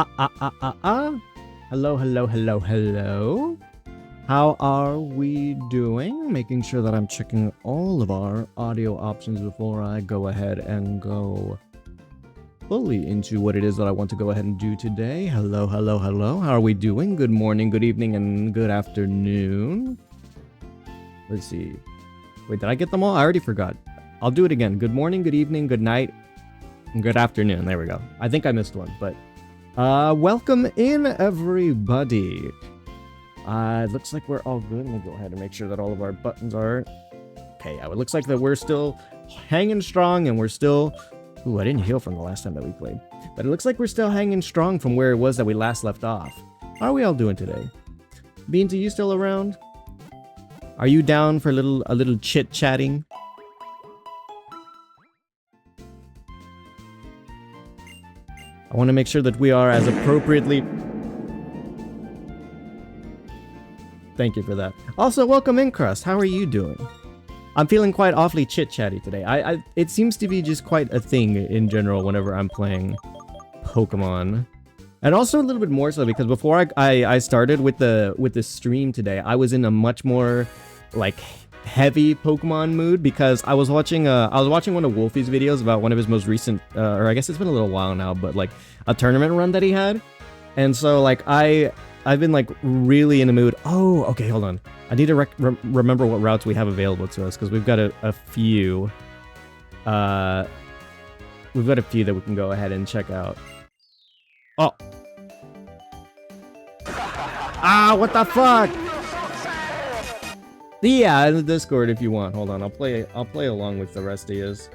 Hello, hello, hello, hello. How are we doing? Making sure that I'm checking all of our audio options before I go ahead and go fully into what it is that I want to go ahead and do today. Hello, hello, hello. How are we doing? Good morning, good evening, and good afternoon. Let's see. Wait, did I get them all? I already forgot. I'll do it again. Good morning, good evening, good night, and good afternoon. There we go. I think I missed one, but welcome in, everybody. It looks like we're all good. Let me go ahead and make sure that all of our buttons are... Okay, yeah, it looks like that we're still hanging strong and we're still... Ooh, I didn't heal from the last time that we played. But it looks like we're still hanging strong from where it was that we last left off. How are we all doing today? Beans, are you still around? Are you down for a little chit-chatting? I want to make sure that we are as appropriately... Thank you for that. Also, welcome in, Crust. How are you doing? I'm feeling quite awfully chit-chatty today. It seems to be just quite a thing in general whenever I'm playing Pokemon. And also a little bit more so because before I started with the stream today, I was in a much more like heavy Pokemon mood because I was watching one of Wolfie's videos about one of his most recent or I guess it's been a little while now, but like a tournament run that he had. And so like I've been like really in the mood. Oh, okay, hold on. I need to remember what routes we have available to us because we've got a few. We've got a few that we can go ahead and check out. Oh. Ah, what the fuck? Yeah, in the Discord if you want. Hold on, I'll play along with the rest of yous.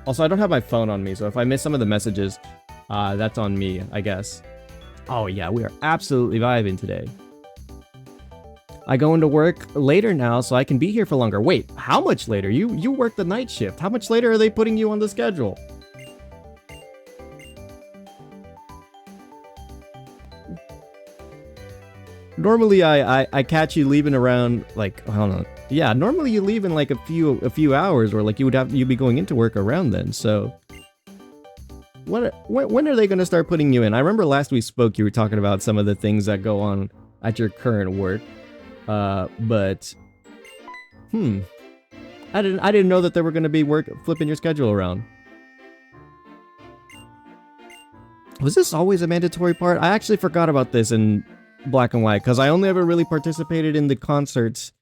Also, I don't have my phone on me, so if I miss some of the messages, that's on me, I guess. Oh yeah, we are absolutely vibing today. I go into work later now, so I can be here for longer. Wait, how much later? You work the night shift. How much later are they putting you on the schedule? Normally, I catch you leaving around like I don't know. Yeah, normally you leave in like a few hours, or like you'd be going into work around then. So, when are they gonna start putting you in? I remember last we spoke, you were talking about some of the things that go on at your current work. But I didn't know that there were gonna be flipping your schedule around. Was this always a mandatory part? I actually forgot about this in Black and White because I only ever really participated in the concerts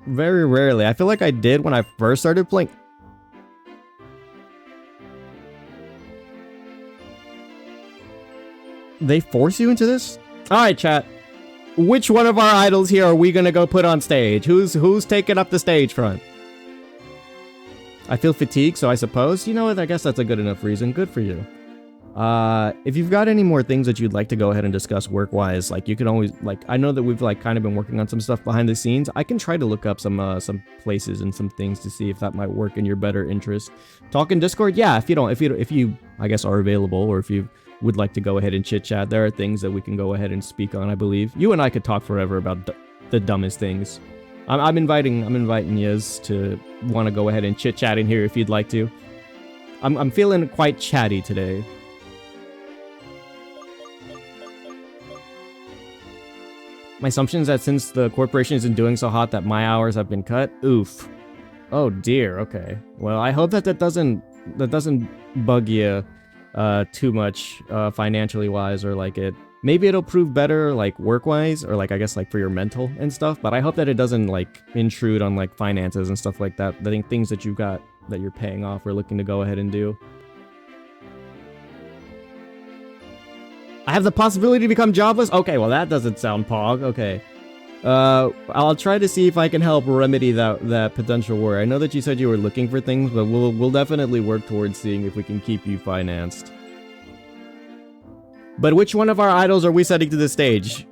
very rarely. I feel like I did when I first started playing. They force you into this? Alright, chat. Which one of our idols here are we gonna go put on stage? Who's taking up the stage front? I feel fatigued, so I suppose. You know what? I guess that's a good enough reason. Good for you. If you've got any more things that you'd like to go ahead and discuss work-wise, like you can always, like, I know that we've like kind of been working on some stuff behind the scenes. I can try to look up some places and some things to see if that might work in your better interest. Talk in Discord, yeah. If you I guess are available, or if you would like to go ahead and chit chat, there are things that we can go ahead and speak on. I believe you and I could talk forever about the dumbest things. I'm inviting yous to want to go ahead and chit chat in here if you'd like to. I'm feeling quite chatty today. My assumption is that since the corporation isn't doing so hot that my hours have been cut. Oof. Oh dear. Okay. Well, I hope that doesn't bug you too much financially wise, or like maybe it'll prove better like work wise, or like I guess like for your mental and stuff. But I hope that it doesn't like intrude on like finances and stuff like that. I think things that you've got that you're paying off or looking to go ahead and do. I have the possibility to become jobless? Okay, well that doesn't sound pog. Okay. I'll try to see if I can help remedy that potential worry. I know that you said you were looking for things, but we'll definitely work towards seeing if we can keep you financed. But which one of our idols are we sending to the stage?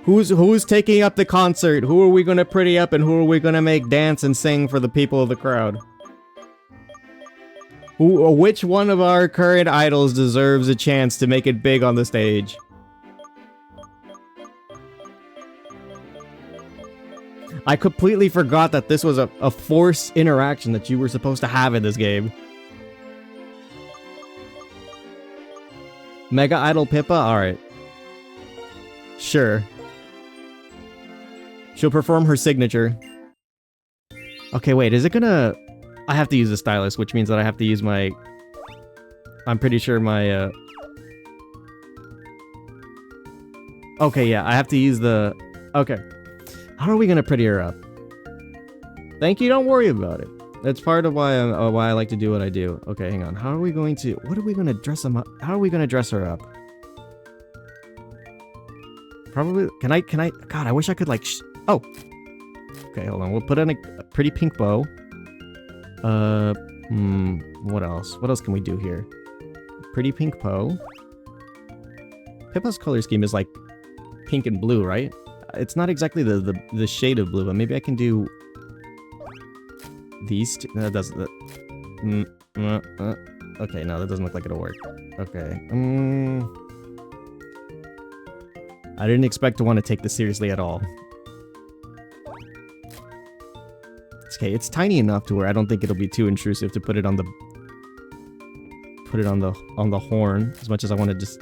Who's taking up the concert? Who are we gonna pretty up and who are we gonna make dance and sing for the people of the crowd? Which one of our current idols deserves a chance to make it big on the stage? I completely forgot that this was a forced interaction that you were supposed to have in this game. Mega Idol Pippa? Alright. Sure. She'll perform her signature. Okay, wait, is it gonna... I have to use the stylus, which means that I have to use my... I'm pretty sure my, Okay, yeah, I have to use the... Okay. How are we gonna pretty her up? Thank you, don't worry about it. That's part of why I like to do what I do. Okay, hang on. How are we going to... What are we gonna dress them up? How are we gonna dress her up? Probably... Can I... God, I wish I could, like... Oh! Okay, hold on. We'll put in a pretty pink bow. What else? What else can we do here? Pretty pink bow. Pippa's color scheme is, like, pink and blue, right? It's not exactly the shade of blue, but maybe I can do... These two... That doesn't... Okay, no, that doesn't look like it'll work. Okay. I didn't expect to want to take this seriously at all. Okay, it's tiny enough to where I don't think it'll be too intrusive to put it on the... Put it on the horn, as much as I want to just...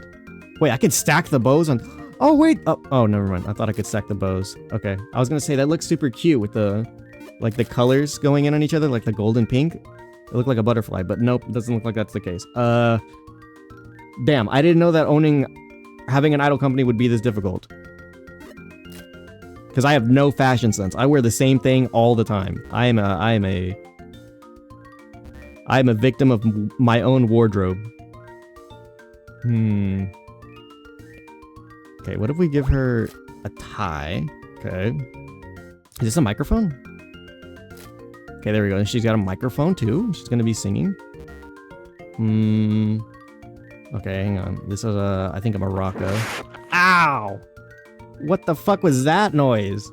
Wait, I can stack the bows on... Oh, wait! Oh, never mind. I thought I could stack the bows. Okay. I was gonna say, that looks super cute with the... Like, the colors going in on each other, like the gold and pink. It looked like a butterfly, but nope, it doesn't look like that's the case. Damn, I didn't know that having an idol company would be this difficult. Because I have no fashion sense. I wear the same thing all the time. I am a victim of my own wardrobe. Okay, what if we give her a tie? Okay. Is this a microphone? Okay, there we go. And she's got a microphone too. She's gonna be singing. Okay, hang on. This is I think a maraca. Ow! What the fuck was that noise?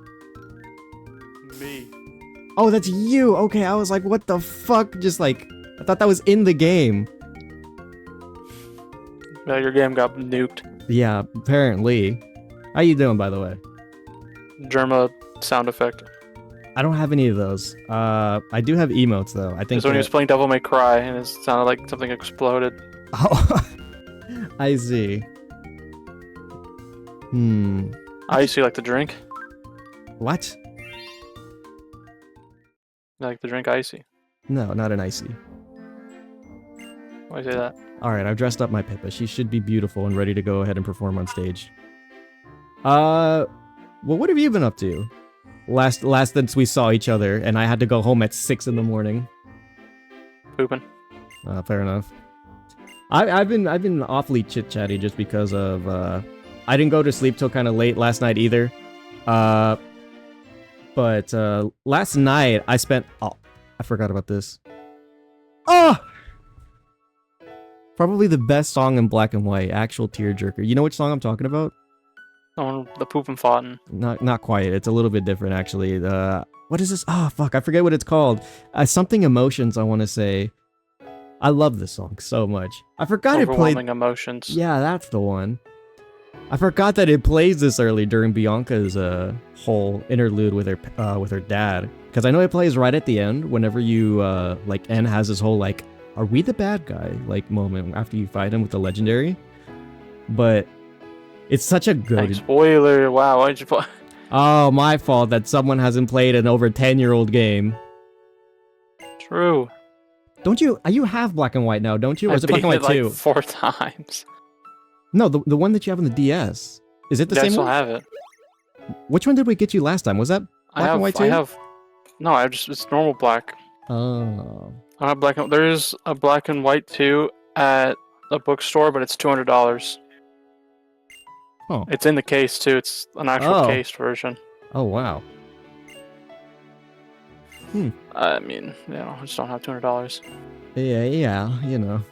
Me. Oh, that's you! Okay, I was like, what the fuck? Just like, I thought that was in the game. Yeah, your game got nuked. Yeah, apparently. How you doing, by the way? Germa sound effect. I don't have any of those. I do have emotes, though. I think It's when he was playing Devil May Cry, and it sounded like something exploded. Oh, I see. Icy like to drink? What? You like to drink icy? No, not an icy. Why do you say that? Alright, I've dressed up my Pippa. She should be beautiful and ready to go ahead and perform on stage. Well, what have you been up to? Last since we saw each other, and I had to go home at 6 in the morning. Pooping. Fair enough. I've been awfully chit-chatty just because of, I didn't go to sleep till kind of late last night either. But last night I spent... Oh, I forgot about this. Oh! Probably the best song in Black and White, actual tearjerker. You know which song I'm talking about? Oh, the poop and fountain. Not quite. It's a little bit different, actually. What is this? Oh, fuck. I forget what it's called. Something Emotions, I want to say. I love this song so much. I forgot it played... Overwhelming Emotions. Yeah, that's the one. I forgot that it plays this early during Bianca's whole interlude with her dad. Because I know it plays right at the end whenever you, like, N has this whole, like, are we the bad guy, like, moment after you fight him with the legendary. But... It's such a good... Hey, spoiler, wow, why'd you play? Oh, my fault that someone hasn't played an over 10-year-old game. True. Don't you... You have Black and White now, don't you? Or is it Black and White 2? Like 4 times. No, the one that you have on the DS. Is it the same one? I still have it. Which one did we get you last time? Was that Black and White 2? No, it's normal black. Oh. I have black and... There's a Black and White 2 at a bookstore, but it's $200. Oh. It's in the case too. It's an actual cased version. Oh wow. I mean, you know, I just don't have $200. Yeah, you know.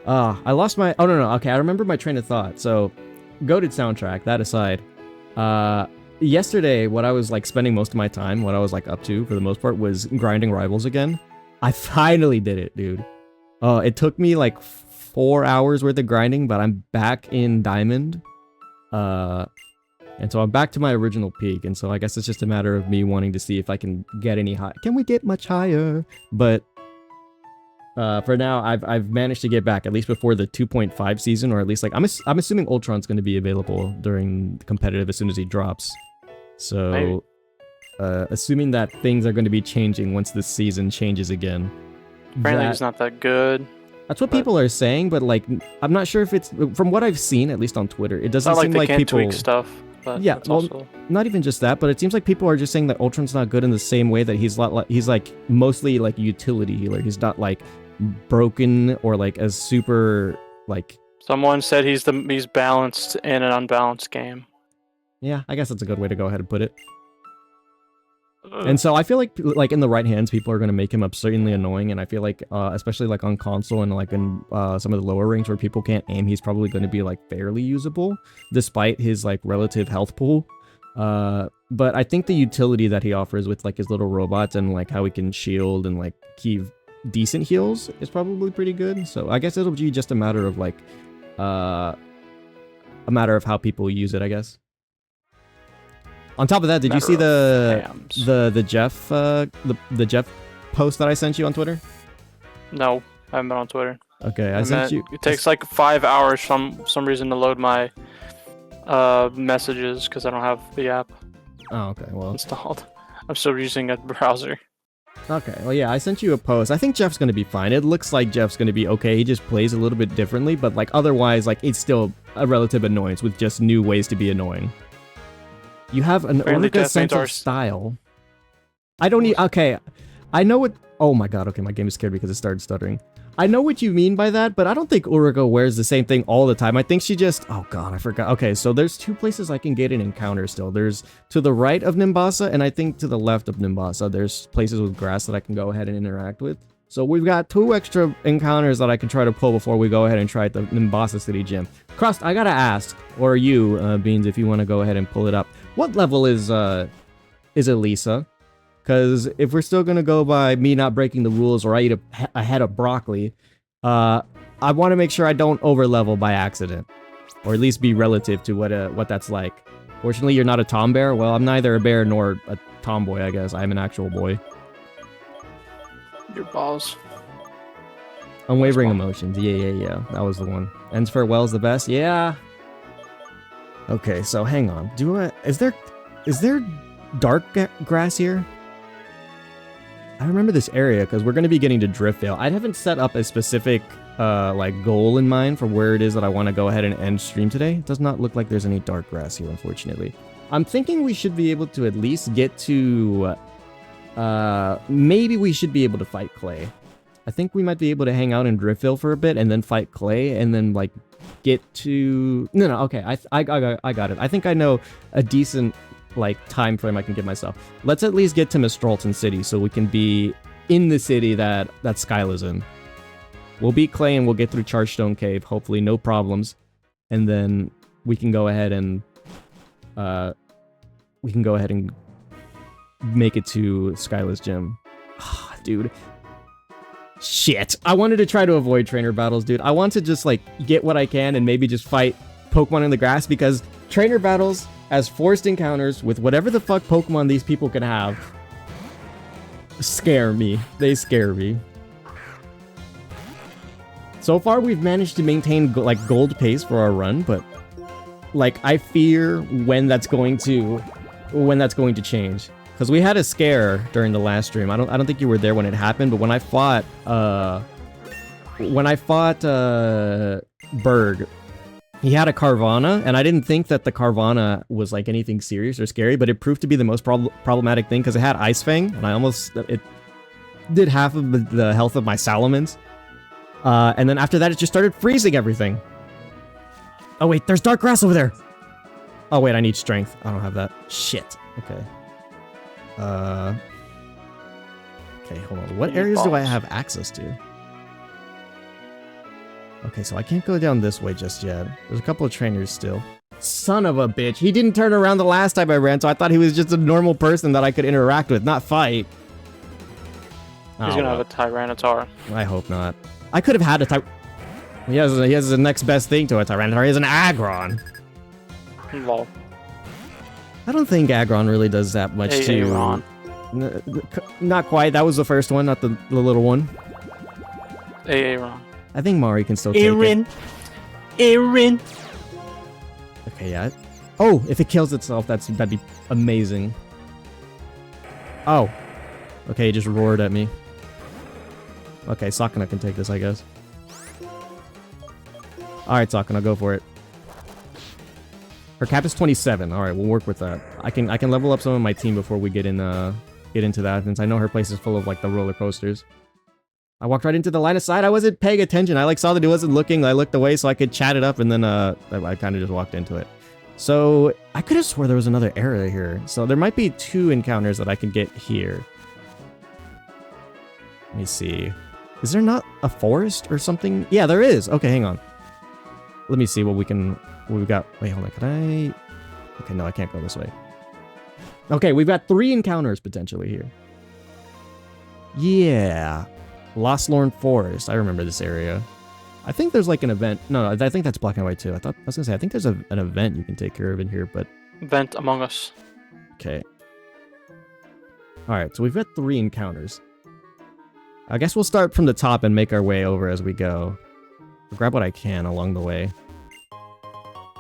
I lost my... Oh, no. Okay, I remember my train of thought. So, goated soundtrack, that aside. Yesterday, what I was, like, spending most of my time, what I was, like, up to, for the most part, was grinding Rivals again. I finally did it, dude. It took me, like, 4 hours worth of grinding, but I'm back in Diamond. And so I'm back to my original peak, and so I guess it's just a matter of me wanting to see if I can get any high. Can we get much higher? But For now, I've managed to get back at least before the 2.5 season, or at least like I'm assuming Ultron's going to be available during competitive as soon as he drops. So, assuming that things are going to be changing once this season changes again. Apparently, he's not that good. That's what people are saying, but like I'm not sure if it's from what I've seen, at least on Twitter. It doesn't seem like people tweak stuff. But yeah, well, also... not even just that, but it seems like people are just saying that Ultron's not good in the same way that he's like mostly like utility healer. He's not like broken or like as super like. Someone said he's balanced in an unbalanced game. Yeah, I guess that's a good way to go ahead and put it. And so I feel like in the right hands, people are going to make him absurdly annoying, and I feel like especially like on console and like in some of the lower ranks where people can't aim, he's probably going to be like fairly usable despite his like relative health pool. But I think the utility that he offers with like his little robots and like how he can shield and like keep decent heals is probably pretty good. So I guess it'll be just a matter of like a matter of how people use it, I guess. On top of that, did you see the Jeff the Jeff post that I sent you on Twitter? No, I haven't been on Twitter. Okay, I sent you. It takes like 5 hours for some reason to load my messages because I don't have the app. Oh, okay. Well, installed. I'm still using a browser. Okay, well, yeah, I sent you a post. I think Jeff's gonna be fine. It looks like Jeff's gonna be okay. He just plays a little bit differently, but like otherwise, like it's still a relative annoyance with just new ways to be annoying. You have an Orca sense of style. I don't need. Okay, I know what. Oh my god. Okay, my game is scared because it started stuttering. I know what you mean by that, but I don't think Uriko wears the same thing all the time. I think she just... Oh god, I forgot. Okay, so there's two places I can get an encounter still. There's to the right of Nimbasa, and I think to the left of Nimbasa, there's places with grass that I can go ahead and interact with. So we've got 2 extra encounters that I can try to pull before we go ahead and try at the Nimbasa City Gym. Crust, I gotta ask, or you, Beans, if you want to go ahead and pull it up. What level is Elisa? Because if we're still going to go by me not breaking the rules or I eat a head of broccoli, I want to make sure I don't overlevel by accident. Or at least be relative to what that's like. Fortunately, you're not a tom bear. Well, I'm neither a bear nor a tomboy, I guess. I'm an actual boy. Your balls. Unwavering emotions. Yeah. That was the one. Ends farewell's the best. Yeah. Okay, so hang on. Is there dark grass here? I remember this area because we're going to be getting to Driftvale. I haven't set up a specific like goal in mind for where it is that I want to go ahead and end stream today. It does not look like there's any dark grass here, unfortunately. I'm thinking we should be able to at least get to... maybe we should be able to fight Clay. I think we might be able to hang out in Driftvale for a bit and then fight Clay and then like get to... No, okay, I got it. I think I know a decent... like time frame I can give myself. Let's at least get to Mistralton City so we can be in the city that Skyla's in. We'll beat Clay and we'll get through Chargestone Cave, hopefully no problems, and then we can go ahead and make it to Skyla's gym. Dude. Shit. I wanted to try to avoid trainer battles, dude. I want to just like get what I can and maybe just fight Pokemon in the grass because trainer battles as forced encounters with whatever the fuck Pokemon these people can have scare me. They scare me. So far, we've managed to maintain like gold pace for our run, but like I fear when that's going to change. Because we had a scare during the last stream. I don't think you were there when it happened, but when I fought Berg. He had a Carvana, and I didn't think that the Carvana was like anything serious or scary, but it proved to be the most problematic thing because it had Ice Fang, and it did half of the health of my Salamence. And then after that, it just started freezing everything. Oh wait, there's dark grass over there! Oh wait, I need strength. I don't have that. Shit. Okay. Okay, hold on. What areas do I have access to? Okay, so I can't go down this way just yet. There's a couple of trainers still. Son of a bitch. He didn't turn around the last time I ran, so I thought he was just a normal person that I could interact with, not fight. He's gonna have a Tyranitar. I hope not. I could have had a He has the next best thing to a Tyranitar. He has an Aggron. Lol. I don't think Aggron really does that much to... Not quite. That was the first one, not the little one. Aaron. I think Mari can still take it. Aaron. Okay, yeah. Oh, if it kills itself, that'd be amazing. Oh. Okay, it just roared at me. Okay, Sakuna can take this, I guess. Alright, Sakuna, go for it. Her cap is 27. Alright, we'll work with that. I can level up some of my team before we get into that, since I know her place is full of like the roller coasters. I walked right into the line of sight. I wasn't paying attention. I like saw that he wasn't looking. I looked away so I could chat it up, and then I kind of just walked into it. So I could have swore there was another area here. So there might be 2 encounters that I could get here. Let me see. Is there not a forest or something? Yeah, there is. Okay, hang on. Let me see what we've got. Wait, hold on. Can I? Okay, no, I can't go this way. Okay, we've got 3 encounters potentially here. Yeah. Lost Lorn Forest. I remember this area. I think there's like an event. No, I think that's Black and White too. I was gonna say, I think there's an event you can take care of in here, but... Event Among Us. Okay. Alright, so we've got 3 encounters. I guess we'll start from the top and make our way over as we go. I'll grab what I can along the way.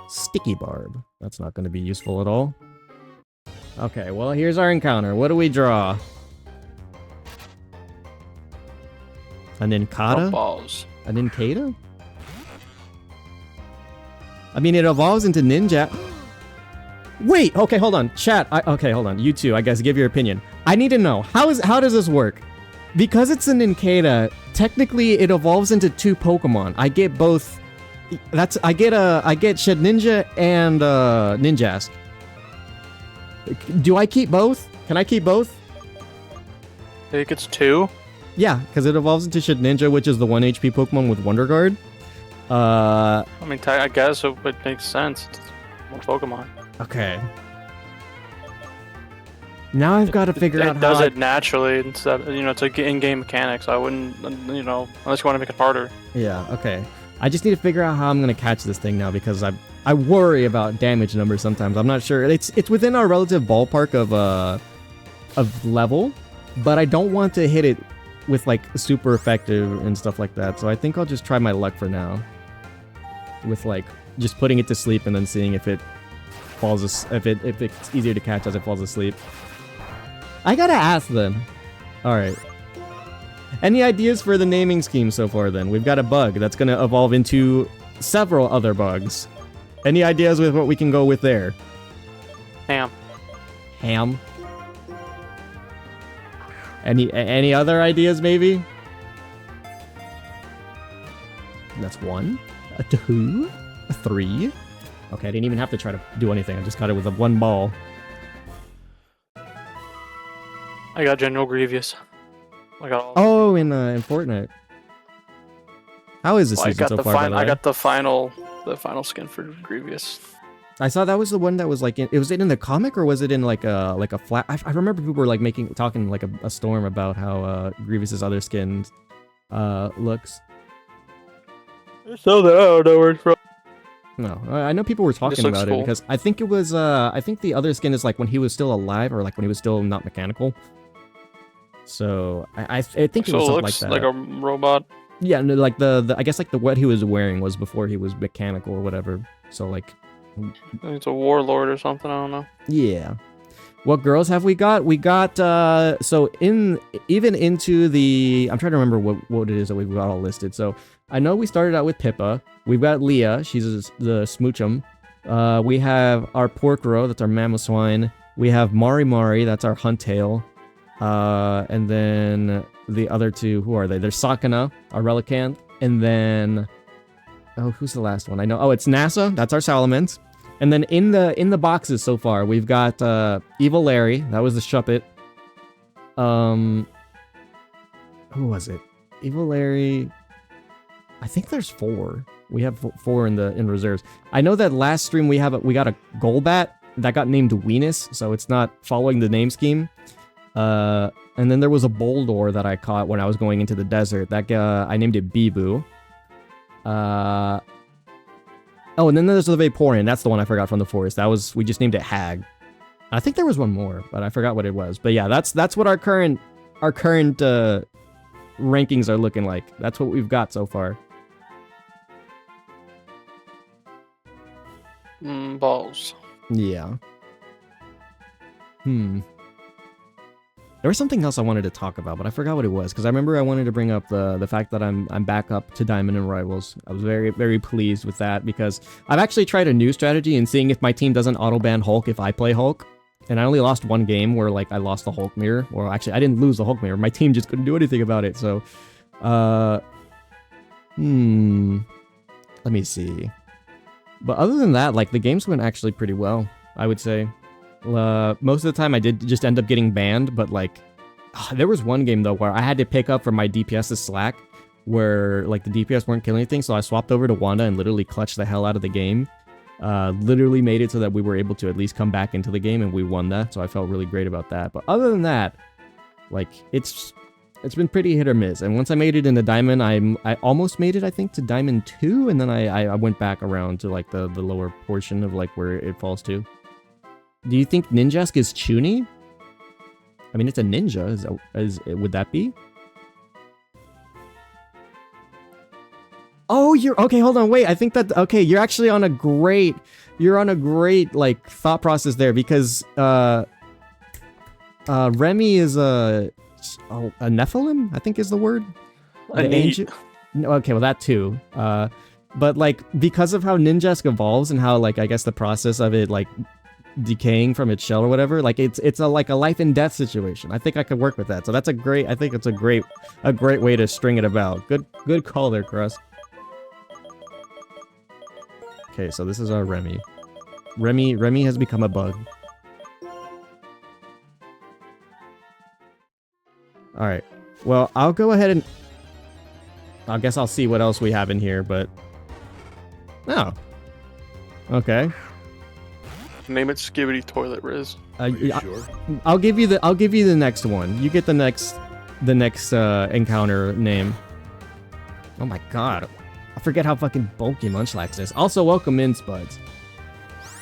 Sticky Barb. That's not going to be useful at all. Okay, well, here's our encounter. What do we draw? An Incada? Balls. An Incada? I mean, it evolves into Ninja. Wait, okay, hold on. Chat, okay, hold on. You two, I guess, give your opinion. I need to know, how does this work? Because it's an Incada, technically it evolves into 2 Pokemon. I get both. I get Shedinja and Ninjask. Do I keep both? Can I keep both? I think it's 2. Yeah, because it evolves into Shedinja, which is the 1 HP Pokemon with Wonder Guard. I mean, I guess it would make sense. It's more Pokemon. Okay. Now I've got to figure out how... It does it naturally instead, it's like in-game mechanics. I wouldn't, unless you want to make it harder. Yeah, okay. I just need to figure out how I'm going to catch this thing now, because I worry about damage numbers sometimes. I'm not sure. It's within our relative ballpark of level, but I don't want to hit it with like super effective and stuff like that. So I think I'll just try my luck for now with like just putting it to sleep and then seeing if it falls if it's easier to catch as it falls asleep. I gotta ask them. All right. Any ideas for the naming scheme so far then? We've got a bug that's gonna evolve into several other bugs. Any ideas with what we can go with there? Ham. Ham. Any other ideas, maybe? That's 1, a 2, a 3. Okay, I didn't even have to try to do anything. I just got it with a 1 ball. I got General Grievous. I got all. Oh, in Fortnite. How is this season so far? By the way? I got the final skin for Grievous. I saw that was the one that was like, was it in the comic or was it in like a flat? I remember people were like talking like a storm about how Grievous's other skin looks. So that I don't know where it's from. No, I know people were talking about it because I think it was I think the other skin is like when he was still alive or like when he was still not mechanical. So I think it was something like that. Like a robot. Yeah, no, like the I guess like what he was wearing was before he was mechanical or whatever. So like. It's a warlord or something, I don't know. Yeah. What girls have we got? We got, so even into the, I'm trying to remember what it is that we've got all listed. So I know we started out with Pippa. We've got Leah. She's the Smoochum. We have our Porkro. That's our Mamoswine. We have Mari. That's our Huntail. And then the other 2, who are they? There's Sakuna, our Relicanth. And then, oh, who's the last one? I know. Oh, it's NASA. That's our Salamence. And then in the boxes so far, we've got Evil Larry. That was the Shuppet. Who was it? Evil Larry. I think there's 4. We have 4 in reserves. I know that last stream we got a Golbat that got named Weenus, so it's not following the name scheme. And then there was a Boldor that I caught when I was going into the desert. That I named it Bibu. Oh, and then there's the Vaporeon. That's the one I forgot from the forest. We just named it Hag. I think there was one more, but I forgot what it was. But yeah, that's what our current rankings are looking like. That's what we've got so far. Balls. Yeah. There was something else I wanted to talk about, but I forgot what it was, because I remember I wanted to bring up the fact that I'm back up to Diamond and Rivals. I was very, very pleased with that, because I've actually tried a new strategy in seeing if my team doesn't auto-ban Hulk if I play Hulk. And I only lost one game where, like, I lost the Hulk mirror. Or actually, I didn't lose the Hulk mirror. My team just couldn't do anything about it, so... Let me see. But other than that, like, the games went actually pretty well, I would say. Most of the time I did just end up getting banned, but like, there was one game though where I had to pick up from my DPS's slack where like the DPS weren't killing anything, so I swapped over to Wanda and literally clutched the hell out of the game. Literally made it so that we were able to at least come back into the game and we won that, so I felt really great about that. But other than that, like, it's been pretty hit or miss. And once I made it into Diamond, I almost made it, I think, to Diamond 2, and then I went back around to like the lower portion of like where it falls to. Do you think Ninjask is Chuny? I mean, it's a ninja. Would that be? Oh, you're okay. Hold on, wait. I think that okay. You're actually on a great. You're on a great like thought process there, because Remy is a Nephilim, I think is the word. No, okay, well that too. But like, because of how Ninjask evolves and how like I guess the process of it like decaying from its shell or whatever, like it's like a life and death situation. I think I could work with that. So that's a great. I think it's a great way to string it about. Good call there, Crust. Okay, so this is our Remy. Remy has become a bug. All right. Well, I'll go ahead and I guess I'll see what else we have in here, but oh, okay. Name it Skibbity Toilet Riz. Sure? I'll give you the next one. You get the next encounter name. Oh my god, I forget how fucking bulky Munchlax is. Also, welcome in, Spuds.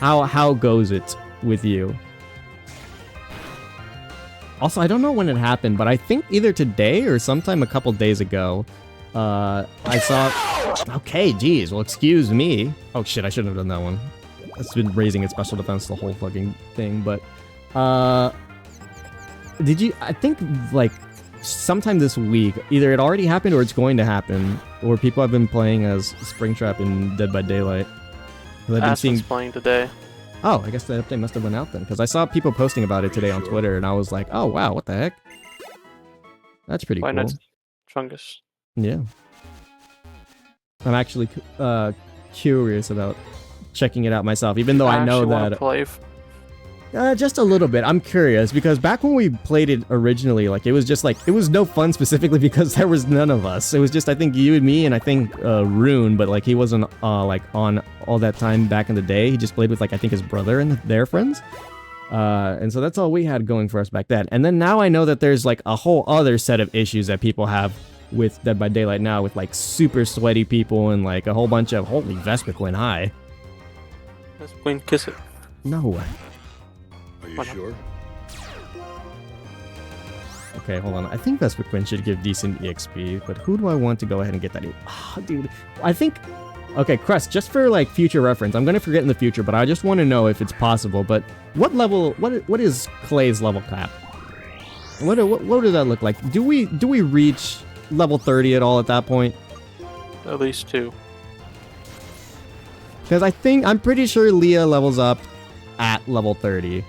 How goes it with you? Also, I don't know when it happened, but I think either today or sometime a couple days ago, I saw... Okay, geez, well, excuse me. Oh shit, I shouldn't have done that one. It's been raising its special defense the whole fucking thing, but... Did you... I think, like, sometime this week, either it already happened or it's going to happen, or people have been playing as Springtrap in Dead by Daylight. I've been seeing... playing today. Oh, I guess the update must have went out then, because I saw people posting about it today on Twitter, and I was like, oh wow, what the heck? That's pretty Why cool. not Chungus? Yeah. I'm actually curious about checking it out myself, even though I know that... Play just a little bit. I'm curious, because back when we played it originally, like, it was just like, it was no fun specifically because there was none of us. It was just, I think, you and me, and I think Rune, but like, he wasn't like on all that time back in the day. He just played with like, I think his brother and their friends. And so that's all we had going for us back then. And then now I know that there's like a whole other set of issues that people have with Dead by Daylight now, with like super sweaty people and like a whole bunch of, holy Vespiquen, hi. Vespiquen, kiss it. No way. Are you sure? Okay, hold on. I think Vespiquen should give decent EXP, but who do I want to go ahead and get that? Oh, dude, I think... Okay, Crest, just for like future reference, I'm gonna forget in the future, but I just want to know if it's possible. But what level? What is Clay's level cap? What does that look like? Do we reach level 30 at all at that point? At least 2. Because I'm pretty sure Leah levels up at level 30.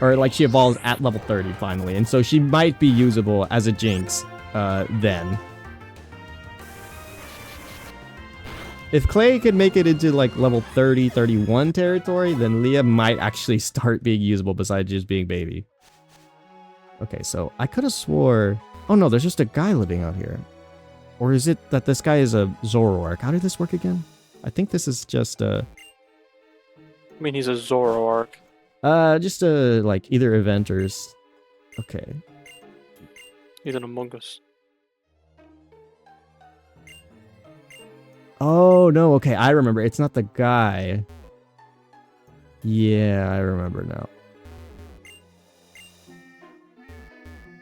Or, like, she evolves at level 30, finally. And so she might be usable as a Jinx, then. If Clay could make it into, like, level 30, 31 territory, then Leah might actually start being usable besides just being baby. Okay, so I could have swore... Oh, no, there's just a guy living out here. Or is it that this guy is a Zoroark? How did this work again? I think this is just a... I mean, he's a Zoroark. Just a, like, either event or... Okay. He's an Among Us. Oh, no, okay, I remember. It's not the guy. Yeah, I remember now.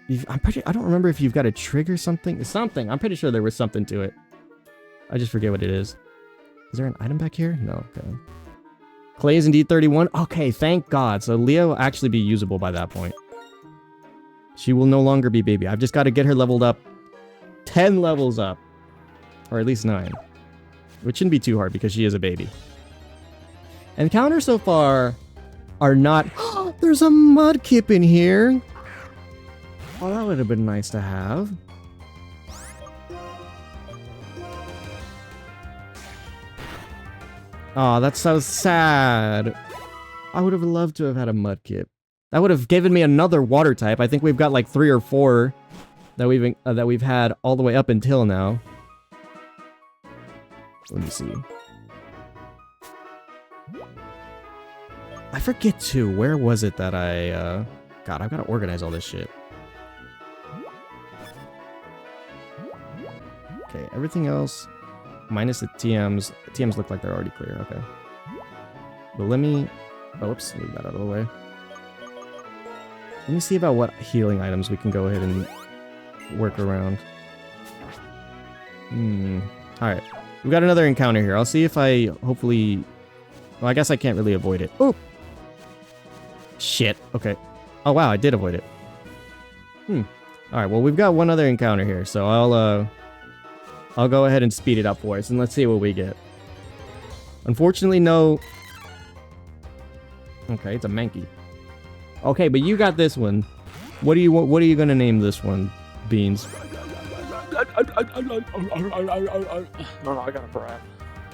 I don't remember if you've got to trigger something. Something. I'm pretty sure there was something to it. I just forget what it is. Is there an item back here? No. Okay. Clay is indeed 31. Okay, thank God. So Leah will actually be usable by that point. She will no longer be baby. I've just got to get her leveled up 10 levels up. Or at least 9. Which shouldn't be too hard because she is a baby. Encounters so far are not... There's a Mudkip in here! Oh, that would have been nice to have. Oh, that's so sad. I would have loved to have had a Mudkip. That would have given me another water type. I think we've got like 3 or 4 that we've had all the way up until now. Let me see. I forget too. Where was it that I? God, I've got to organize all this shit. Okay, everything else minus the TMs. The TMs look like they're already clear. Okay. But let me... Oh, whoops. Leave that out of the way. Let me see about what healing items we can go ahead and work around. Alright. We've got another encounter here. I'll see if I hopefully... Well, I guess I can't really avoid it. Oh! Shit. Okay. Oh, wow. I did avoid it. Alright, well, we've got one other encounter here, so I'll go ahead and speed it up for us, and let's see what we get. Unfortunately, no... Okay, it's a Mankey. Okay, but you got this one. What are you gonna name this one, Beans? No, I got a brat.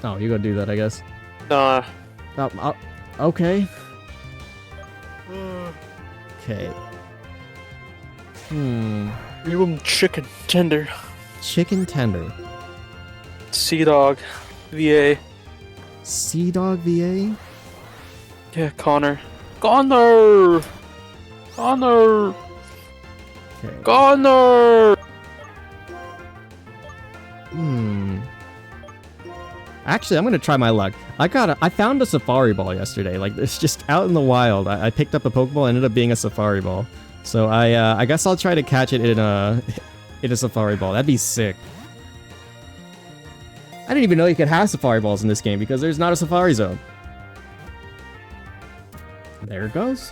Oh, you're gonna do that, I guess. Nah. Okay. Okay. Give him chicken tender. Chicken tender. Sea Dog. VA. Sea Dog VA? Yeah, Connor. Connor! Connor! Okay. Connor! Actually, I'm gonna try my luck. I found a Safari Ball yesterday. Like, it's just out in the wild. I picked up a Pokeball, ended up being a Safari Ball. So I guess I'll try to catch it in a Safari Ball. That'd be sick. I didn't even know you could have Safari Balls in this game because there's not a Safari Zone. There it goes.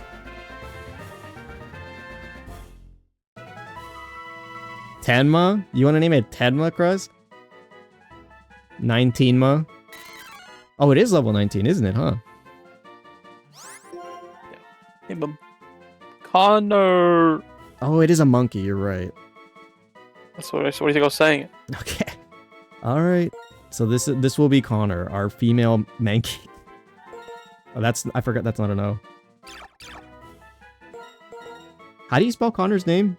Tenma? You want to name it Tenma, Cruz? 19ma? Oh, it is level 19, isn't it, huh? Name him Connor. Oh, it is a monkey, you're right. That's what do you think I was saying? Okay. Alright. So this will be Connor, our female Mankey. Oh, I forgot that's not an O. How do you spell Connor's name?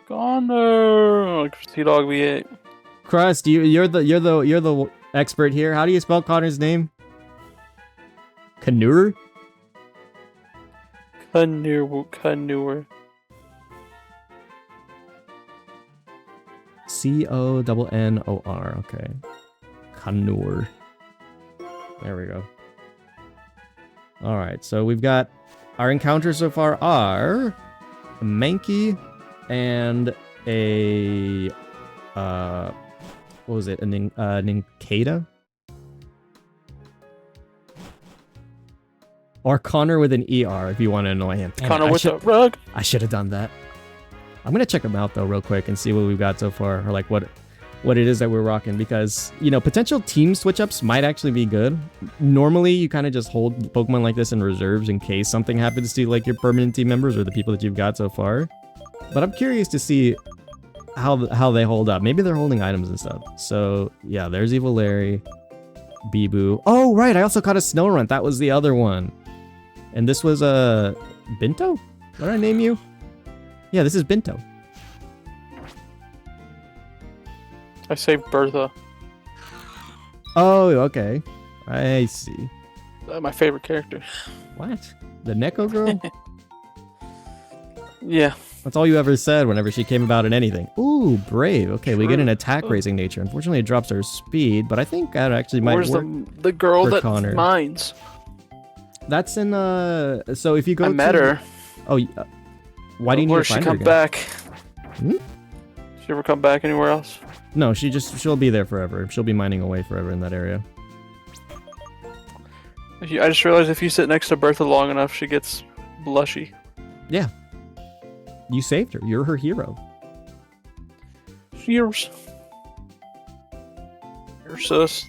Connor. Like Sea Dog V8. Crust, you're the expert here. How do you spell Connor's name? Canur? Canur. C-O-N-N-O-R. Okay. Canur. There we go. Alright, so we've got... Our encounters so far are... A Mankey and a... what was it? A Nincada? Or Connor with an ER if you want to annoy him. Damn, Connor with a rug. I should have done that. I'm going to check them out though real quick and see what we've got so far. Or like what it is that we're rocking. Because, you know, potential team switch-ups might actually be good. Normally, you kind of just hold Pokemon like this in reserves in case something happens to like your permanent team members or the people that you've got so far. But I'm curious to see how they hold up. Maybe they're holding items and stuff. So, yeah, there's Evil Larry, Biboo. Oh, right, I also caught a Snorunt. That was the other one. And this was a Binto? What did I name you? Yeah, this is Binto. I say Bertha. Oh, okay. I see. My favorite character. What? The Neko girl? Yeah. That's all you ever said whenever she came about in anything. Ooh, Brave. Okay, we get an attack raising nature. Unfortunately, it drops our speed, but I think that actually might Where's work. the girl for that Connor. mines? That's in, so if you go I met her. Oh, Why do you need Where to she find her come again? back? Hmm? She ever come back anywhere else? No, she'll be there forever. She'll be mining away forever in that area. I just realized if you sit next to Bertha long enough, she gets blushy. Yeah. You saved her. You're her hero. Cheers. Your sis.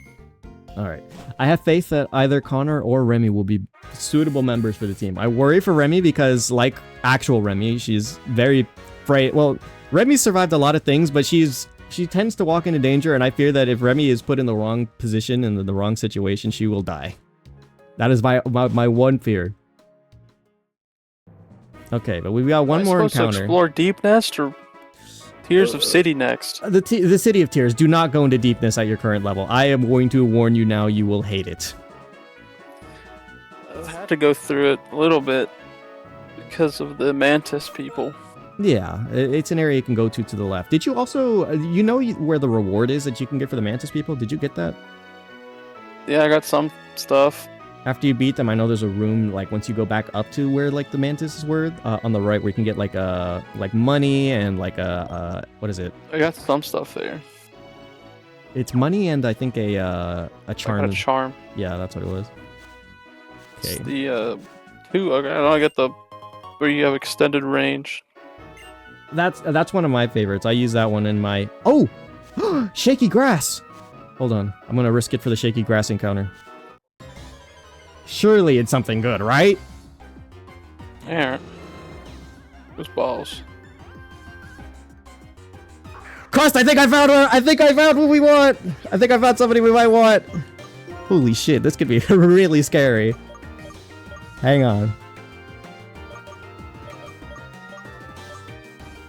Alright. I have faith that either Connor or Remy will be suitable members for the team. I worry for Remy because, like actual Remy, she's very afraid. Well, Remy survived a lot of things, but she tends to walk into danger, and I fear that if Remy is put in the wrong position and in the wrong situation, she will die. That is my one fear. Okay, but we've got one more supposed encounter. to explore Deep Nest or Tears of City next? The City of Tears. Do not go into deepness at your current level. I am going to warn you now, you will hate it. I had to go through it a little bit because of the Mantis people. Yeah, it's an area you can go to the left. Did you also, you know where the reward is that you can get for the Mantis people? Did you get that? Yeah, I got some stuff. After you beat them, I know there's a room, like, once you go back up to where, like, the Mantises were, on the right, where you can get, like, money and, like, what is it? I got some stuff there. It's money and, I think, a charm. I got a charm. Yeah, that's what it was. Okay. It's the, okay, I got the, where you have extended range. That's one of my favorites. I use that one in my... Oh! Shaky grass! Hold on. I'm gonna risk it for the shaky grass encounter. Surely it's something good, right? There. Those balls. Crust, I think I found her! I think I found what we want! I think I found somebody we might want! Holy shit, this could be really scary. Hang on.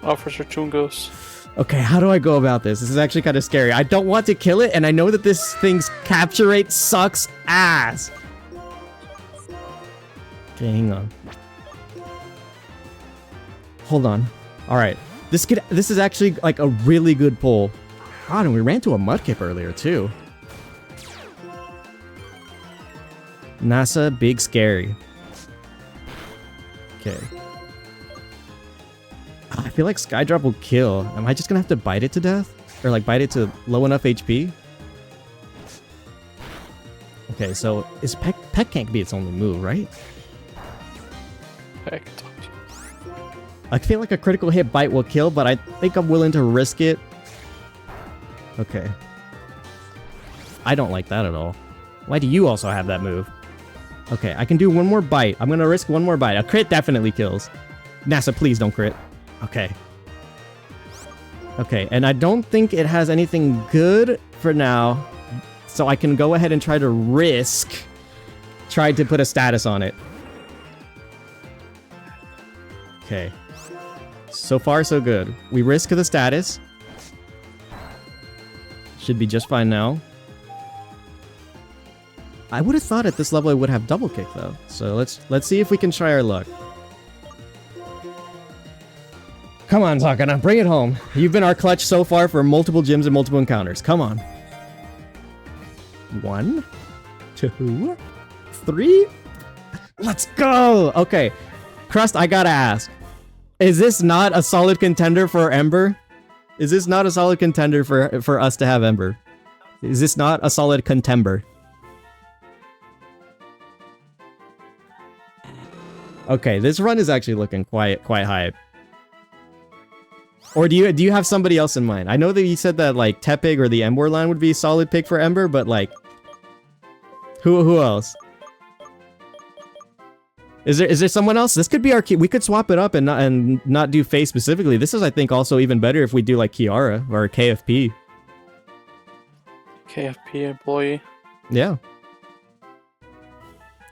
Officer Chungos. Okay, how do I go about this? This is actually kind of scary. I don't want to kill it, and I know that this thing's capture rate sucks ass. Okay, hang on. Hold on. Alright. This is actually like a really good pull. God, and we ran to a mudkip earlier too. NASA Big Scary. Okay. I feel like Skydrop will kill. Am I just gonna have to bite it to death? Or like bite it to low enough HP? Okay, so is Peck can't be its only move, right? Heck. I feel like a critical hit bite will kill, but I think I'm willing to risk it. Okay. I don't like that at all. Why do you also have that move? Okay, I can do one more bite. I'm gonna risk one more bite. A crit definitely kills. NASA, please don't crit. Okay. Okay, and I don't think it has anything good for now, so I can go ahead and try to risk trying to put a status on it. Okay. So far, so good. We risk the status. Should be just fine now. I would have thought at this level it would have double kick though. So let's see if we can try our luck. Come on, Takana, bring it home. You've been our clutch so far for multiple gyms and multiple encounters. Come on. 1, 2, 3. Let's go! Okay. Crust, I gotta ask. Is this not a solid contender for Ember? Is this not a solid contender for us to have Ember? Is this not a solid contender? Okay, this run is actually looking quite hype. Or do you have somebody else in mind? I know that you said that like Tepig or the Ember line would be a solid pick for Ember, but like who else? Is there someone else? This could be our key. We could swap it up and not do Faye specifically. This is I think also even better if we do like Kiara or KFP. KFP employee. Yeah.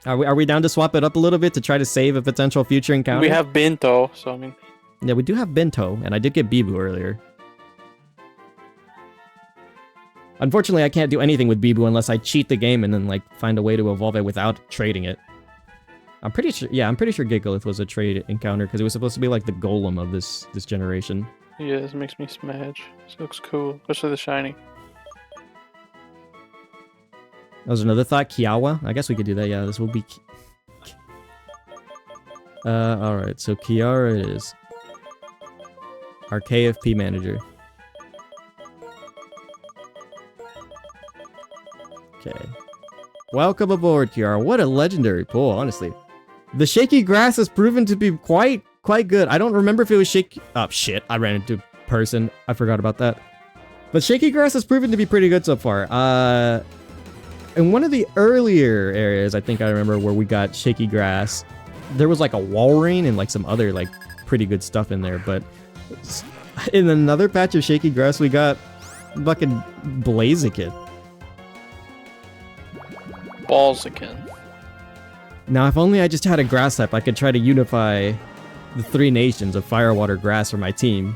Are we down to swap it up a little bit to try to save a potential future encounter? We have Binto, so I mean. Yeah, we do have Bento, and I did get Bibu earlier. Unfortunately, I can't do anything with Bibu unless I cheat the game and then like find a way to evolve it without trading it. I'm pretty sure. Yeah, I'm pretty sure Gigalith was a trade encounter because it was supposed to be like the golem of this generation. Yeah, this makes me smash. This looks cool, especially the shiny. That was another thought. Kiawa. I guess we could do that. Yeah, this will be. All right. So Kiara it is. Our KFP manager. Okay. Welcome aboard, Kiara. What a legendary pull, honestly. The shaky grass has proven to be quite good. I don't remember if it was shaky. Oh, shit. I ran into a person. I forgot about that. But shaky grass has proven to be pretty good so far. In one of the earlier areas, I think I remember where we got shaky grass, there was like a Walrein and like some other like pretty good stuff in there. But in another patch of shaky grass, we got fucking Blaziken. Balls again. Now, if only I just had a grass type, I could try to unify the 3 nations of fire, water, grass for my team.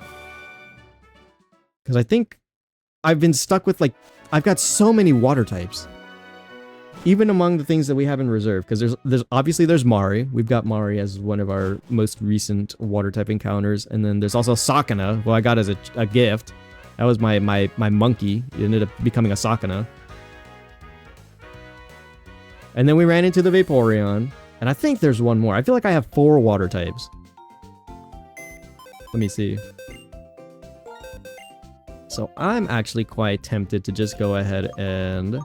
Because I think I've been stuck with, like, I've got so many water types. Even among the things that we have in reserve. Because there's obviously there's Mari. We've got Mari as one of our most recent water type encounters. And then there's also Sakana, who I got as a gift. That was my monkey. It ended up becoming a Sakana. And then we ran into the Vaporeon. And I think there's one more. I feel like I have 4 water types. Let me see. So I'm actually quite tempted to just go ahead and...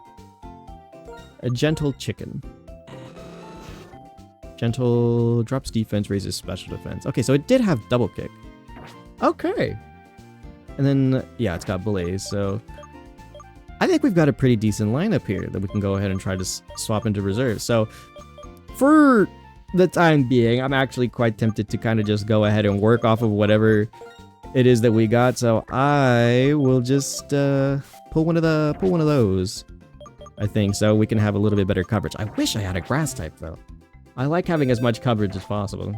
A gentle chicken. Gentle drops defense, raises special defense. Okay, so it did have double kick. Okay. And then, yeah, it's got Blaze, so... I think we've got a pretty decent lineup here that we can go ahead and try to swap into reserve. So, for the time being, I'm actually quite tempted to kind of just go ahead and work off of whatever it is that we got. So I will just pull one of those. I think so we can have a little bit better coverage. I wish I had a grass type though. I like having as much coverage as possible.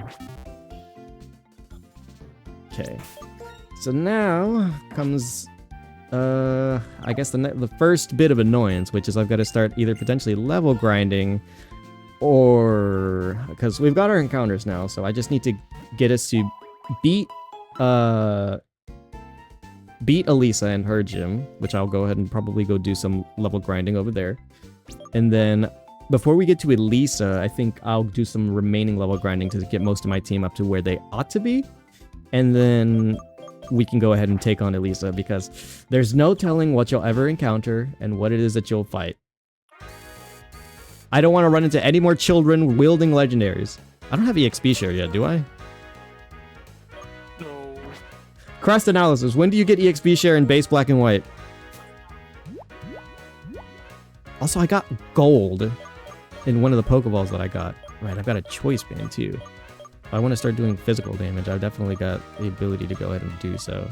Okay, so now comes. I guess the first bit of annoyance, which is I've got to start either potentially level grinding or... Because we've got our encounters now, so I just need to get us to beat Elisa in her gym, which I'll go ahead and probably go do some level grinding over there. And then before we get to Elisa, I think I'll do some remaining level grinding to get most of my team up to where they ought to be. And then... we can go ahead and take on Elisa, because there's no telling what you'll ever encounter and what it is that you'll fight. I don't want to run into any more children wielding legendaries. I don't have EXP share yet, do I? No. Cross analysis. When do you get EXP share in base black and white? Also, I got gold in one of the Pokeballs that I got. Right, I've got a choice band too. If I want to start doing physical damage, I've definitely got the ability to go ahead and do so.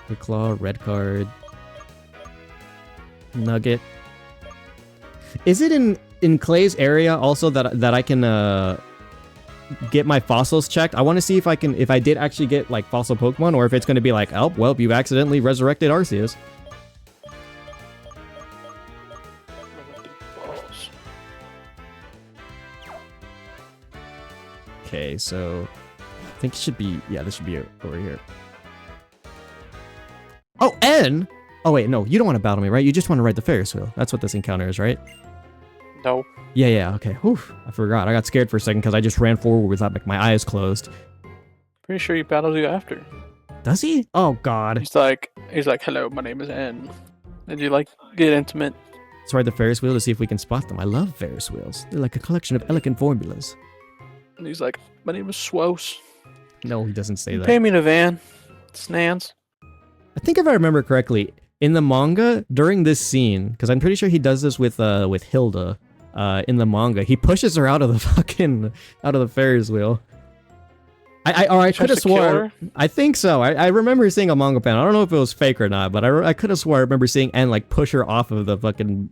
Quick Claw, red card. Nugget. Is it in Clay's area also that I can get my fossils checked? I want to see if I did actually get like fossil Pokemon, or if it's going to be like, oh, well, you've accidentally resurrected Arceus. Okay, so I think it should be, yeah, this should be over here. Oh, N! Oh, wait, no, you don't want to battle me, right? You just want to ride the Ferris wheel. That's what this encounter is, right? No. Yeah, okay. Whew, I forgot. I got scared for a second because I just ran forward without like, my eyes closed. Pretty sure he battles you after. Does he? Oh, God. He's like, hello, my name is N. And you like get intimate. Let's ride the Ferris wheel to see if we can spot them. I love Ferris wheels. They're like a collection of elegant formulas. And he's like, my name is Swos. No, he doesn't say that. Pay me in a van. It's Nans. I think if I remember correctly, in the manga, during this scene, because I'm pretty sure he does this with Hilda, in the manga, he pushes her out of the Ferris wheel. I could have swore. I think so. I remember seeing a manga panel. I don't know if it was fake or not, but I could have swore I remember seeing N like push her off of the fucking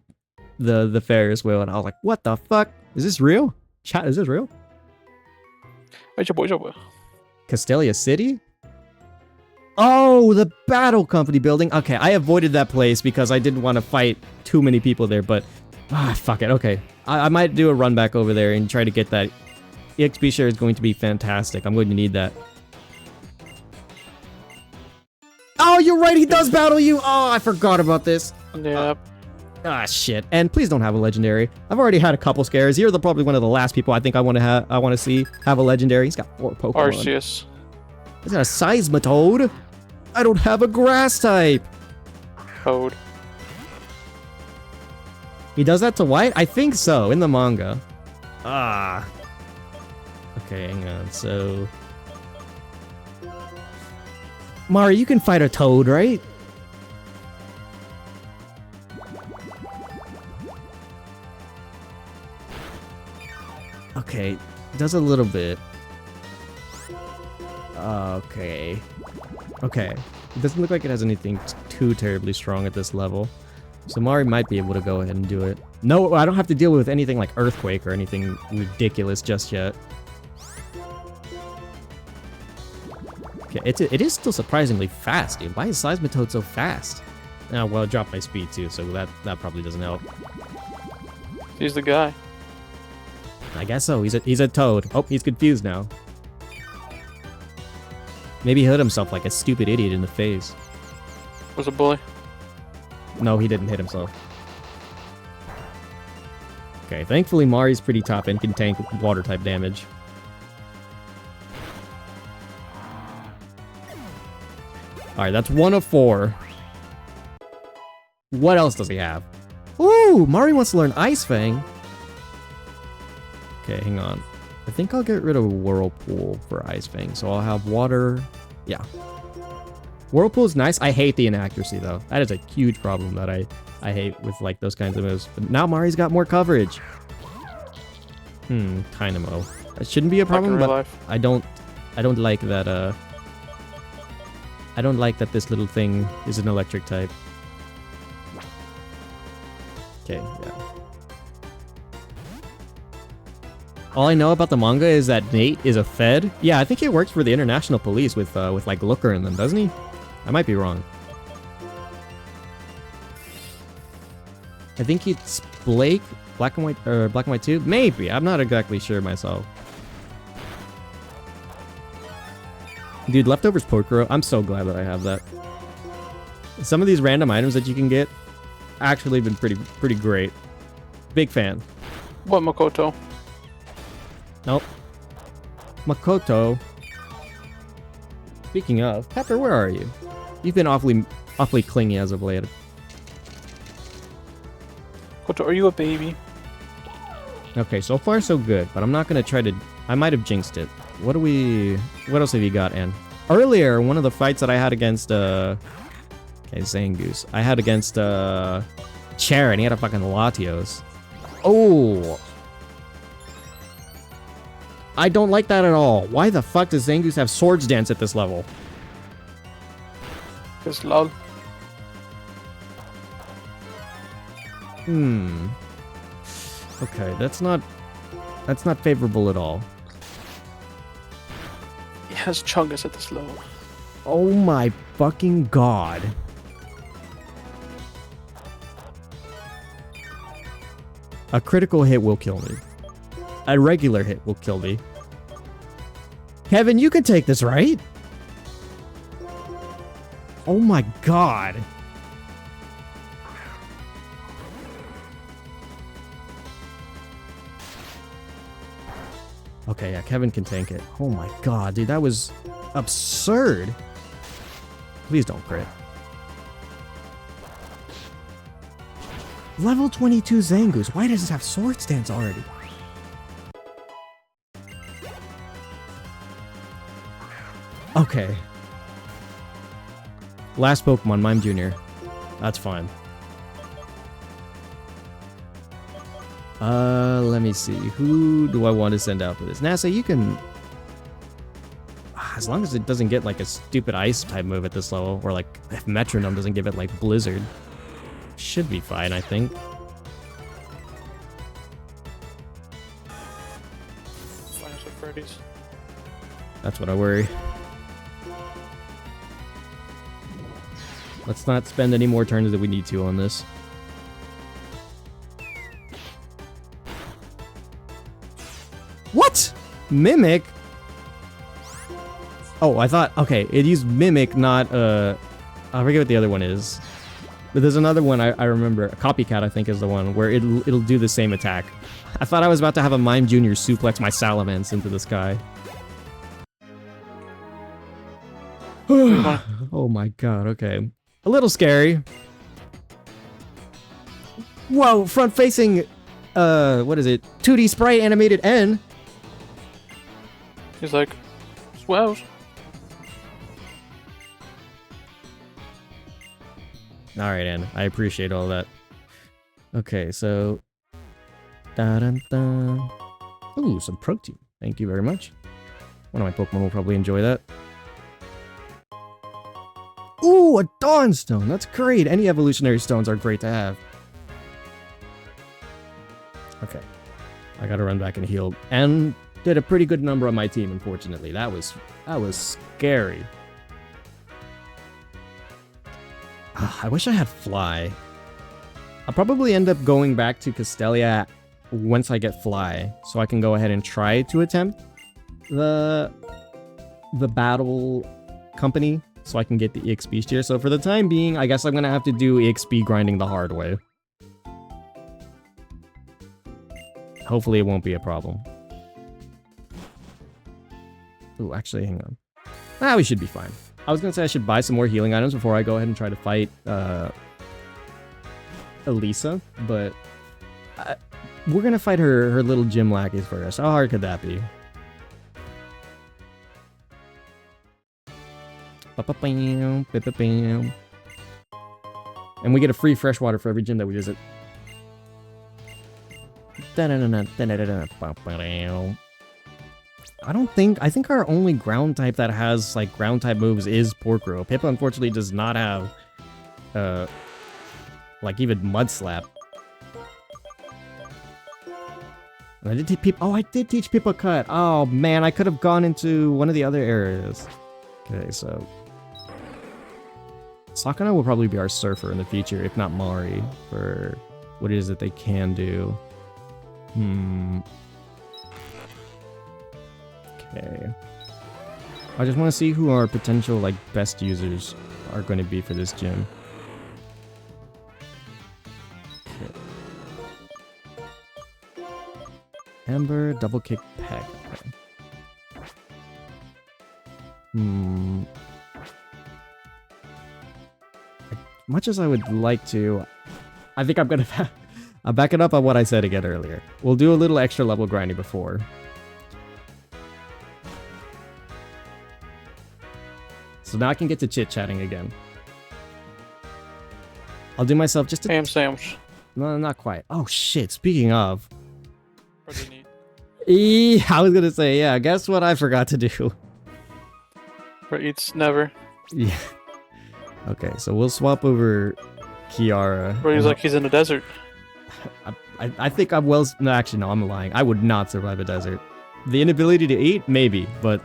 the Ferris wheel, and I was like, what the fuck? Is this real? Chat, is this real? Castelia City? Oh, the Battle Company building. Okay, I avoided that place because I didn't want to fight too many people there, but... fuck it, okay. I might do a run back over there and try to get that. EXP share is going to be fantastic. I'm going to need that. Oh, you're right, he does battle you! Oh, I forgot about this. Yep. Shit. And please don't have a legendary. I've already had a couple scares. You're probably one of the last people I think I want to see have a legendary. He's got 4 Pokemon. Arceus. Is that a Seismitoad? I don't have a grass type. Code. He does that to White? I think so, in the manga. Ah. Okay, hang on. So... Mari, you can fight a toad, right? Okay, does a little bit. Okay. Okay. It doesn't look like it has anything too terribly strong at this level. So Mari might be able to go ahead and do it. No, I don't have to deal with anything like Earthquake or anything ridiculous just yet. Okay, it is still surprisingly fast, dude. Why is Seismitoad so fast? Oh, well, it dropped my speed too, so that probably doesn't help. He's the guy. I guess so. He's a toad. Oh, he's confused now. Maybe he hit himself like a stupid idiot in the face. Was a bully. No, he didn't hit himself. Okay, thankfully Mari's pretty top and can tank water type damage. Alright, that's 1 of 4. What else does he have? Ooh, Mari wants to learn Ice Fang. Okay, hang on. I think I'll get rid of Whirlpool for Ice Fang, so I'll have water. Yeah. Whirlpool's nice. I hate the inaccuracy, though. That is a huge problem that I hate with, like, those kinds of moves. But now Mari's got more coverage. Dynamo. That shouldn't be a problem, but I don't like that, I don't like that this little thing is an electric type. Okay, yeah. All I know about the manga is that Nate is a Fed. Yeah, I think he works for the International Police with like Looker in them, doesn't he? I might be wrong. I think it's Blake, Black and White, or Black and White 2? Maybe, I'm not exactly sure myself. Dude, Leftovers Pokero, I'm so glad that I have that. Some of these random items that you can get actually been pretty great. Big fan. What, Makoto? Nope. Makoto. Speaking of, Pepper, where are you? You've been awfully clingy as of late. Makoto, are you a baby? Okay, so far so good, but I'm not gonna try to... I might have jinxed it. What else have you got, Ann? Earlier, one of the fights that I had against, okay, Zangoose. I had against, Chair, and he had a fucking Latios. Oh! I don't like that at all. Why the fuck does Zangoose have Swords Dance at this level? Because lol. Okay, that's not favorable at all. He has Chungus at this level. Oh my fucking god. A critical hit will kill me. A regular hit will kill me. Kevin, you can take this, right? Oh my god. Okay, yeah, Kevin can tank it. Oh my god, dude, that was absurd. Please don't crit. Level 22 Zangoose. Why does it have Sword Stance already? Okay. Last Pokemon, Mime Jr. That's fine. Let me see. Who do I want to send out for this? NASA, you can... As long as it doesn't get like a stupid ice type move at this level, or like if Metronome doesn't give it like Blizzard. Should be fine, I think. Finals with Freddy's. That's what I worry. Let's not spend any more turns than we need to on this. What? Mimic? Oh, I thought... Okay, it used Mimic, not... I forget what the other one is. But there's another one I remember. Copycat, I think, is the one where it'll do the same attack. I thought I was about to have a Mime Jr. suplex my Salamence into the sky. Oh my god, okay. A little scary. Whoa, front facing, what is it? 2D sprite animated N. He's like, swells. Alright, N. I appreciate all that. Okay, so... Da-dun-dun. Ooh, some protein. Thank you very much. One of my Pokemon will probably enjoy that. Ooh, a Dawn Stone! That's great! Any evolutionary stones are great to have. Okay. I gotta run back and heal. And did a pretty good number on my team, unfortunately. That was scary. I wish I had Fly. I'll probably end up going back to Castelia once I get Fly, so I can go ahead and try to attempt the battle company, so I can get the EXP tier. So for the time being, I guess I'm gonna have to do EXP grinding the hard way. Hopefully it won't be a problem. Ooh, actually, hang on. Ah, we should be fine. I was gonna say I should buy some more healing items before I go ahead and try to fight Elisa, but we're gonna fight her little gym lackeys first. How hard could that be? And we get a free freshwater for every gym that we visit. I think our only ground type that has like ground type moves is Porkrow. Pippa unfortunately does not have like even Mud Slap. And I did teach Pippa. Oh, I did teach Pippa Cut. Oh man, I could have gone into one of the other areas. Okay, so Sakana will probably be our surfer in the future, if not Mari, for what it is that they can do. Okay. I just want to see who our potential like best users are going to be for this gym. Okay. Amber, double kick, peck. Okay. Much as I would like to, I think I'm gonna I'll back it up on what I said again earlier. We'll do a little extra level grinding before. So now I can get to chit-chatting again. I'll do myself just a... Ham sandwich. No, not quite. Oh shit, speaking of... Pretty neat. I was gonna say, yeah, guess what I forgot to do? Or eats never. Yeah. Okay, so we'll swap over Kiara. Bro, he's like he's in the desert. I think I'm well... No, actually, no, I'm lying. I would not survive a desert. The inability to eat? Maybe, but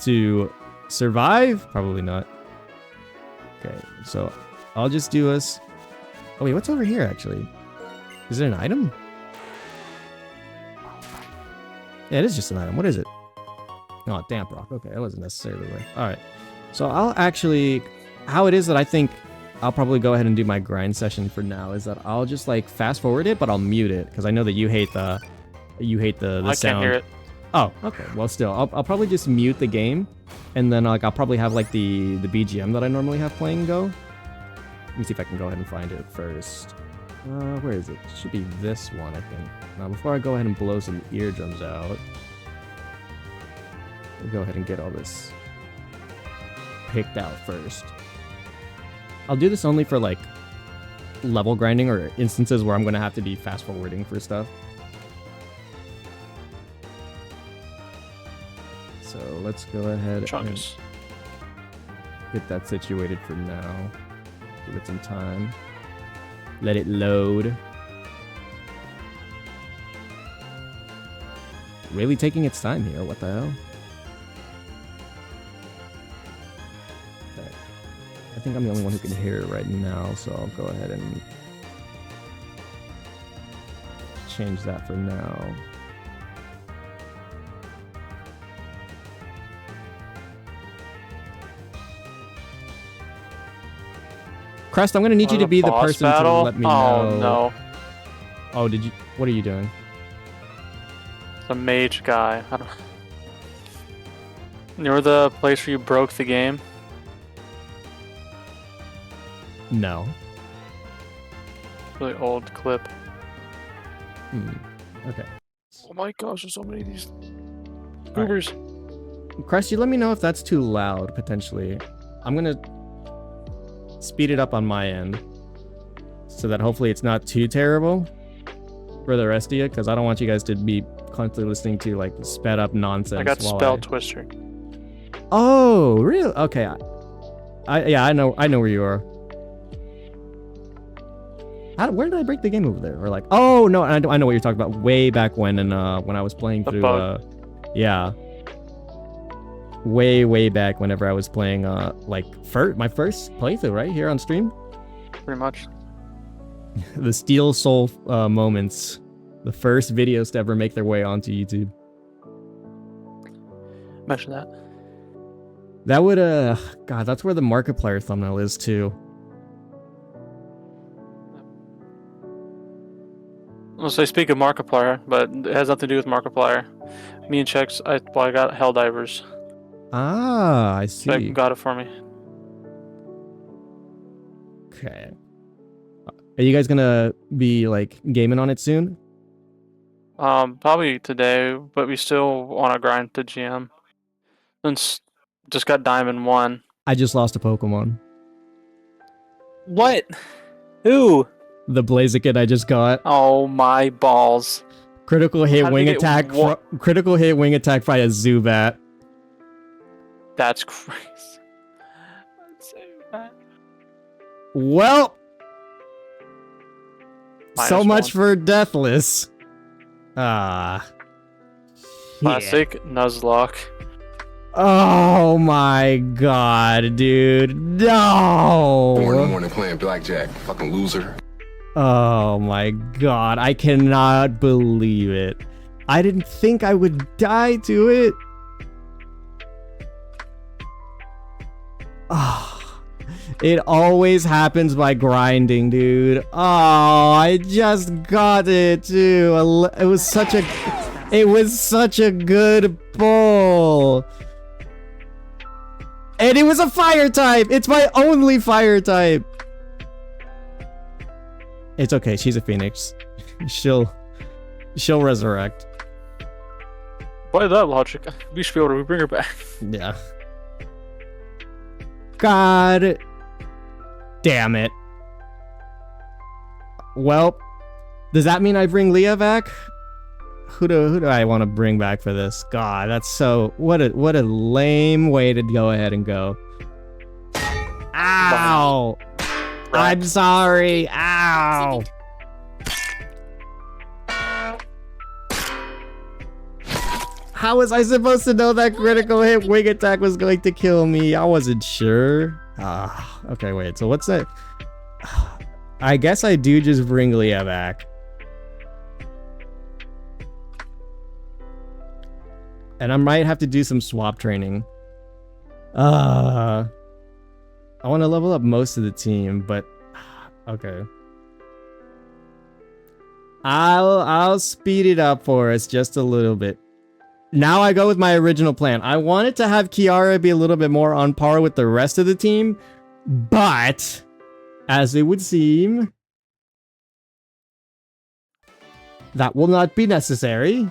to survive? Probably not. Okay, so I'll just do us... Oh wait, what's over here, actually? Is it an item? Yeah, it is just an item. What is it? Oh, damp rock. Okay, that wasn't necessarily right. Alright, so I'll actually... How it is that I think I'll probably go ahead and do my grind session for now is that I'll just like fast forward it, but I'll mute it because I know that you hate the I sound. can't hear it. Oh, okay. Well, still, I'll probably just mute the game, and then like I'll probably have like the BGM that I normally have playing go. Let me see if I can go ahead and find it first. Where is it? It should be this one, I think. Now, before I go ahead and blow some eardrums out, we'll go ahead and get all this picked out first. I'll do this only for like level grinding or instances where I'm going to have to be fast forwarding for stuff. So let's go ahead Chunks. and get that situated for now. Give it some time. Let it load. Really taking its time here, what the hell? Okay. I think I'm the only one who can hear it right now, so I'll go ahead and change that for now. Crest, I'm gonna need you to be the person to let me know. Oh no. Oh, did you? What are you doing? The mage guy. I don't... You're the place where you broke the game. No. Really old clip. Okay. Oh my gosh, there's so many of these Alright. goobers. Crest, you let me know if that's too loud, potentially. I'm gonna speed it up on my end so that hopefully it's not too terrible for the rest of you, because I don't want you guys to be constantly listening to like sped up nonsense. I got while Spell Twister. Oh, really? Okay. Yeah, I know where you are. Where did I break the game over there? Or like, oh no, I know what you're talking about. Way back when, and when I was playing The through, bug. yeah, way back whenever I was playing, like my first playthrough right here on stream. Pretty much. The Steel Soul moments, the first videos to ever make their way onto YouTube. Mention that. That would God, that's where the Markiplier thumbnail is too. I'll say speak of Markiplier, but it has nothing to do with Markiplier. Me and Chex, I got Helldivers. Ah, I Check see. got it for me. Okay. Are you guys gonna be like gaming on it soon? Probably today, but we still want to grind to GM. Since just got Diamond 1. I just lost a Pokemon. What? Who? The Blaziken I just got. Oh my balls. Critical hit How did wing they get attack. what? Critical hit wing attack by a Zubat. That's crazy. That's so bad. Well, so Minus much one. for Deathless. Ah. Classic Nuzlocke. Oh my god, dude. No. Morning playing blackjack. Fucking loser. Oh my god. I cannot believe it. I didn't think I would die to it. Ah. It always happens by grinding, dude. Oh, I just got it too. It was such a good pull. And it was a fire type. It's my only fire type. It's okay. She's a phoenix. She'll resurrect. By that logic, we should be able to bring her back. Yeah. God damn it. Well, does that mean I bring Leah back? Who do I want to bring back for this? God, that's so what a lame way to go ahead and go. Ow! I'm sorry. Ow! How was I supposed to know that critical hit wing attack was going to kill me? I wasn't sure. Okay, wait. So what's that? I guess I do just bring Leah back. And I might have to do some swap training. I want to level up most of the team, but okay. I'll speed it up for us just a little bit. Now I go with my original plan. I wanted to have Kiara be a little bit more on par with the rest of the team, but as it would seem, that will not be necessary.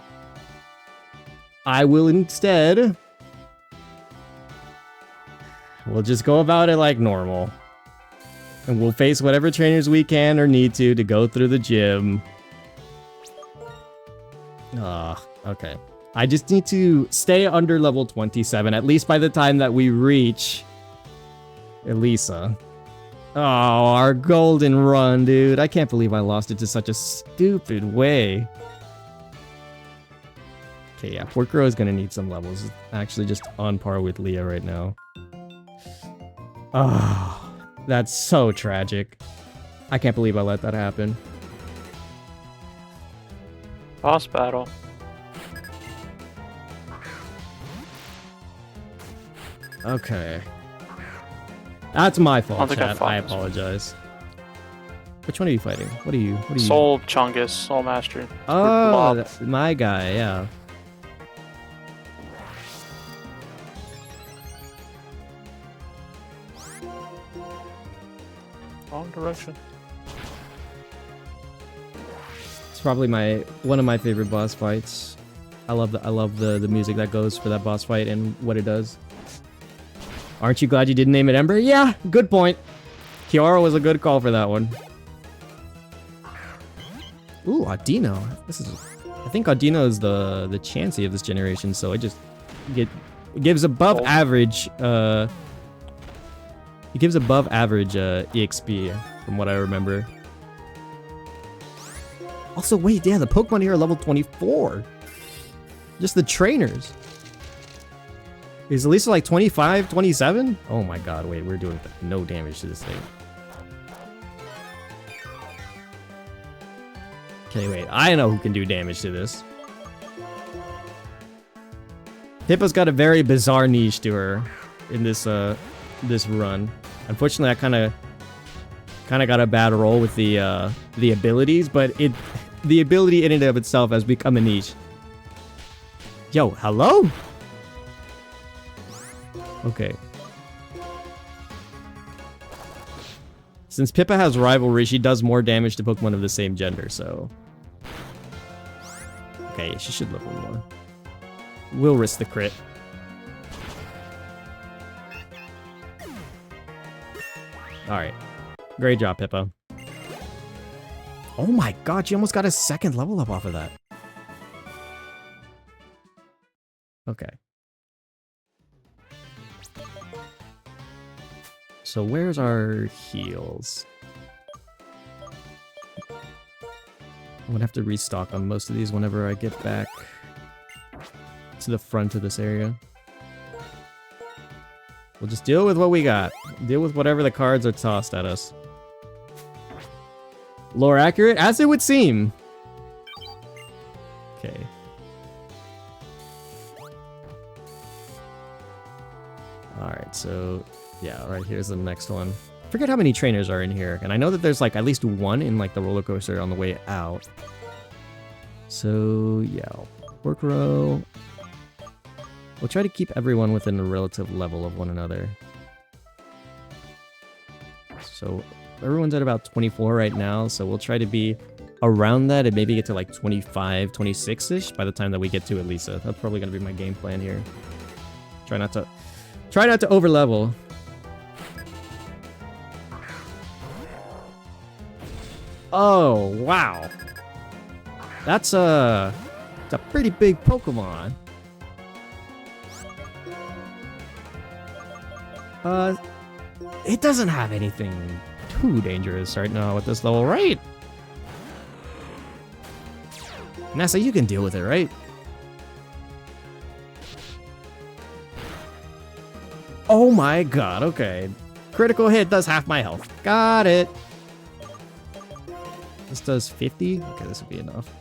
I will instead... We'll just go about it like normal. And we'll face whatever trainers we can or need to go through the gym. Okay. I just need to stay under level 27, at least by the time that we reach Elisa. Oh, our golden run, dude. I can't believe I lost it to such a stupid way. Okay, yeah, Porkro is gonna need some levels. It's actually just on par with Leah right now. Oh, that's so tragic. I can't believe I let that happen. Boss battle. Okay. That's my fault, think I chat. fought I this one. apologize. Which one are you fighting? What are you? Soul Chungus, Soul Master. Oh, Blob. that's my guy, yeah. Wrong direction. It's probably one of my favorite boss fights. I love the music that goes for that boss fight and what it does. Aren't you glad you didn't name it Ember? Yeah, good point. Kiara was a good call for that one. Ooh, Audino. I think Audino is the Chansey of this generation, so it gives above average it gives above average EXP from what I remember. Also, wait, yeah, the Pokemon here are level 24. Just the trainers. Is Elisa like 25, 27? Oh my god, wait, we're doing no damage to this thing. Okay, wait, I know who can do damage to this. Pippa's got a very bizarre niche to her in this this run. Unfortunately, I kind of got a bad roll with the abilities, but the ability in and of itself has become a niche. Yo, hello? Okay. Since Pippa has rivalry, she does more damage to Pokemon of the same gender, so... Okay, she should level more. We'll risk the crit. Alright. Great job, Pippa. Oh my god, she almost got a second level up off of that. Okay. So where's our heals? I'm gonna have to restock on most of these whenever I get back to the front of this area. We'll just deal with what we got. Deal with whatever the cards are tossed at us. Lore accurate, as it would seem. Okay. Alright, so... yeah, right here's the next one. I forget how many trainers are in here, and I know that there's like at least one in like the roller coaster on the way out. So yeah, work row. We'll try to keep everyone within a relative level of one another. So everyone's at about 24 right now, so we'll try to be around that and maybe get to like 25, 26-ish by the time that we get to Elisa. That's probably gonna be my game plan here. Try not to over level. Oh, wow. That's a pretty big Pokemon. It doesn't have anything too dangerous right now at this level, right? Nessa, you can deal with it, right? Oh my god, okay. Critical hit does half my health. Got it. This does 50? Okay, this will be enough.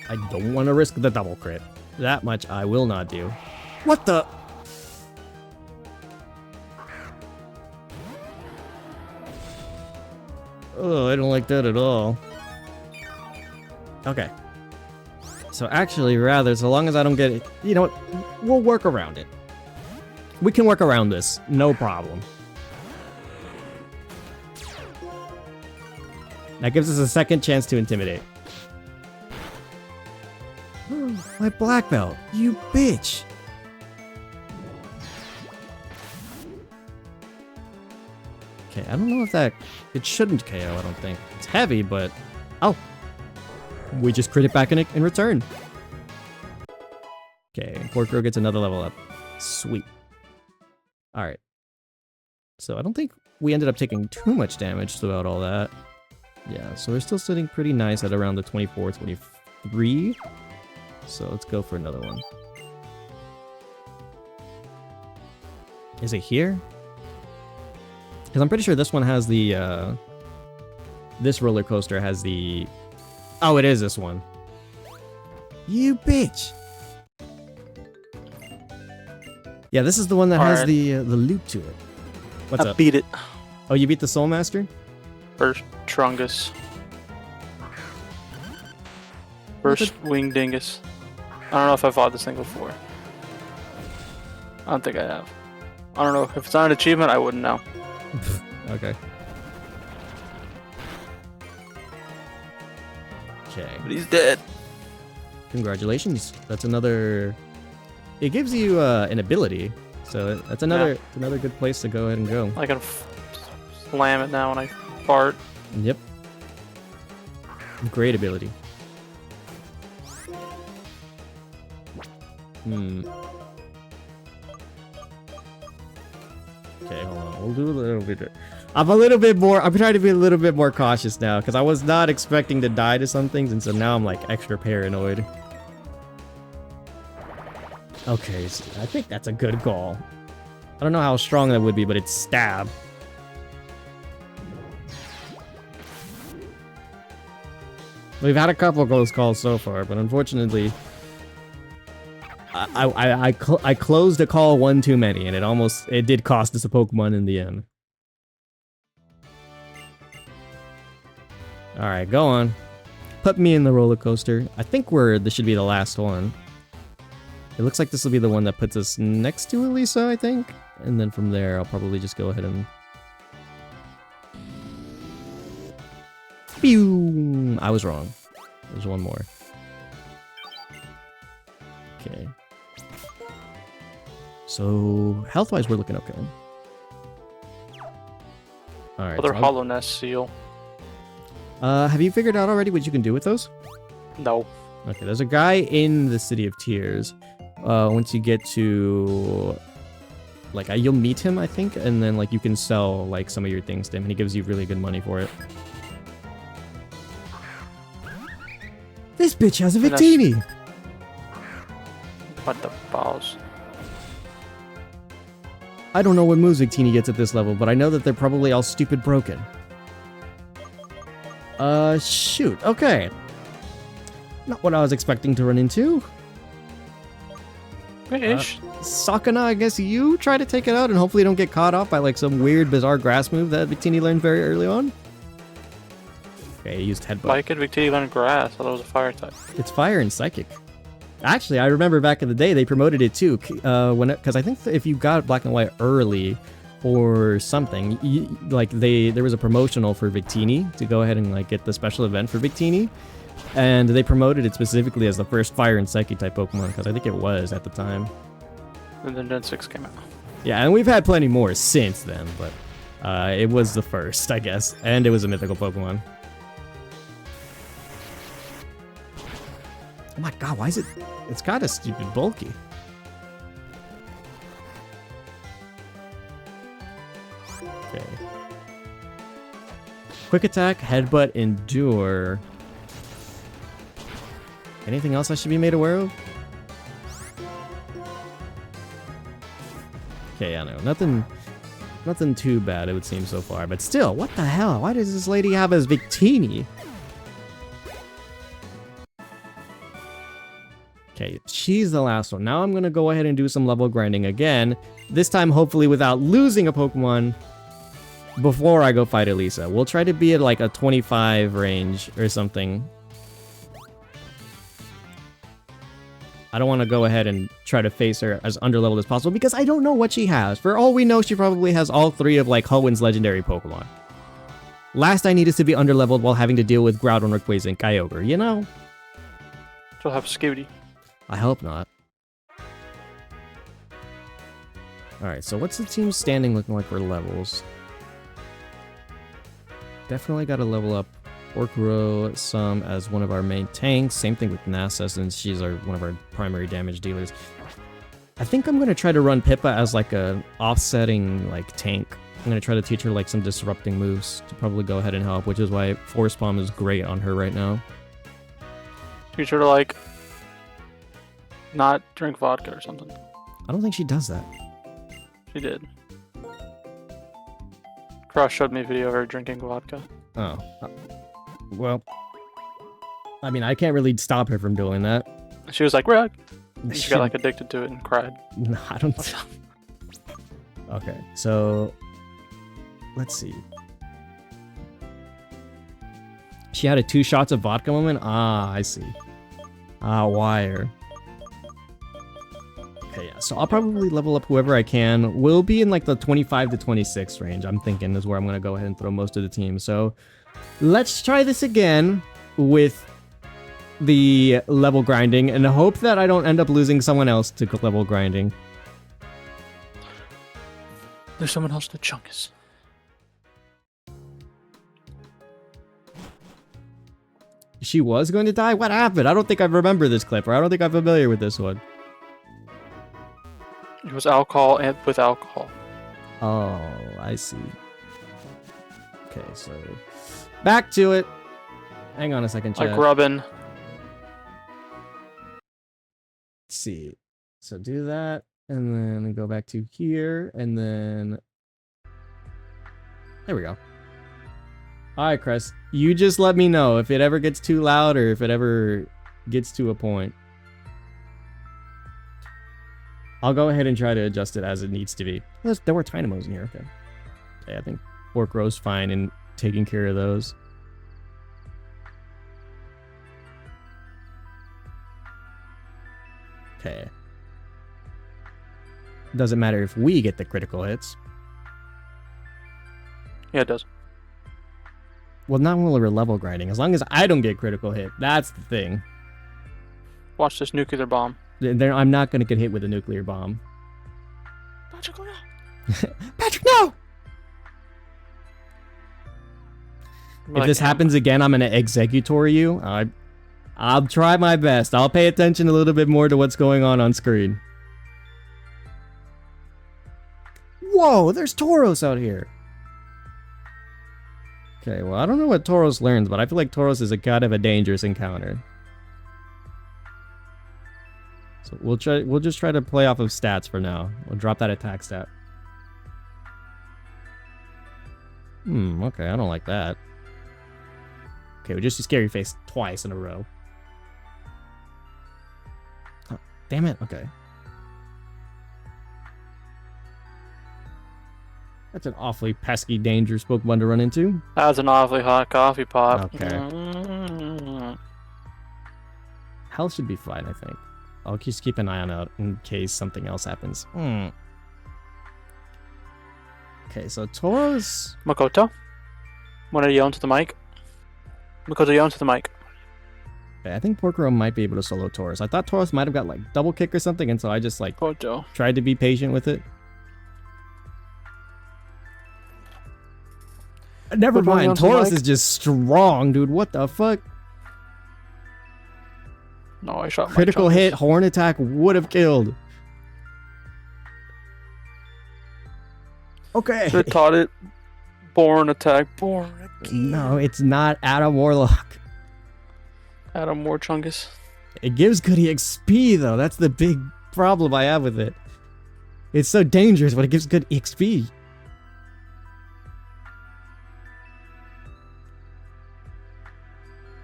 I don't want to risk the double crit. That much I will not do. What the? Oh, I don't like that at all. Okay. So actually, rather, so long as I don't get it, you know what? We'll work around it. We can work around this. No problem. That gives us a second chance to intimidate. My black belt, you bitch! Okay, I don't know if that... It shouldn't KO, I don't think. It's heavy, but... Oh! We just crit it back in return. Okay, Porkrow gets another level up. Sweet. Alright. So I don't think we ended up taking too much damage throughout all that. Yeah, so we're still sitting pretty nice at around the 24, 23. So let's go for another one. Is it here? Because I'm pretty sure this one has the, this roller coaster has the... Oh, it is this one. You bitch! Yeah, this is the one that has the loop to it. What's up? I beat it. Oh, you beat the Soul Master? First Trungus. First Winged Dingus. I don't know if I've fought this thing before. I don't think I have. I don't know. If it's not an achievement, I wouldn't know. Okay. Okay. But he's dead. Congratulations. That's another... It gives you an ability. So that's another good place to go ahead and go. I can slam it now when I fart. Yep. Great ability. Okay, hold on. We'll do a little bit. I'm trying to be a little bit more cautious now because I was not expecting to die to some things, and so now I'm like extra paranoid. Okay, so I think that's a good call. I don't know how strong that would be, but it's stab. We've had a couple of close calls so far, but unfortunately, I closed a call one too many, and it did cost us a Pokemon in the end. All right, go on. Put me in the roller coaster. I think this should be the last one. It looks like this will be the one that puts us next to Elisa, I think. And then from there, I'll probably just go ahead and... Pew! I was wrong. There's one more. Okay. So, health-wise, we're looking okay. Alright. Other Hollow Nest seal. Have you figured out already what you can do with those? No. Okay, there's a guy in the City of Tears. Once you get to... Like, you'll meet him, I think, and then, like, you can sell, like, some of your things to him, and he gives you really good money for it. This bitch has a Victini! What the balls? I don't know what moves Victini gets at this level, but I know that they're probably all stupid broken. Shoot, okay. Not what I was expecting to run into. Ish. Sakana, I guess you try to take it out and hopefully don't get caught off by like some weird, bizarre grass move that Victini learned very early on. Okay, he used Headbutt. Why could Victini learn grass? I thought it was a fire type. It's fire and psychic. Actually, I remember back in the day they promoted it too, because I think if you got Black and White early or something, there was a promotional for Victini to go ahead and like get the special event for Victini. And they promoted it specifically as the first fire and psychic type Pokemon, because I think it was at the time. And then Gen 6 came out. Yeah, and we've had plenty more since then, but it was the first, I guess. And it was a mythical Pokemon. Oh my god, why is it... It's kind of stupid bulky. Okay. Quick attack, headbutt, endure... Anything else I should be made aware of? Okay, I know. Nothing too bad, it would seem so far. But still, what the hell? Why does this lady have a Victini? Okay, she's the last one. Now I'm going to go ahead and do some level grinding again. This time, hopefully, without losing a Pokemon before I go fight Elisa. We'll try to be at like a 25 range or something. I don't want to go ahead and try to face her as underleveled as possible because I don't know what she has. For all we know, she probably has all three of like Hoenn's legendary Pokemon. Last I need is to be underleveled while having to deal with Groudon, Rayquaza, and Kyogre, you know? She'll have Skibidi. I hope not. Alright, so what's the team standing looking like for levels? Definitely got to level up Orkuro some as one of our main tanks. Same thing with Nasa since she's one of our primary damage dealers. I think I'm going to try to run Pippa as like a offsetting like tank. I'm going to try to teach her like some disrupting moves to probably go ahead and help, which is why Force Bomb is great on her right now. Teach her to like not drink vodka or something. I don't think she does that. She did. Cross showed me a video of her drinking vodka. Oh. Well, I mean, I can't really stop her from doing that. She was like, "Red." She got like addicted to it and cried. No, I don't. Okay, so let's see. She had a 2 shots of vodka moment. Ah, I see. Ah, wire. Okay, yeah, so I'll probably level up whoever I can. We'll be in like the 25 to 26 range, I'm thinking, is where I'm going to go ahead and throw most of the team. So let's try this again with the level grinding and hope that I don't end up losing someone else to level grinding. There's someone else to Chungus. She was going to die? What happened? I don't think I remember this clip, or I don't think I'm familiar with this one. It was alcohol and with alcohol. Oh, I see. Okay, so back to it. Hang on a second, chat. Like rubbing. Let's see. So do that, and then go back to here, and then there we go. All right, Crest. You just let me know if it ever gets too loud or if it ever gets to a point. I'll go ahead and try to adjust it as it needs to be. There were Tynamos in here. Okay. Okay, I think Pork Row's fine in taking care of those. Okay. Doesn't matter if we get the critical hits. Yeah, it does. Well, not when we're level grinding. As long as I don't get critical hit, that's the thing. Watch this nuclear bomb. I'm not going to get hit with a nuclear bomb. Patrick, no. Patrick, no! If this happens again, I'm going to executor you. I'll try my best. I'll pay attention a little bit more to what's going on screen. Whoa, there's Tauros out here. Okay, well, I don't know what Tauros learns, but I feel like Tauros is a kind of a dangerous encounter. So we'll just try to play off of stats for now. We'll drop that attack stat. Okay, I don't like that. Okay, we just see Scary Face twice in a row. Oh, damn it, okay. That's an awfully pesky, dangerous Pokemon to run into. That's an awfully hot coffee pot. Okay. Health should be fine, I think. I'll just keep an eye on it in case something else happens. Okay, so Tauros... Makoto? Want to yell into the mic? Makoto, yell into the mic. Okay, I think Porkrow might be able to solo Tauros. I thought Tauros might have got like double kick or something, and so I just like Makoto. tried to be patient with it. Never mind, Tauros is just strong, dude. What the fuck? No, I shot Critical hit, horn attack would have killed. Okay. They taught it. Born attack. Born again. No, it's not Adam Warlock. Adam Warchungus. It gives good XP though. That's the big problem I have with it. It's so dangerous, but it gives good XP.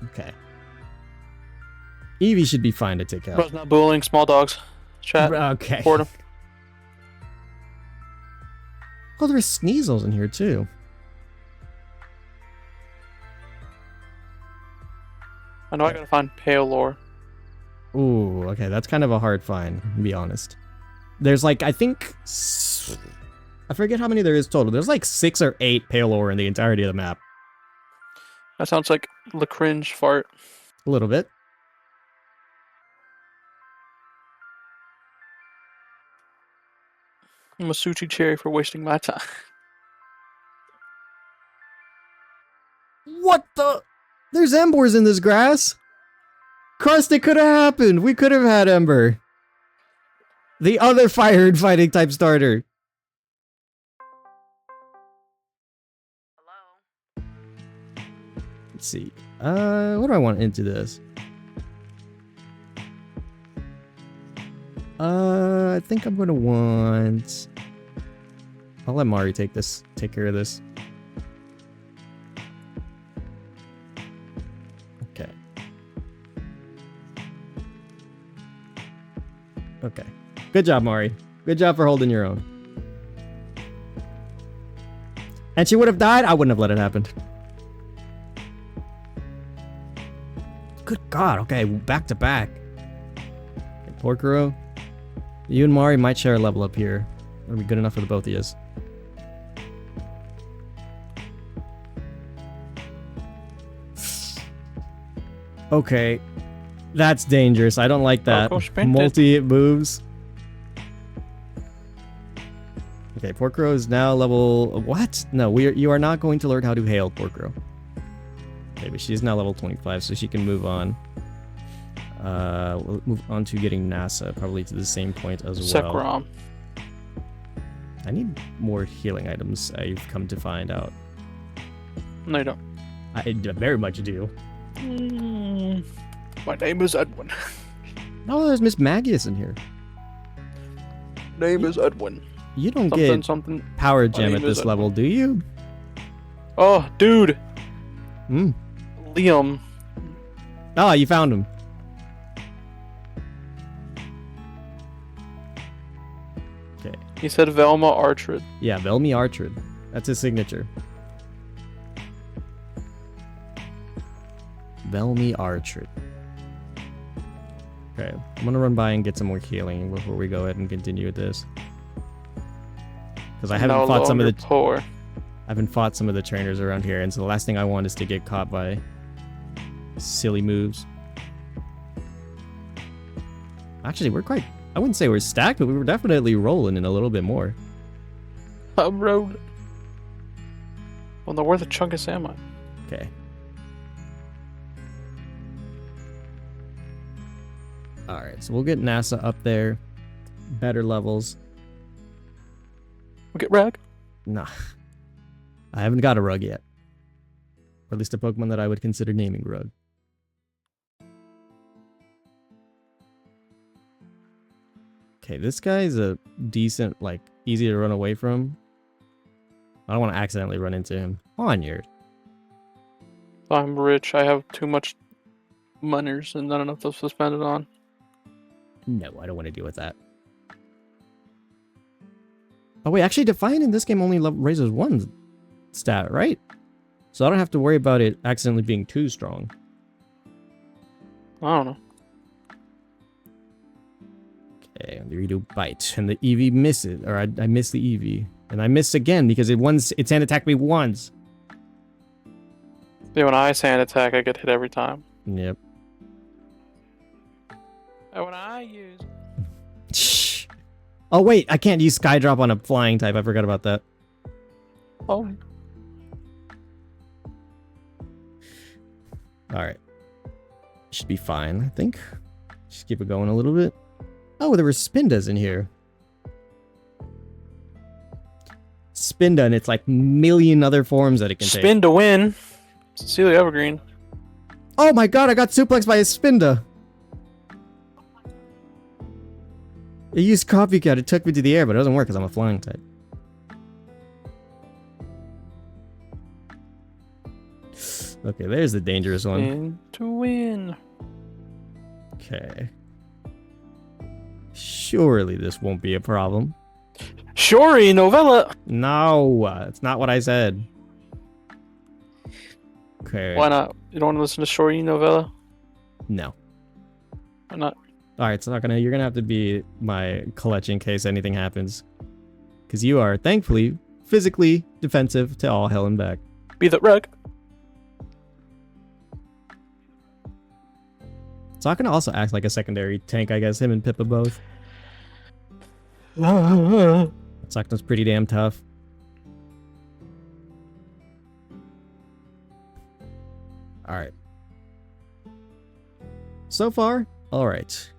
Okay. Eevee should be fine to take out. Bro's not bullying small dogs. Chat. Okay. Report him. Oh, there's Sneasels in here too. I know I gotta find Pale Lore. Ooh, okay, that's kind of a hard find, to be honest. There's like, I think... I forget how many there is total. There's like 6 or 8 Pale Ore in the entirety of the map. That sounds like the cringe fart. A little bit. I'm a Suchi Cherry for wasting my time. What the? There's Embers in this grass. Crust, it could have happened. We could have had Ember. The other fire and fighting type starter. Hello? Let's see. What do I want into this? I think I'm gonna want... I'll let Mari take care of this. Okay. Okay. Good job, Mari. Good job for holding your own. And she would have died? I wouldn't have let it happen. Good God. Okay, back to back. Okay, Porkero. You and Mari might share a level up here. That'll be good enough for the both of yous. Okay. That's dangerous. I don't like that. Coco sprinted. Multi-hit moves. Okay, Porkrow is now level... What? No, you are not going to learn how to hail, Porkrow. Okay, but she's now level 25, so she can move on. We'll move on to getting NASA, probably to the same point as well. Sekrom. I need more healing items, I've come to find out. No, you don't. I very much do. My name is Edwin. Oh, there's Miss Magius in here. Name is Edwin. You don't Something, get something. power gem name at is this level, do you? Oh, dude. Hmm. Liam. Oh, you found him. Okay. He said Velma Archrid. Yeah, Velmi Archrid. That's his signature. Velmi Archrid. Okay, I'm gonna run by and get some more healing before we go ahead and continue with this. Because I haven't fought some of the poor. I haven't fought some of the trainers around here, and so the last thing I want is to get caught by silly moves. Actually, we're quite... I wouldn't say we're stacked, but we were definitely rolling in a little bit more. I'm rolling. Well, they're worth a chunk of salmon. Okay. Alright, so we'll get NASA up there. Better levels. We'll get Rag. Nah. I haven't got a rug yet. Or at least a Pokemon that I would consider naming rug. Okay, this guy's a decent, like, easy to run away from. I don't want to accidentally run into him. Onyard. I'm rich. I have too much monies and not enough to spend it on. No, I don't want to deal with that. Oh wait, actually Defiant in this game only raises one stat, right? So I don't have to worry about it accidentally being too strong. I don't know. Okay, the redo bite, and the Eevee misses, or I miss the Eevee. And I miss again because its hand attacked me once. Yeah, when I sand attack, I get hit every time. Yep. And when I use... Shh. Oh wait, I can't use Skydrop on a flying type. I forgot about that. Oh. Alright. Should be fine, I think. Just keep it going a little bit. Oh, there were Spindas in here. Spinda and its like million other forms that it can take. Spin to win. Cecilia Evergreen. Oh my god, I got suplexed by a Spinda. It used Copycat, it took me to the air, but it doesn't work because I'm a flying type. Okay, there's the dangerous one. Spin to win. Okay. Surely this won't be a problem. Shori novella. No, it's not what I said. Okay. Why not? You don't want to listen to Shori novella? No. Why not? Alright, so you're gonna have to be my clutch in case anything happens. Because you are, thankfully, physically defensive to all hell and back. Be the wreck. So I can also act like a secondary tank, I guess. Him and Pippa both. Sockton's pretty damn tough. Alright. So far, alright.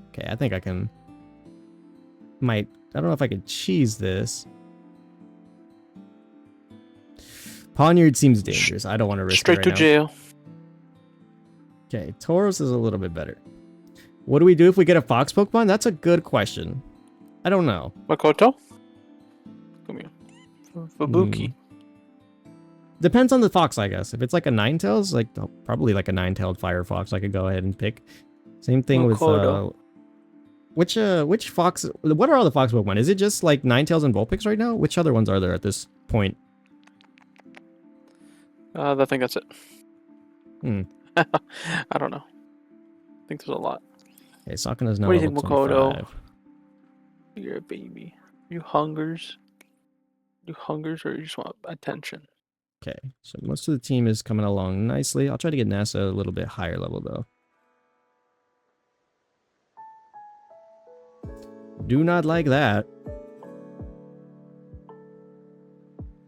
Okay, I think I can... I don't know if I could cheese this. Poniard seems dangerous. I don't want to risk Straight it to right now. jail. Okay, Tauros is a little bit better. What do we do if we get a fox Pokemon? That's a good question. I don't know. Makoto? Come here. Fubuki. Depends on the fox, I guess. If it's like a Ninetales, like probably like a nine-tailed fire fox, I could go ahead and pick. Same thing Makoto. with which fox? What are all the fox Pokemon? Is it just like Ninetales and Vulpix right now? Which other ones are there at this point? I think that's it. I don't know. I think there's a lot. Okay, Sakana's now What do you level think, Makoto? 25. You're a baby. You hungers? You hungers or you just want attention? Okay, so most of the team is coming along nicely. I'll try to get NASA a little bit higher level, though. Do not like that.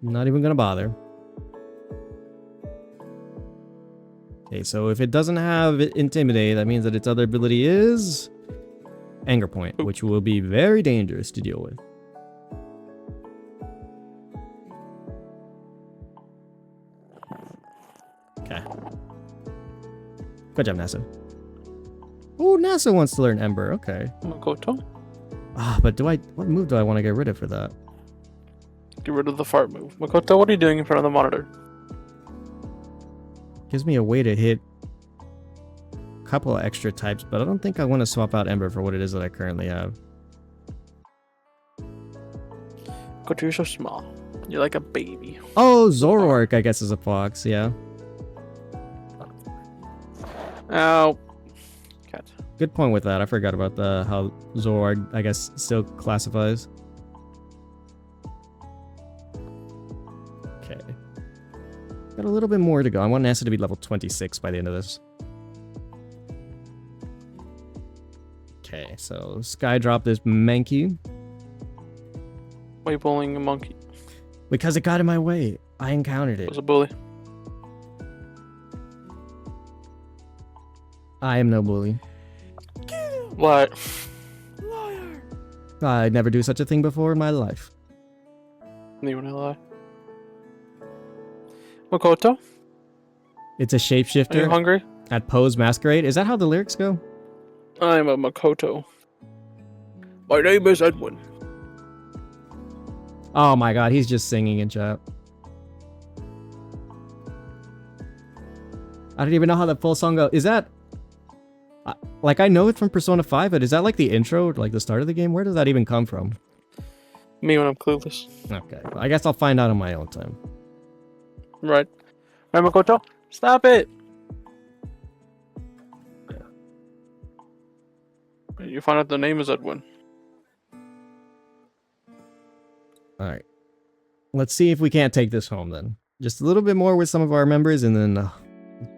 Not even gonna bother. Okay, so if it doesn't have Intimidate, that means that its other ability is Anger Point, which will be very dangerous to deal with. Okay. Good job, NASA. Oh, NASA wants to learn Ember. Okay. Makoto? Ah, but what move do I want to get rid of for that? Get rid of the fart move. Makoto, what are you doing in front of the monitor? Gives me a way to hit a couple of extra types, but I don't think I want to swap out Ember for what it is that I currently have. Makoto, you're so small. You're like a baby. Oh, Zoroark, I guess, is a fox, yeah. Ow. Cat. Good point with that. I forgot about how Zoroark, I guess, still classifies. Okay. Got a little bit more to go. I want NASA to be level 26 by the end of this. Okay, so Skydrop this Mankey. Why are you bullying a monkey? Because it got in my way. I encountered It it. was a bully. I am no bully. What? I'd never do such a thing before in my life. You wanna lie? Makoto, It's a are you shapeshifter hungry? at Poe's Masquerade. Is that how the lyrics go? I'm a Makoto. My name is Edwin. Oh my god, he's just singing in chat. I don't even know how the full song goes. Is that... like, I know it from Persona 5, but is that like the intro, like the start of the game? Where does that even come from? Me when I'm clueless. Okay, well, I guess I'll find out on my own time. Right. Right, Makoto? Stop it! You find out the name is Edwin. Alright. Let's see if we can't take this home then. Just a little bit more with some of our members and then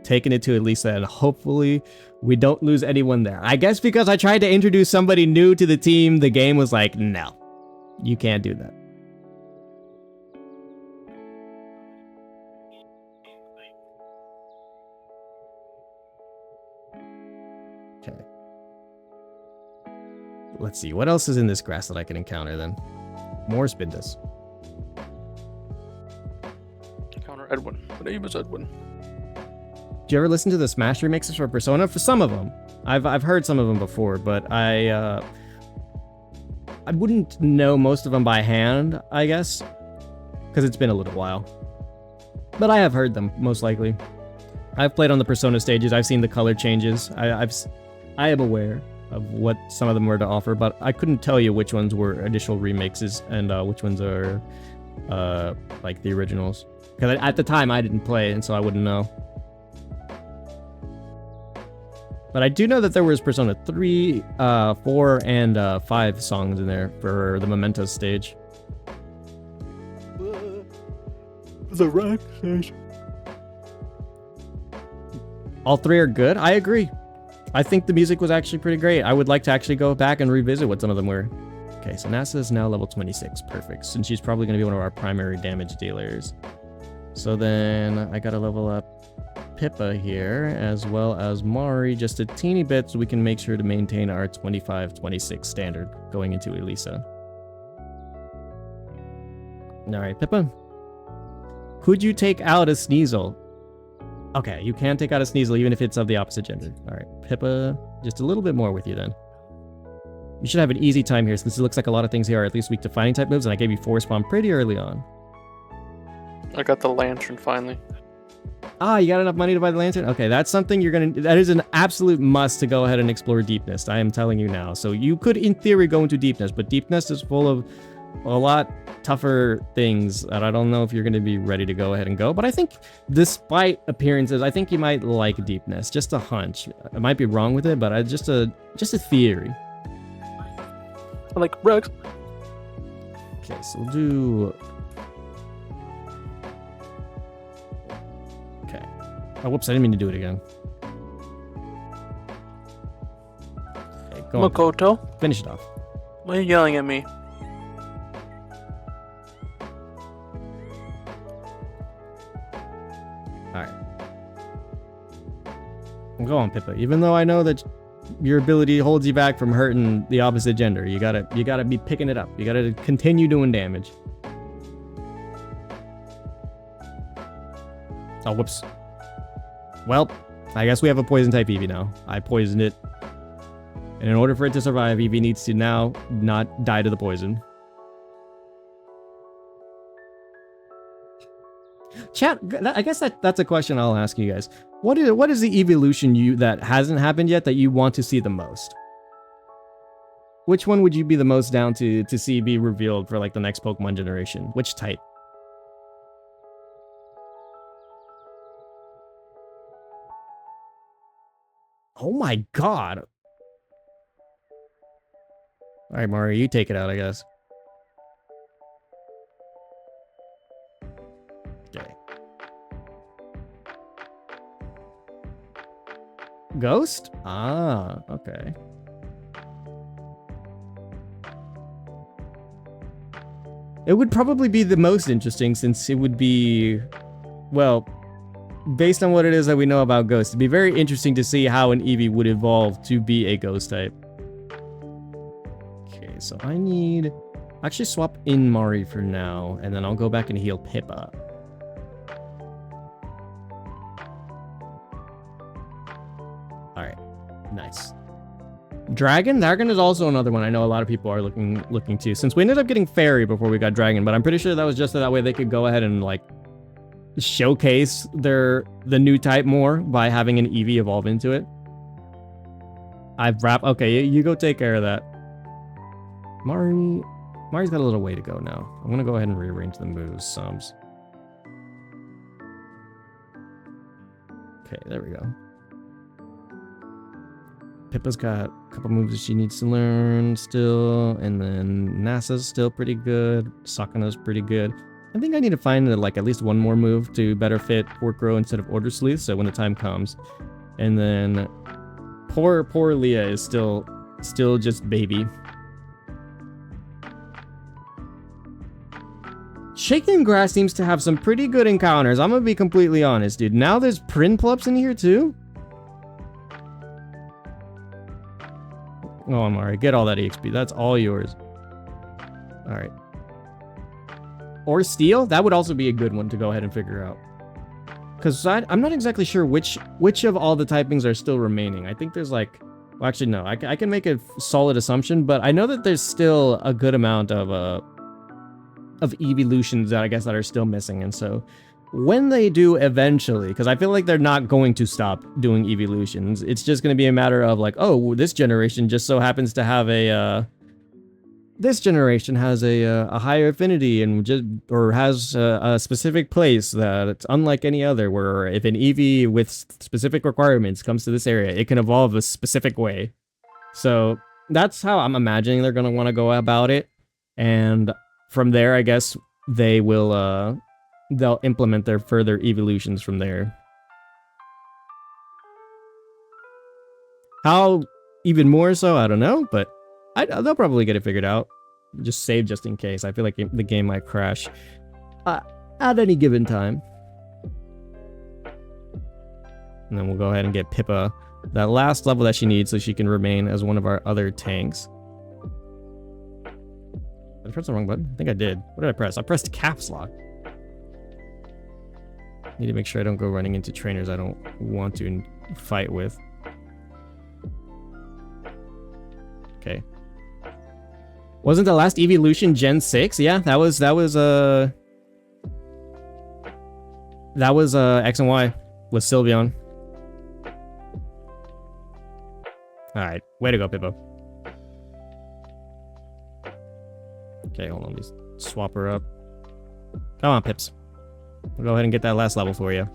taking it to Elisa, and hopefully we don't lose anyone there. I guess because I tried to introduce somebody new to the team, the game was like, no, you can't do that. Okay. Let's see, what else is in this grass that I can encounter then? More Spindas. Counter Edwin. The name is Edwin. Do you ever listen to the Smash remixes for Persona? For some of them. I've heard some of them before, but I wouldn't know most of them by hand, I guess, because it's been a little while. But I have heard them, most likely. I've played on the Persona stages. I've seen the color changes. I am aware of what some of them were to offer, but I couldn't tell you which ones were additional remixes and which ones are like the originals. Because at the time I didn't play, and so I wouldn't know. But I do know that there was Persona 3, 4, and 5 songs in there for the Mementos stage. The rack stage. All 3 are good? I agree. I think the music was actually pretty great. I would like to actually go back and revisit what some of them were. Okay, so NASA is now level 26. Perfect. Since she's probably going to be one of our primary damage dealers. So then I got to level up Pippa here, as well as Mari, just a teeny bit so we can make sure to maintain our 25-26 standard going into Elisa. Alright, Pippa. Could you take out a Sneasel? Okay, you can take out a Sneasel even if it's of the opposite gender. Alright, Pippa, just a little bit more with you then. You should have an easy time here since it looks like a lot of things here are at least weak to fighting type moves, and I gave you Force Bomb pretty early on. I got the lantern finally. Ah, you got enough money to buy the lantern? Okay, that's something that is an absolute must to go ahead and explore Deep Nest. I am telling you now. So you could, in theory, go into Deep Nest, but Deep Nest is full of a lot tougher things that I don't know if you're going to be ready to go ahead and go. But I think, despite appearances, I think you might like deepness. Just a hunch. I might be wrong with it, but just a theory. I like Rex. Okay, so we'll do. Okay. Oh, whoops! I didn't mean to do it again. Okay, go on. Makoto, Finish it off. why are you yelling at me? Go on, Pippa. Even though I know that your ability holds you back from hurting the opposite gender, you gotta be picking it up. You gotta continue doing damage. Oh, whoops. Well, I guess we have a poison type Eevee now. I poisoned it. And in order for it to survive, Eevee needs to now not die to the poison. Chat, I guess that's a question I'll ask you guys. What is the evolution that hasn't happened yet that you want to see the most? Which one would you be the most down to see be revealed for like the next Pokemon generation? Which type? Oh my god. Alright, Mario, you take it out, I guess. Okay. Ghost? Ah, okay. It would probably be the most interesting since it would be, well, based on what it is that we know about Ghost, it'd be very interesting to see how an Eevee would evolve to be a Ghost type. Okay, so I need... Actually swap in Mari for now, and then I'll go back and heal Pippa. Alright, nice. Dragon is also another one I know a lot of people are looking to. Since we ended up getting Fairy before we got Dragon, but I'm pretty sure that was just so that way they could go ahead and like showcase the new type more by having an Eevee evolve into it. Okay, you go take care of that. Mari's got a little way to go now. I'm gonna go ahead and rearrange the moves sums. Okay, there we go. Pippa's got a couple moves that she needs to learn still, and then Nasa's still pretty good. Sakana's pretty good. I think I need to find like at least one more move to better fit Porkrow instead of Order Sleuth, so when the time comes. And then poor Leah is still just baby. Shaking Grass seems to have some pretty good encounters. I'm gonna be completely honest, dude. Now there's Prinplups in here too? Oh, I'm alright. Get all that EXP. That's all yours. Alright. Or Steel? That would also be a good one to go ahead and figure out. Because I'm not exactly sure which of all the typings are still remaining. I think there's like... Well, actually, no. I can make a solid assumption, but I know that there's still a good amount of evolutions that I guess that are still missing. And so when they do eventually, because I feel like they're not going to stop doing evolutions, it's just going to be a matter of like, oh, this generation just so happens to have this generation has a higher affinity and or has a specific place that it's unlike any other, where if an Eevee with specific requirements comes to this area, it can evolve a specific way. So that's how I'm imagining they're going to want to go about it. And from there, I guess they will, they'll implement their further evolutions from there. How even more so, I don't know, but they'll probably get it figured out. Just save just in case. I feel like the game might crash at any given time. And then we'll go ahead and get Pippa that last level that she needs so she can remain as one of our other tanks. Did I press the wrong button? I think I did. What did I press? I pressed caps lock. Need to make sure I don't go running into trainers I don't want to fight with. Okay. Wasn't the last evolution Gen 6? Yeah, that was X and Y with Sylveon. Alright, way to go, Pippo. Okay, hold on. Let me swap her up. Come on, Pips. We'll go ahead and get that last level for you.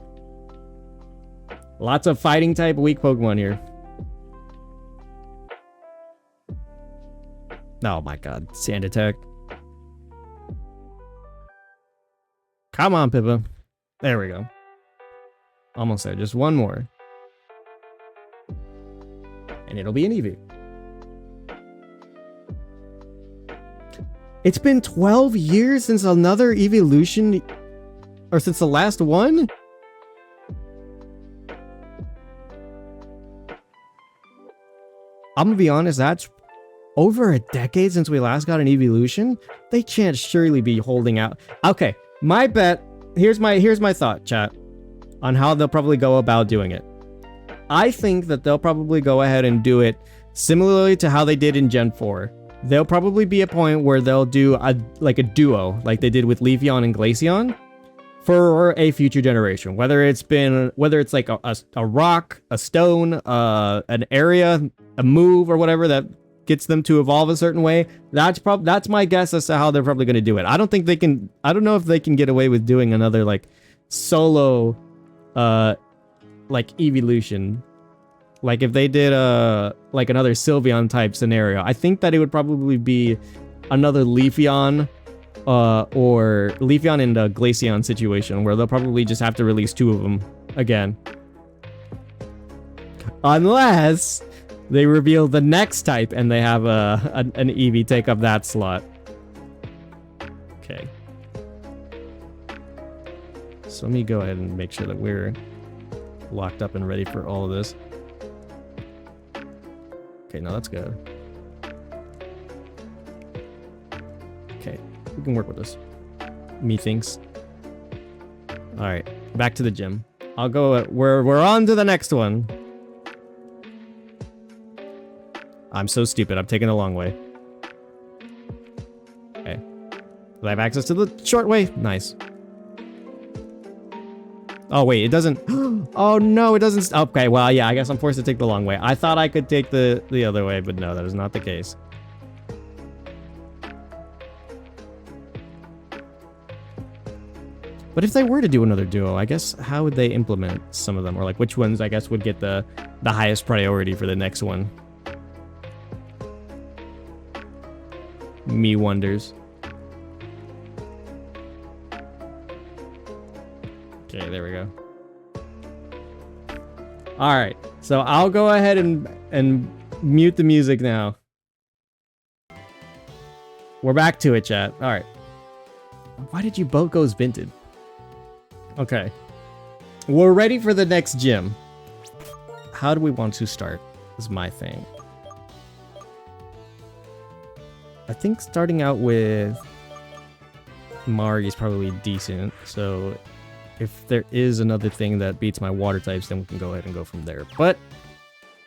Lots of fighting type weak Pokemon here. Oh my god. Sand attack. Come on, Pippa. There we go. Almost there. Just one more. And it'll be an Eevee. It's been 12 years since another evolution, or since the last one? I'm gonna be honest, that's over a decade since we last got an evolution. They can't surely be holding out. Okay, my bet, here's my thought, chat, on how they'll probably go about doing it. I think that they'll probably go ahead and do it similarly to how they did in Gen 4. There'll probably be a point where they'll do a duo, like they did with Leafeon and Glaceon, for a future generation. Whether it's like a rock, a stone, an area, a move, or whatever that gets them to evolve a certain way. That's my guess as to how they're probably going to do it. I don't know if they can get away with doing another like solo, like evolution. Like if they did like another Sylveon type scenario, I think that it would probably be another Leafeon, or Leafeon and a Glaceon situation where they'll probably just have to release 2 of them again. Unless they reveal the next type and they have an Eevee take up that slot. Okay. So let me go ahead and make sure that we're locked up and ready for all of this. Okay, now that's good. Okay, we can work with this. Methinks. Alright, back to the gym. I'll go, we're on to the next one. I'm so stupid, I'm taking the long way. Okay. Do I have access to the short way? Nice. Oh wait, it doesn't. Oh no, it doesn't. Okay, well yeah, I guess I'm forced to take the long way. I thought I could take the other way, but no, that is not the case. But if they were to do another duo, I guess how would they implement some of them, or like which ones I guess would get the highest priority for the next one? Me wonders. Okay, there we go. Alright, so I'll go ahead and mute the music now. We're back to it, chat. Alright. Why did you both goes Vinted? Okay. We're ready for the next gym. How do we want to start? Is my thing. I think starting out with Marg is probably decent, so if there is another thing that beats my water types, then we can go ahead and go from there. But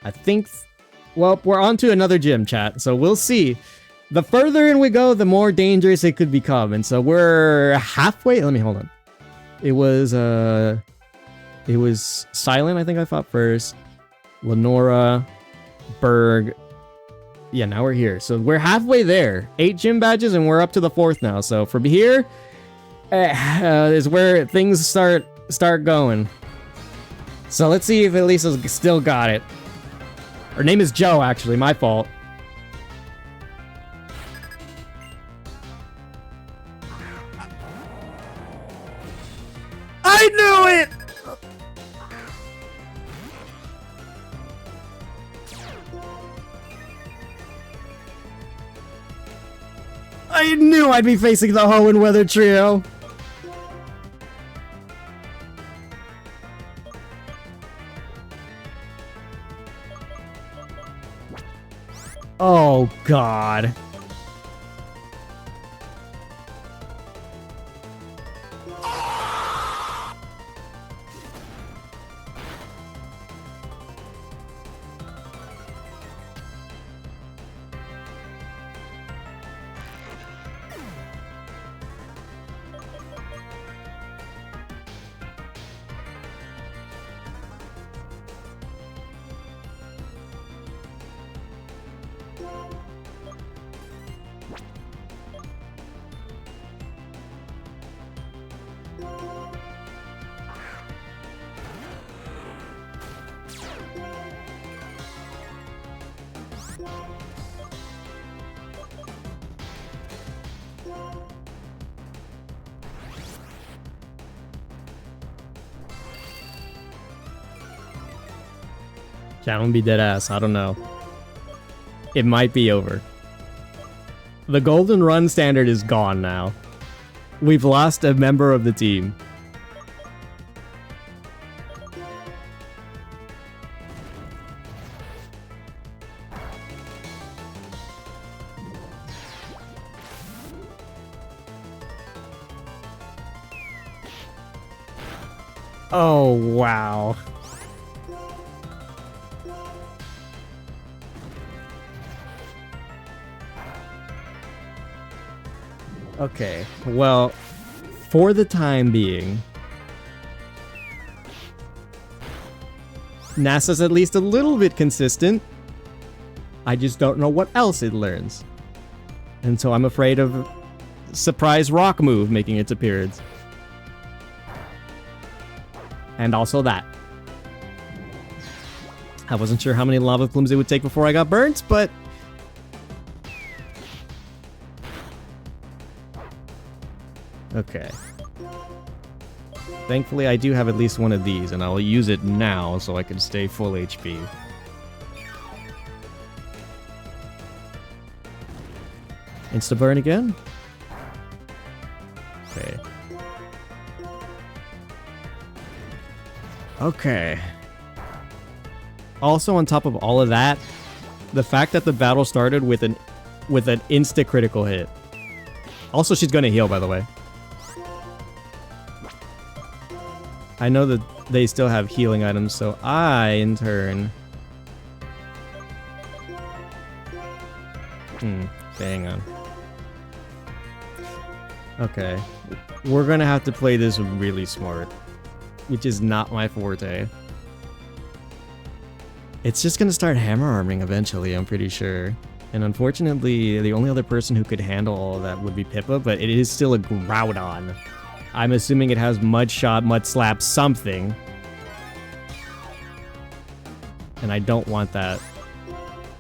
I think, well, we're on to another gym, chat, so we'll see. The further in we go, the more dangerous it could become, and so we're halfway. Let me hold on. It was Silent, I think I fought first. Lenora, Berg. Yeah, now we're here. So we're halfway there. 8 gym badges, and we're up to the 4th now. So from here is where things start going. So let's see if Elisa's still got it. Her name is Joe, actually. My fault. I knew it! I knew I'd be facing the Hoenn Weather Trio. Oh, God. Chat, I'm gonna be dead ass. I don't know. It might be over. The golden run standard is gone now. We've lost a member of the team. Oh, wow. Okay, well, for the time being, NASA's at least a little bit consistent. I just don't know what else it learns. And so I'm afraid of surprise rock move making its appearance. And also that. I wasn't sure how many lava plumes it would take before I got burnt, but... Okay. Thankfully, I do have at least one of these, and I'll use it now so I can stay full HP. Insta-burn again? Okay. Okay. Also, on top of all of that, the fact that the battle started with an insta critical hit. Also, she's gonna heal, by the way. I know that they still have healing items, so I, in turn... hang on. Okay. We're gonna have to play this really smart, which is not my forte. It's just gonna start hammer arming eventually, I'm pretty sure. And unfortunately, the only other person who could handle all of that would be Pippa, but it is still a Groudon. I'm assuming it has Mud Shot, Mud Slap, something. And I don't want that.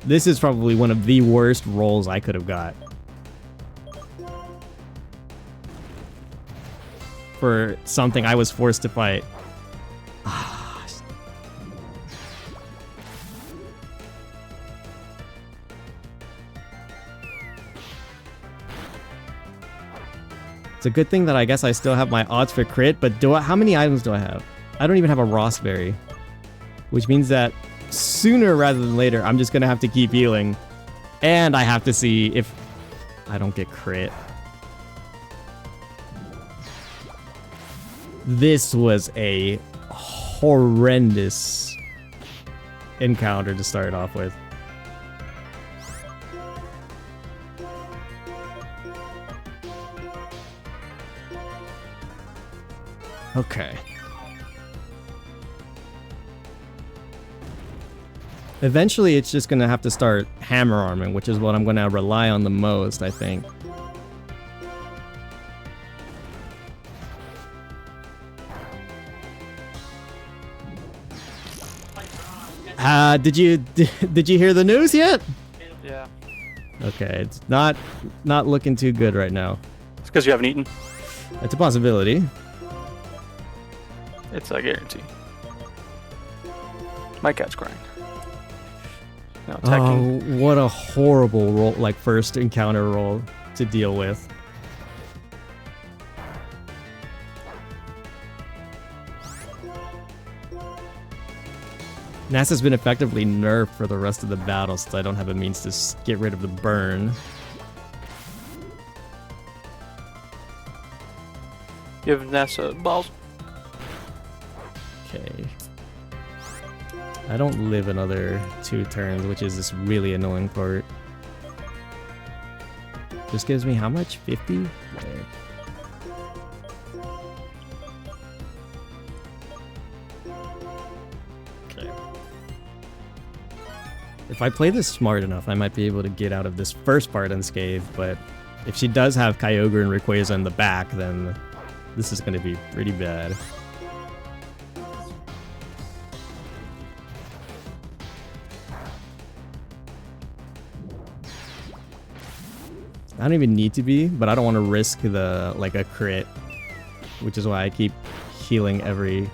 This is probably one of the worst rolls I could have got. For something I was forced to fight. It's a good thing that I guess I still have my odds for crit, but how many items do I have? I don't even have a Rossberry. Which means that sooner rather than later, I'm just gonna have to keep healing. And I have to see if I don't get crit. This was a horrendous encounter to start off with. Okay. Eventually, it's just gonna have to start hammer arming, which is what I'm gonna rely on the most, I think. Did you hear the news yet? Yeah. Okay, it's not looking too good right now. It's because you haven't eaten. It's a possibility. It's a guarantee. My cat's crying. No, Oh, what a horrible roll, like first encounter roll to deal with. NASA's been effectively nerfed for the rest of the battle since I don't have a means to get rid of the burn. Give NASA balls. Okay. I don't live another 2 turns, which is this really annoying part. This gives me how much? 50? Okay. If I play this smart enough, I might be able to get out of this first part unscathed, but if she does have Kyogre and Rayquaza in the back, then this is going to be pretty bad. I don't even need to be, but I don't want to risk a crit, which is why I keep healing every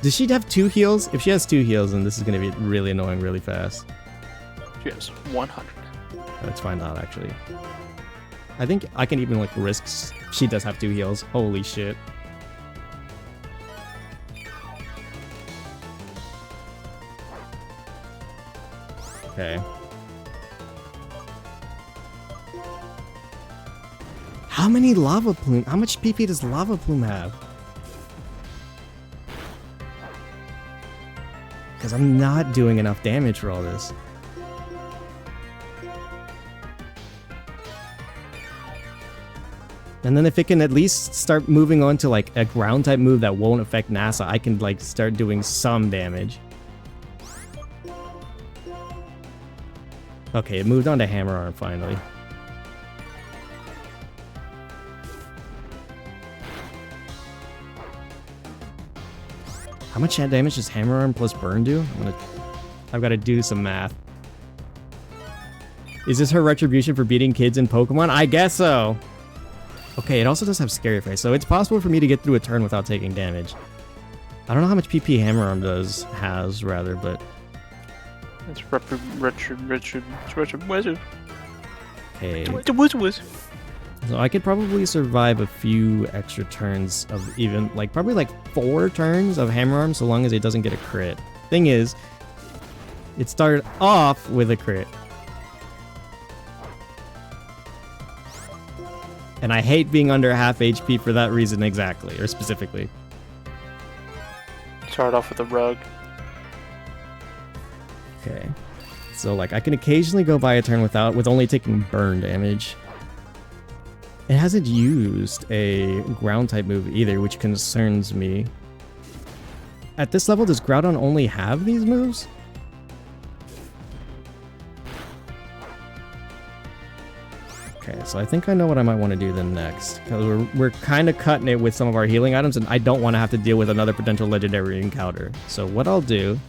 Does she have 2 heals? If she has 2 heals, then this is going to be really annoying really fast. She has 100. Let's find out, actually. I think I can even, like, risk... She does have 2 heals. Holy shit. Okay. How many Lava Plume? How much PP does Lava Plume have? Because I'm not doing enough damage for all this. And then if it can at least start moving on to like a ground type move that won't affect NASA, I can like start doing some damage. Okay, it moved on to Hammer Arm finally. How much damage does Hammer Arm plus Burn do? I've got to do some math. Is this her retribution for beating kids in Pokemon? I guess so. Okay, it also does have Scary Face, so it's possible for me to get through a turn without taking damage. I don't know how much PP Hammer Arm has, rather, but... It's Okay. So I could probably survive a few extra turns of even, like, probably like 4 turns of Hammer Arm so long as it doesn't get a crit. Thing is, it started off with a crit. And I hate being under half HP for that reason exactly, or specifically. Start off with a rug. Okay. So, like, I can occasionally go by a turn with only taking burn damage. It hasn't used a ground type move either, which concerns me. At this level, does Groudon only have these moves? Okay, so I think I know what I might want to do then next. Because we're kind of cutting it with some of our healing items, and I don't want to have to deal with another potential legendary encounter. So what I'll do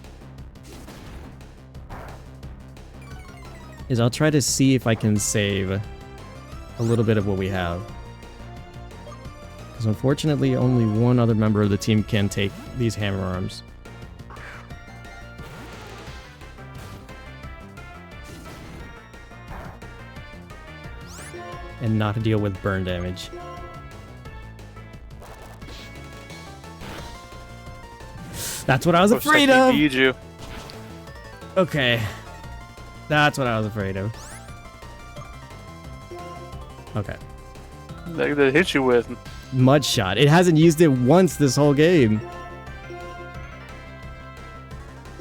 is I'll try to see if I can save a little bit of what we have. Because unfortunately, only one other member of the team can take these Hammer Arms. And not deal with burn damage. That's what I was afraid of! Beat you. Okay. That's what I was afraid of. Okay. They hit you with. Mud Shot. It hasn't used it once this whole game.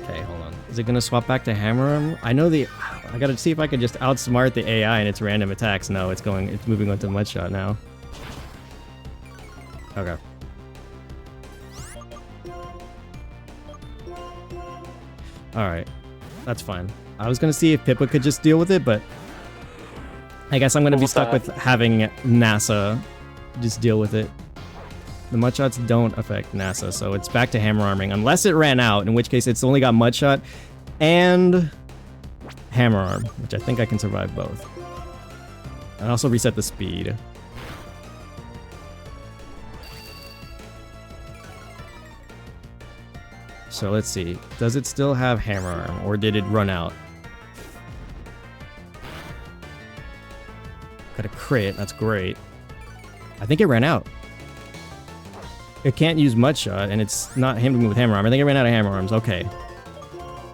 Okay, hold on. Is it gonna swap back to Hammer Arm? I know the... I gotta see if I can just outsmart the AI and its random attacks. No, it's moving on to Mud Shot now. Okay. Alright. That's fine. I was gonna see if Pippa could just deal with it, but... I guess I'm gonna be stuck with having NASA just deal with it. The Mudshots don't affect NASA, so it's back to Hammer Arming. Unless it ran out, in which case it's only got Mudshot and Hammer Arm, which I think I can survive both. And also reset the speed. So let's see. Does it still have Hammer Arm, or did it run out? Got a crit, that's great. I think it ran out. It can't use Mudshot, and it's not hitting me with Hammer Arm. I think it ran out of Hammer Arms, okay.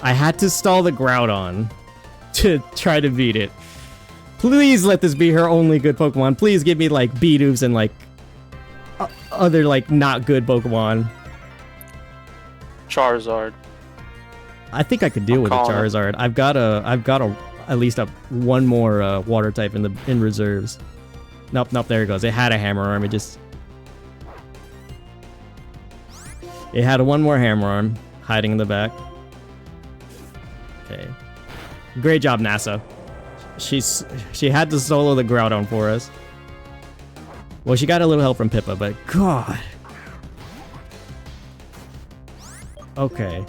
I had to stall the Groudon to try to beat it. Please let this be her only good Pokemon. Please give me, like, Beedooves and, like, other, like, not good Pokemon. Charizard. I think I could deal with a Charizard. I've got at least one more water type in reserves. Nope, there it goes. It had a Hammer Arm. It had one more Hammer Arm hiding in the back. Okay. Great job, NASA. She had to solo the Groudon for us. Well, she got a little help from Pippa, but God. Okay.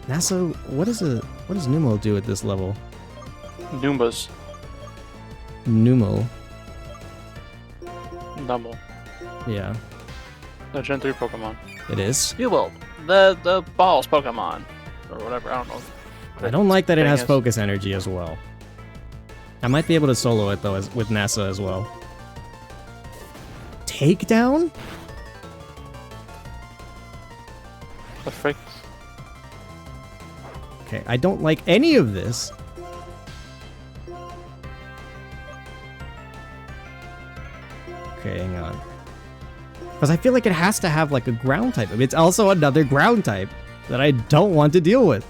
NASA, what does Numel do at this level? Noombas. Numel. Numel. Yeah. The Gen 3 Pokemon. It is. Fuel, the balls Pokemon. Or whatever, I don't know. I don't like that it Thing has is- focus energy as well. I might be able to solo it though with NASA as well. Takedown? The frick? Okay, I don't like any of this. Okay, hang on. Because I feel like it has to have like a ground type. It's also another ground type that I don't want to deal with.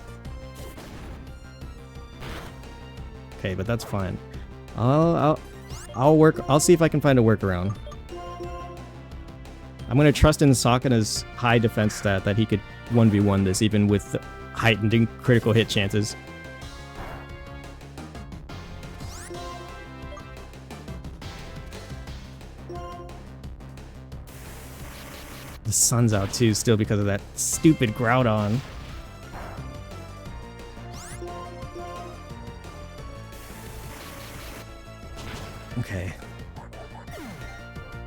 Okay, but that's fine. I'll see if I can find a workaround. I'm gonna trust in Sakana's high defense stat that he could 1v1 this even with heightened critical hit chances. The sun's out too still because of that stupid Groudon. Okay.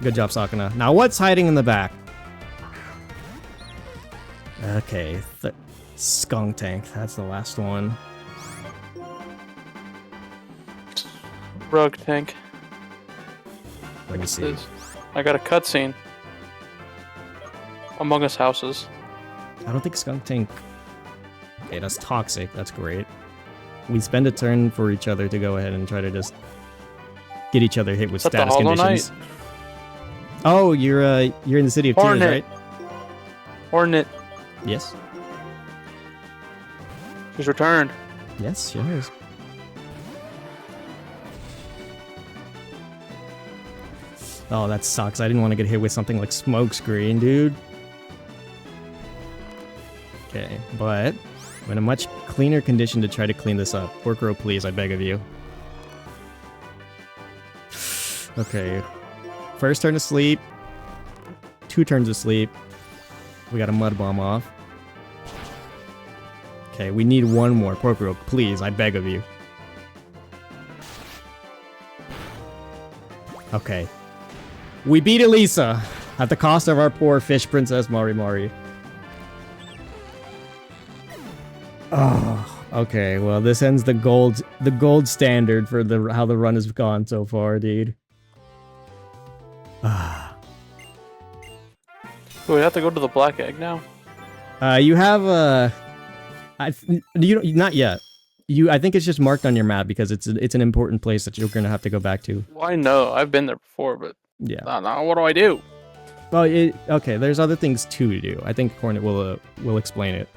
Good job, Sakana. Now what's hiding in the back? Okay, Skunk Tank. That's the last one. Rogue Tank. Let me see. Is- I got a cutscene. Among Us houses. I don't think Skunk Tank... Okay, that's toxic. That's great. We spend a turn for each other to go ahead and try to just get each other hit with Is that the status Hollow conditions. Knight? Oh, you're in the City of Tears, Hornet. right? Hornet. Yes. She's returned. Yes, she is. Oh, that sucks. I didn't want to get hit with something like Smokescreen, dude. Okay, but I'm in a much cleaner condition to try to clean this up. Porkrow, please, I beg of you. Okay. First turn of sleep. 2 turns of sleep. We got a Mud Bomb off. Okay, we need one more. Porkrow, please, I beg of you. Okay. We beat Elisa at the cost of our poor fish princess Mari Mari. Oh, okay. Well, this ends the gold standard for how the run has gone so far, dude. Do we have to go to the Black Egg now? You have not yet. I think it's just marked on your map because it's an important place that you're gonna have to go back to. Well, I know. I've been there before, but Yeah. now what do I do? Well, okay. There's other things too to do. I think Hornet will explain it.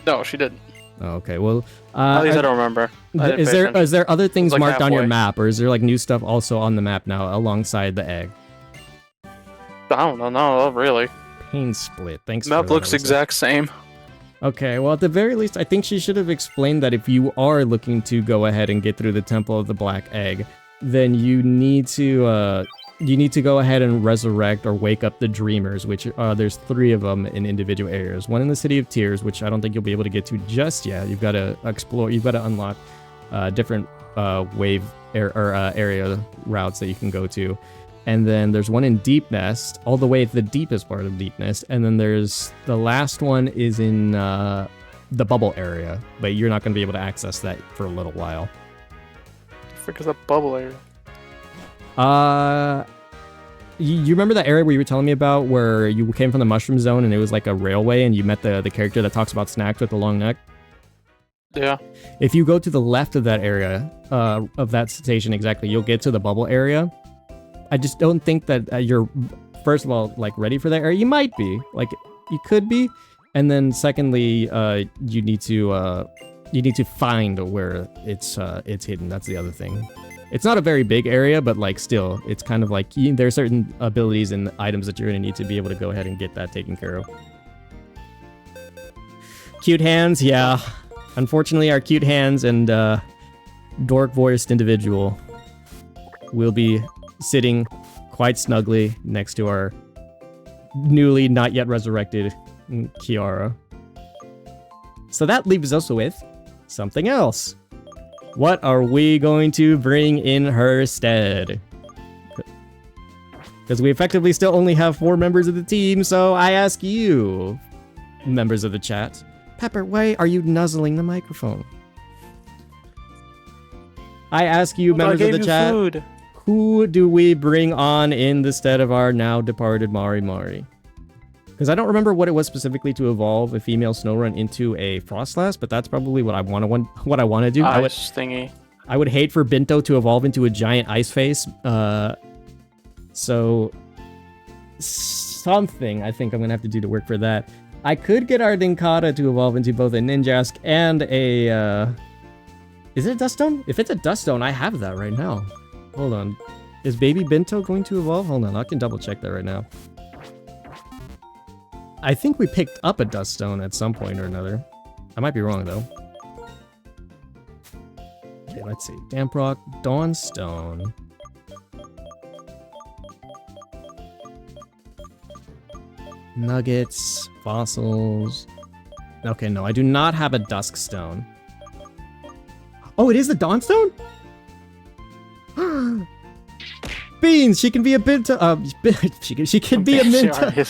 No, she didn't. Oh, okay. Well, At least I don't remember. I didn't is pay attention. there other things like marked on your halfway. map, or is there like new stuff also on the map now alongside the egg? I don't know. No, really. Pain split. Thanks. Map for that, looks Alyssa. exact same. Okay, well, at the very least, I think she should have explained that if you are looking to go ahead and get through the Temple of the Black Egg, then you need to go ahead and resurrect or wake up the Dreamers, which there's 3 of them in individual areas. One in the City of Tears, which I don't think you'll be able to get to just yet. You've got to explore. You've got to unlock different area routes that you can go to. And then there's one in Deep Nest, all the way to the deepest part of Deep Nest. And then there's the last one is in the bubble area, but you're not going to be able to access that for a little while. Frick is a bubble area. You remember that area where you were telling me about where you came from the Mushroom Zone and it was like a railway and you met the character that talks about snacks with the long neck? Yeah. If you go to the left of that area, of that station exactly, you'll get to the bubble area. I just don't think that you're, first of all, like ready for that area. You might be, like you could be, and then secondly, you need to find where it's hidden. That's the other thing. It's not a very big area, but like still, it's kind of like there are certain abilities and items that you're gonna need to be able to go ahead and get that taken care of. Cute hands, yeah. Unfortunately, our cute hands and dork-voiced individual will be sitting quite snugly next to our newly not yet resurrected Kiara. So that leaves us with something else. What are we going to bring in her stead? Because we effectively still only have 4 members of the team, so I ask you, members of the chat. Pepper, why are you nuzzling the microphone? I ask you, members of the chat, food. who do we bring on in the stead of our now departed Mari Mari? Because I don't remember what it was specifically to evolve a female Snowrun into a Frostlass, but that's probably what I want to do. Ice thingy. I would hate for Binto to evolve into a giant ice face. So something I think I'm gonna have to do to work for that. I could get our Dinkata to evolve into both a Ninjask and a is it a Duststone? If it's a Duststone, I have that right now. Hold on. Is baby Binto going to evolve? Hold on, I can double check that right now. I think we picked up a Duststone at some point or another. I might be wrong though. Okay, let's see. Damprock, Dawnstone. Nuggets, fossils. Okay, no, I do not have a Duskstone. Oh, it is the Dawnstone? Beans, she can be a Binto. She can be a Minto.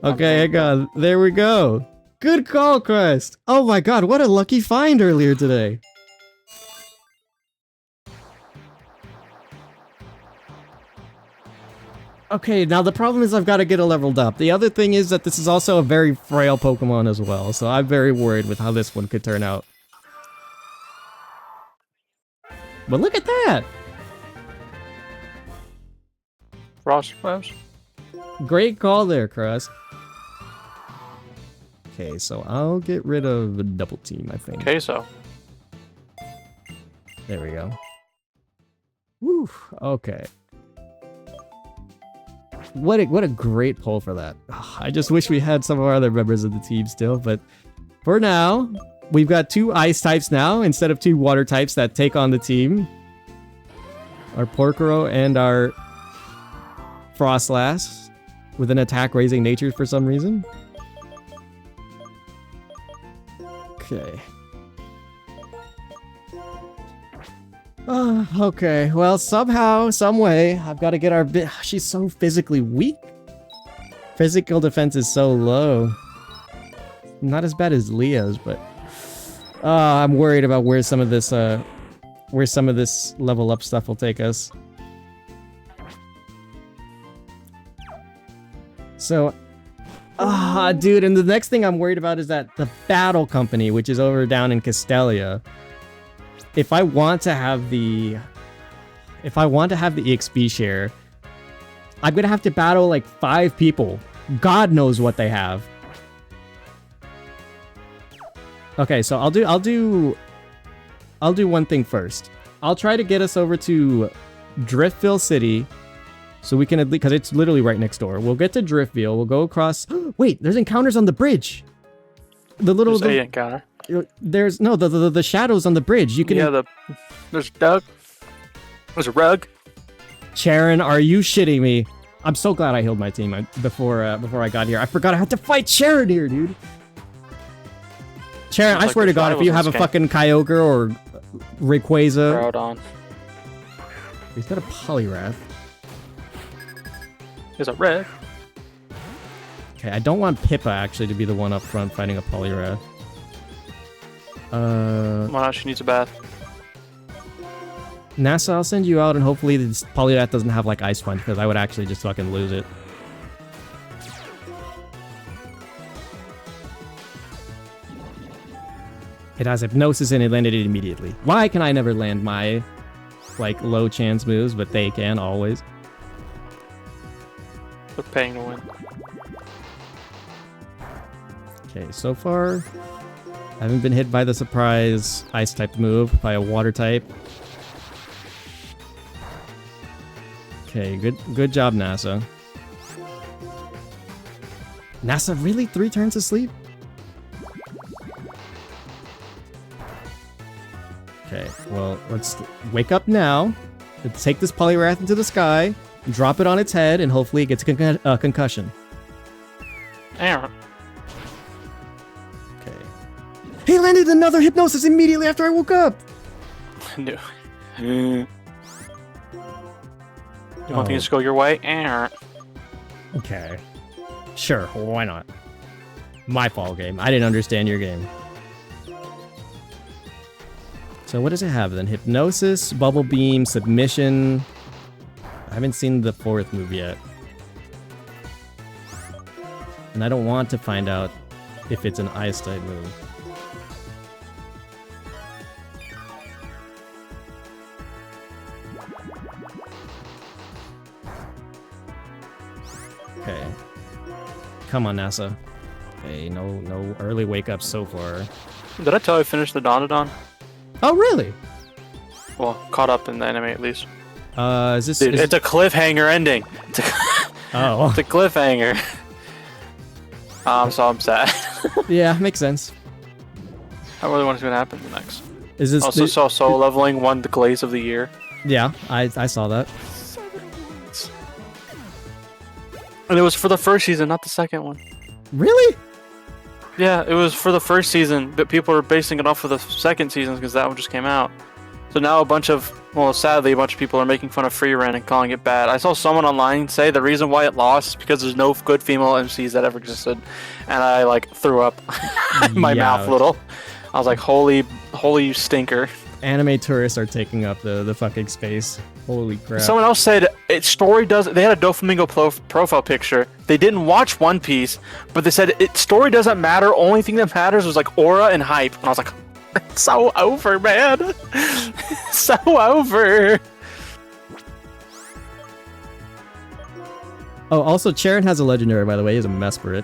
Okay, hang on. There we go. Good call, Crest. Oh my god, what a lucky find earlier today. Okay, now the problem is I've got to get it leveled up. The other thing is that this is also a very frail Pokemon as well, so I'm very worried with how this one could turn out. But look at that! Frost Flash. Great call there, Crust. Okay, so I'll get rid of the double team, I think. Queso. There we go. Woo, okay. What a great pull for that. Ugh, I just wish we had some of our other members of the team still, but for now, we've got 2 ice types now instead of 2 water types that take on the team. Our Porcoro and our Frostlass with an attack raising nature for some reason. Okay. Okay, well, somehow, some way, I've got to get our she's so physically weak. Physical defense is so low. Not as bad as Leo's, but I'm worried about where some of this level up stuff will take us. So, dude, and the next thing I'm worried about is that the Battle Company, which is over down in Castelia. If I want to have the EXP share, I'm gonna have to battle like 5 people. God knows what they have. Okay, so I'll do one thing first. I'll try to get us over to Driftville City, so we can at least, because it's literally right next door. We'll get to Driftville. We'll go across. Wait, there's encounters on the bridge. The little There's a encounter. There's no the shadows on the bridge. You can there's a duck. There's a rug. Charon, are you shitting me? I'm so glad I healed my team before I got here. I forgot I had to fight Charon here, dude. Charon, I swear to God, if you have a fucking Kyogre or Rayquaza. On. He's got a Poliwrath. There's a red. Okay, I don't want Pippa actually to be the one up front fighting a Poliwrath. Why not? She needs a bath. NASA, I'll send you out and hopefully this Poliwrath doesn't have like Ice Punch because I would actually just fucking lose it. It has Hypnosis and it landed it immediately. Why can I never land my like low chance moves, but they can always? They're paying to win. Okay, so far I haven't been hit by the surprise ice type move by a water type. Okay, good job, NASA. NASA, really? 3 turns of sleep? Okay, well, let's wake up now. Let's take this Poliwrath into the sky, drop it on its head, and hopefully it gets a concussion. Aaron. Okay. He landed another Hypnosis immediately after I woke up! No. You want Oh. things to go your way? Okay. Sure, why not? My fall game. I didn't understand your game. So what does it have then? Hypnosis, Bubble Beam, Submission. I haven't seen the 4th move yet. And I don't want to find out if it's an Ice type move. Okay. Come on, NASA. Okay, no early wake up so far. Did I tell you I finished the Donadon? Oh, really? Well, caught up in the anime at least. Is this... Dude, is it's a cliffhanger ending. It's a, Oh, it's a cliffhanger. So I'm sad. yeah, makes sense. I really want to see what happens next. Is this... Also saw Soul Leveling won the Glaze of the Year. Yeah, I saw that. And it was for the first season, not the second one. Really? Yeah, it was for the first season, but people are basing it off of the second season because that one just came out. So now sadly, a bunch of people are making fun of Free Ren and calling it bad. I saw someone online say the reason why it lost is because there's no good female MCs that ever existed. And I, like, threw up in my mouth a little. I was like, holy you stinker. Anime tourists are taking up the fucking space. Holy crap. Someone else said they had a Doflamingo profile picture. They didn't watch One Piece, but they said story doesn't matter. Only thing that matters was like aura and hype. And I was like, it's so over, man. So over. Oh, also, Charon has a legendary, by the way. He's a Mesprit.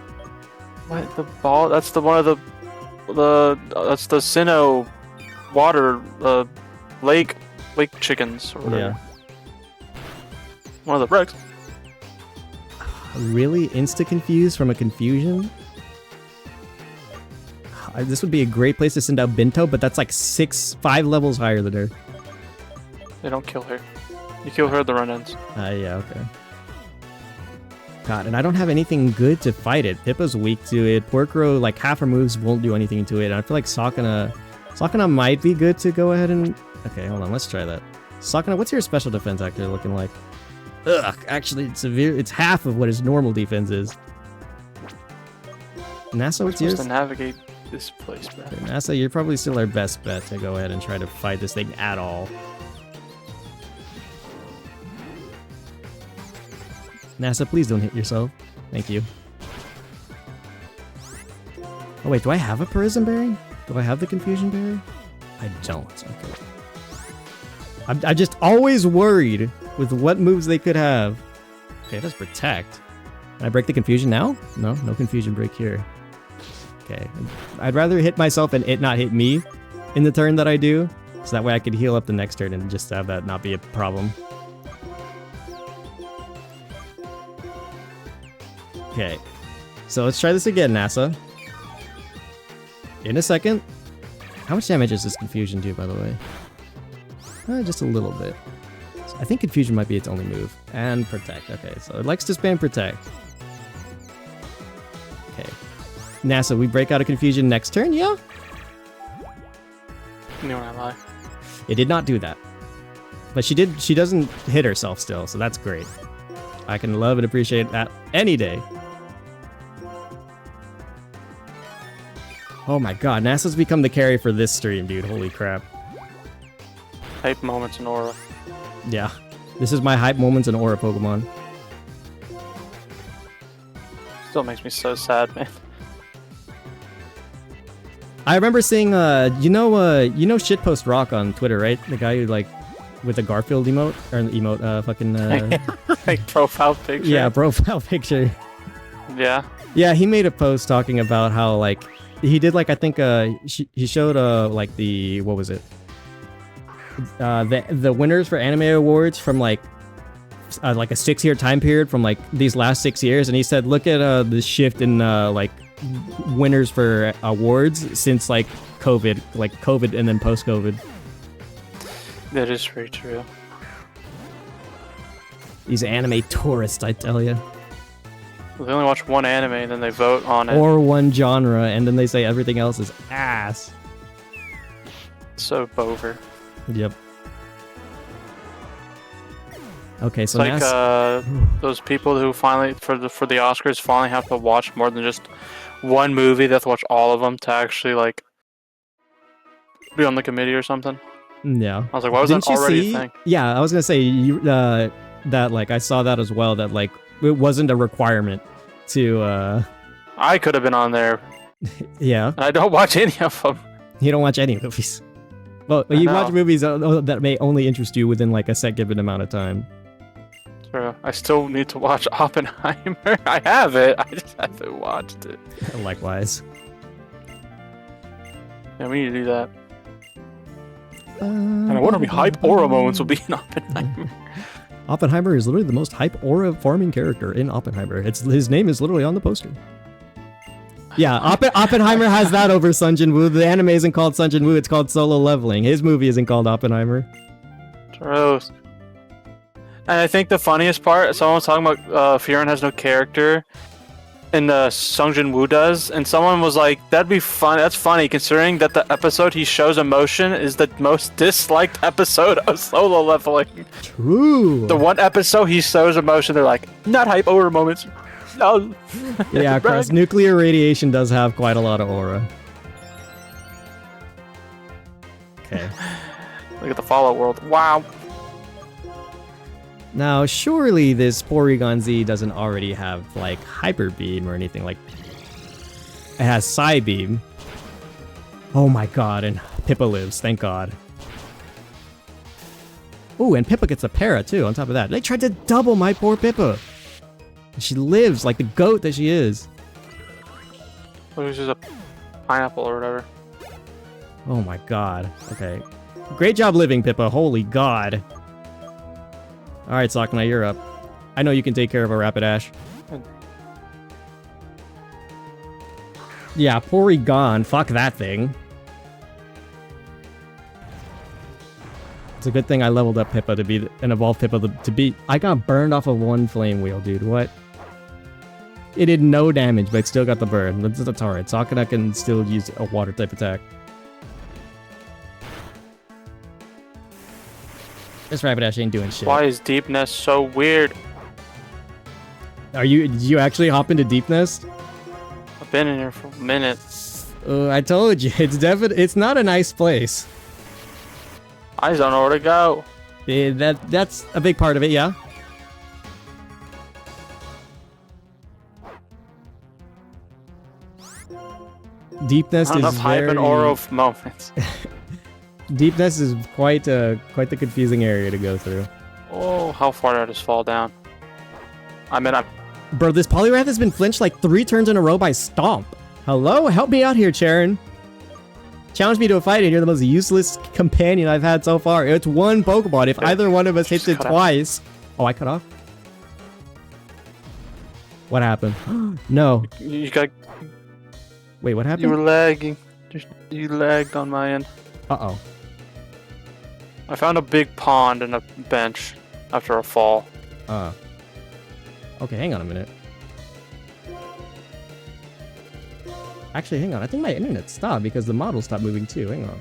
What the ball? That's the one of that's the Sinnoh water lake chickens or whatever. Yeah. One of the bricks. Really insta-confused from a confusion? This would be a great place to send out Binto, but that's like 5 levels higher than her. They don't kill her. You kill her, the run ends. Yeah, okay. God, and I don't have anything good to fight it. Pippa's weak to it. Porkrow, like, half her moves won't do anything to it. And I feel like Sakana might be good to go ahead and... Okay, hold on, let's try that. Sakana, what's your special defense actually looking like? Ugh, actually, it's half of what his normal defense is. NASA, what's yours? To navigate this place, man. Okay, NASA, you're probably still our best bet to go ahead and try to fight this thing at all. NASA, please don't hit yourself. Thank you. Oh wait, do I have a Prism Berry? Do I have the Confusion Berry? I don't. Okay. I'm just always worried with what moves they could have. Okay, that's Protect. Can I break the Confusion now? No Confusion break here. Okay. I'd rather hit myself and it not hit me in the turn that I do, so that way I could heal up the next turn and just have that not be a problem. Okay. So let's try this again, NASA. In a second. How much damage does this Confusion do, by the way? Just a little bit. So I think Confusion might be its only move. And Protect. Okay, so it likes to spam Protect. Okay. NASA, we break out of Confusion next turn, yeah? You know when I lie. It did not do that. But she doesn't hit herself still, so that's great. I can love and appreciate that any day. Oh my god, NASA's become the carry for this stream, dude. Holy crap. Hype moments in Aura. Yeah. This is my hype moments in Aura Pokemon. Still makes me so sad, man. I remember seeing, you know Shitpost Rock on Twitter, right? The guy who, like, with the Garfield emote? Or emote, fucking, Like profile picture. yeah, profile picture. Yeah. Yeah, he made a post talking about how, like, he did, like, I think, he showed, like, the, what was it? The winners for anime awards from, like a 6-year time period from, like, these last 6 years, and he said, look at, the shift in, like, winners for awards since, like, COVID and then post-COVID. That is very true. These anime tourists, I tell you. They only watch one anime and then they vote on it. Or one genre, and then they say everything else is ass. So bover. Yep. Okay, so It's like those people who finally for the Oscars finally have to watch more than just one movie. They have to watch all of them to actually like be on the committee or something. Yeah. I was like, why was that already a thing? Yeah, I was gonna say that like I saw that as well. That like it wasn't a requirement to. I could have been on there. Yeah. And I don't watch any of them. You don't watch any movies. Well, you watch movies that may only interest you within like a set given amount of time. True. I still need to watch Oppenheimer. I have it. I just haven't watched it. Likewise. Yeah, we need to do that. And I wonder how many hype aura moments will be in Oppenheimer. Oppenheimer is literally the most hype aura farming character in Oppenheimer. His name is literally on the poster. Yeah, Oppenheimer has that over Sung Jin-woo. The anime isn't called Sung Jin-woo, it's called Solo Leveling. His movie isn't called Oppenheimer. Gross. And I think the funniest part, someone was talking about Fiorun has no character, and Sung Jin-woo does, and someone was like, that'd be fun. That's funny, considering that the episode he shows emotion is the most disliked episode of Solo Leveling. True. The one episode he shows emotion, they're like, not hype aura moments. No. Yeah, cross nuclear radiation does have quite a lot of aura. Okay. Look at the Fallout world. Wow. Now, surely this Porygon Z doesn't already have, like, Hyper Beam or anything like... It has Psy Beam. Oh my god, and Pippa lives, thank god. Ooh, and Pippa gets a para, too, on top of that. They tried to double my poor Pippa! She lives like the goat that she is. It was just a pineapple or whatever. Oh my god. Okay. Great job living, Pippa. Holy god. Alright, Sakuna, you're up. I know you can take care of a Rapidash. Yeah, Porygon. Fuck that thing. It's a good thing I leveled up Pippa to be an evolved Pippa to be. I got burned off of one flame wheel, dude. What? It did no damage, but it still got the burn. That's alright. Sakuna can still use a water type attack. This Rapidash ain't doing shit. Why is Deep Nest so weird? Did you actually hop into Deep Nest? I've been in here for a minute. I told you, it's not a nice place. I just don't know where to go. That's a big part of it, yeah. Deep Nest is enough hype and aura moments. Deep Nest is quite the confusing area to go through. Oh, how far did I just fall down? Bro, this Poliwrath has been flinched like 3 turns in a row by Stomp. Hello? Help me out here, Charon. Challenge me to a fight and you're the most useless companion I've had so far. It's one Pokemon. If either one of us hits it twice... Oh, I cut off? What happened? No. You got... Wait, what happened? You were lagging. You lagged on my end. Uh-oh. I found a big pond and a bench after a fall. Okay, hang on a minute. Actually, hang on. I think my internet stopped because the model stopped moving too. Hang on.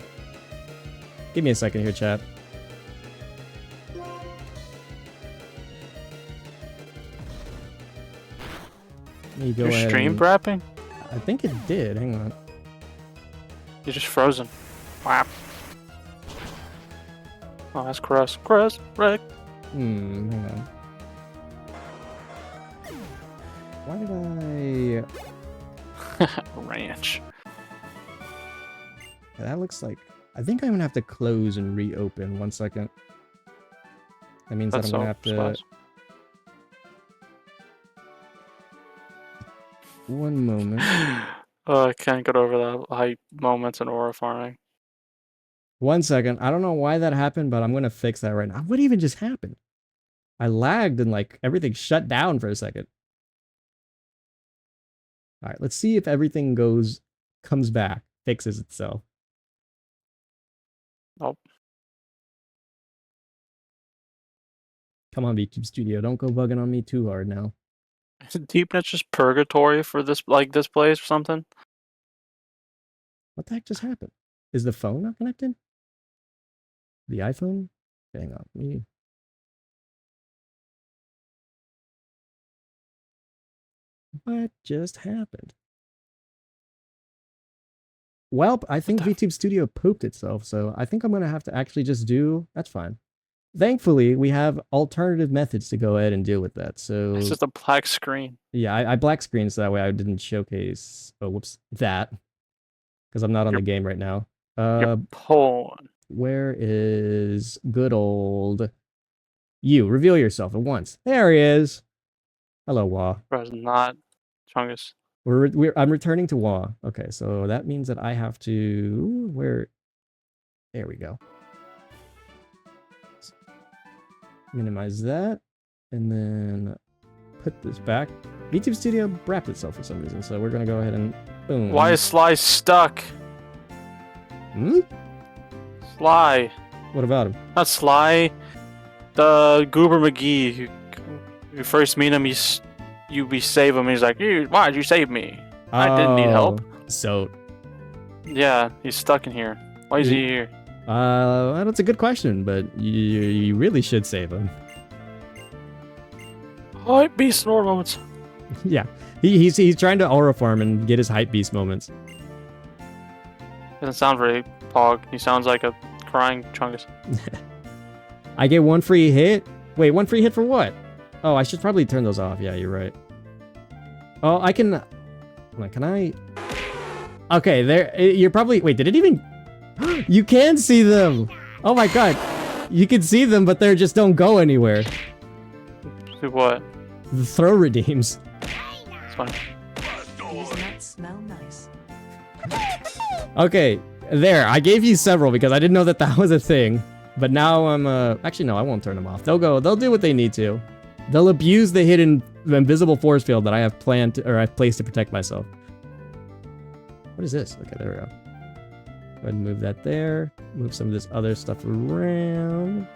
Give me a second here, chat. Let me go Your ahead stream and... wrapping? I think it did. Hang on. You're just frozen. Wow. Oh, that's gross. Gross. Rick. Hang on. Why did Ranch. that looks like... I think I'm gonna have to close and reopen. 1 second. That means that I'm gonna have to... Spice. 1 moment. I can't get over the hype moments in aura farming. 1 second. I don't know why that happened, but I'm gonna fix that right now. What even just happened? I lagged and like everything shut down for a second. Alright, let's see if everything comes back, fixes itself. Nope. Come on, VTube Studio, don't go bugging on me too hard now. Is DeepNet's just purgatory for this this place or something? What the heck just happened? Is the phone not connected? The iPhone? Hang on, me. What just happened? Well, I think VTube Studio pooped itself, so I think I'm gonna have to actually just do. That's fine. Thankfully, we have alternative methods to go ahead and deal with that. So It's just a black screen. yeah, I black screened so that way I didn't showcase. Oh, whoops, that because I'm not on the game right now. Your Pulling. Where is good old you? Reveal yourself at once. There he is. Hello, Wah. Bro, not Chungus. I'm returning to Wah. Okay, so that means that I have to where. There we go. Minimize that, and then put this back. VTube Studio wrapped itself for some reason, so we're gonna go ahead and boom. Why is Sly stuck? Hmm? Sly. What about him? Not Sly. The Goober McGee. You first meet him, you save him. He's like, why'd you save me? I didn't need help. So, Yeah, he's stuck in here. Why is he here? that's a good question, but you really should save him. Hype beast snore moments. Yeah, he's trying to aura farm and get his hype beast moments. Doesn't sound very pog. He sounds like a crying Chungus. I get one free hit. Wait, one free hit for what? Oh, I should probably turn those off. Yeah, you're right. Oh, I can. Like, can I? Okay, there. You're probably. Wait, did it even? You can see them. Oh my god, you can see them, but they just don't go anywhere. Do what? The throw redeems. It's fine. These nuts smell nice. Okay, there. I gave you several because I didn't know that that was a thing. But now I'm actually no, I won't turn them off. They'll go. They'll do what they need to. They'll abuse the hidden invisible force field that I have planned to, or I've placed to protect myself. What is this? Okay, there we go. Go ahead and move that there. Move some of this other stuff around.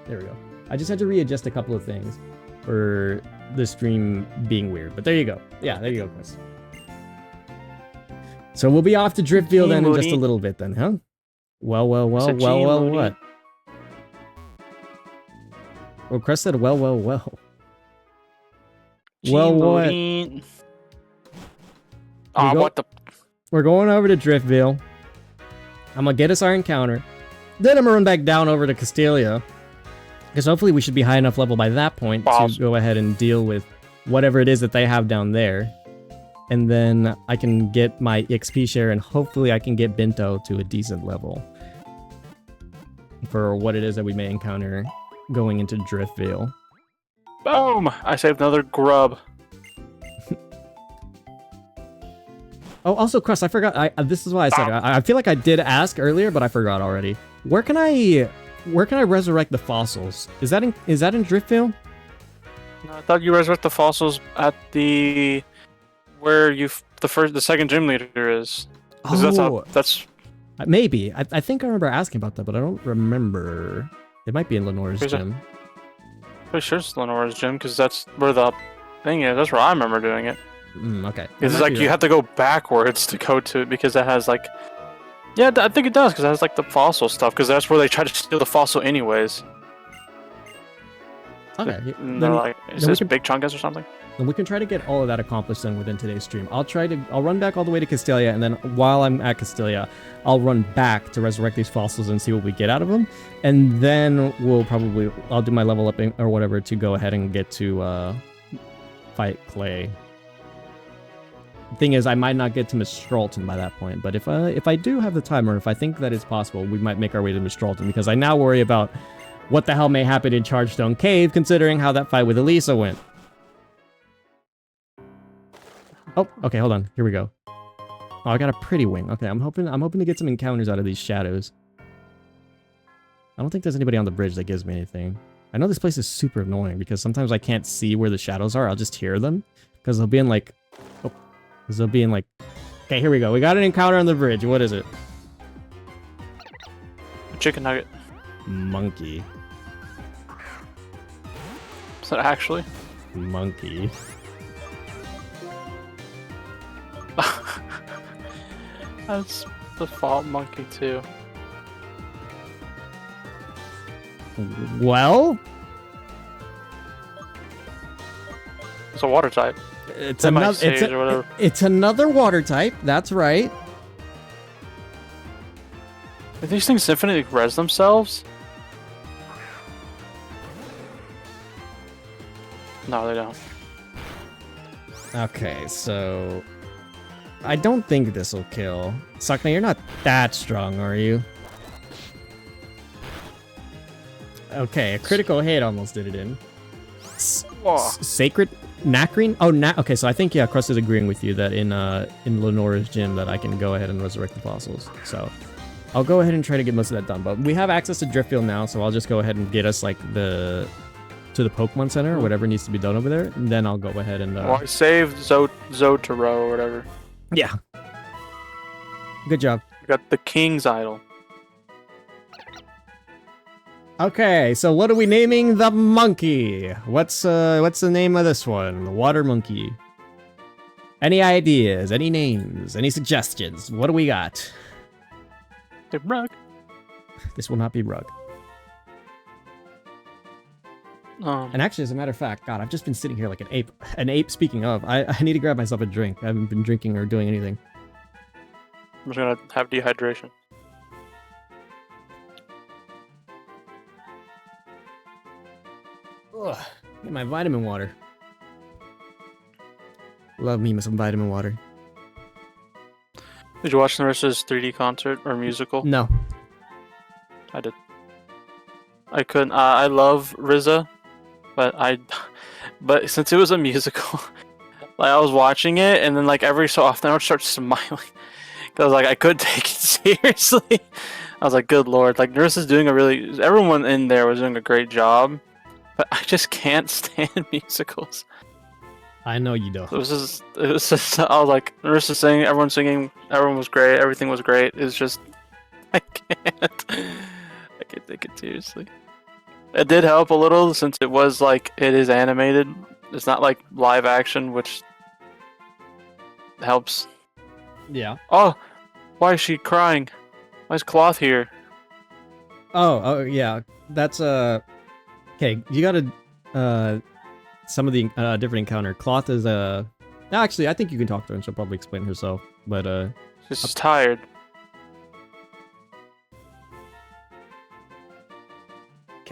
There we go. I just had to readjust a couple of things for the stream being weird. But there you go. Yeah, there you go, Chris. So we'll be off to Driftfield then in just a little bit then, huh? Well, what? Well, Chris said, well. Well, what? Ah, what the? We're going over to Driftville. I'm gonna get us our encounter. Then I'm gonna run back down over to Castelia. Because hopefully we should be high enough level by that point to go ahead and deal with whatever it is that they have down there. And then I can get my XP share and hopefully I can get Bento to a decent level. For what it is that we may encounter going into Driftville. Boom! I saved another grub. Oh, also, Crust, I forgot. This is why I said I feel like I did ask earlier, but I forgot already. Where can I resurrect the fossils? Is that in Driftville? No, I thought you resurrect the fossils at the where the second gym leader is. Oh, that's maybe. I think I remember asking about that, but I don't remember. It might be in Lenore's gym. Pretty sure it's Lenore's gym because that's where the thing is. That's where I remember doing it. Okay. It's like you have to go backwards to go to it because it has like. Yeah, I think it does because it has like the fossil stuff because that's where they try to steal the fossil anyways. Okay. They're like, is this Big Chungus or something? And we can try to get all of that accomplished then within today's stream. I'll run back all the way to Castelia, and then while I'm at Castelia, I'll run back to resurrect these fossils and see what we get out of them. And then I'll do my level up or whatever to go ahead and get to fight Clay. The thing is, I might not get to Mistralton by that point, but if I do have the time, or if I think that it's possible, we might make our way to Mistralton, because I now worry about what the hell may happen in Chargestone Cave, considering how that fight with Elisa went. Oh, okay, hold on. Here we go. Oh, I got a pretty wing. Okay, I'm hoping to get some encounters out of these shadows. I don't think there's anybody on the bridge that gives me anything. I know this place is super annoying because sometimes I can't see where the shadows are. I'll just hear them because they'll be in like, okay, here we go. We got an encounter on the bridge. What is it? A chicken nugget. Monkey. Is that actually? Monkey. That's the fault monkey too. Well, It's a water type. It's Semi another. sage or whatever. It's another water type. That's right. Are these things infinitely res themselves? No, they don't. Okay, so I don't think this will kill. Sakna, you're not that strong, are you? Okay, a critical hit almost did it in. Sacred Nacrine? Oh, okay, so I think, yeah, Crust is agreeing with you that in Lenora's gym that I can go ahead and resurrect the fossils. So I'll go ahead and try to get most of that done. But we have access to Driftfield now, so I'll just go ahead and get us, like, to the Pokemon Center, or whatever needs to be done over there, and then I'll go ahead and... Well, I saved Zotaro or whatever. Yeah. Good job. We got the King's Idol. Okay, so what are we naming the monkey? What's the name of this one? The water monkey. Any ideas? Any names? Any suggestions? What do we got? Hey, Rug. This will not be Rug. And actually, as a matter of fact, God, I've just been sitting here like an ape. An ape, speaking of, I need to grab myself a drink. I haven't been drinking or doing anything. I'm just gonna have dehydration. Ugh, get my vitamin water. Love me some vitamin water. Did you watch Narissa's 3D concert or musical? No. I did. I couldn't. I love RZA, but since it was a musical, like I was watching it, and then like every so often I would start smiling because like I couldn't take it seriously. I was like, "Good lord!" Like Narissa's doing everyone in there was doing a great job, but I just can't stand musicals. I know you don't. It was just. I was like, Narissa singing, everyone singing, everyone was great, everything was great. It's just, I can't take it seriously. It did help a little since it was like it is animated. It's not like live action, which helps. Yeah. Oh, why is she crying? Why is Cloth here? Oh yeah. That's okay, you gotta some of the different encounter. Cloth is actually I think you can talk to her and she'll probably explain herself. But She's just tired.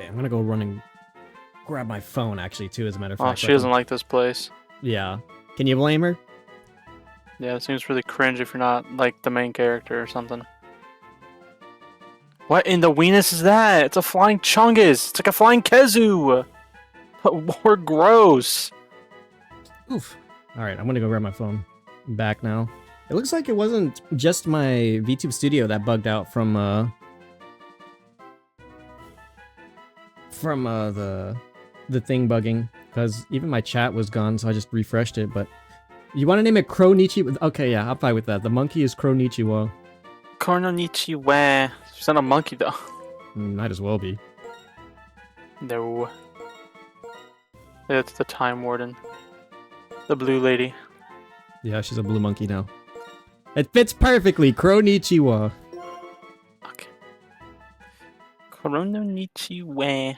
okay, I'm gonna go run and grab my phone actually too, as a matter of Oh, fact. she doesn't like this place. Yeah. Can you blame her? Yeah, it seems really cringe if you're not like the main character or something. What in the weenus is that? It's a flying Chungus! It's like a flying Kezu! More gross! Oof. Alright, I'm gonna go grab my phone. I'm back now. It looks like it wasn't just my VTube Studio that bugged out from the thing bugging, because even my chat was gone, so I just refreshed it. But you want to name it Kronichi? Okay, yeah, I'm fine with that. The monkey is Kronichiwa. Koronichiwa. She's not a monkey though. Might as well be. No. It's the Time Warden. The blue lady. Yeah, she's a blue monkey now. It fits perfectly. Kronichiwa. Okay. Koronichiwa.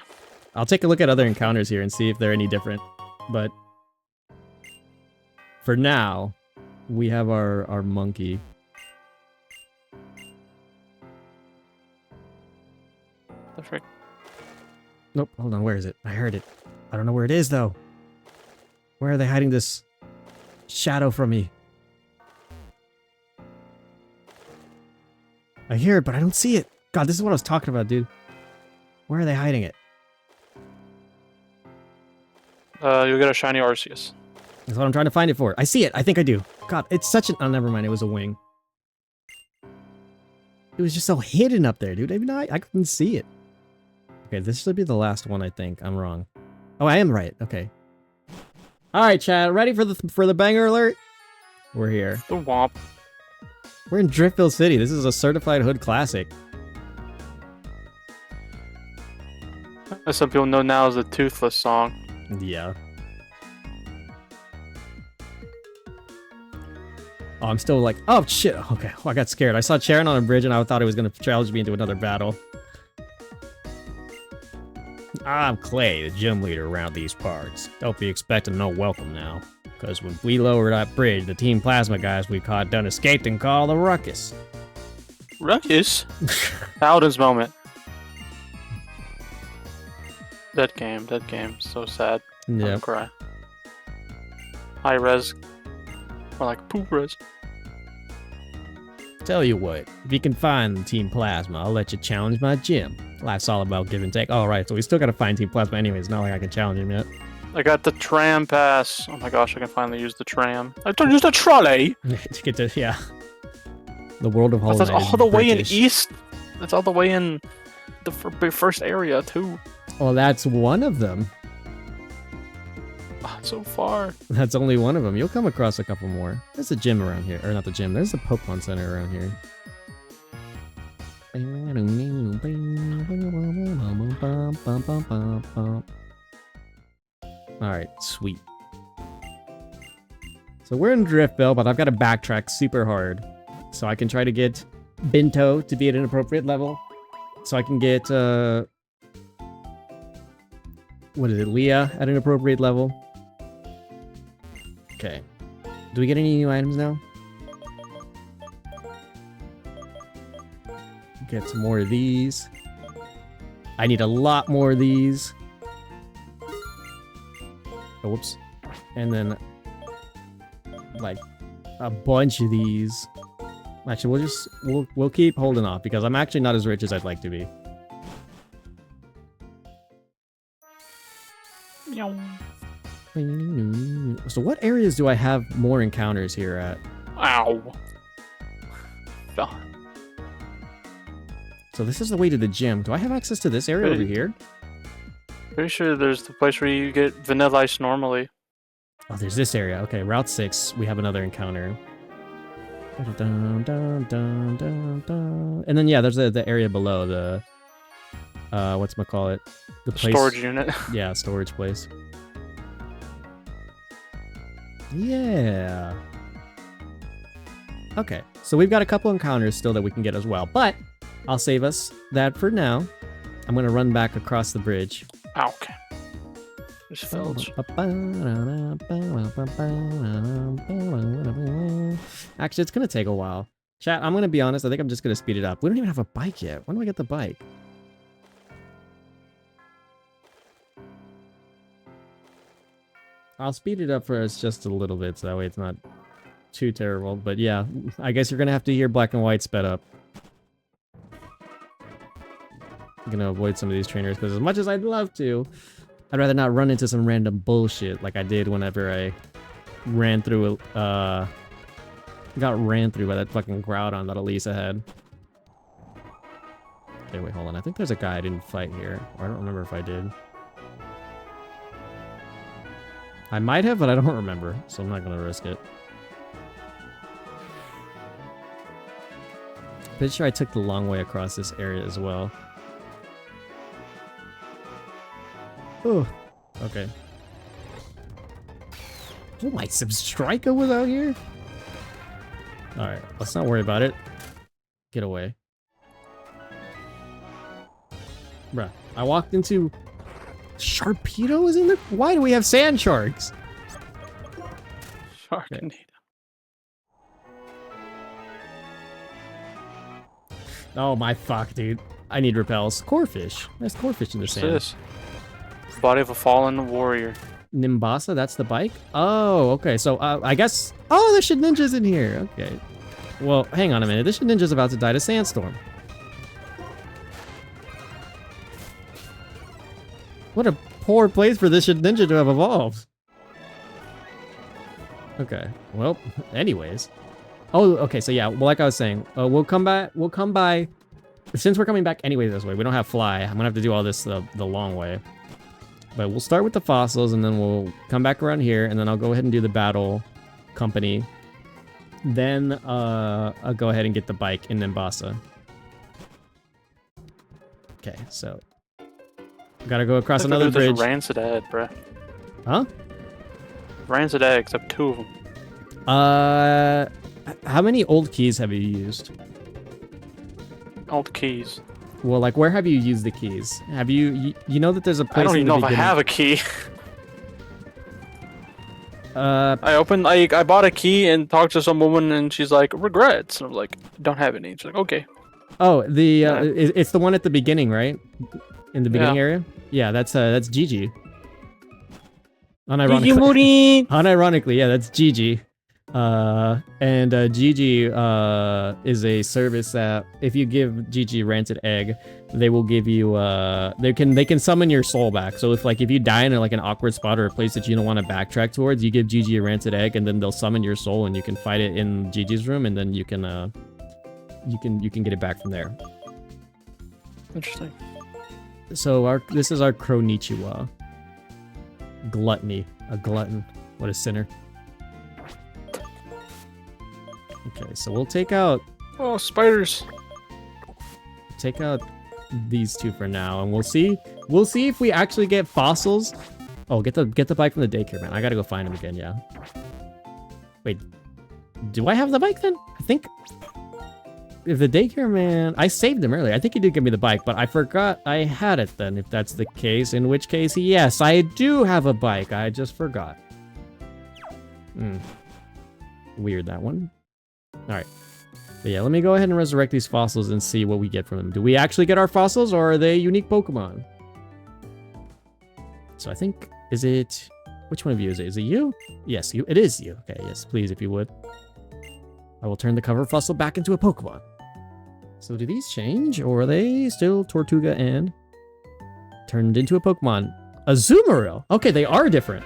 I'll take a look at other encounters here and see if they're any different. But for now, we have our monkey. The frick? Nope, hold on, where is it? I heard it. I don't know where it is, though. Where are they hiding this shadow from me? I hear it, but I don't see it. God, this is what I was talking about, dude. Where are they hiding it? You'll get a shiny Arceus. That's what I'm trying to find it for. I see it. I think I do. God, it's such an... Oh, never mind. It was a wing. It was just so hidden up there, dude. Even I couldn't see it. Okay, this should be the last one, I think. I'm wrong. Oh, I am right. Okay. All right, chat. Ready for the banger alert? We're here. The Womp. We're in Driftville City. This is a certified hood classic. As some people know now is the Toothless song. Yeah. Oh, I'm still like, oh shit. Okay, oh, I got scared. I saw Charon on a bridge and I thought it was gonna challenge me into another battle. I'm Clay, the gym leader around these parts. Don't be expecting no welcome now. Because when we lowered that bridge, the Team Plasma guys we caught done escaped and caused a ruckus. Ruckus? Paladin's moment. Dead game, so sad. Yeah. I'll cry. High res. Or like poop res. Tell you what, if you can find Team Plasma, I'll let you challenge my gym. Life's all about give and take. All right, so we still gotta find Team Plasma anyways. Not like I can challenge him yet. I got the tram pass. Oh my gosh, I can finally use the tram. I don't use the trolley! To get to, yeah. The world of Hollow That's Knight is all the way in British. east. That's all the way in the first area, too. Well, that's one of them. Oh, so far. That's only one of them. You'll come across a couple more. There's a gym around here. Or not the gym. There's a Pokemon Center around here. Alright, sweet. So we're in Driftville, but I've got to backtrack super hard. So I can try to get Bento to be at an appropriate level. So I can get, what is it, Leah at an appropriate level. Okay. Do we get any new items now? Get some more of these. I need a lot more of these. Oh, whoops. And then, like, a bunch of these. Actually, we'll keep holding off because I'm actually not as rich as I'd like to be. So what areas do I have more encounters here at? Ow. Fell. So this is the way to the gym. Do I have access to this area over here? Pretty sure there's the place where you get vanilla ice normally. Oh, there's this area. Okay, Route 6, we have another encounter. And then, yeah, there's the area below, the... whatchamacallit? The place... Storage unit. Yeah, storage place. Yeah. Okay, so we've got a couple encounters still that we can get as well, but I'll save us that for now. I'm gonna run back across the bridge. Ow, okay. Just filch. Actually, it's gonna take a while. Chat, I'm gonna be honest, I think I'm just gonna speed it up. We don't even have a bike yet. When do I get the bike? I'll speed it up for us just a little bit, so that way it's not too terrible. But yeah, I guess you're gonna have to hear Black and White sped up. I'm gonna avoid some of these trainers, because as much as I'd love to, I'd rather not run into some random bullshit like I did whenever I ran through, got ran through by that fucking Groudon that Elisa had. Okay, wait, hold on. I think there's a guy I didn't fight here. Or I don't remember if I did. I might have, but I don't remember, so I'm not gonna risk it. Pretty sure I took the long way across this area as well. Oh, okay. Oh, my Substrika was out here? Alright, let's not worry about it. Get away. Bruh, I walked into... Sharpedo is in there? Why do we have sand sharks? Sharknado. Oh my fuck, dude. I need repels. Corefish. There's corefish in the What's sand. this? Body of a fallen warrior. Nimbasa, that's the bike? Oh, okay. So, I guess... Oh, there's shit ninjas in here. Okay. Well, hang on a minute. This shit ninja's about to die to Sandstorm. What a poor place for this shit ninja to have evolved. Okay. Well, anyways. Oh, okay. So, yeah. Well, like I was saying, we'll come by... Since we're coming back anyways this way, we don't have fly. I'm gonna have to do all this the long way. But we'll start with the fossils, and then we'll come back around here, and then I'll go ahead and do the battle company. Then I'll go ahead and get the bike in Nimbasa. Okay, so gotta go across another bridge. Rancid egg, bruh. Huh? Rancid egg, except 2 of them. How many old keys have you used? Old keys. Well, like, where have you used the keys? Have you know that there's a place I don't in even the know if I beginning- have a key. I bought a key and talked to some woman and she's like, regrets. And I'm like, don't have any. She's like, okay. Oh, Yeah. it's the one at the beginning, right? In the beginning Yeah. area? Yeah, that's Gigi. Gigi Unironically, Moody. unironically, yeah, that's Gigi. And Gigi is a service that if you give Gigi a rancid egg, they will give you they can summon your soul back. So if you die in like an awkward spot or a place that you don't want to backtrack towards, you give Gigi a rancid egg and then they'll summon your soul and you can fight it in Gigi's room and then you can get it back from there. Interesting. So this is our Kronichiwa. Gluttony. A glutton. What a sinner. Okay, so we'll take out spiders. these two for now, and we'll see if we actually get fossils. Oh, get the bike from the daycare, man. I gotta go find him again, yeah. Wait, do I have the bike then? I think if the daycare man, I saved him earlier. I think he did give me the bike, but I forgot I had it then, if that's the case, in which case, yes, I do have a bike. I just forgot. Weird, that one. Alright. But yeah, let me go ahead and resurrect these fossils and see what we get from them. Do we actually get our fossils, or are they unique Pokemon? So I think, which one of you is it? Is it you? Yes, you. It is you. Okay, yes, please, if you would. I will turn the cover fossil back into a Pokemon. So do these change, or are they still Tortuga and turned into a Pokemon? Azumarill! Okay, they are different.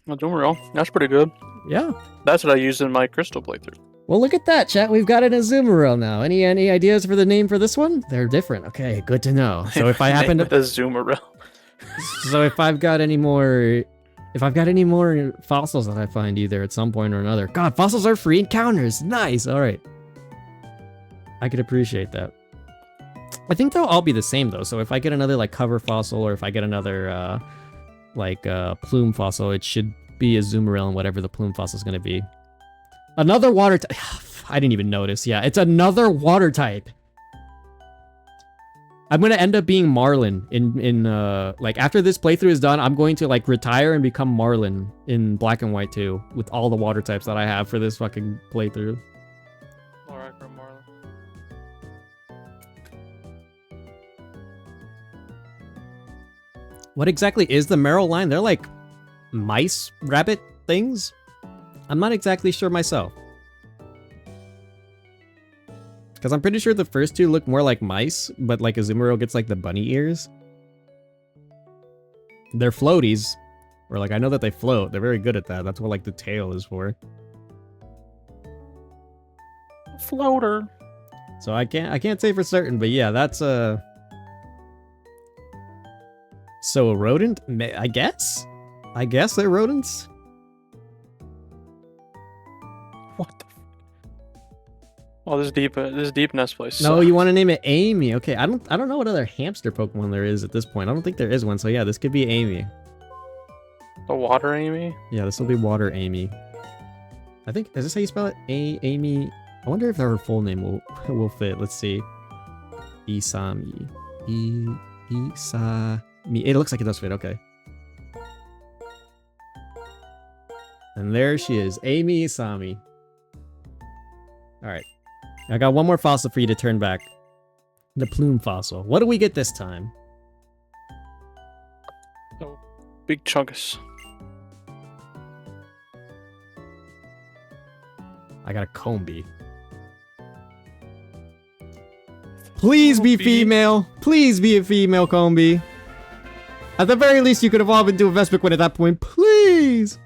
Azumarill. That's pretty good. Yeah. That's what I used in my crystal playthrough. Well, look at that, chat. We've got an Azumarill now. Any ideas for the name for this one? They're different. Okay, good to know. So if I happen to... Azumarill. So if I've got any more fossils that I find either at some point or another. God, fossils are free encounters. Nice. All right. I could appreciate that. I think they'll all be the same though. So if I get another cover fossil, or if I get another plume fossil, it should be Azumarill and whatever the plume fossil is going to be. Another water type. I didn't even notice. Yeah, it's another water type. I'm going to end up being Marlin in after this playthrough is done, I'm going to retire and become Marlin in Black and White 2 with all the water types that I have for this fucking playthrough. Alright, Marlin. What exactly is the Meryl line? They're like mice, rabbit things? I'm not exactly sure myself. Because I'm pretty sure the first two look more like mice, but Azumarill gets the bunny ears. They're floaties. Or I know that they float. They're very good at that. That's what the tail is for. Floater. So I can't say for certain, but yeah, that's So a rodent? I guess? I guess they're rodents? What the? Oh, this deep nest place. No, you want to name it Amy. Okay, I don't know what other hamster Pokemon there is at this point. I don't think there is one. So yeah, this could be Amy. The water Amy? Yeah, this will be Water Amy. I think, is this how you spell it? Amy. I wonder if her full name will fit. Let's see. Isami. Isami. It looks like it does fit. Okay. And there she is, Amy Isami. All right. I got one more fossil for you to turn back. The plume fossil. What do we get this time? Oh, big chunkus. I got a Combi. Please be female. Please be a female Combi. At the very least, you could evolve into a Vespiquen at that point. Please.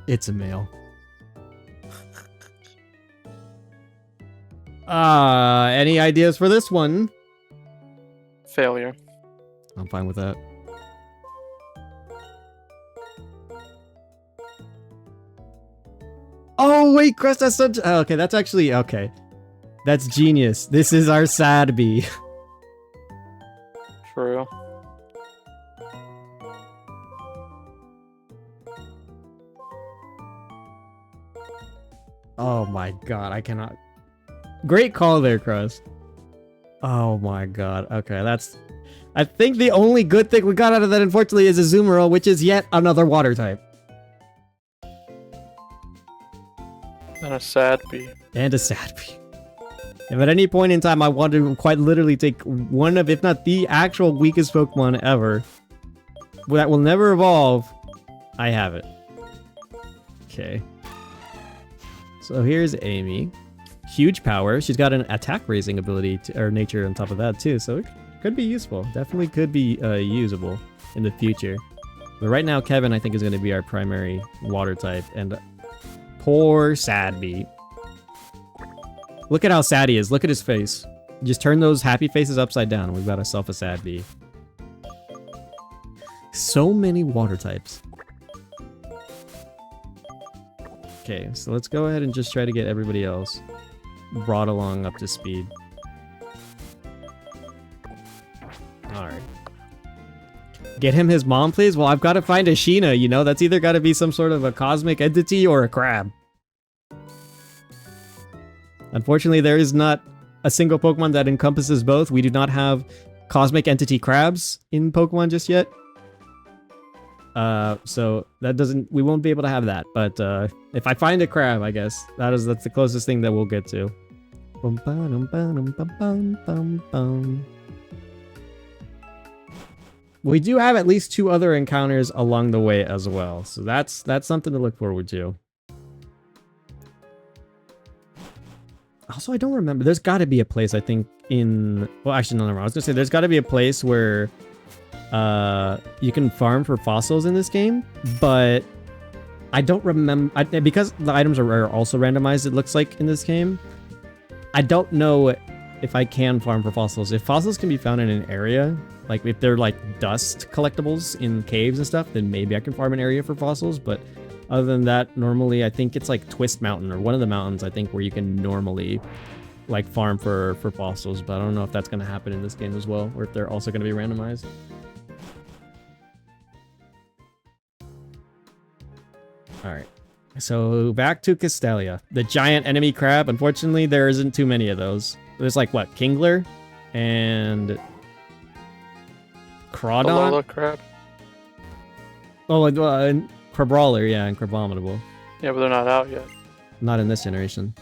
It's a male. Any ideas for this one? Failure. I'm fine with that. Oh, wait, Crest, that's such... Oh, okay, that's actually... Okay. That's genius. This is our sad bee. True. Oh my god, I cannot... Great call there, Crust. Oh my god. Okay, I think the only good thing we got out of that, unfortunately, is a Azumarill, which is yet another water type. And a sad bee. And a Sadby. If at any point in time I want to quite literally take one of, if not the actual weakest Pokemon ever, that will never evolve, I have it. Okay. So here's Amy. Huge power. She's got an attack raising ability, or nature on top of that too, so it could be useful. Definitely could be usable in the future. But right now, Kevin, I think, is going to be our primary water type, and poor Sadby. Look at how sad he is. Look at his face. Just turn those happy faces upside down, and we've got ourselves a Sadby. So many water types. Okay, so let's go ahead and just try to get everybody else brought along up to speed. Alright. Get him his mom, please? Well, I've got to find a Sheena, you know? That's either got to be some sort of a cosmic entity or a crab. Unfortunately, there is not a single Pokemon that encompasses both. We do not have cosmic entity crabs in Pokemon just yet. So that doesn't, we won't be able to have that. But if I find a crab, I guess that's the closest thing that we'll get to. We do have at least 2 other encounters along the way as well, so that's something to look forward to. Also, I don't remember. There's got to be a place, I think, in... Well, actually, no, I was going to say, there's got to be a place where you can farm for fossils in this game, but I don't remember... because the items are also randomized, it looks like, in this game, I don't know if I can farm for fossils. If fossils can be found in an area, like if they're like dust collectibles in caves and stuff, then maybe I can farm an area for fossils, but... Other than that, normally I think it's like Twist Mountain or one of the mountains I think where you can normally like farm for fossils, but I don't know if that's going to happen in this game as well, or if they're also going to be randomized. Alright, so back to Castelia. The giant enemy crab, unfortunately there isn't too many of those. There's like what, Kingler and Crawdon? The crab. Oh, and Crabrawler, yeah, and Crabominable. Yeah, but they're not out yet. Not in this generation.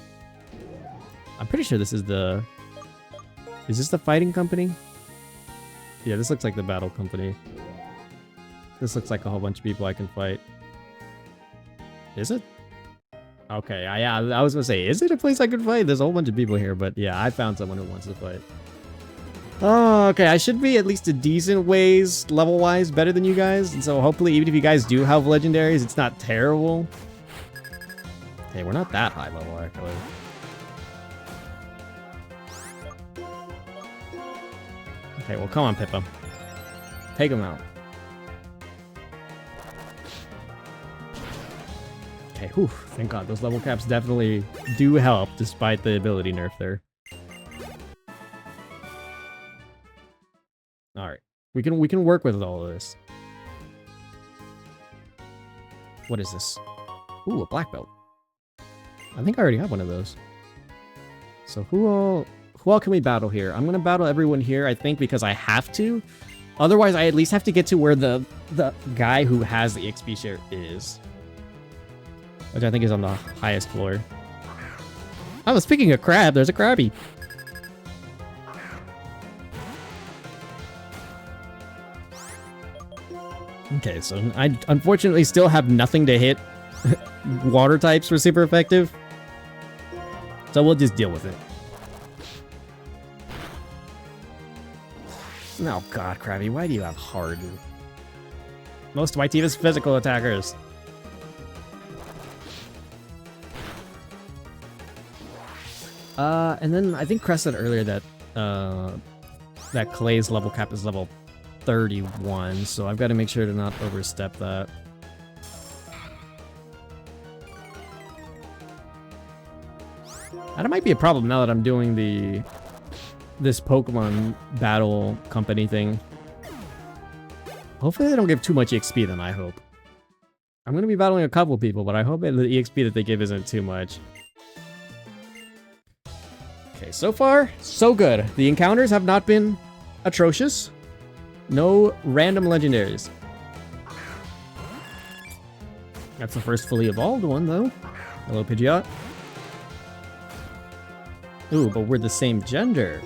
I'm pretty sure this is the... Is this the fighting company? Yeah, this looks like the battle company. This looks like a whole bunch of people I can fight. Is it? Okay, yeah, I was gonna say, is it a place I can fight? There's a whole bunch of people here, but yeah, I found someone who wants to fight. Oh, okay, I should be at least a decent ways, level-wise, better than you guys. And so hopefully, even if you guys do have legendaries, it's not terrible. Okay, we're not that high level, actually. Okay, well, come on, Pippa. Take him out. Okay, whew, thank God. Those level caps definitely do help, despite the ability nerf there. Alright. We can work with all of this. What is this? Ooh, a black belt. I think I already have one of those. So who all can we battle here? I'm gonna battle everyone here, I think, because I have to. Otherwise, I at least have to get to where the guy who has the XP share is. Which I think is on the highest floor. Oh, speaking of crab, there's a Krabby. Okay, so I unfortunately still have nothing to hit water types for super effective. So we'll just deal with it. Oh god, Krabby, why do you have Harden? Most of my team is physical attackers. And then I think Crest said earlier that that Clay's level cap is level 31, so I've got to make sure to not overstep that. That might be a problem now that I'm doing this Pokemon battle company thing. Hopefully they don't give too much EXP then, I hope. I'm going to be battling a couple people, but I hope the EXP that they give isn't too much. Okay, so far, so good. The encounters have not been atrocious. No random legendaries. That's the first fully evolved one, though. Hello, Pidgeot. Ooh, but we're the same gender.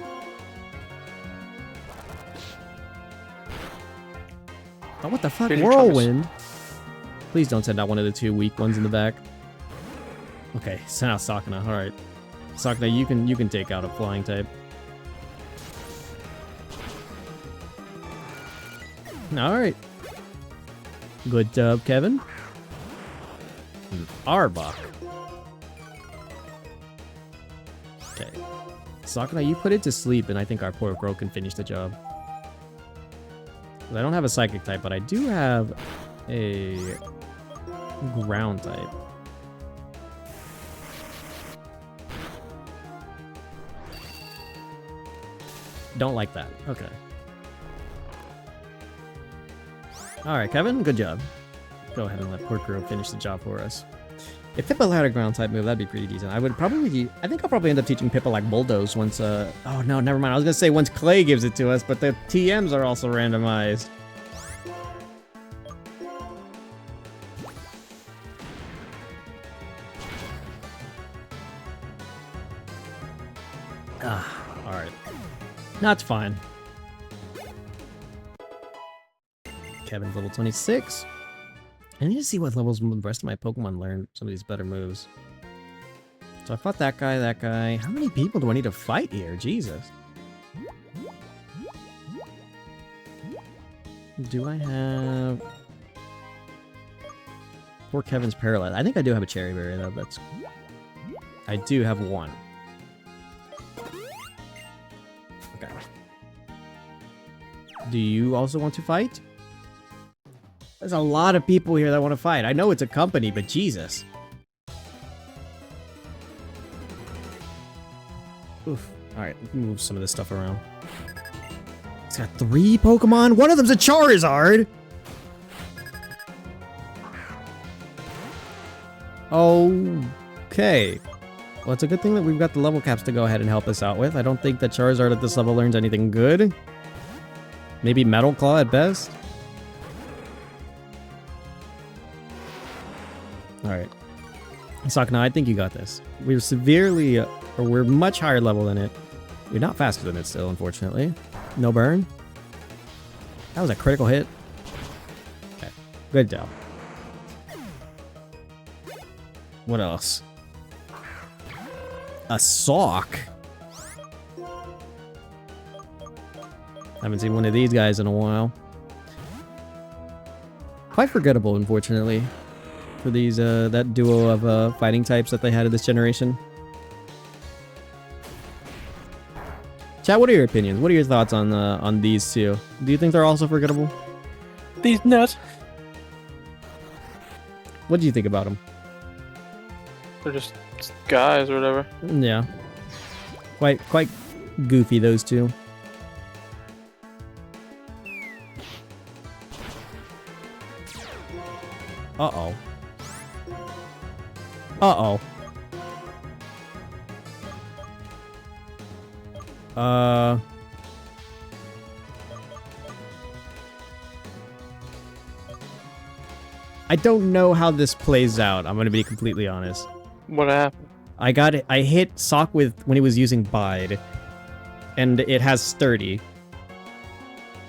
Oh, what the fuck? Pidgey Whirlwind? Please don't send out one of the two weak ones in the back. Okay, send out Sakuna. Alright. Sakuna, you can take out a flying type. Alright. Good job, Kevin. Arbok. Okay. Sakuna, you put it to sleep, and I think our poor girl can finish the job. I don't have a psychic type, but I do have a ground type. Don't like that. Okay. Alright, Kevin, good job. Go ahead and let poor girl finish the job for us. If Pippa had a ground type move, that'd be pretty decent. I think I'll probably end up teaching Pippa like Bulldoze once, oh no, never mind. I was gonna say once Clay gives it to us, but the TMs are also randomized. Alright. That's fine. Kevin's level 26. I need to see what levels the rest of my Pokemon learn some of these better moves. So I fought that guy, that guy. How many people do I need to fight here? Jesus. Do I have... Poor Kevin's paralyzed. I think I do have a Cherry Berry, though. That's... I do have one. Okay. Do you also want to fight? There's a lot of people here that want to fight. I know it's a company, but Jesus. Oof. Alright, let me move some of this stuff around. It's got 3 Pokemon. One of them's a Charizard! Okay. Well, it's a good thing that we've got the level caps to go ahead and help us out with. I don't think that Charizard at this level learns anything good. Maybe Metal Claw at best. Alright. Sakuna, I think you got this. We're severely, or we're much higher level than it. You're not faster than it still, unfortunately. No burn. That was a critical hit. Okay. Good job. What else? A sock? Haven't seen one of these guys in a while. Quite forgettable, unfortunately. For these, that duo of fighting types that they had in this generation. Chat, what are your opinions? What are your thoughts on these two? Do you think they're also forgettable? These nuts. What do you think about them? They're just guys or whatever. Yeah. Quite goofy, those two. Uh-oh. Uh-oh. I don't know how this plays out. I'm gonna be completely honest. What happened? I hit Sock with when he was using Bide, and it has Sturdy,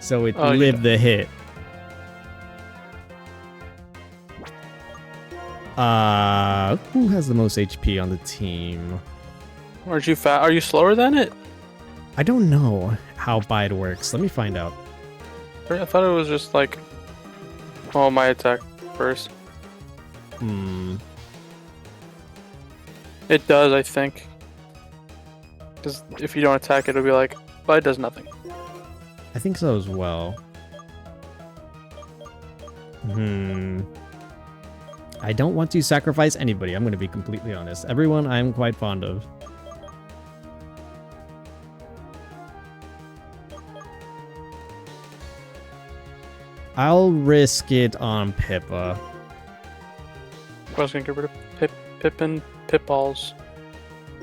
so it lived the hit. Who has the most HP on the team? Aren't you fat? Are you slower than it? I don't know how Bide works. Let me find out. I thought it was just like, oh, my attack first. It does, I think. Because if you don't attack, it'll be like, but it does nothing. I think so as well. I don't want to sacrifice anybody. I'm going to be completely honest. Everyone I'm quite fond of. I'll risk it on Pippa. I was gonna get rid of Pippin, Pip balls.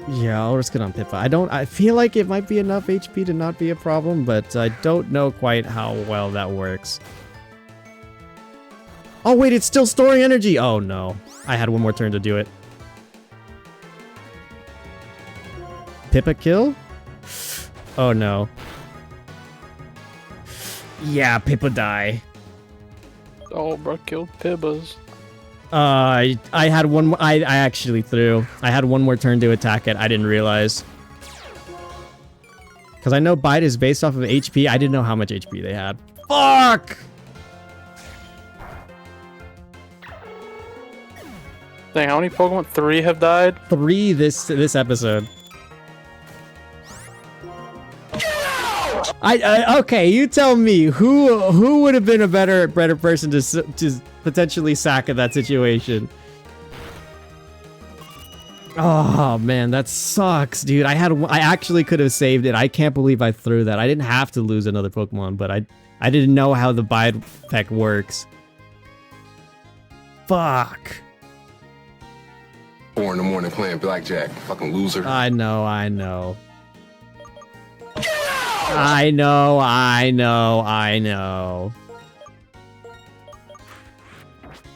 Yeah, I'll risk it on Pippa. I feel like it might be enough HP to not be a problem, but I don't know quite how well that works. Oh wait, it's still storing energy! Oh no. I had one more turn to do it. Pippa kill? Oh no. Yeah, Pippa die. Oh, bro, killed Pibbas. I had one more, I actually threw. I had one more turn to attack it. I didn't realize. Because I know Bite is based off of HP. I didn't know how much HP they had. Fuck! Dang, how many Pokemon? 3 have died? 3 this episode. Okay, you tell me who would have been a better person to potentially sack in that situation. Oh man, that sucks, dude. I actually could have saved it. I can't believe I threw that. I didn't have to lose another Pokemon, but I didn't know how the bite effect works. Fuck. 4 in the morning playing blackjack. Fucking loser. I know. I know.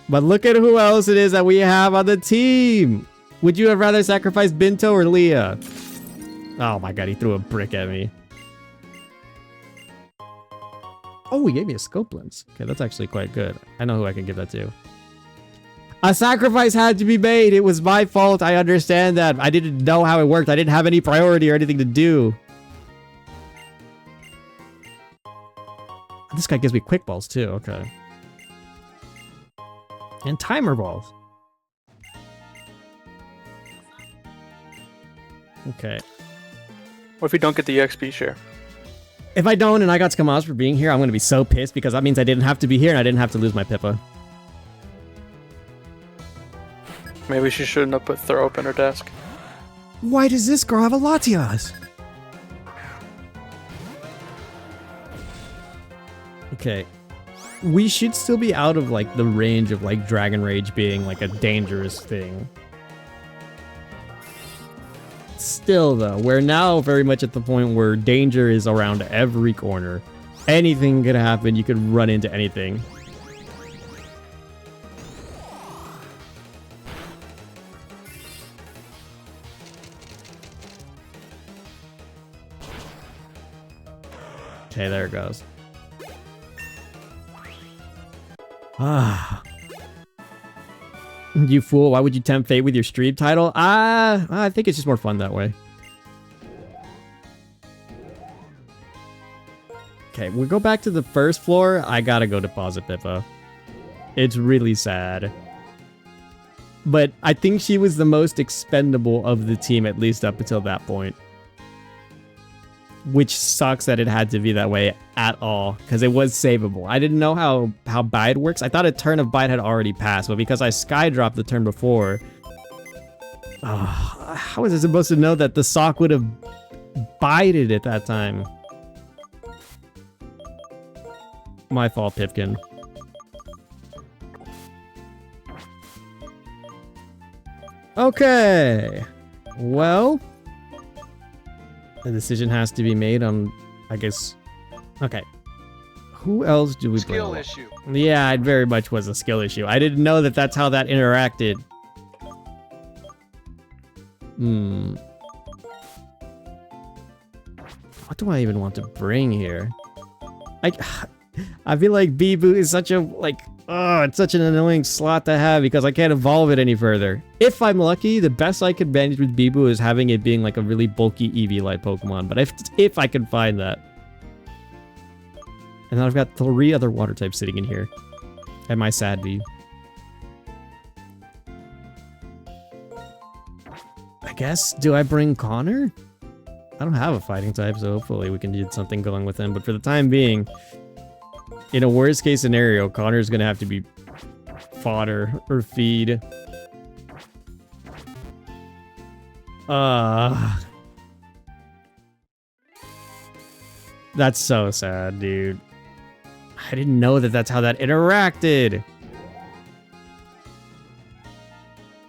But look at who else it is that we have on the team. Would you have rather sacrificed Binto or Leah? Oh my god, he threw a brick at me. Oh, he gave me a scope lens. Okay, that's actually quite good. I know who I can give that to. A sacrifice had to be made. It was my fault. I understand that. I didn't know how it worked. I didn't have any priority or anything to do. This guy gives me quick balls too. Okay. And timer balls. Okay. What if you don't get the XP share? If I don't and I got Skamaz for being here, I'm going to be so pissed because that means I didn't have to be here and I didn't have to lose my Pippa. Maybe she shouldn't have put throw up in her desk. Why does this girl have a Latias? Okay. We should still be out of like the range of like Dragon Rage being like a dangerous thing. Still though, we're now very much at the point where danger is around every corner. Anything could happen, you could run into anything. Okay, there it goes. Ah. You fool, why would you tempt fate with your stream title? I think it's just more fun that way. Okay, we'll go back to the first floor. I gotta go deposit Pippa. It's really sad. But I think she was the most expendable of the team, at least up until that point. Which sucks that it had to be that way at all, because it was savable. I didn't know how Bite works. I thought a turn of Bite had already passed, but because I sky dropped the turn before, how was I supposed to know that the sock would have bited at that time? My fault, Pipkin. Okay. Well, a decision has to be made on, I guess. Okay. Who else do we bring? Skill issue. Yeah, it very much was a skill issue. I didn't know that that's how that interacted. What do I even want to bring here? I feel like Bee-Boo is such a, like, it's such an annoying slot to have because I can't evolve it any further. If I'm lucky, the best I could manage with Bee-Boo is having it being like a really bulky Eevee-like Pokemon, but if I can find that. And then I've got 3 other water types sitting in here. And my Sadby. I guess, do I bring Connor? I don't have a fighting type, so hopefully we can get something going with him, but for the time being, in a worst case scenario, Connor's gonna have to be fodder or feed. That's so sad, dude. I didn't know that that's how that interacted.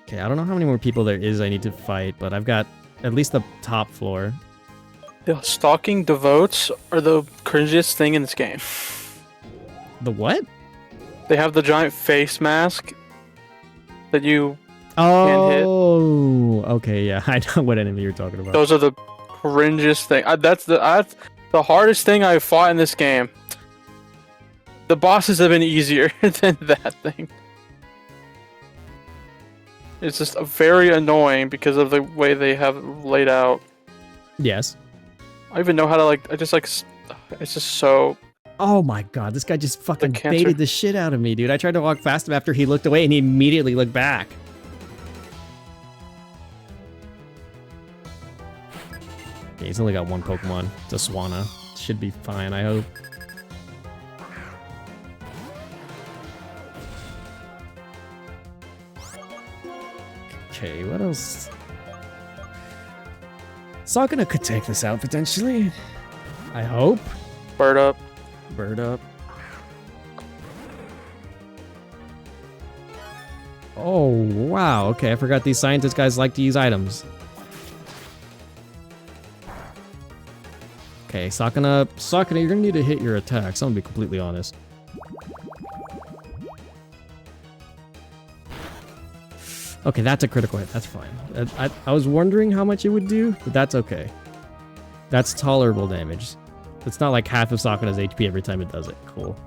Okay, I don't know how many more people there is I need to fight, but I've got At least the top floor. The stalking devotes are the cringiest thing in this game. The what? They have the giant face mask that you Oh, okay, yeah, I know what enemy you're talking about. Those are the cringiest thing. That's the hardest thing I've fought in this game. The bosses have been easier than that thing. It's just very annoying because of the way they have it laid out. Yes. I even know how to like. I just like. It's just so. Oh my god, this guy just fucking cancer. baited the shit out of me, dude. I tried to walk past him after he looked away and he immediately looked back. Yeah, he's only got one Pokemon. It's a Swanna. Should be fine, I hope. Okay, what else? Sakuna could take this out potentially. I hope. Bird up. Bird up. Oh, wow. Okay, I forgot these scientist guys like to use items. Okay, Sakuna, you're gonna need to hit your attacks. I'm gonna be completely honest. Okay, that's a critical hit. That's fine. I was wondering how much it would do, but that's okay. That's tolerable damage. It's not like half of Sakuna's HP every time it does it. Cool.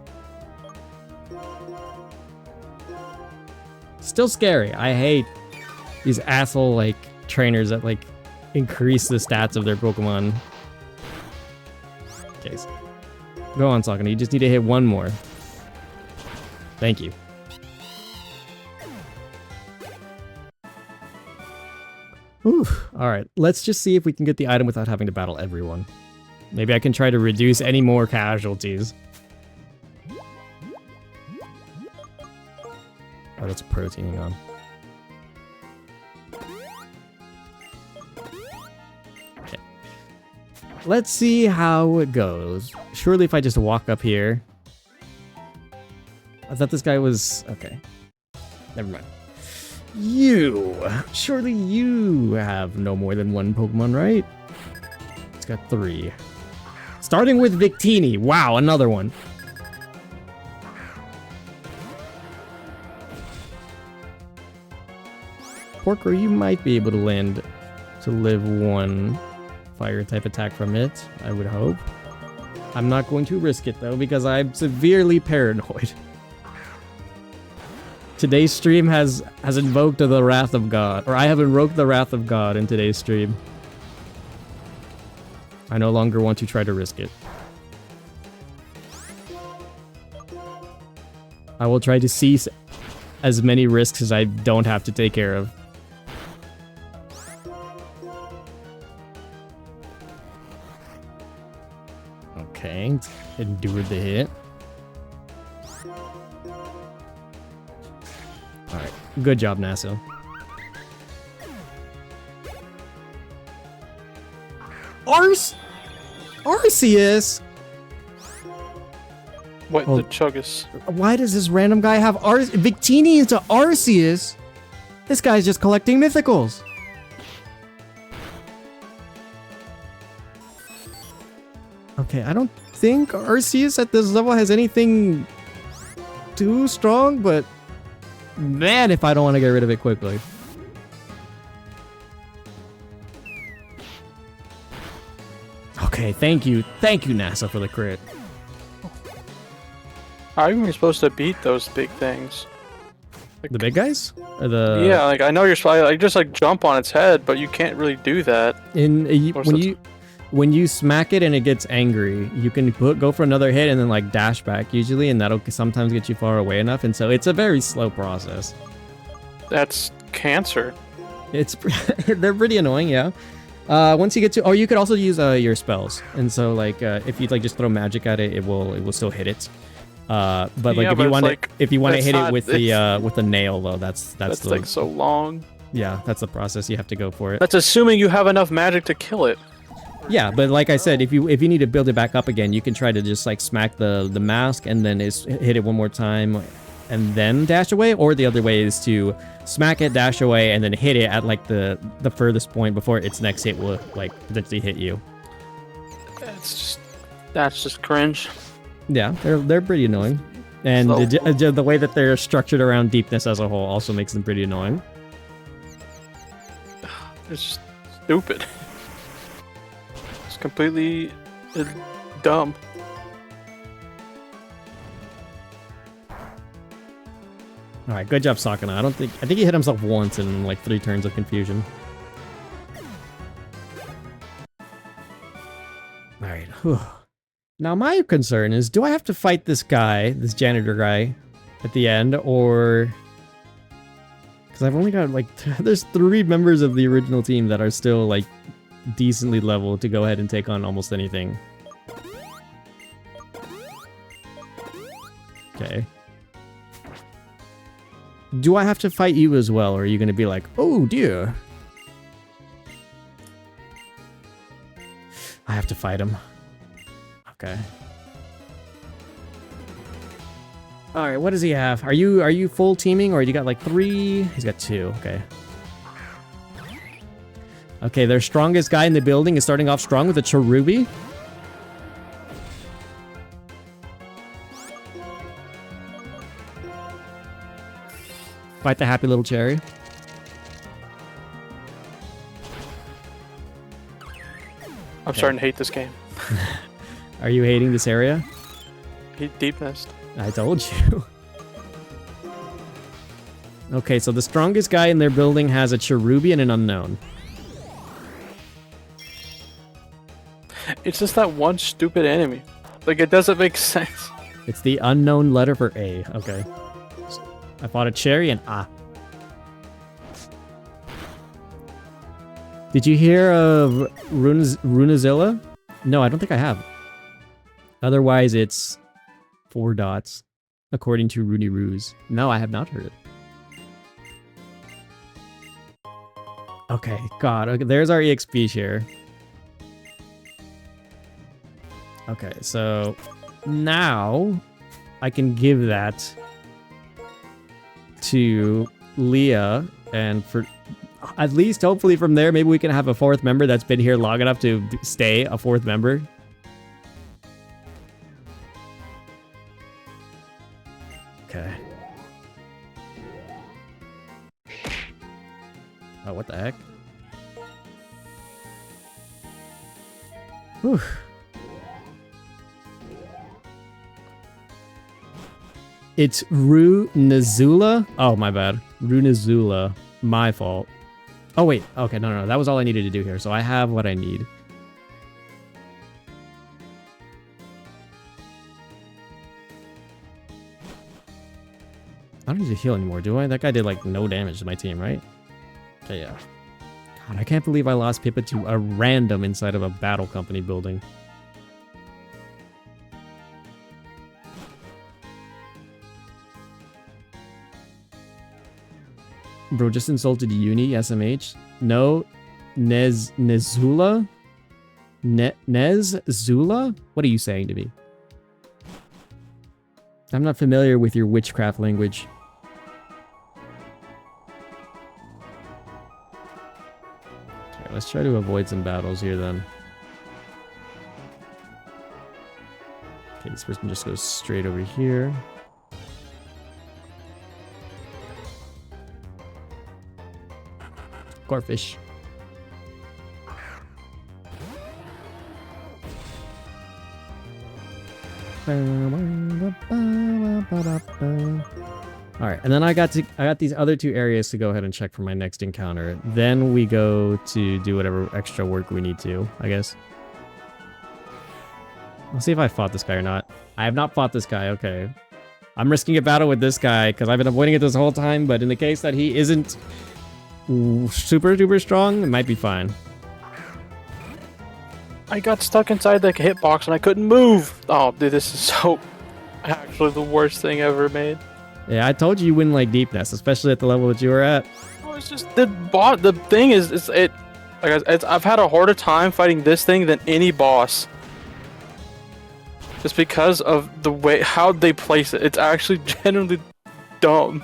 Still scary. I hate these asshole, like, trainers that, like, increase the stats of their Pokemon. Okay. Go on, Sakuna. You just need to hit one more. Thank you. Ooh, alright. Let's just see if we can get the item without having to battle everyone. Maybe I can try to reduce any more casualties. Oh, that's a protein on. Okay. Let's see how it goes. Surely if I just walk up here... I thought this guy was... Okay. Never mind. You! Surely you have no more than one Pokemon, right? It's got 3. Starting with Victini. Wow, another one. Porker, you might be able to land to live 1 fire type attack from it, I would hope. I'm not going to risk it though because I'm severely paranoid. Today's stream has invoked the wrath of God, or I have invoked the wrath of God in today's stream. I no longer want to try to risk it. I will try to cease as many risks as I don't have to take care of. Okay, endured the hit. Alright, good job, Naso. Arceus? What, Oh. the Chuggus? Why does this random guy have Victini into Arceus? This guy's just collecting mythicals. Okay, I don't think Arceus at this level has anything too strong, but man, if I don't want to get rid of it quickly. Okay, thank you, NASA, for the crit. How are you supposed to beat those big things? The big guys? Or the Yeah, like I know you're supposed to like, just like jump on its head, but you can't really do that. When you smack it and it gets angry, you can go for another hit and then like dash back usually, and that'll sometimes get you far away enough. And so it's a very slow process. That's cancer. It's they're pretty annoying, yeah. Once you get to, or you could also use your spells, and so like if you like just throw magic at it, it will still hit it. But like Yeah, if but you it's want like- if you want to that's hit it not- with the nail though, that's the, like so long. yeah, that's the process. You have to go for it. That's assuming you have enough magic to kill it. Yeah, but like I said, if you need to build it back up again, you can try to just like smack the mask and then hit it one more time, and then dash away, or the other way is to smack it, dash away, and then hit it at like the furthest point before its next hit will like potentially hit you. That's just cringe. Yeah, they're pretty annoying, and the way that they're structured around deepness as a whole also makes them pretty annoying. It's stupid. It's completely dumb. All right, good job, Sakana. I think he hit himself once in like 3 turns of confusion. All right. Whew. Now my concern is, do I have to fight this guy, this janitor guy, at the end, or? Because I've only got like there's 3 members of the original team that are still like decently leveled to go ahead and take on almost anything. Okay. Do I have to fight you as well, or are you going to be like, oh dear? I have to fight him. Okay. All right, what does he have? Are you full teaming, or you got like 3? He's got 2. Okay. Okay, their strongest guy in the building is starting off strong with a Cherubi. Fight the happy little cherry. I'm starting to hate this game. Are you hating this area? Hate deepness. I told you. Okay, so the strongest guy in their building has a Cherubi and an unknown. It's just that one stupid enemy. Like, it doesn't make sense. It's the unknown letter for A. Okay. I fought a cherry and A. Did you hear of Runazilla? No, I don't think I have. Otherwise, it's 4 dots, according to Rooney Ruse. No, I have not heard it. Okay, God. Okay, there's our EXP share. Okay, so now I can give that to Leah, and for at least hopefully from there, maybe we can have a 4th member that's been here long enough to stay a 4th member. Okay. Oh, what the heck? Whew. It's Runazula. Oh, my bad. Runazula. My fault. Oh, wait. Okay, no. That was all I needed to do here. So I have what I need. I don't need to heal anymore, do I? That guy did, like, no damage to my team, right? Okay, yeah. God, I can't believe I lost Pippa to a random inside of a battle company building. Bro, just insulted Uni, SMH. No, Nezula? Nezula? What are you saying to me? I'm not familiar with your witchcraft language. Okay, let's try to avoid some battles here then. Okay, this person just goes straight over here. Corfish. Alright, and then I got these other 2 areas to go ahead and check for my next encounter. Then we go to do whatever extra work we need to, I guess. Let's see if I fought this guy or not. I have not fought this guy, okay. I'm risking a battle with this guy because I've been avoiding it this whole time, but in the case that he isn't super duper strong, it might be fine. I got stuck inside the hitbox and I couldn't move. Oh, dude, this is so actually the worst thing ever made. Yeah, I told you wouldn't like deepness, especially at the level that you were at. Oh, it's just the thing is I've had a harder time fighting this thing than any boss. Just because of the way how they place it. It's actually genuinely dumb.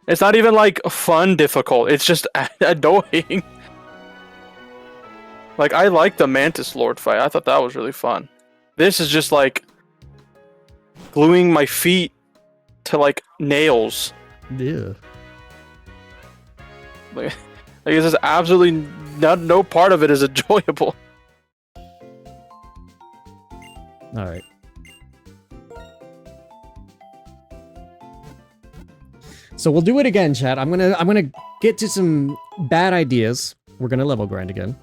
It's not even like fun difficult. It's just annoying. Like, I like the Mantis Lord fight. I thought that was really fun. This is just like gluing my feet to like nails. Yeah. Like this is absolutely no part of it is enjoyable. All right. So we'll do it again, chat. I'm gonna get to some bad ideas. We're gonna level grind again.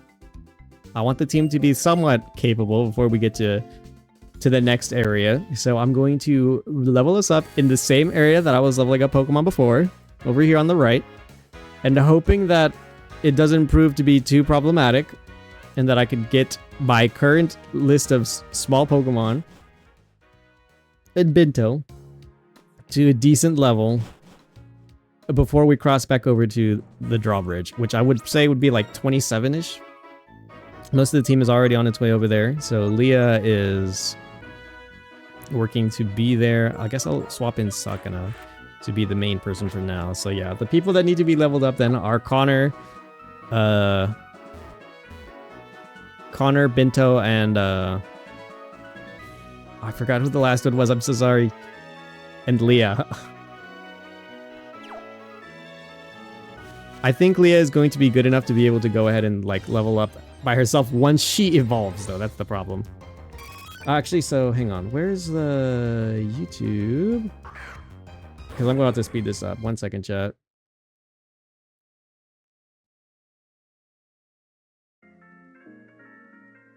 I want the team to be somewhat capable before we get to the next area. So I'm going to level us up in the same area that I was leveling up Pokemon before, over here on the right, and hoping that it doesn't prove to be too problematic, and that I could get my current list of small Pokemon in Binto to a decent level before we cross back over to the drawbridge, which I would say would be like 27-ish. Most of the team is already on its way over there, so Leah is working to be there. I guess I'll swap in Sakana to be the main person for now. So yeah, the people that need to be leveled up then are Connor, Binto, and I forgot who the last one was. I'm so sorry. And Leah. I think Leah is going to be good enough to be able to go ahead and like level up by herself once she evolves, though. That's the problem. Actually, so hang on. Where's the YouTube? Because I'm going to have to speed this up. 1 second, chat.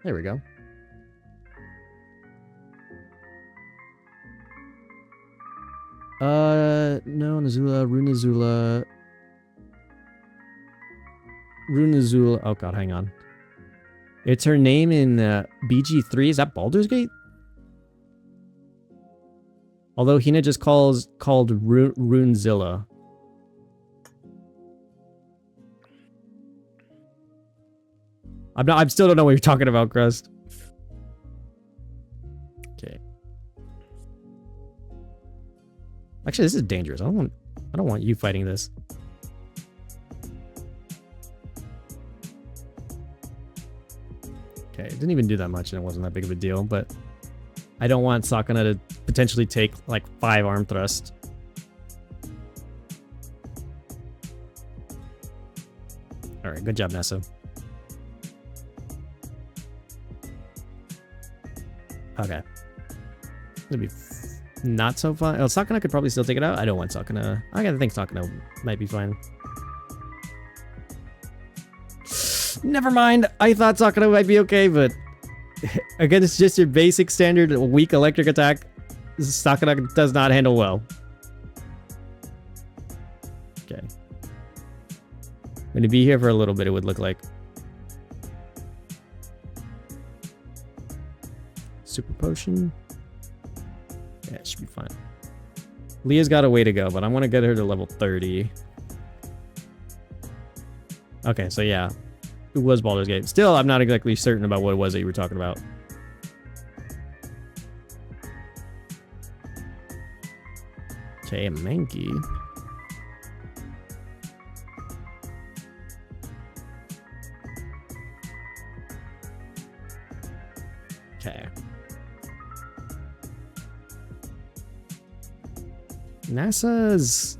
There we go. No, Runazula. Oh god, hang on. It's her name in BG3. Is that Baldur's Gate? Although Hina just called Runezilla. I still don't know what you're talking about, Crust. Okay. Actually, this is dangerous. I don't want you fighting this. Okay, it didn't even do that much and it wasn't that big of a deal, but I don't want Sakana to potentially take like 5 arm thrusts. Alright, good job, Nessa. Okay. It'll be not so fun. Oh, Sakana could probably still take it out. I don't want Sakana. I gotta think Sakana might be fine. Never mind. I thought Sakana might be okay, but again, it's just your basic standard weak electric attack. Sakana does not handle well. Okay. I'm gonna be here for a little bit, it would look like. Super potion. Yeah, it should be fine. Leah's got a way to go, but I want to get her to level 30. Okay, so yeah. It was Baldur's Gate. Still, I'm not exactly certain about what it was that you were talking about. Okay, a Mankey. Okay. NASA's...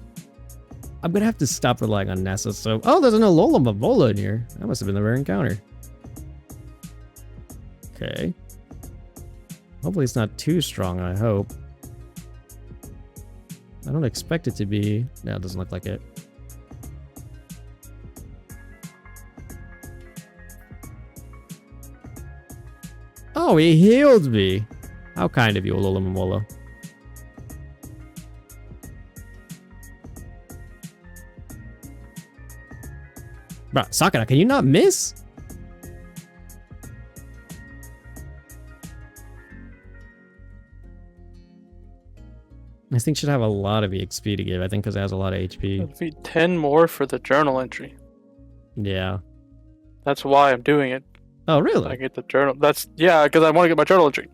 I'm gonna have to stop relying on NASA, so... Oh, there's an Alola Mavola in here. That must have been the rare encounter. Okay. Hopefully it's not too strong, I hope. I don't expect it to be. No, it doesn't look like it. Oh, he healed me! How kind of you, Alola Mavola. Bro, Sakana, can you not miss? This thing should have a lot of EXP to give, I think, because it has a lot of HP. It'd be 10 more for the journal entry. Yeah. That's why I'm doing it. Oh, really? I get the journal. Yeah, because I want to get my journal entry.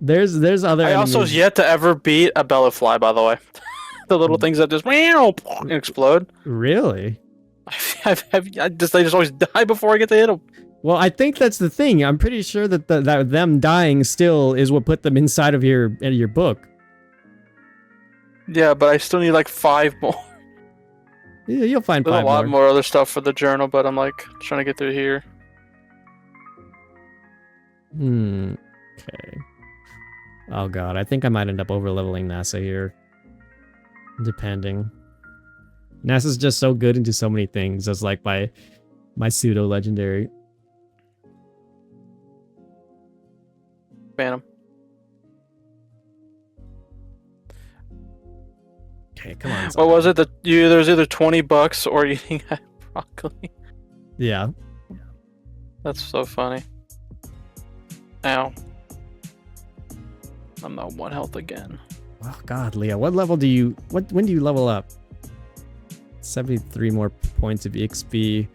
There's other. I also enemies. yet to ever beat a Bellafly, by the way. The little things that just explode. Really? They just always die before I get to hit them. Well, I think that's the thing. I'm pretty sure that that them dying still is what put them inside of your book. Yeah, but I still need like 5 more. Yeah, you'll find There's 5 a lot more. more other stuff for the journal, but I'm like trying to get through here. Okay. Oh god, I think I might end up overleveling NASA here. Depending. NASA's just so good into so many things as like my pseudo legendary. Phantom. Okay, come on. What was it that there's either $20 or eating broccoli? Yeah. That's so funny. Ow. I'm not 1 health again. Oh god, Leah, what level do you when do you level up? 73 more points of XP.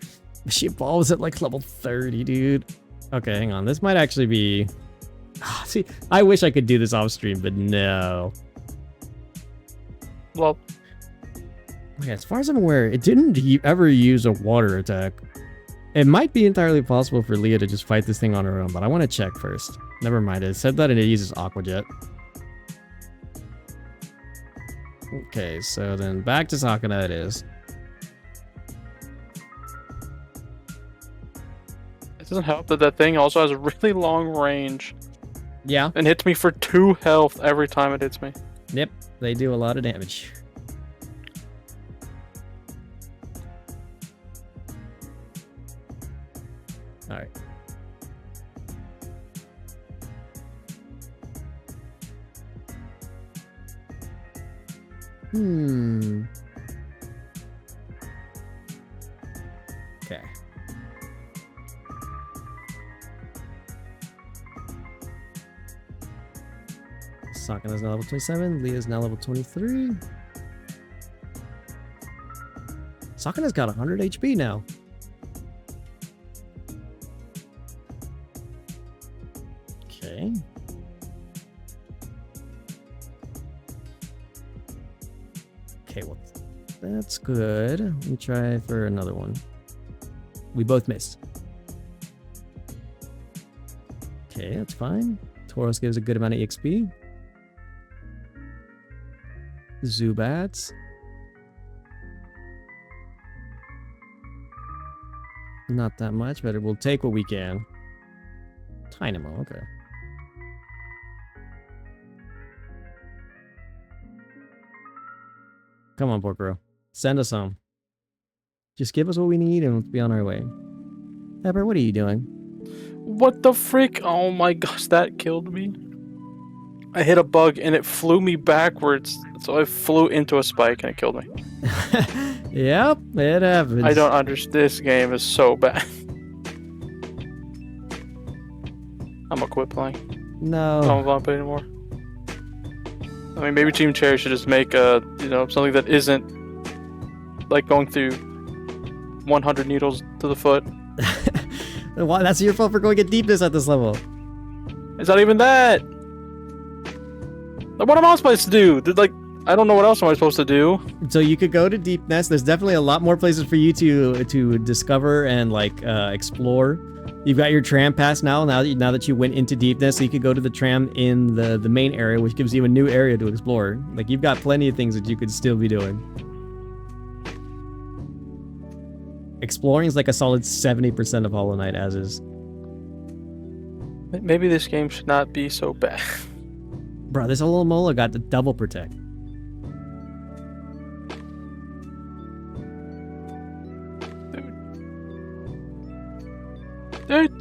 She evolves at like level 30, dude. Okay, hang on. This might actually be see, I wish I could do this off stream, but no. Well, Okay, as far as I'm aware, it didn't ever use a water attack. It might be entirely possible for Leah to just fight this thing on her own, but I want to check first. Never mind, it said that it uses Aqua Jet. Okay, so then back to Sakuna it is. it doesn't help that thing also has a really long range Yeah, and hits me for 2 health every time it hits me. yep, they do a lot of damage. Alright. Okay. Sakuna's now level 27. Leah's now level 23. Sakuna's got 100 HP now. Okay. Okay, well, that's good. Let me try for another one. We both missed. Okay, that's fine. Tauros gives a good amount of XP. Zubats. Not that much, but we'll take what we can. Tynamo, okay. Come on, Porkro. Send us home. Just give us what we need and let's be on our way. Pepper, what are you doing? What the frick? Oh my gosh, that killed me. I hit a bug and it flew me backwards. So I flew into a spike and it killed me. Yep, it happens. I don't understand. This game is so bad. I'm gonna quit playing. I No. don't want to play anymore. I mean, maybe Team Cherry should just make something that isn't like going through 100 needles to the foot. Why? That's your fault for going at deepness at this level. It's not even that. Like, what am I supposed to do? I don't know what else am I supposed to do. So you could go to Deepness. There's definitely a lot more places for you to discover and explore. You've got your tram pass now that you went into Deepness, so you could go to the tram in the main area, which gives you a new area to explore. Like, you've got plenty of things that you could still be doing. Exploring is like a solid 70% of Hollow Knight as is. Maybe this game should not be so bad. Bro, this little Mola got the double protect. Dude.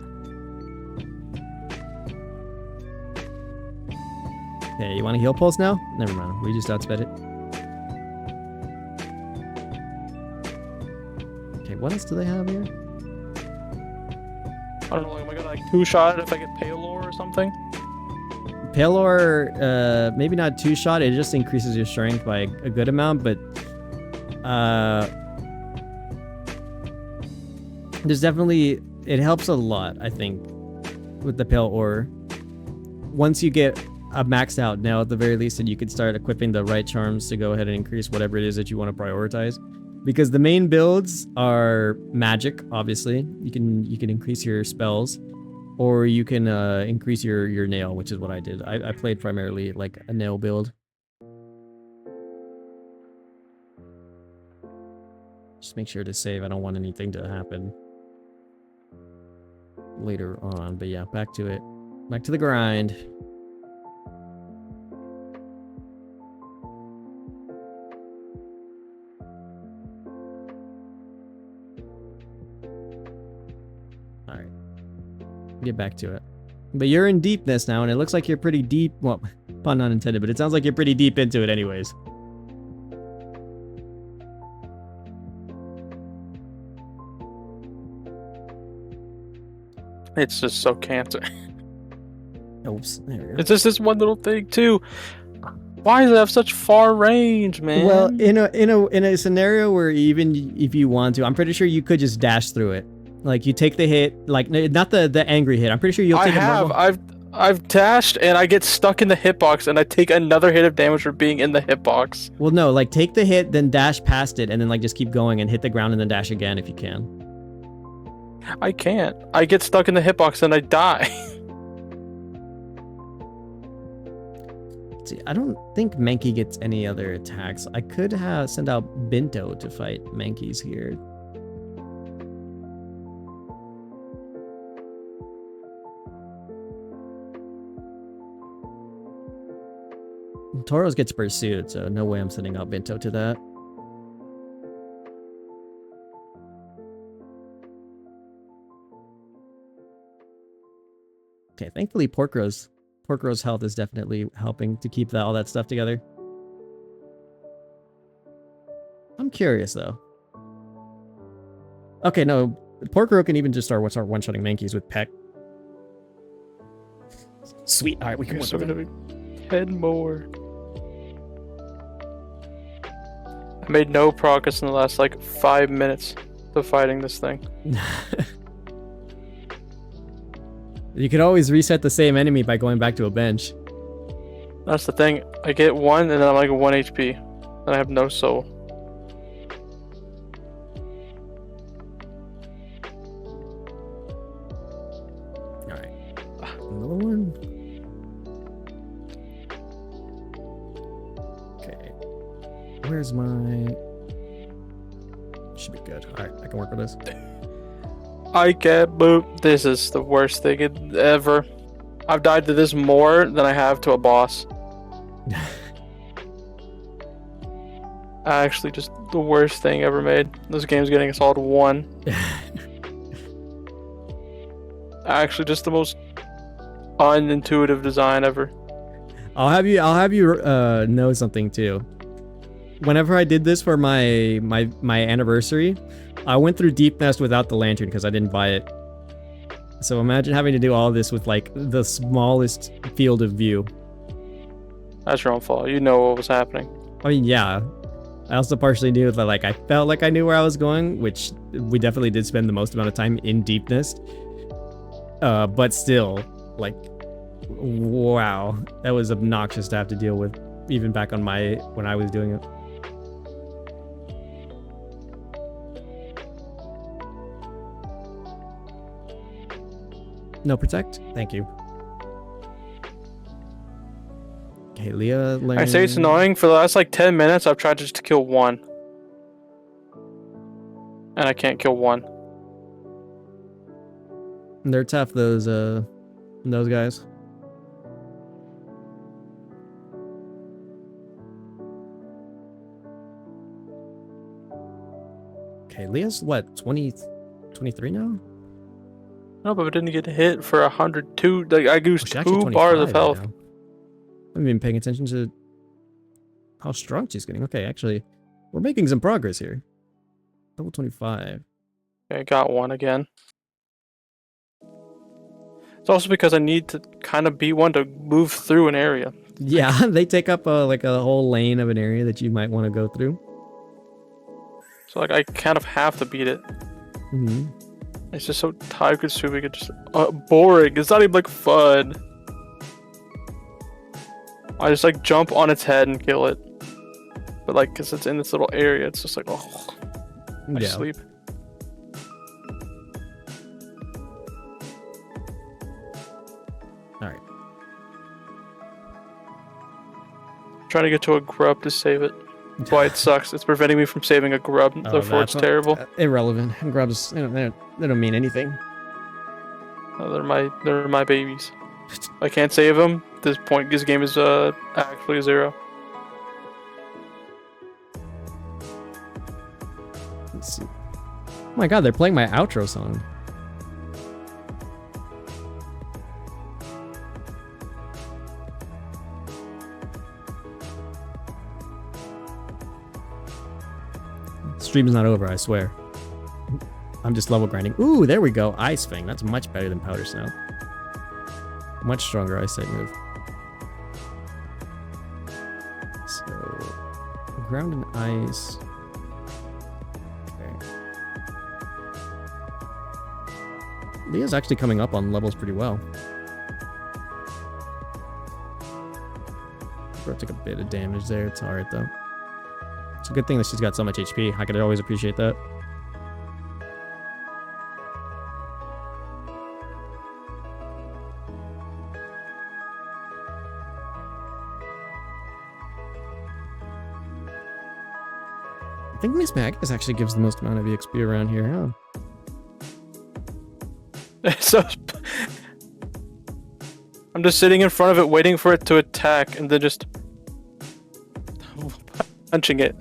Okay, you want a heal pulse now? Never mind, we just outsped it. Okay, what else do they have here? I don't know, am I gonna two-shot it if I get Palor or something? Palor, maybe not two-shot, it just increases your strength by a good amount, but there's definitely, it helps a lot, I think, with the Pale Ore. Once you get maxed out now at the very least, and you could start equipping the right charms to go ahead and increase whatever it is that you want to prioritize. Because the main builds are magic, obviously. You can increase your spells, or you can increase your nail, which is what I did. I played primarily like a nail build. Just make sure to save. I don't want anything to happen later on. But yeah, back to it. Back to the grind. Alright. Get back to it. But you're in deepness now, and it looks like you're pretty deep. Well, pun not intended, but it sounds like you're pretty deep into it anyways. It's just so cancer. Oops, there we go. It's just this one little thing too. Why does it have such far range, man? Well, in a scenario where even if you want to, I'm pretty sure you could just dash through it. Like you take the hit, like not the angry hit. I'm pretty sure you'll take I've dashed and I get stuck in the hitbox and I take another hit of damage for being in the hitbox. Well, no, like take the hit, then dash past it, and then like just keep going and hit the ground and then dash again if you can. I can't. I get stuck in the hitbox and I die. See, I don't think Mankey gets any other attacks. I could send out Binto to fight Mankeys here. Tauros gets pursued, so no way I'm sending out Binto to that. Okay, thankfully Porkro's health is definitely helping to keep all that stuff together. I'm curious though. Okay, no, Porkro can even just start one-shotting Mankeys with Peck. Sweet. All right, we can work with it. 10 more. I made no progress in the last like 5 minutes of fighting this thing. You could always reset the same enemy by going back to a bench. That's the thing. I get one and then I'm like 1 HP. And I have no soul. Alright. Another one. Okay. Where's my... Should be good. Alright, I can work with this. I get boop. This is the worst thing ever. I've died to this more than I have to a boss. Actually, just the worst thing ever made. This game's getting a solid 1. Actually, just the most unintuitive design ever. I'll have you know something too. Whenever I did this for my anniversary, I went through Deep Nest without the lantern because I didn't buy it. So imagine having to do all this with like the smallest field of view. That's your own fault. You know what was happening. I mean, yeah. I also partially knew that like I felt like I knew where I was going, which we definitely did spend the most amount of time in Deep Nest. But still, like, wow, that was obnoxious to have to deal with, even back on when I was doing it. No protect? Thank you. Okay, Leah learned... I say it's annoying. For the last like 10 minutes, I've tried just to kill one. And I can't kill one. They're tough, those guys. Okay, Leah's what, 23 now? No, but I didn't get hit for 102. Like, I goosed 2 bars of health. Right, I haven't been paying attention to how strong she's getting. Okay, actually, we're making some progress here. Level 25. Okay, I got one again. It's also because I need to kind of beat one to move through an area. Yeah, they take up like a whole lane of an area that you might want to go through. So like I kind of have to beat it. Mm-hmm. It's just so time-consuming and just boring. It's not even like fun. I just like jump on its head and kill it. But like, cause it's in this little area, it's just like, oh, I Yeah. sleep. All right. Trying to get to a grub to save it. That's why it sucks. It's preventing me from saving a grub. Therefore, it's that's terrible. Irrelevant. Grubs, they don't mean anything. They're my babies. If I can't save them, this game is actually 0. Let's see. Oh my god, they're playing my outro song. Stream's not over, I swear. I'm just level grinding. Ooh, there we go. Ice Fang. That's much better than Powder Snow. Much stronger Ice type move. So, ground and ice. Okay. Leah's actually coming up on levels pretty well. Bro took a bit of damage there. It's alright though. It's a good thing that she's got so much HP. I could always appreciate that. I think Miss Magnus actually gives the most amount of EXP around here, huh? So I'm just sitting in front of it, waiting for it to attack, and then just punching it.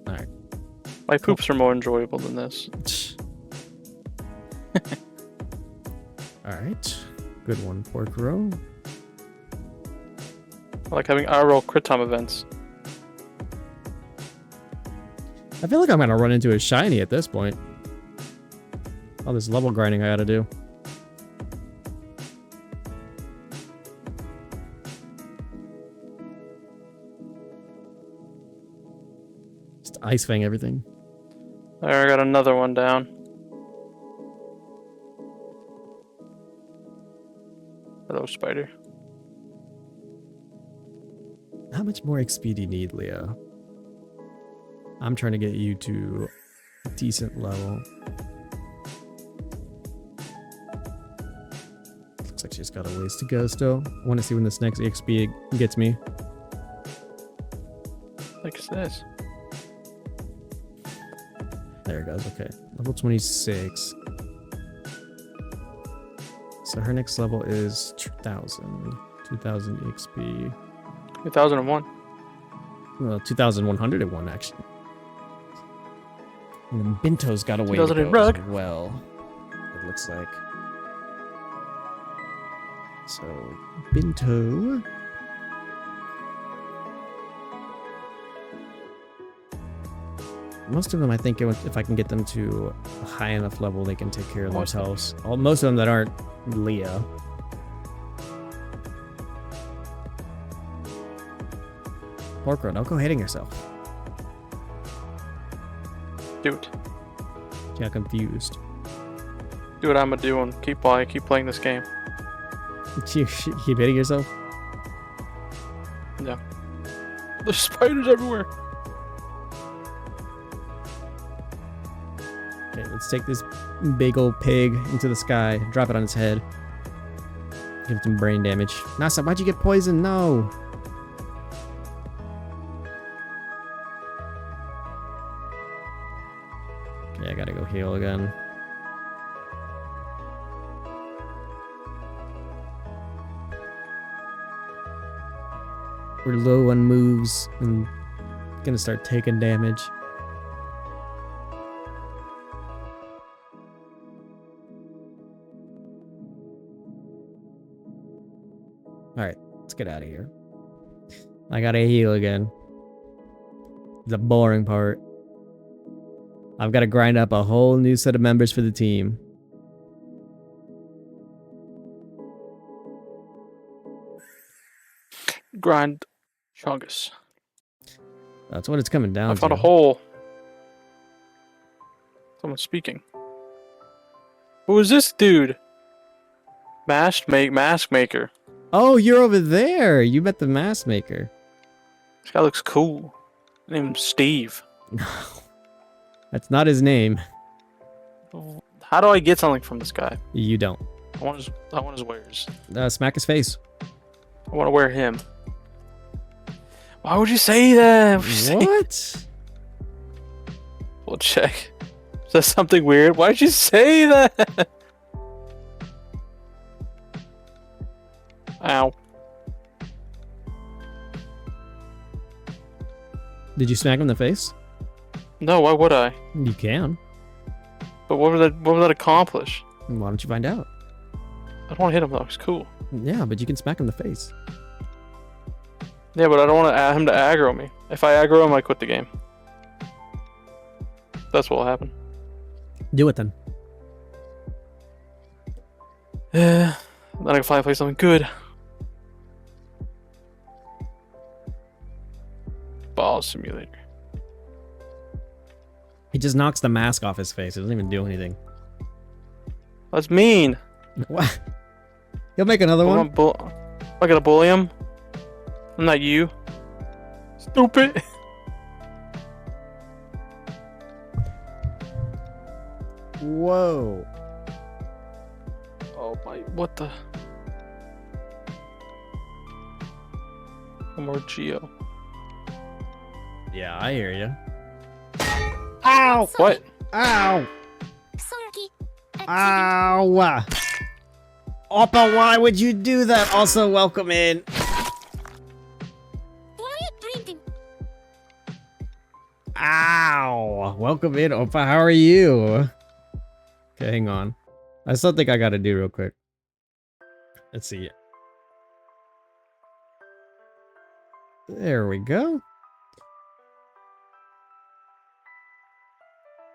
Alright. My poops are more enjoyable than this. Alright. Good one, Pork Row. I like having IRL crit time events. I feel like I'm gonna run into a shiny at this point. All this level grinding I gotta do. Just Ice Fang everything. There, I got another one down. Hello, spider. How much more XP do you need, Leah? I'm trying to get you to a decent level. Looks like she's got a ways to go still. I want to see when this next XP gets me. Like this. There it goes, okay. Level 26. So her next level is 2,000. 2,000 XP. 2001. Well, 2,101 actually. And then Binto's got a way to 2000 go rug. as well. It looks like. So, Binto. Most of them, I think, if I can get them to a high enough level, they can take care of Most of them. themselves. Most of them that aren't Leah. Porkro, don't go hitting yourself. Dude. She got confused. Do what I'm gonna do and keep playing this game. You keep hitting yourself? Yeah. There's spiders everywhere. Okay, let's take this big old pig into the sky, drop it on its head. Give it some brain damage. Nasa, why'd you get poisoned? No! Okay, I gotta go heal again. We're low on moves and gonna start taking damage. Alright, let's get out of here. I gotta heal again. The boring part. I've gotta grind up a whole new set of members for the team. Grind Chungus. That's what it's coming down I to. found a hole. Someone's speaking. Who is this dude? Mask maker. Oh, you're over there. You met the mask maker. This guy looks cool. His name's Steve. That's not his name. How do I get something from this guy? You don't. I want his wares. Smack his face. I want to wear him. Why would you say that? What? We'll check. Is that something weird? Why'd you say that? Ow. Did you smack him in the face? No, why would I? You can. But what would that accomplish? Why don't you find out? I don't want to hit him though. He's cool. Yeah, but you can smack him in the face. Yeah, but I don't want him to aggro me. If I aggro him, I quit the game. That's what will happen. Do it then. Then I can finally play something good. Ball simulator. He just knocks the mask off his face. It doesn't even do anything. That's mean. What? He'll make another one. Am I gonna bully him? I'm not you. Stupid. Whoa. Oh my, what the? One more Geo. Yeah, I hear you. Ow! What? Ow! Ow! Oppa, why would you do that? Also, welcome in. Ow! Welcome in, Oppa. How are you? Okay, hang on. That's something I gotta do real quick. Let's see. There we go.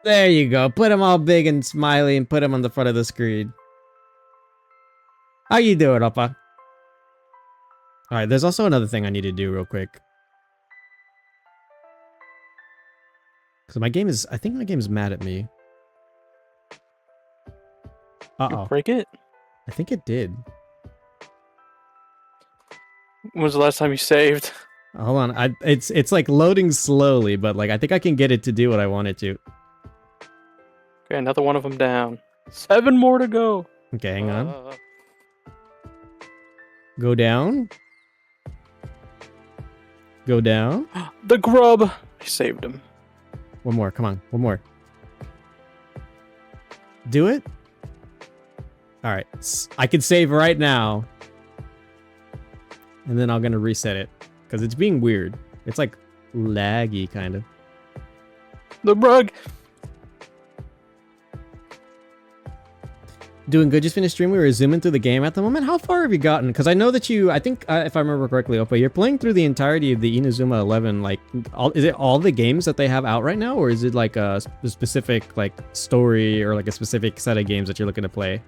There you go. Put him all big and smiley and put him on the front of the screen. How you doing, Oppa? Alright, there's also another thing I need to do real quick. Because my game is... I think my game is mad at me. Uh-oh. You break it? I think it did. When was the last time you saved? Hold on. It's like loading slowly, but like I think I can get it to do what I want it to. Okay, another one of them down. 7 more to go. Okay, hang on. Go down. Go down. The grub. I saved him. One more. Come on. One more. Do it. All right. I can save right now. And then I'm going to reset it. Because it's being weird. It's like laggy, kind of. The rug. Doing good. Just finished stream. We were zooming through the game at the moment. How far have you gotten? Because I know that you, I think, if I remember correctly, Oppa, you're playing through the entirety of the Inazuma 11. Like, is it all the games that they have out right now? Or is it like a specific like story or like a specific set of games that you're looking to play?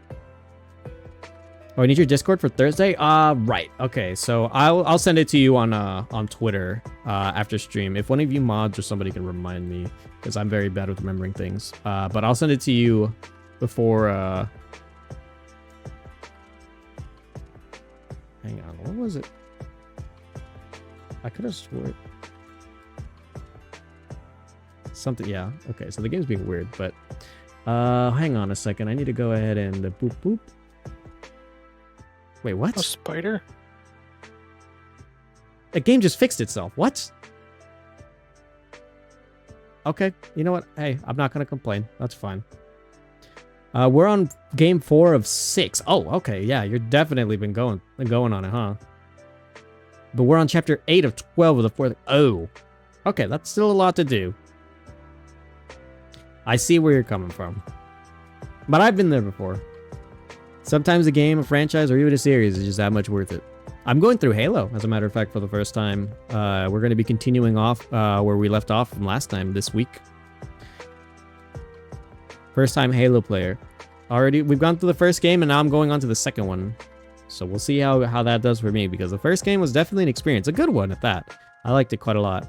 Oh, I need your Discord for Thursday? Right. Okay, so I'll send it to you on Twitter after stream. If one of you mods or somebody can remind me, because I'm very bad with remembering things. But I'll send it to you before... Hang on, what was it? I could have sworn... Something, yeah. Okay, so the game's being weird, but... hang on a second. I need to go ahead and boop boop. Wait, what? A spider? The game just fixed itself. What? Okay, you know what? Hey, I'm not gonna complain. That's fine. We're on game 4 of 6. Oh, okay, yeah, you're definitely been going on it, huh? But we're on chapter 8 of 12 of the 4th. Oh, okay, that's still a lot to do. I see where you're coming from, but I've been there before. Sometimes a game, a franchise, or even a series is just that much worth it. I'm going through Halo, as a matter of fact, for the first time. We're going to be continuing off where we left off from last time this week. First time Halo player. Already, we've gone through the first game, and now I'm going on to the second one. So we'll see how that does for me, because the first game was definitely an experience. A good one at that. I liked it quite a lot.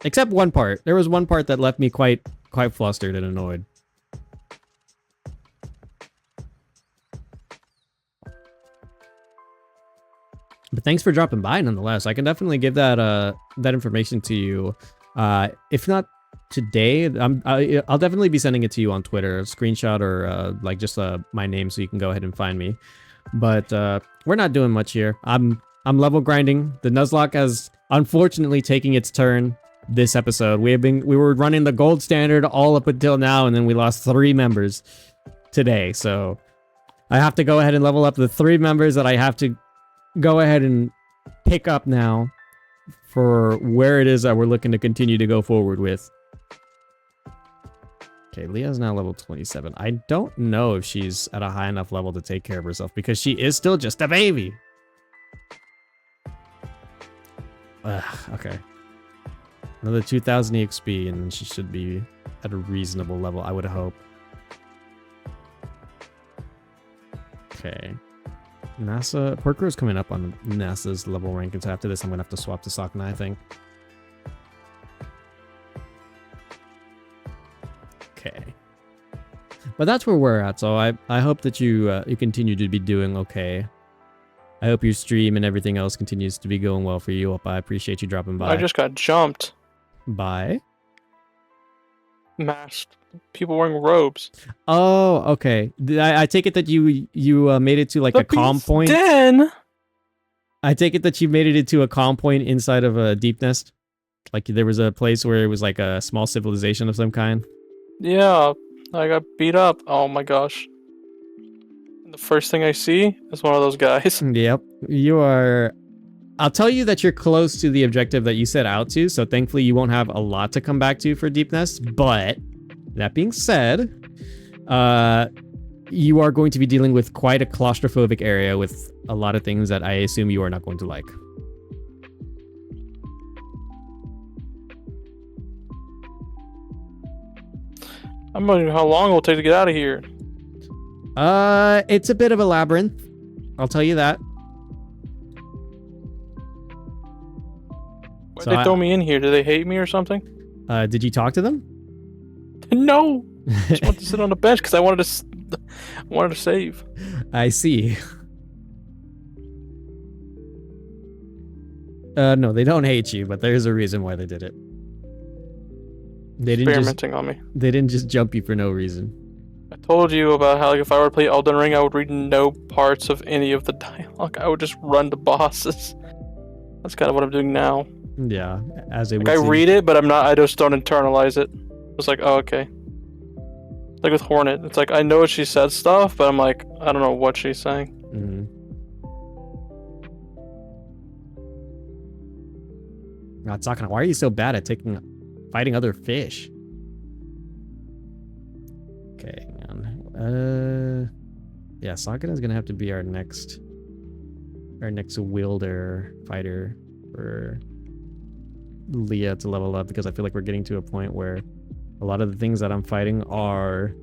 Except one part. There was one part that left me quite flustered and annoyed. But thanks for dropping by nonetheless. I can definitely give that that information to you. If not today, I'll definitely be sending it to you on Twitter, a screenshot or like just my name, so you can go ahead and find me. But we're not doing much here. I'm level grinding. The Nuzlocke has unfortunately taken its turn this episode. We were running the gold standard all up until now, and then we lost 3 members today. So I have to go ahead and level up the 3 members that I have to go ahead and pick up now for where it is that we're looking to continue to go forward with. Okay, Leah's now level 27. I don't know if she's at a high enough level to take care of herself because she is still just a baby. Okay. Another 2,000 EXP and she should be at a reasonable level, I would hope. Okay. NASA, Porker is coming up on NASA's level rankings. So after this, I'm going to have to swap to Sakna, I think. Okay. But that's where we're at, so I hope that you continue to be doing okay. I hope your stream and everything else continues to be going well for you. I appreciate you dropping by. I just got jumped. By? Masked people wearing robes. Oh, okay. I take it that you made it to like a calm point. Den. I take it that you made it into a calm point inside of a deep nest. Like there was a place where it was like a small civilization of some kind. Yeah, I got beat up. Oh my gosh. And the first thing I see is one of those guys. Yep. You are... I'll tell you that you're close to the objective that you set out to, so thankfully you won't have a lot to come back to for Deep Nest, but that being said, you are going to be dealing with quite a claustrophobic area with a lot of things that I assume you are not going to like. I'm wondering how long it will take to get out of here. It's a bit of a labyrinth. I'll tell you that. Why'd they throw me in here? Do they hate me or something? Did you talk to them? No. I just wanted to sit on the bench because I wanted to save. I see. No, they don't hate you, but there's a reason why they did it. They didn't experimenting on me. They didn't just jump you for no reason. I told you about how, like, if I were to play Elden Ring, I would read no parts of any of the dialogue. I would just run to bosses. That's kind of what I'm doing now. Yeah, as it like I read it, but I just don't internalize it. It's like, oh, okay. Like with Hornet, it's like I know she said stuff, but I'm like, I don't know what she's saying. Mm-hmm. God, Sakana, why are you so bad at fighting other fish? Okay, hang on. Yeah, Sakana's gonna have to be our next wielder fighter for Leah to level up, because I feel like we're getting to a point where a lot of the things that I'm fighting are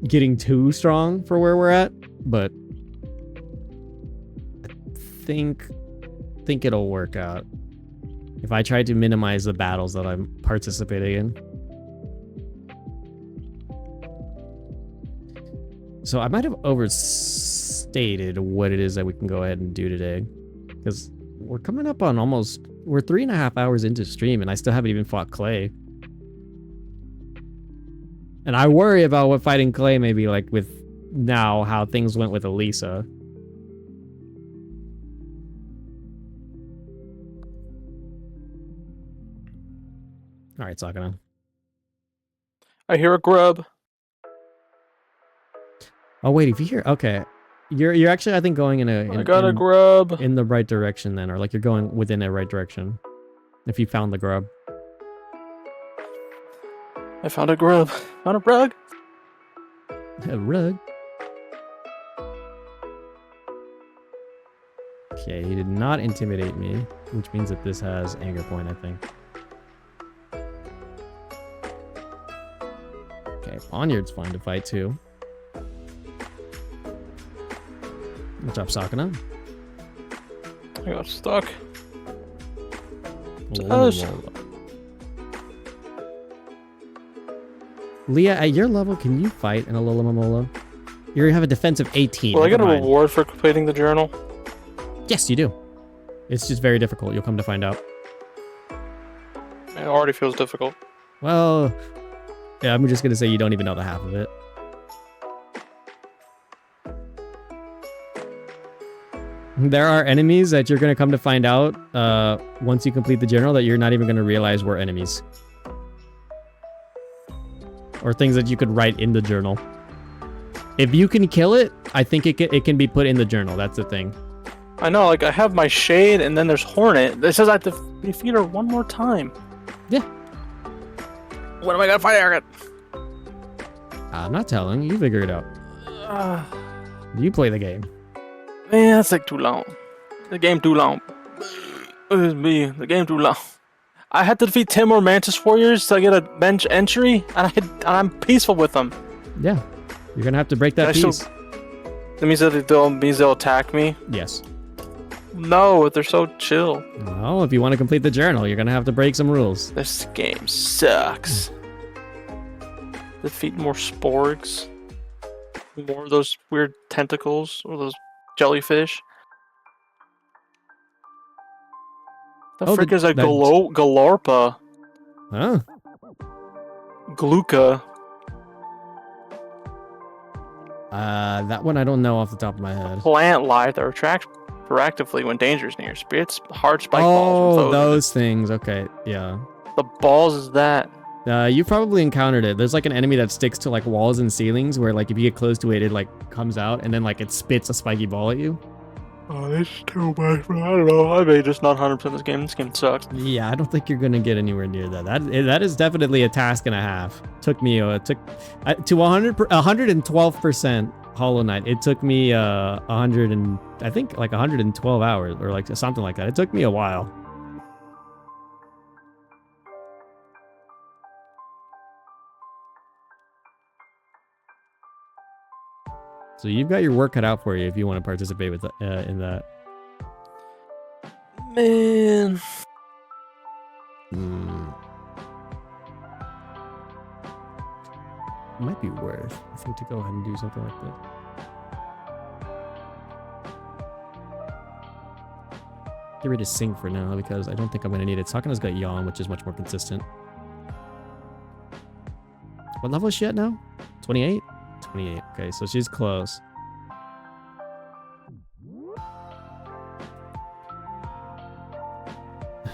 getting too strong for where we're at, but I think it'll work out if I try to minimize the battles that I'm participating in. So I might have overstated what it is that we can go ahead and do today, because we're coming up on we're 3.5 hours into stream and I still haven't even fought Clay. And I worry about what fighting Clay may be like with now how things went with Elisa. Alright, Sakana. I hear a grub. Oh wait, if you hear, okay, you're actually, I think, going in I got a grub in the right direction then, or like you're going within the right direction. If you found the grub. I found a grub. Found a rug. A rug. Okay, he did not intimidate me, which means that this has anger point, I think. Okay, Poniard's fine to fight too. Good job, Sakana. I got stuck. Leah, at your level, can you fight in a Alola Momola? You have a defense of 18. Well, I get a reward for completing the journal. Yes, you do. It's just very difficult. You'll come to find out. It already feels difficult. Well, yeah, I'm just gonna say you don't even know the half of it. There are enemies that you're gonna come to find out once you complete the journal that you're not even gonna realize were enemies. Or things that you could write in the journal. If you can kill it, I think it can be put in the journal. That's the thing. I know, like, I have my Shade, and then there's Hornet. It says I have to defeat her one more time. Yeah. When am I gonna fight her? I'm not telling. You figure it out. You play the game. Man, that's like too long. The game too long. It's me. The game too long. I had to defeat 10 more Mantis Warriors to get a bench entry, and I'm peaceful with them. Yeah. You're gonna have to break that piece. That means that they'll attack me? Yes. No, they're so chill. Well, if you want to complete the journal, you're gonna have to break some rules. This game sucks. Defeat more Sporgs. More of those weird tentacles, or those jellyfish. The frick is a Galorpa? Huh? Gluca. That one I don't know off the top of my head. Plant life that retracts proactively when danger is near. Spirits, hard spike Oh, balls. From those things. Okay, yeah. The balls is that? You've probably encountered it. There's like an enemy that sticks to like walls and ceilings where like if you get close to it, it like comes out and then like it spits a spiky ball at you. Oh, this is too much. I don't know. I may just not 100% this game. This game sucks. Yeah, I don't think you're gonna get anywhere near that. That is definitely a task and a half. Took me to 112% Hollow Knight. It took me 112 hours or like something like that. It took me a while. So you've got your work cut out for you if you want to participate with in that. Man. It might be worth, I think, to go ahead and do something like that. Get rid of Sing for now because I don't think I'm going to need it. Sakana's got Yawn, which is much more consistent. What level is she at now? 28? 28. Okay, so she's close.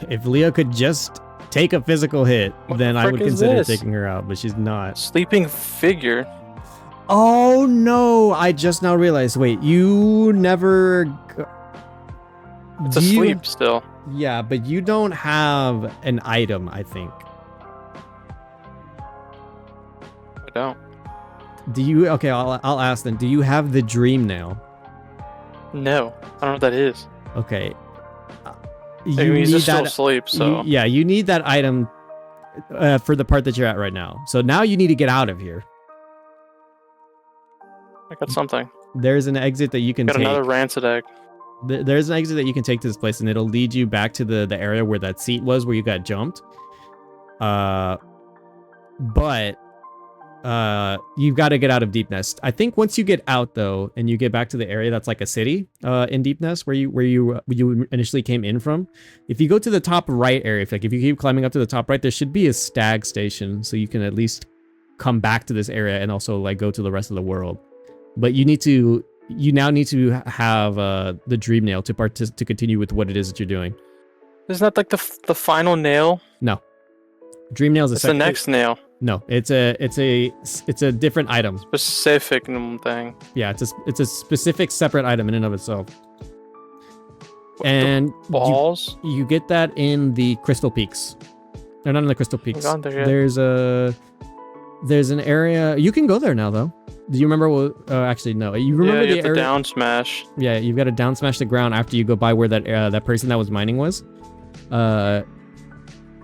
If Leo could just take a physical hit, then I would consider taking her out, but she's not. Sleeping figure. Oh no! I just now realized. Wait, you never. It's asleep still. Yeah, but you don't have an item, I think. I don't. Do you? Okay, I'll ask then. Do you have the dream now? No, I don't know what that is. Okay. He's just still asleep, so... You need that item for the part that you're at right now. So now you need to get out of here. I got something. There's an exit that you can take. Got another rancid egg. There's an exit that you can take to this place, and it'll lead you back to the area where that seat was, where you got jumped. But you've got to get out of Deep Nest. I think once you get out though, and you get back to the area that's like a city in Deep Nest where you initially came in from, if you go to the top right area, if you keep climbing up to the top right, there should be a stag station, so you can at least come back to this area and also like go to the rest of the world. But you now need to have the dream nail to continue with what it is that you're doing. Isn't that like the final nail? No, dream nail is the next nail. No, it's a different item. Specific thing. Yeah, it's a specific separate item in and of itself. And balls? You get that in the Crystal Peaks. No, not in the Crystal Peaks. Gone there yet. There's an area. You can go there now though. Do you remember what? Actually, no. You remember you the have area? to down smash. Yeah, you've got to down smash the ground after you go by where that person that was mining was.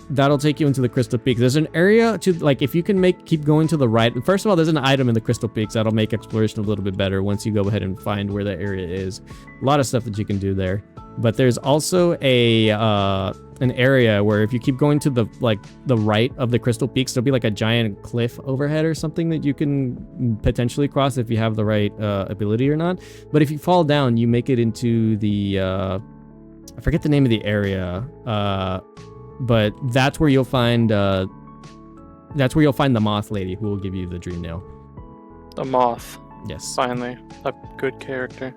That'll take you into the Crystal Peaks. There's an area to, like, if you can keep going to the right. First of all, there's an item in the Crystal Peaks that'll make exploration a little bit better once you go ahead and find where that area is. A lot of stuff that you can do there. But there's also a an area where if you keep going to the right of the Crystal Peaks, there'll be like a giant cliff overhead or something that you can potentially cross if you have the right ability or not. But if you fall down, you make it into the I forget the name of the area, but that's where you'll find the moth lady who will give you the dream nail. The moth. Yes. Finally, a good character.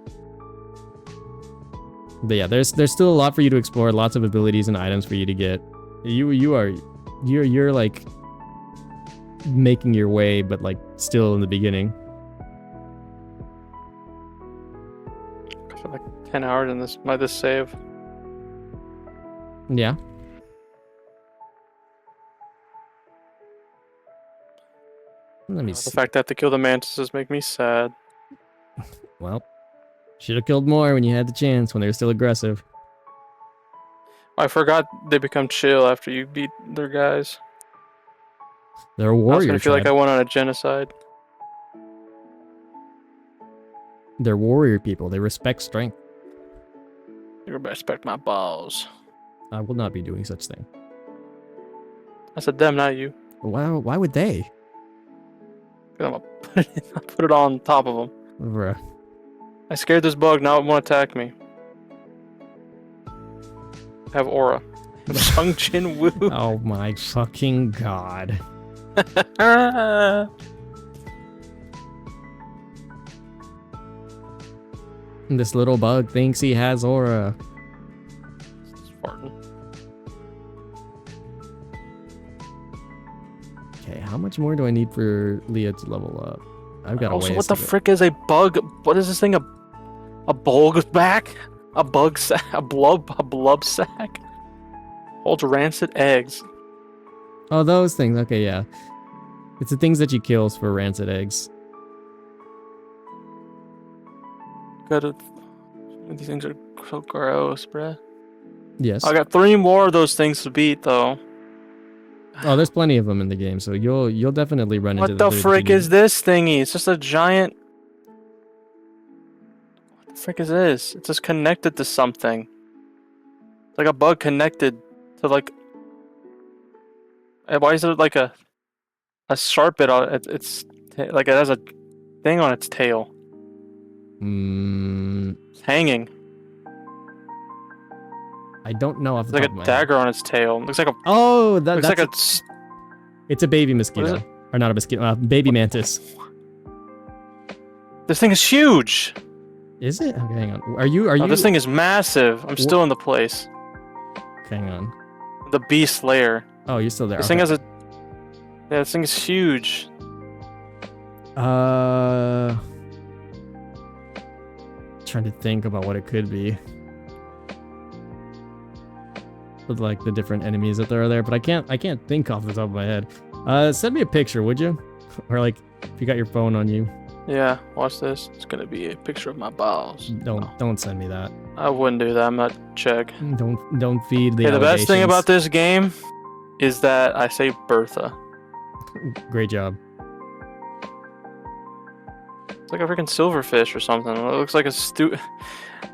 But yeah, there's still a lot for you to explore, lots of abilities and items for you to get. You're like making your way, but like still in the beginning. I feel like 10 hours in this save. Yeah. Let me The see. fact that I have to kill the mantises make me sad. Well, should have killed more when you had the chance, when they were still aggressive. I forgot they become chill after you beat their guys. They're a I was warrior gonna feel like I tribe. went on a genocide. They're warrior people. They respect strength. You respect my balls. I will not be doing such thing. I said them, not you. Wow, why would they? 'Cause I'm gonna put it on top of them. Bruh. I scared this bug, now it won't attack me. I have aura. Sung Jin Woo. Oh my fucking god. This little bug thinks he has aura. Spartan. Okay, how much more do I need for Leah to level up? I've got a Also, ways what the to go. frick is a bug? What is this thing? A bulg back? A bug sack? A blub sack? Holds rancid eggs. Oh, those things. Okay, yeah. It's the things that you kill for rancid eggs. These things are so gross, bruh. Yes. I got 3 more of those things to beat, though. Oh, there's plenty of them in the game, so you'll definitely run into What them. the frick is this thingy? It's just a giant... What the frick is this? It's just connected to something. It's like a bug connected to like... Why is it like a sharp bit on it? It's like it has a thing on its tail. It's hanging. I don't know off It's the like top of a my dagger on its tail. Looks like a... Oh, Looks that's like it's a baby What mosquito. is it? Or not a mosquito, baby mantis. This thing is huge. Is it? Okay, hang on. Are you Oh, this thing is massive. I'm still in the place. Hang on. The beast lair. Oh, you're still there. This Okay. thing has a... Yeah, this thing is huge. Trying to think about what it could be. With like the different enemies that are there, but I can't think off the top of my head. Send me a picture, would you? Or like if you got your phone on you. Yeah, watch this. It's gonna be a picture of my balls. Don't send me that. I wouldn't do that. I'm not check. Don't feed the Hey, the best thing allegations. about this game is that I say Bertha. Great job. It's like a freaking silverfish or something. It looks like a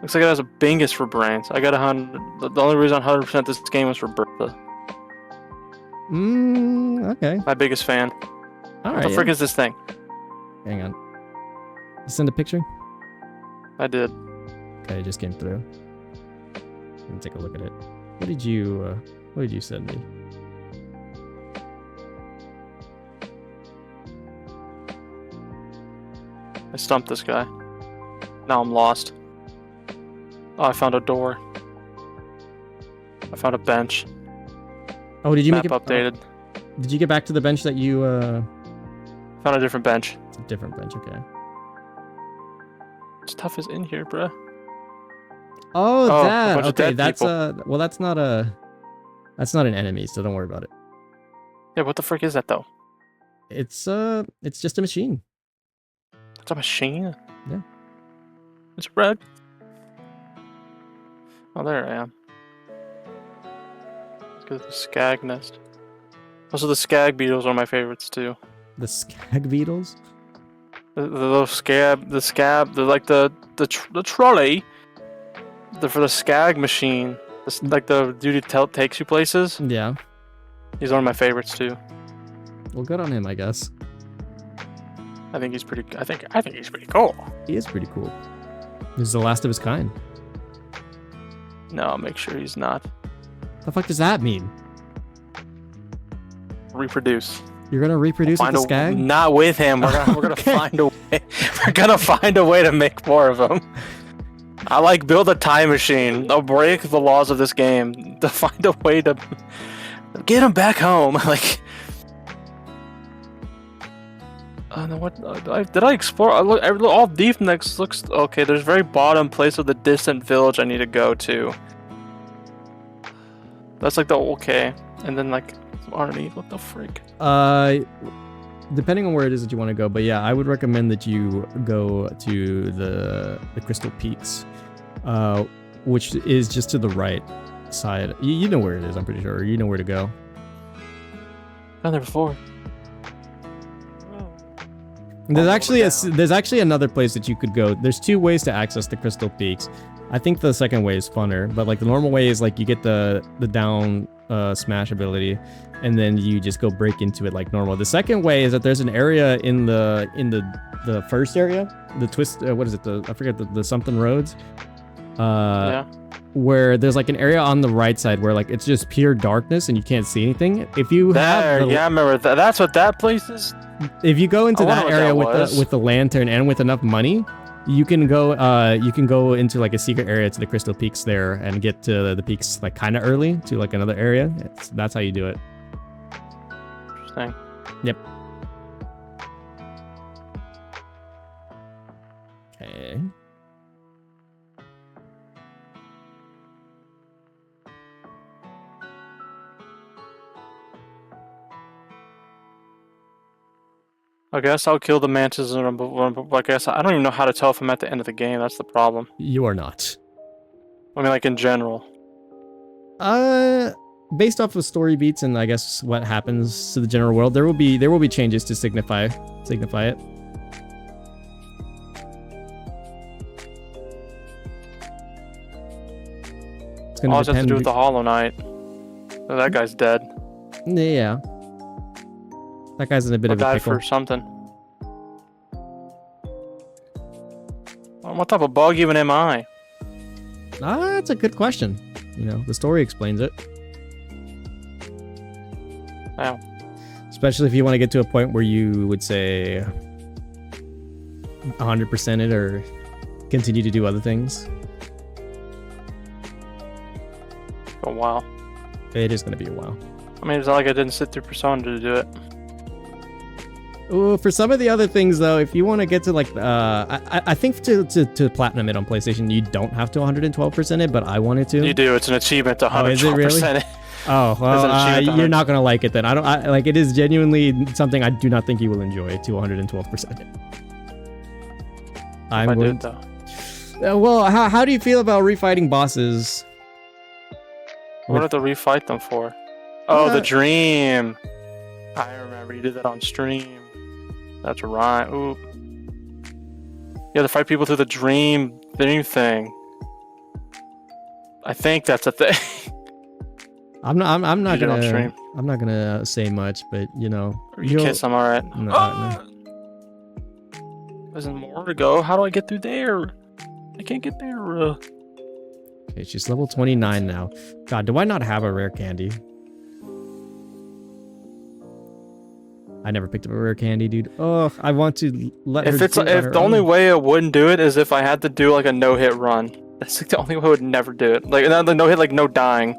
looks like it has a bingus for brains. I got 100. The only reason I 100% this game was for Bertha. Okay. My biggest fan. All What right. the frick is this thing? Hang on. Send a picture. I did. Okay, it just came through. Let me take a look at it. What did you send me? I stumped this guy. Now I'm lost. Oh, I found a door. I found a bench. Oh, did you Map make it updated. Did you get back to the bench that you Found a different bench. It's a different bench, okay. Stuff is in here, bruh. Oh, Oh, a that. bunch of Okay, dead that's people. well, that's not an enemy, so don't worry about it. Yeah, what the frick is that though? It's just a machine. It's a machine? Yeah. It's red. Oh, there I am. Let's go to the skag nest. Also, the skag beetles are my favorites too. The skag beetles? The little scab, they're like the trolley. for the Skag machine, like the dude who takes you places. Yeah. He's one of my favorites too. Well, good on him, I guess. I think he's pretty. I think he's pretty cool. He is pretty cool. He's the last of his kind. No, I'll make sure he's not. The fuck does that mean? Reproduce. You're gonna reproduce with the Skag? Not with him. We're gonna Okay. find a way. We're gonna find a way to make more of him. I like build a time machine. I'll break the laws of this game to find a way to get him back home. Like, I don't know what did I explore? I look all deep next looks okay. There's very bottom place of the distant village I need to go to. That's like the okay, and then like underneath. What the frick? Depending on where it is that you want to go, but yeah, I would recommend that you go to the Crystal Peaks, which is just to the right side. You know where it is, I'm pretty sure. You know where to go. Been there before. There's actually another place that you could go. There's two ways to access the Crystal Peaks. I think the second way is funner, but like the normal way is like you get the down smash ability, and then you just go break into it like normal. The second way is that there's an area in the first area, the twist. What is it? I forget the something roads. Yeah. Where there's like an area on the right side where like it's just pure darkness and you can't see anything. If you have yeah, I remember that. That's what that place is. If you go into I that wonder what area that with the lantern and with enough money, you can go into like a secret area to the Crystal Peaks there and get to the peaks like kind of early to like another area. That's how you do it. Interesting. Yep. Okay. I guess I'll kill the mantis and I guess I don't even know how to tell if I'm at the end of the game. That's the problem. You are not. I mean, like in general. Based off of story beats and I guess what happens to the general world, there will be changes to signify it. It's gonna All it has to depend. do with the Hollow Knight. Oh, that guy's dead. Yeah. That guy's in a bit Or of a died pickle. for something. What type of bug even am I? That's a good question. You know, the story explains it. Wow. Especially if you want to get to a point where you would say 100% it or continue to do other things. A while. It is going to be a while. I mean, it's not like I didn't sit through Persona to do it. Ooh, for some of the other things, though, if you want to get to like, I think to platinum it on PlayStation, you don't have to 112% it, but I wanted to. You do. It's an achievement to 112%. Oh, is it really? Oh, well, you're not going to like it then. Like, it is genuinely something I do not think you will enjoy to 112%. I did, though. Well, how do you feel about refighting bosses? What did to refight them for? Oh, the dream. I remember you did that on stream. That's right. Ooh. You have to fight people through the dream thing. I think that's a thing. I'm not You did on stream. gonna say much, but you know. You kiss them, alright. No. There's more to go. How do I get through there? I can't get there. Okay, she's level 29 now. God, do I not have a rare candy? I never picked up a rare candy, dude. Oh, I want to let her. If the only way I wouldn't do it is if I had to do like a no-hit run. That's like the only way I would never do it. Like the no-hit, like no dying.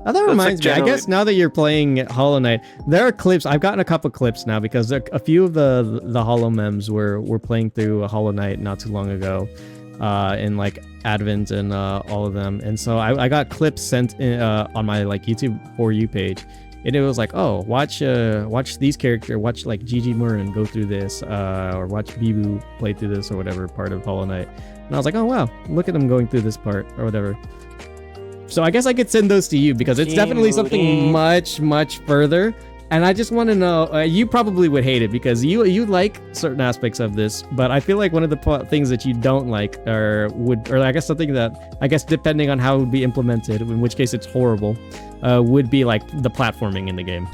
Oh, that reminds me. I guess now that you're playing Hollow Knight, there are clips. I've gotten a couple clips now because a few of the Hollow mems were playing through a Hollow Knight not too long ago, in like Advent and all of them. And so I got clips sent in, on my like YouTube For You page. And it was like, oh, watch these characters, watch like Gigi Murren go through this, or watch Bibu play through this or whatever part of Hollow Knight. And I was like, oh wow, look at him going through this part or whatever. So I guess I could send those to you because it's definitely something much further And I just want to know, you probably would hate it because you like certain aspects of this, but I feel like one of the things that you don't like, or I guess something that, I guess depending on how it would be implemented, in which case it's horrible, would be like the platforming in the game.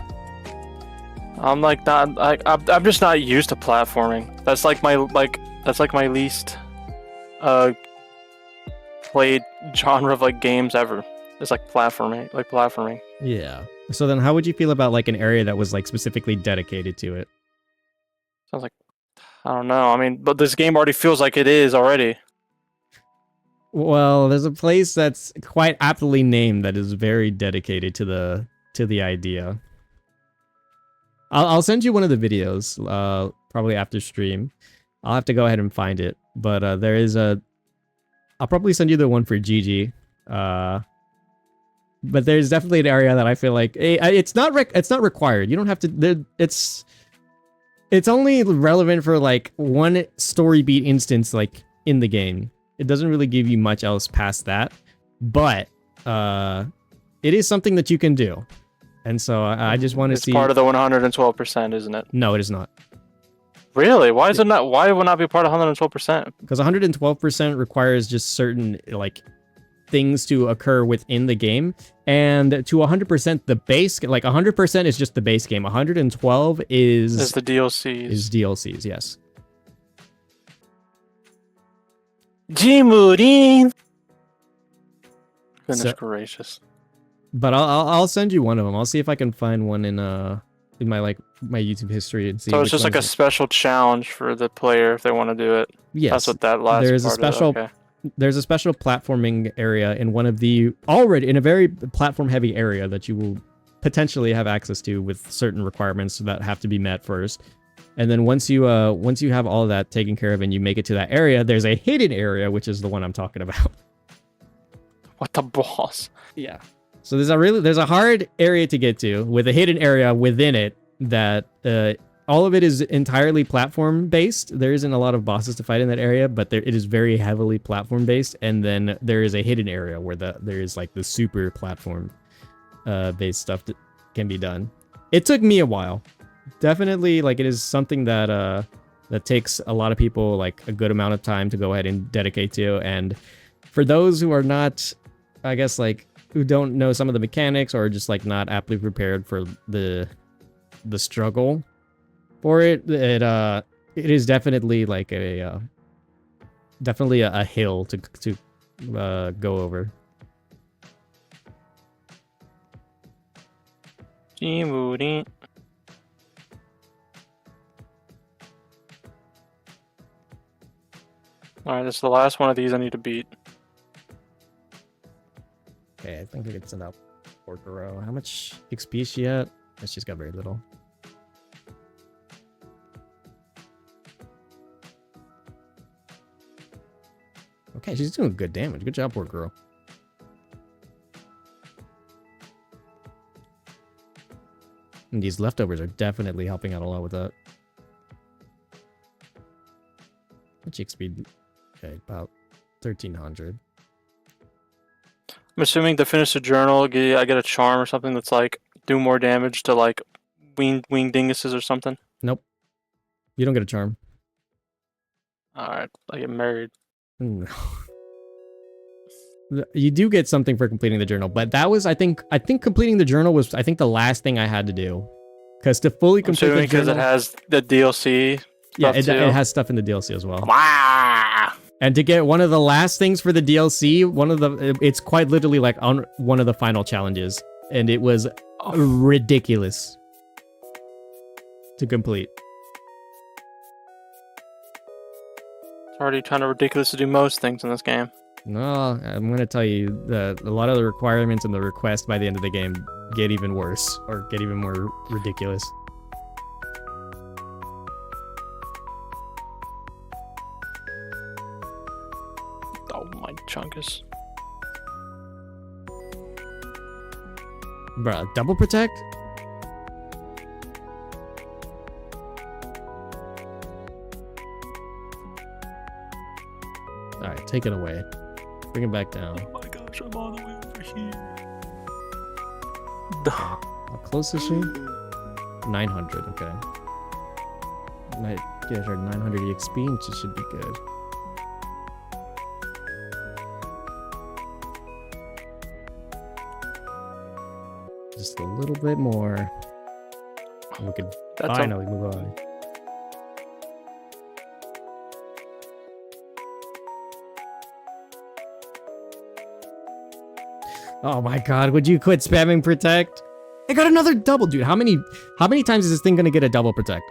I'm like not. I'm just not used to platforming. That's like my least played genre of like games ever. It's like platforming. Yeah. So then how would you feel about like an area that was like specifically dedicated to it? Sounds like, I don't know. I mean, but this game already feels like it is already. Well, there's a place that's quite aptly named that is very dedicated to the idea. I'll send you one of the videos, probably after stream. I'll have to go ahead and find it, but there is I'll probably send you the one for GG. But there's definitely an area that I feel like it's not required. You don't have to. It's only relevant for like one story beat instance, like in the game. It doesn't really give you much else past that, but it is something that you can do. And so I just want to see. It's part of the 112%, isn't it? No, it is not. Really? Why is it not? Why would it not be part of 112%? Because 112% requires just certain like things to occur within the game, and to 100% the base, like 100% is just the base game. 112 is the DLCs. Is DLCs, yes. Jimurin. Goodness gracious. But I'll send you one of them. I'll see if I can find one in my YouTube history and see. So it's just like a special challenge for the player if they want to do it. Yes, that's what that last. There's part a special. Is. Okay. There's a special platforming area in one of the already in a very platform heavy area that you will potentially have access to with certain requirements that have to be met first. And then once you have all of that taken care of and you make it to that area, there's a hidden area, which is the one I'm talking about. What the balls? Yeah. So there's a hard area to get to with a hidden area within it that all of it is entirely platform based. There isn't a lot of bosses to fight in that area, but it is very heavily platform based. And then there is a hidden area where there is like the super platform based stuff that can be done. It took me a while. Definitely, like it is something that takes a lot of people like a good amount of time to go ahead and dedicate to. And for those who are not, I guess like who don't know some of the mechanics or just like not aptly prepared for the struggle for it is definitely like a hill to go over. Jimurin. Alright, this is the last one of these I need to beat. Okay, I think I can send out Porcaro. How much XP is she at? She's got very little. Okay, she's doing good damage. Good job, poor girl. And these leftovers are definitely helping out a lot with that. What's XP? Okay, about 1300. I'm assuming to finish the journal, I get a charm or something that's like do more damage to like wing dinguses or something. Nope. You don't get a charm. Alright, I get married. No. You do get something for completing the journal, but that was I think completing the journal was the last thing I had to do. Because to fully complete the journal, because it has the DLC. Yeah, it has stuff in the DLC as well. Wow. And to get one of the last things for the DLC, it's quite literally like on one of the final challenges, and it was ridiculous to complete. It's already kind of ridiculous to do most things in this game. No, I'm gonna tell you that a lot of the requirements and the requests by the end of the game get even worse or get even more ridiculous. Oh my chunkus. Bruh, double protect? Alright, take it away. Bring it back down. Oh my gosh, I'm all the way over here. How close is she? 900, okay. Might get her 900 EXP and she should be good. Just a little bit more. And we can That's finally move on. Oh my god, would you quit spamming protect? I got another double, dude. How many times is this thing gonna get a double protect?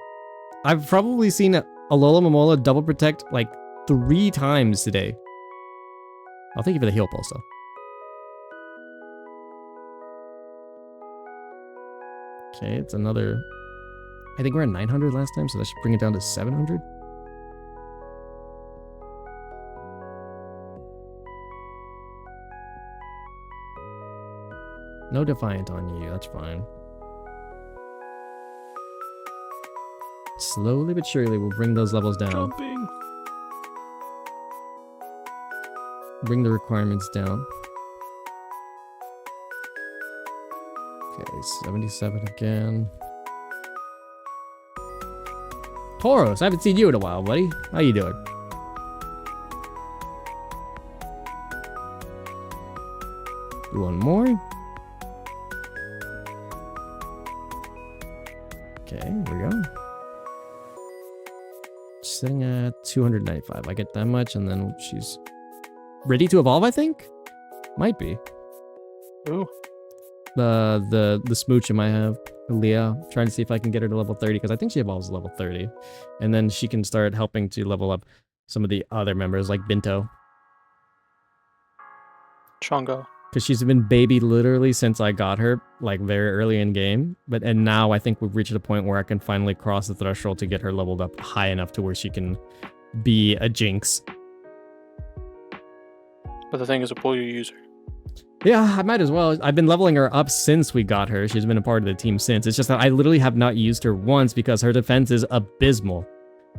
I've probably seen a Alola Momola double protect like 3 times today. I'll thank you for the heal pulse though. Okay, it's another. I think we're at 900 last time, so that should bring it down to 700. No Defiant on you, that's fine. Slowly but surely, we'll bring those levels down. jumping. Bring the requirements down. Okay, 77 again. Tauros, I haven't seen you in a while, buddy. How you doing? Do one more. Okay, here we go. Sitting at 295. I get that much, and then she's ready to evolve, I think? Might be. Ooh. The smooch I might have. Leah, trying to see if I can get her to level 30, because I think she evolves to level 30. And then she can start helping to level up some of the other members, like Binto. Chongo. Because she's been baby literally since I got her, like very early in game. And now I think we've reached a point where I can finally cross the threshold to get her leveled up high enough to where she can be a Jinx. But the thing is, a pull your user. Yeah, I might as well. I've been leveling her up since we got her. She's been a part of the team since. It's just that I literally have not used her once because her defense is abysmal.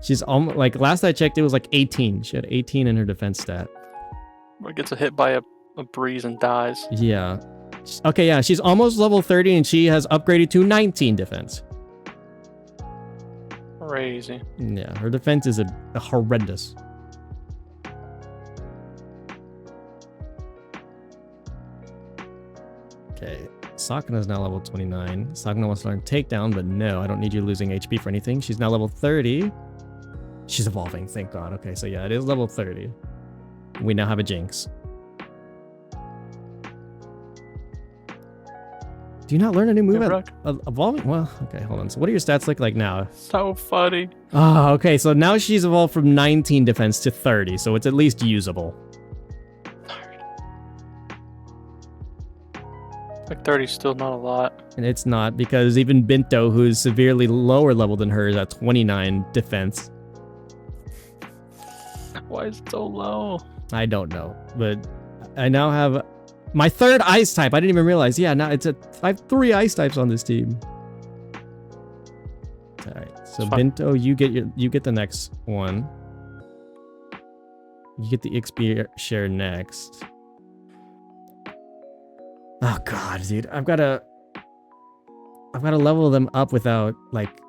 She's almost like last I checked, it was like 18. She had 18 in her defense stat. Or gets a hit by a breeze and dies. Yeah. Okay, yeah, she's almost level 30 and she has upgraded to 19 defense. Crazy. Yeah, her defense is a horrendous. Okay, Sakana's now level 29. Sakana wants to learn Takedown, but no, I don't need you losing HP for anything. She's now level 30. She's evolving, thank God. Okay, so yeah, it is level 30. We now have a Jinx. Do you not learn a new move at evolving? Well, okay, hold on. So what do your stats look like now? So funny. Oh, okay, so now she's evolved from 19 defense to 30, so it's at least usable. Like 30 is still not a lot. And it's not, because even Binto, who's severely lower level than her, is at 29 defense. Why is it so low? I don't know, but I now have my 3rd ice type. I didn't even realize. Yeah, now I have 3 ice types on this team. All right, so Binto, you get the next one. You get the XP share next. Oh god, dude, I've got to level them up without like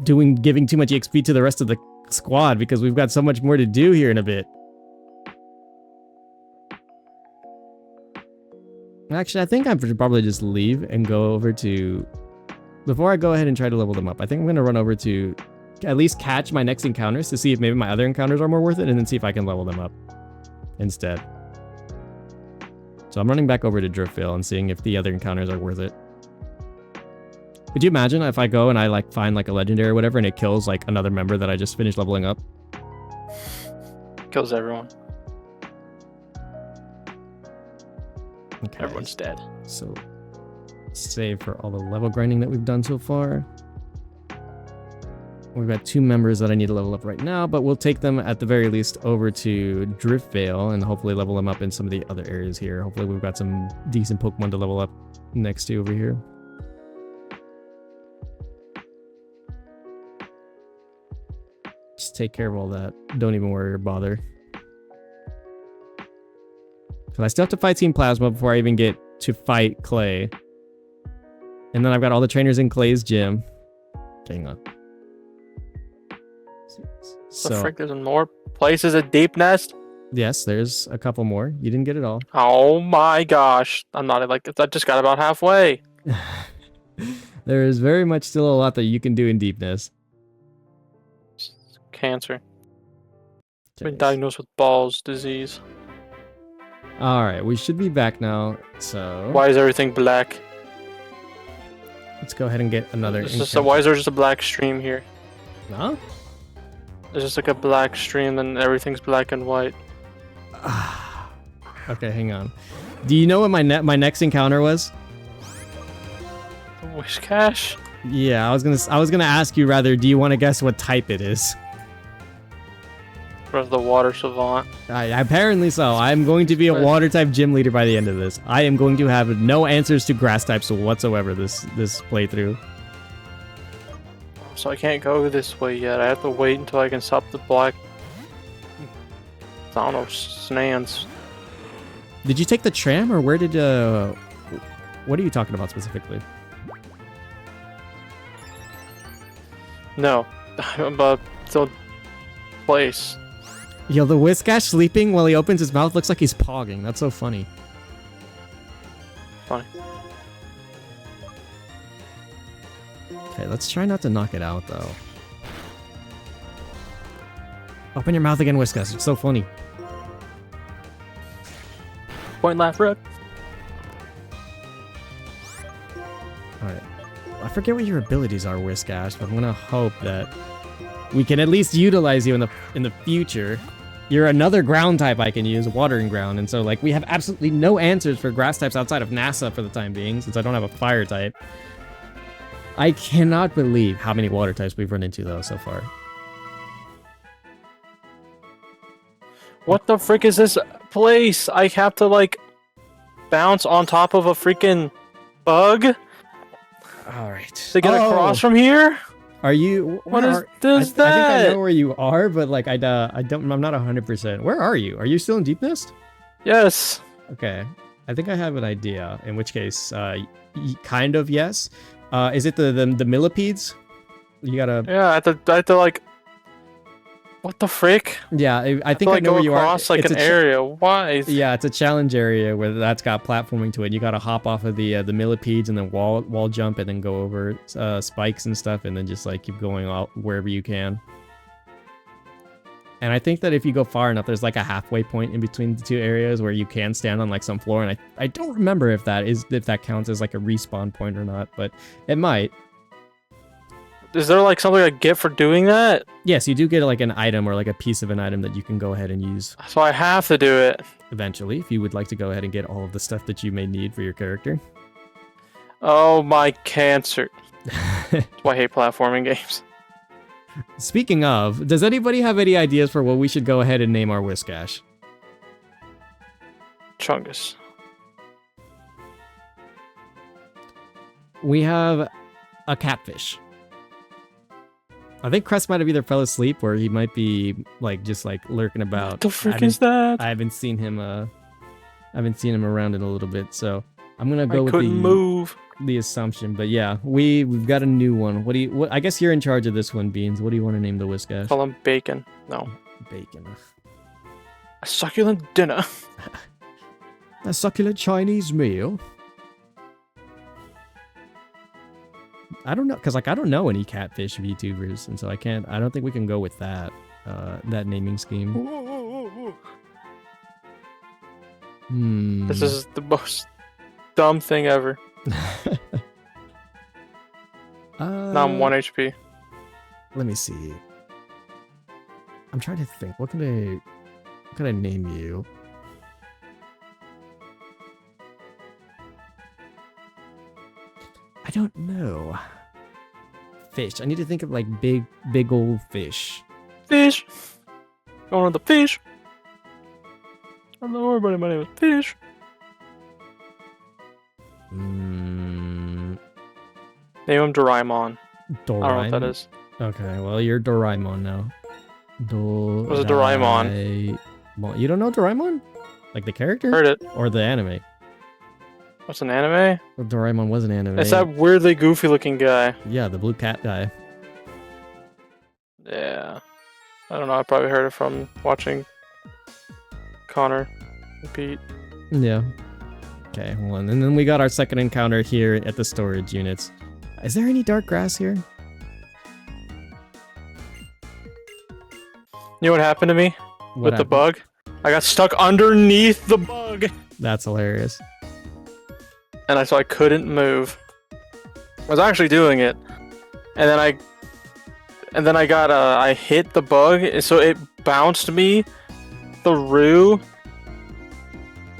giving too much XP to the rest of the squad because we've got so much more to do here in a bit. Actually, I think I should probably just leave and go over to... Before I go ahead and try to level them up, I think I'm going to run over to at least catch my next encounters to see if maybe my other encounters are more worth it, and then see if I can level them up instead. So I'm running back over to Driftvale and seeing if the other encounters are worth it. Could you imagine if I go and I like find like a legendary or whatever and it kills like another member that I just finished leveling up? Kills everyone. Okay. Everyone's dead. So save for all the level grinding that we've done so far. We've got 2 members that I need to level up right now, but we'll take them at the very least over to Driftvale and hopefully level them up in some of the other areas here. Hopefully we've got some decent Pokemon to level up next to over here. Just take care of all that. Don't even worry or bother. Because I still have to fight Team Plasma before I even get to fight Clay. And then I've got all the trainers in Clay's gym. Hang on. The frick, there's more places at Deep Nest? Yes, there's a couple more. You didn't get it all. Oh my gosh. I'm not like, I just got about halfway. There is very much still a lot that you can do in Deepness. Cancer. Been Okay. diagnosed with balls disease. Alright, we should be back now. So Why is everything black? let's go ahead and get another. It's just why is there just a black stream here? Huh? There's just like a black stream and everything's black and white. Okay, hang on. Do you know what my next encounter was? Wish cash? Yeah, I was gonna ask you rather. Do you want to guess what type it is? Where's the water savant? Apparently so. I'm going to be a water type gym leader by the end of this. I am going to have no answers to grass types whatsoever this playthrough. So I can't go this way yet. I have to wait until I can stop the black. I don't know, Snans. Did you take the tram, or where did what are you talking about specifically? No, but the place. Yo, the Whiskash sleeping while he opens his mouth looks like he's pogging. That's so funny. Funny. Okay, let's try not to knock it out though. Open your mouth again, Whiskash. It's so funny. Point laugh rip. Alright. I forget what your abilities are, Whiskash, but I'm gonna hope that we can at least utilize you in the future. You're another ground type I can use, water and ground, and so like we have absolutely no answers for grass types outside of NASA for the time being, since I don't have a fire type. I cannot believe how many water types we've run into though so far. What the frick is this place? I have to like bounce on top of a freaking bug Alright. to get across from here? Are you? What where is are- this? I think I know where you are, but like I don't. I'm not 100%. Where are you? Are you still in Deep Nest? Yes. Okay. I think I have an idea. In which case, kind of yes. Is it the millipedes? You gotta. Yeah, I have to like. What the frick? Yeah, I think to, I like, know go where you are. across like It's an a cha- area. Why? Yeah, it's a challenge area where that's got platforming to it. You gotta hop off of the millipedes and then wall jump and then go over spikes and stuff and then just like keep going out wherever you can. And I think that if you go far enough, there's like a halfway point in between the two areas where you can stand on like some floor. And I don't remember if that counts as like a respawn point or not, but it might. Is there like something I get for doing that? Yes, you do get like an item or like a piece of an item that you can go ahead and use So I have to do it. eventually if you would like to go ahead and get all of the stuff that you may need for your character. Oh my cancer. That's why I hate platforming games. Speaking of, does anybody have any ideas for what we should go ahead and name our Whiskash? Chungus. We have a catfish. I think Crest might have either fell asleep or he might be like just like lurking about. What the frick is that? I haven't seen him around in a little bit, so I'm gonna I go with couldn't move. the assumption. But yeah, we've got a new one. What I guess you're in charge of this one, Beans. What do you want to name the Whiskash? Call him bacon. No. Bacon. A succulent dinner. A succulent Chinese meal. I don't know, cause like I don't know any catfish VTubers, and so I don't think we can go with that naming scheme. This is the most dumb thing ever. Now I'm 1 HP. Let me see. I'm trying to think. What can I name you? I don't know. Fish. I need to think of like big old fish. Fish. Going on the fish. Hello everybody, my name is Fish. Name him Doraemon. Doraemon. I don't know what that is. Okay, well you're Doraemon now. What's a Doraemon? You don't know Doraemon? Like the character? Heard it. Or the anime? What's an anime? Well, Doraemon was an anime. It's that weirdly goofy looking guy. Yeah, the blue cat guy. Yeah. I don't know. I probably heard it from watching Connor and Pete. Yeah. Okay, hold on. And then we got our second encounter here at the storage units. Is there any dark grass here? You know what happened to me What with happened? the bug? I got stuck underneath the bug, That's hilarious. and I couldn't move. I was actually doing it, and then I got I hit the bug, so it bounced me through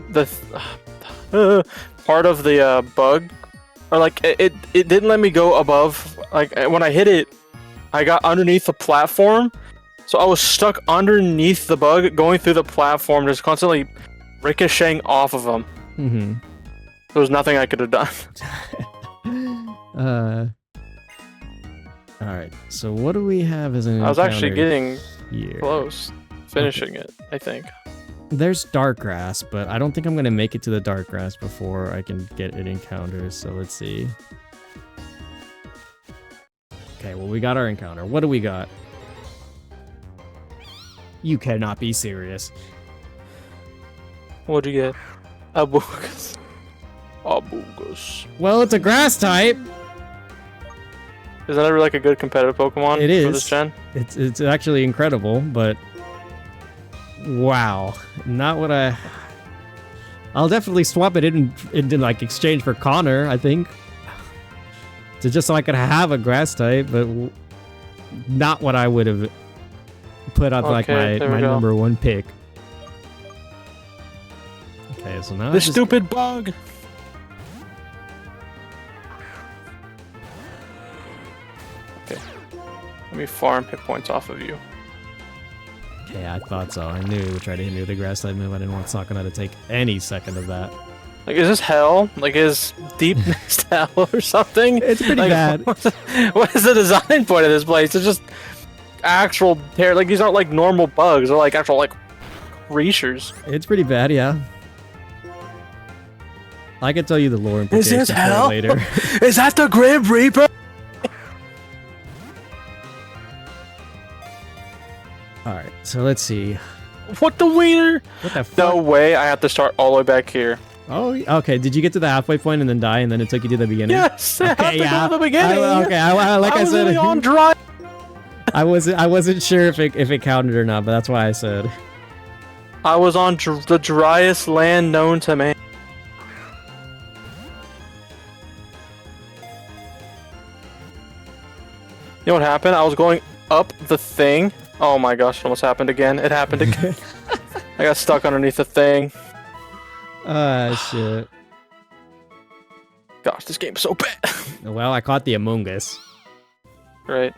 the part of the bug, or like it didn't let me go above. Like when I hit it, I got underneath the platform. So I was stuck underneath the bug, going through the platform, just constantly ricocheting off of them. Mm-hmm. There was nothing I could have done. Alright, so what do we have as an I was actually encounter getting here? close, finishing it, I think. There's dark grass, but I don't think I'm gonna make it to the dark grass before I can get an encounter, so let's see. Okay, well we got our encounter. What do we got? You cannot be serious. What'd you get? Abugus. Abugus. Well, it's a grass type. Isn't that like a good competitive Pokemon It for is. this gen? It's actually incredible, but wow, not what I'll definitely swap it in like exchange for Connor, I think, to just so I could have a grass type, but not what I would have put on like Okay, there we my go. number one pick. Okay, so now I This just- stupid bug. Okay. Let me farm hit points off of you. Okay, I thought so. I knew he would try to hit me with a grass type move. I didn't want Sakuna to take any second of that. Like, is this hell? Like, is deep next to hell or something? It's pretty Like, bad. What is the design point of this place? It's just actual terror. Like, these aren't like normal bugs. They're like actual like creatures. It's pretty bad, yeah. I can tell you the lore Is implications this for it hell? later. Is that the Grim Reaper? Alright, so let's see. What the wiener? What the No fuck? way. I have to start all the way back here. Oh, okay. Did you get to the halfway point and then die and then it took you to the beginning? Yes. I have Okay, to yeah. go to the beginning. Like I was said, really on dry. I wasn't sure if it counted or not, but that's why I said. I was on the driest land known to man. You know what happened? I was going up the thing. Oh my gosh, it almost happened again. It happened again. I got stuck underneath the thing. Ah, shit. Gosh, this game's so bad. Well, I caught the Among Us. Right.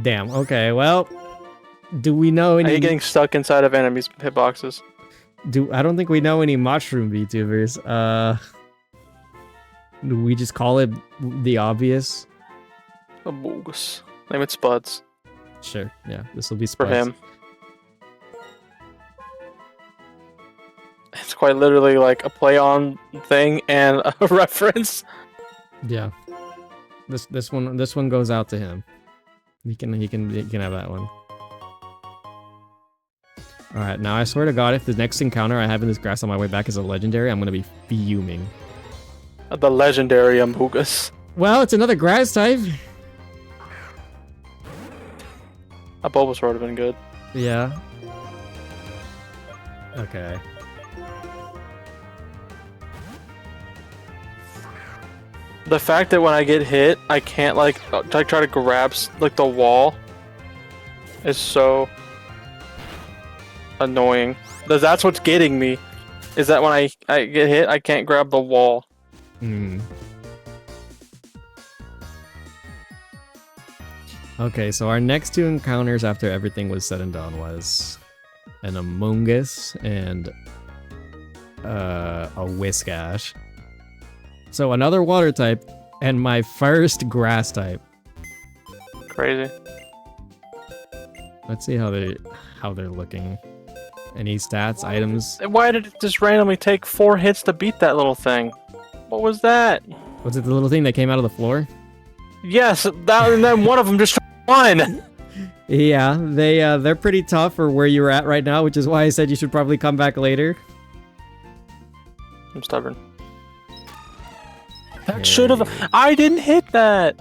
Damn. Okay. Well, do we know I any? hate getting stuck inside of enemies' hitboxes. I don't think we know any mushroom VTubers. Do we just call it the obvious? A bogus. Name it Spuds Sure. Yeah. This will be for Spuds. him. It's quite literally like a play on thing and a reference. Yeah. This one goes out to him. He can have that one. All right. Now I swear to God, if the next encounter I have in this grass on my way back is a legendary, I'm gonna be fuming. The legendary Amogus. Well, it's another grass type. A Bulbasaur would have been good. Yeah. Okay. The fact that when I get hit, I can't like try to grab like the wall is so annoying. That's what's getting me. Is that when I get hit, I can't grab the wall. Hmm. Okay, so our next two encounters after everything was said and done was an Among Us and a Whiskash. So another water type and my first grass type. Crazy. Let's see how they're looking. Any stats, items? Why did it just randomly take 4 hits to beat that little thing? What was that? Was it the little thing that came out of the floor? Yes, that, and then one of them just won. Yeah, they're pretty tough for where you're at right now, which is why I said you should probably come back later. I'm stubborn. That should have. I didn't hit that.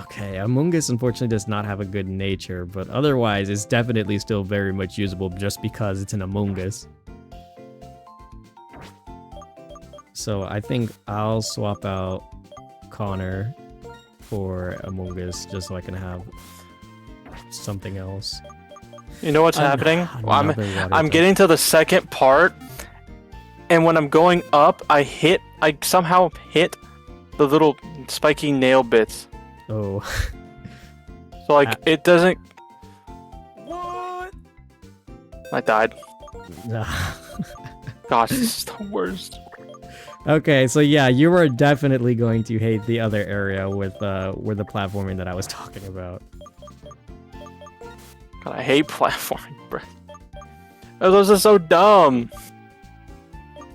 Okay, Amoonguss unfortunately does not have a good nature, but otherwise it's definitely still very much usable just because it's an Amoonguss. So I think I'll swap out Connor for Amoonguss just so I can have something else. You know what's happening? I'm getting to the second part, and when I'm going up, I somehow hit the little spiky nail bits. Oh. So like it doesn't. What? I died. Gosh, this is the worst. Okay, so yeah, you are definitely going to hate the other area with the platforming that I was talking about. God, I hate platforming, bro. Those are so dumb.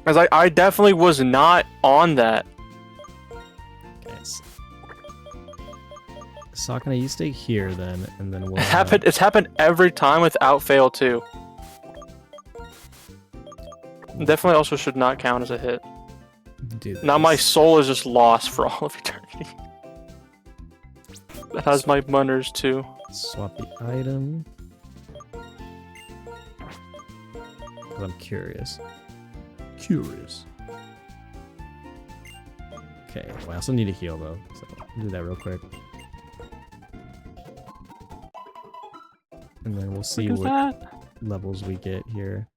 Cause I definitely was not on that. Okay. Sakana, you stay here then, and then we'll. It's happened every time without fail too. Definitely also should not count as a hit. Now my soul is just lost for all of eternity. That has my munners too. Swap the item. Because I'm curious. Okay, well, I also need a heal though, so I'll do that real quick. And then we'll see what levels we get here.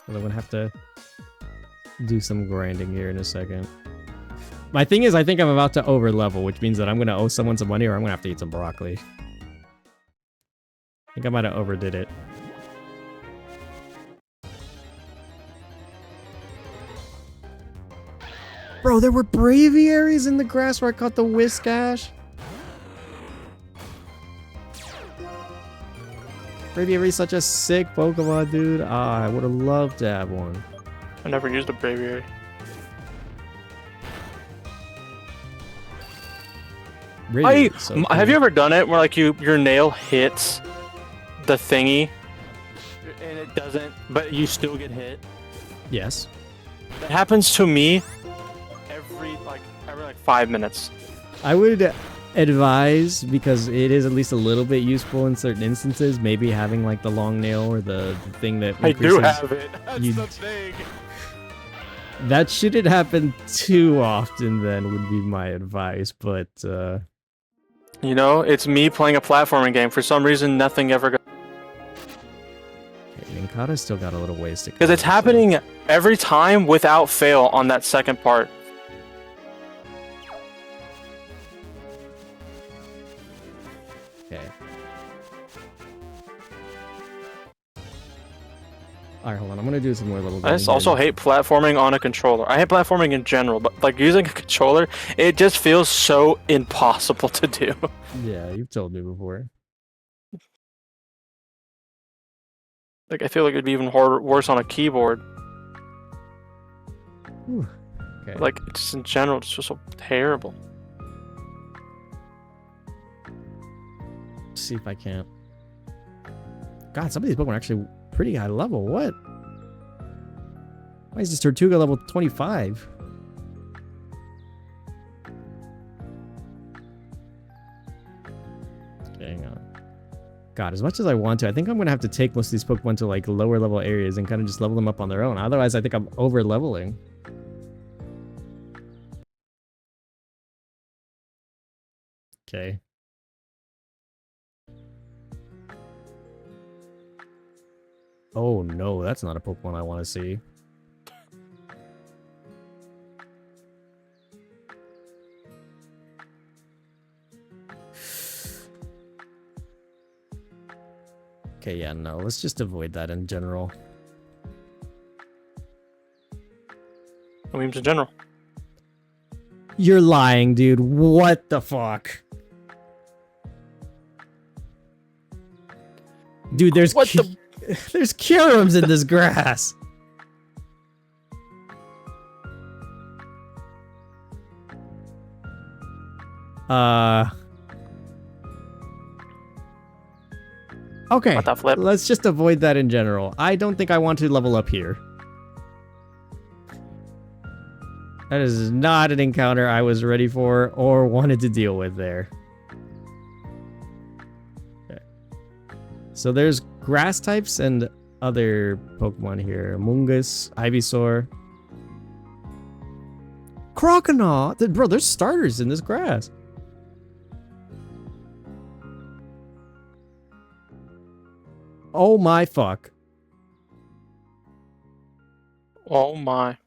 And I'm gonna have to do some grinding here in a second. My thing is, I think I'm about to over level, which means that I'm gonna owe someone some money or I'm gonna have to eat some broccoli. I think I might have overdid it. Bro, there were braviaries in the grass where I caught the Whiskash. Braviary is such a sick Pokemon, dude. Ah, I would have loved to have one. I never used a braviary. Have you ever done it where like your nail hits the thingy and it doesn't, but you still get hit? Yes. That happens to me every 5 minutes. I would advise, because it is at least a little bit useful in certain instances, maybe having like the long nail or the thing that I do have it. That's the thing. That shouldn't happen too often then would be my advice, but you know, it's me playing a platforming game. For some reason, nothing ever goes. Okay, Ninkata's still got a little ways to go. Because it's happening every time without fail on that second part. Okay. Alright, hold on. I'm gonna do some more level. I just also hate platforming on a controller. I hate platforming in general, but like using a controller, it just feels so impossible to do. Yeah, you've told me before. Like I feel like it'd be even harder, worse on a keyboard. Whew. Okay. Like just in general, it's just so terrible. Let's see if I can't. God, some of these Pokemon are actually pretty high level. What? Why is this Tortuga level 25? Okay, hang on. God, as much as I want to, I think I'm gonna have to take most of these Pokemon to like lower level areas and kind of just level them up on their own. Otherwise, I think I'm over leveling. Okay. Oh no, that's not a Pokemon I want to see. Okay, yeah, no, let's just avoid that in general. Memes in general. You're lying, dude. What the fuck? Dude, there's There's Curums in this grass. Okay, What the flip? let's just avoid that in general. I don't think I want to level up here. That is not an encounter I was ready for or wanted to deal with there. Okay. So there's grass types and other Pokemon here. Mungus, Ivysaur. Croconaw! Bro, there's starters in this grass. Oh my fuck. Oh my.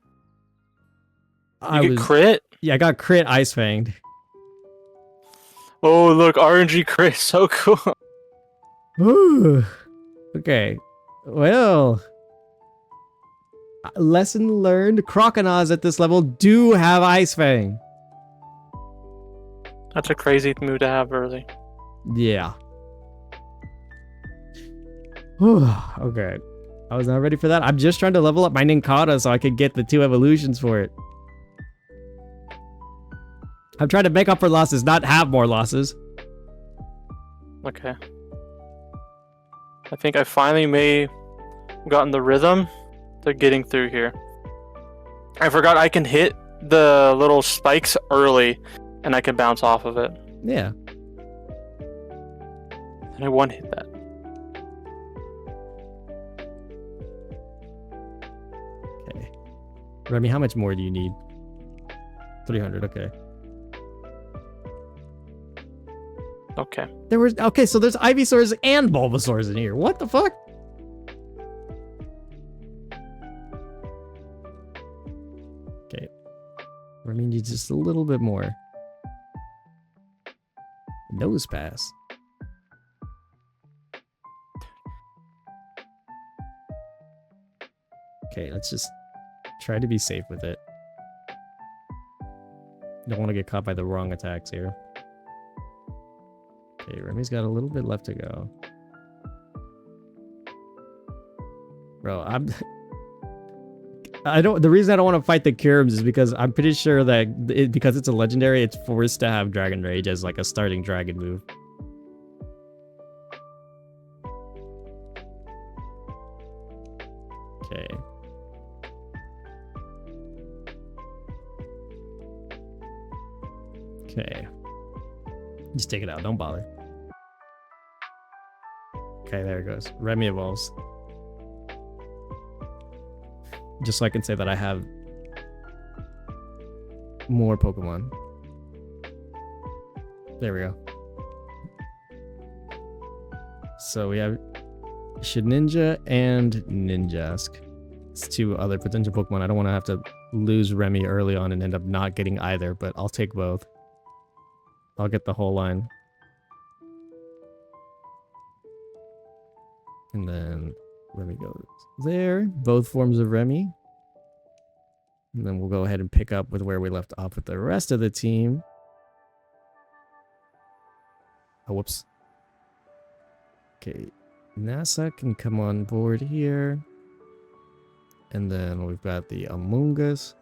I You get crit? Yeah, I got crit Ice Fanged. Oh, look, RNG crit. So cool. Ooh. Okay. Well. Lesson learned. Croconaws at this level do have Ice Fang. That's a crazy move to have early. Yeah. Whew, okay. I was not ready for that. I'm just trying to level up my Nincada so I could get the 2 evolutions for it. I'm trying to make up for losses, not have more losses. Okay. I think I finally gotten the rhythm to getting through here. I forgot I can hit the little spikes early and I can bounce off of it. Yeah. And I one hit that. Okay. Remy, how much more do you need? 300, okay. Okay. Okay, so there's Ivysaurs and Bulbasaurs in here. What the fuck? Okay. Remy needs just a little bit more. Nose pass. Okay, let's just try to be safe with it. Don't want to get caught by the wrong attacks here. Okay, Remy's got a little bit left to go. Bro, the reason I don't want to fight the Curums is because I'm pretty sure that because it's a legendary, it's forced to have Dragon Rage as like a starting dragon move. Okay. Okay. Just take it out, don't bother. Okay, there it goes. Remy evolves. Just so I can say that I have more Pokemon. There we go. So we have Shedinja and Ninjask. It's 2 other potential Pokemon. I don't want to have to lose Remy early on and end up not getting either, but I'll take both. I'll get the whole line. And then Remy goes there. Both forms of Remy. And then we'll go ahead and pick up with where we left off with the rest of the team. Oh, whoops. Okay. NASA can come on board here. And then we've got the Amoonguss.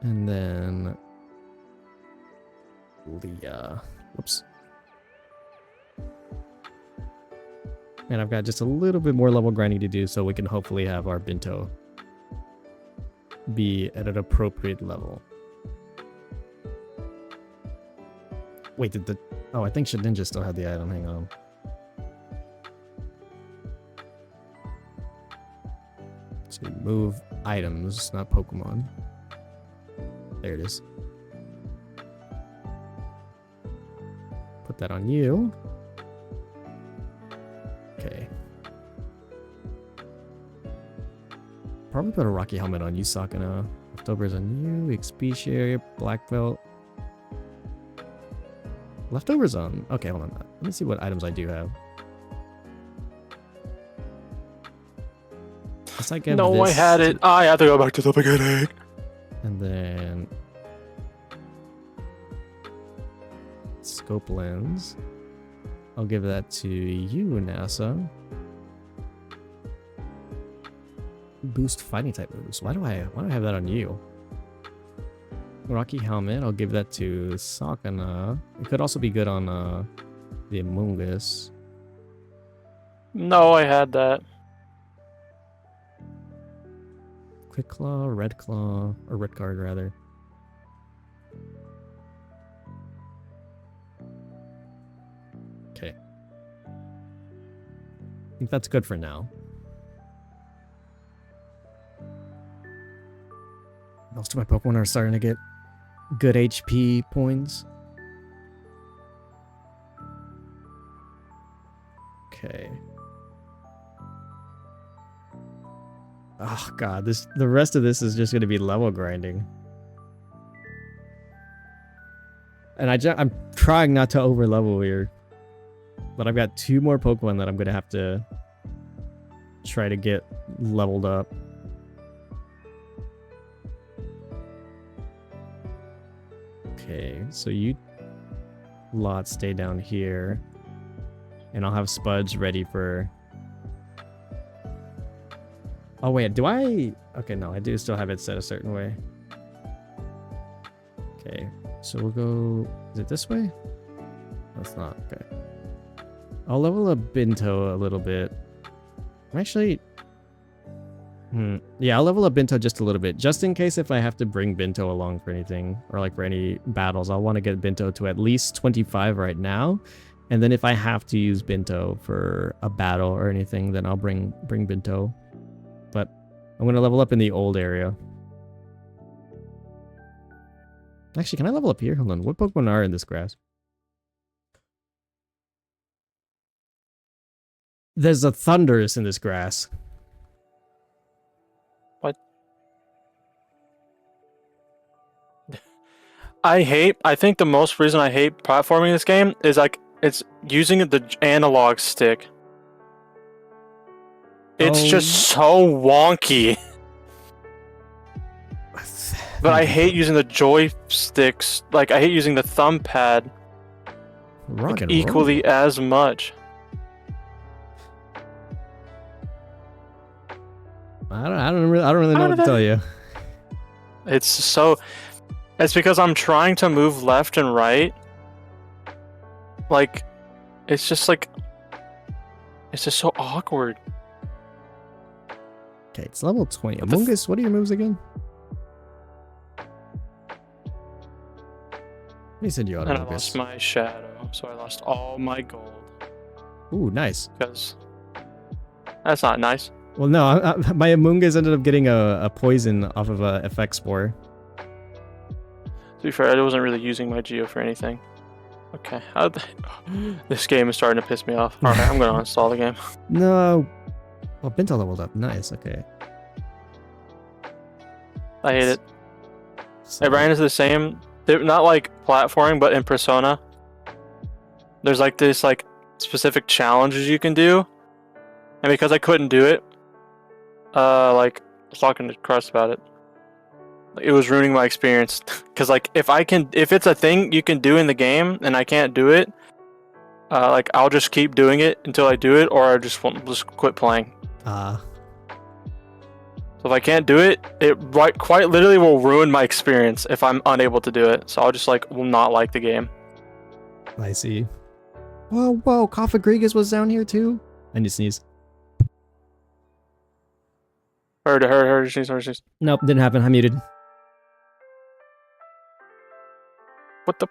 And then the whoops. And I've got just a little bit more level grinding to do so we can hopefully have our Binto be at an appropriate level. Wait, oh, I think Shedinja still had the item. Hang on. So move items, not Pokemon. There it is. Put that on you. Okay. Probably put a Rocky Helmet on you, Sakana. Leftovers on you. XP share. Black Belt. Leftovers on. Okay, hold on. Let me see what items I do have. No, I had it. I have to go back to the beginning. And then scope lens. I'll give that to you, NASA. Boost fighting type moves. Why do I have that on you? Rocky Helmet, I'll give that to Sakana. It could also be good on the Amoonguss. No, I had that. Quick Claw, Red Claw, or Red Guard rather. Okay. I think that's good for now. Most of my Pokemon are starting to get good HP points. Okay. Oh god, the rest of this is just going to be level grinding. And I'm trying not to over level here. But I've got 2 more Pokemon that I'm going to have to try to get leveled up. Okay, so you lot stay down here. And I'll have Spuds ready for... Oh wait, do I... Okay, no, I do still have it set a certain way. Okay, so we'll go... Is it this way? That's not, okay. I'll level up Binto a little bit. I'm actually... Yeah, I'll level up Binto just a little bit, just in case if I have to bring Binto along for anything, or like for any battles. I'll want to get Binto to at least 25 right now, and then if I have to use Binto for a battle or anything, then I'll bring Binto. But I'm going to level up in the old area. Actually, can I level up here? Hold on, what Pokemon are in this grass? There's a Thundurus in this grass. I think the most reason I hate platforming in this game is like it's using the analog stick. It's just so wonky. But I hate using the joysticks. Like I hate using the thumb pad like, equally as much. I don't really know what to tell you. It's because I'm trying to move left and right. Like, it's just so awkward. Okay, it's level 20. Amoonguss, what are your moves again? Let me send you out. And I lost my shadow, so I lost all my gold. Ooh, nice. Because that's not nice. Well, no, my Amoonguss ended up getting a poison off of a FX Spore. To be fair, I wasn't really using my Geo for anything. Okay, this game is starting to piss me off. Alright, I'm gonna uninstall the game. No. Oh, Binto leveled up. Nice, okay. I hate it. I ran into the same... Not like platforming, but in Persona. There's like this like specific challenges you can do. And because I couldn't do it, like, I was talking to Crust about it. It was ruining my experience. Because, like, if it's a thing you can do in the game and I can't do it, like, I'll just keep doing it until I do it, or I just quit playing. So if I can't do it, it quite literally will ruin my experience if I'm unable to do it. So I'll just, like, will not like the game. I see. Whoa, Cofagrigus was down here too? I need to sneeze. Heard, sneeze. Nope, didn't happen. I muted. What the?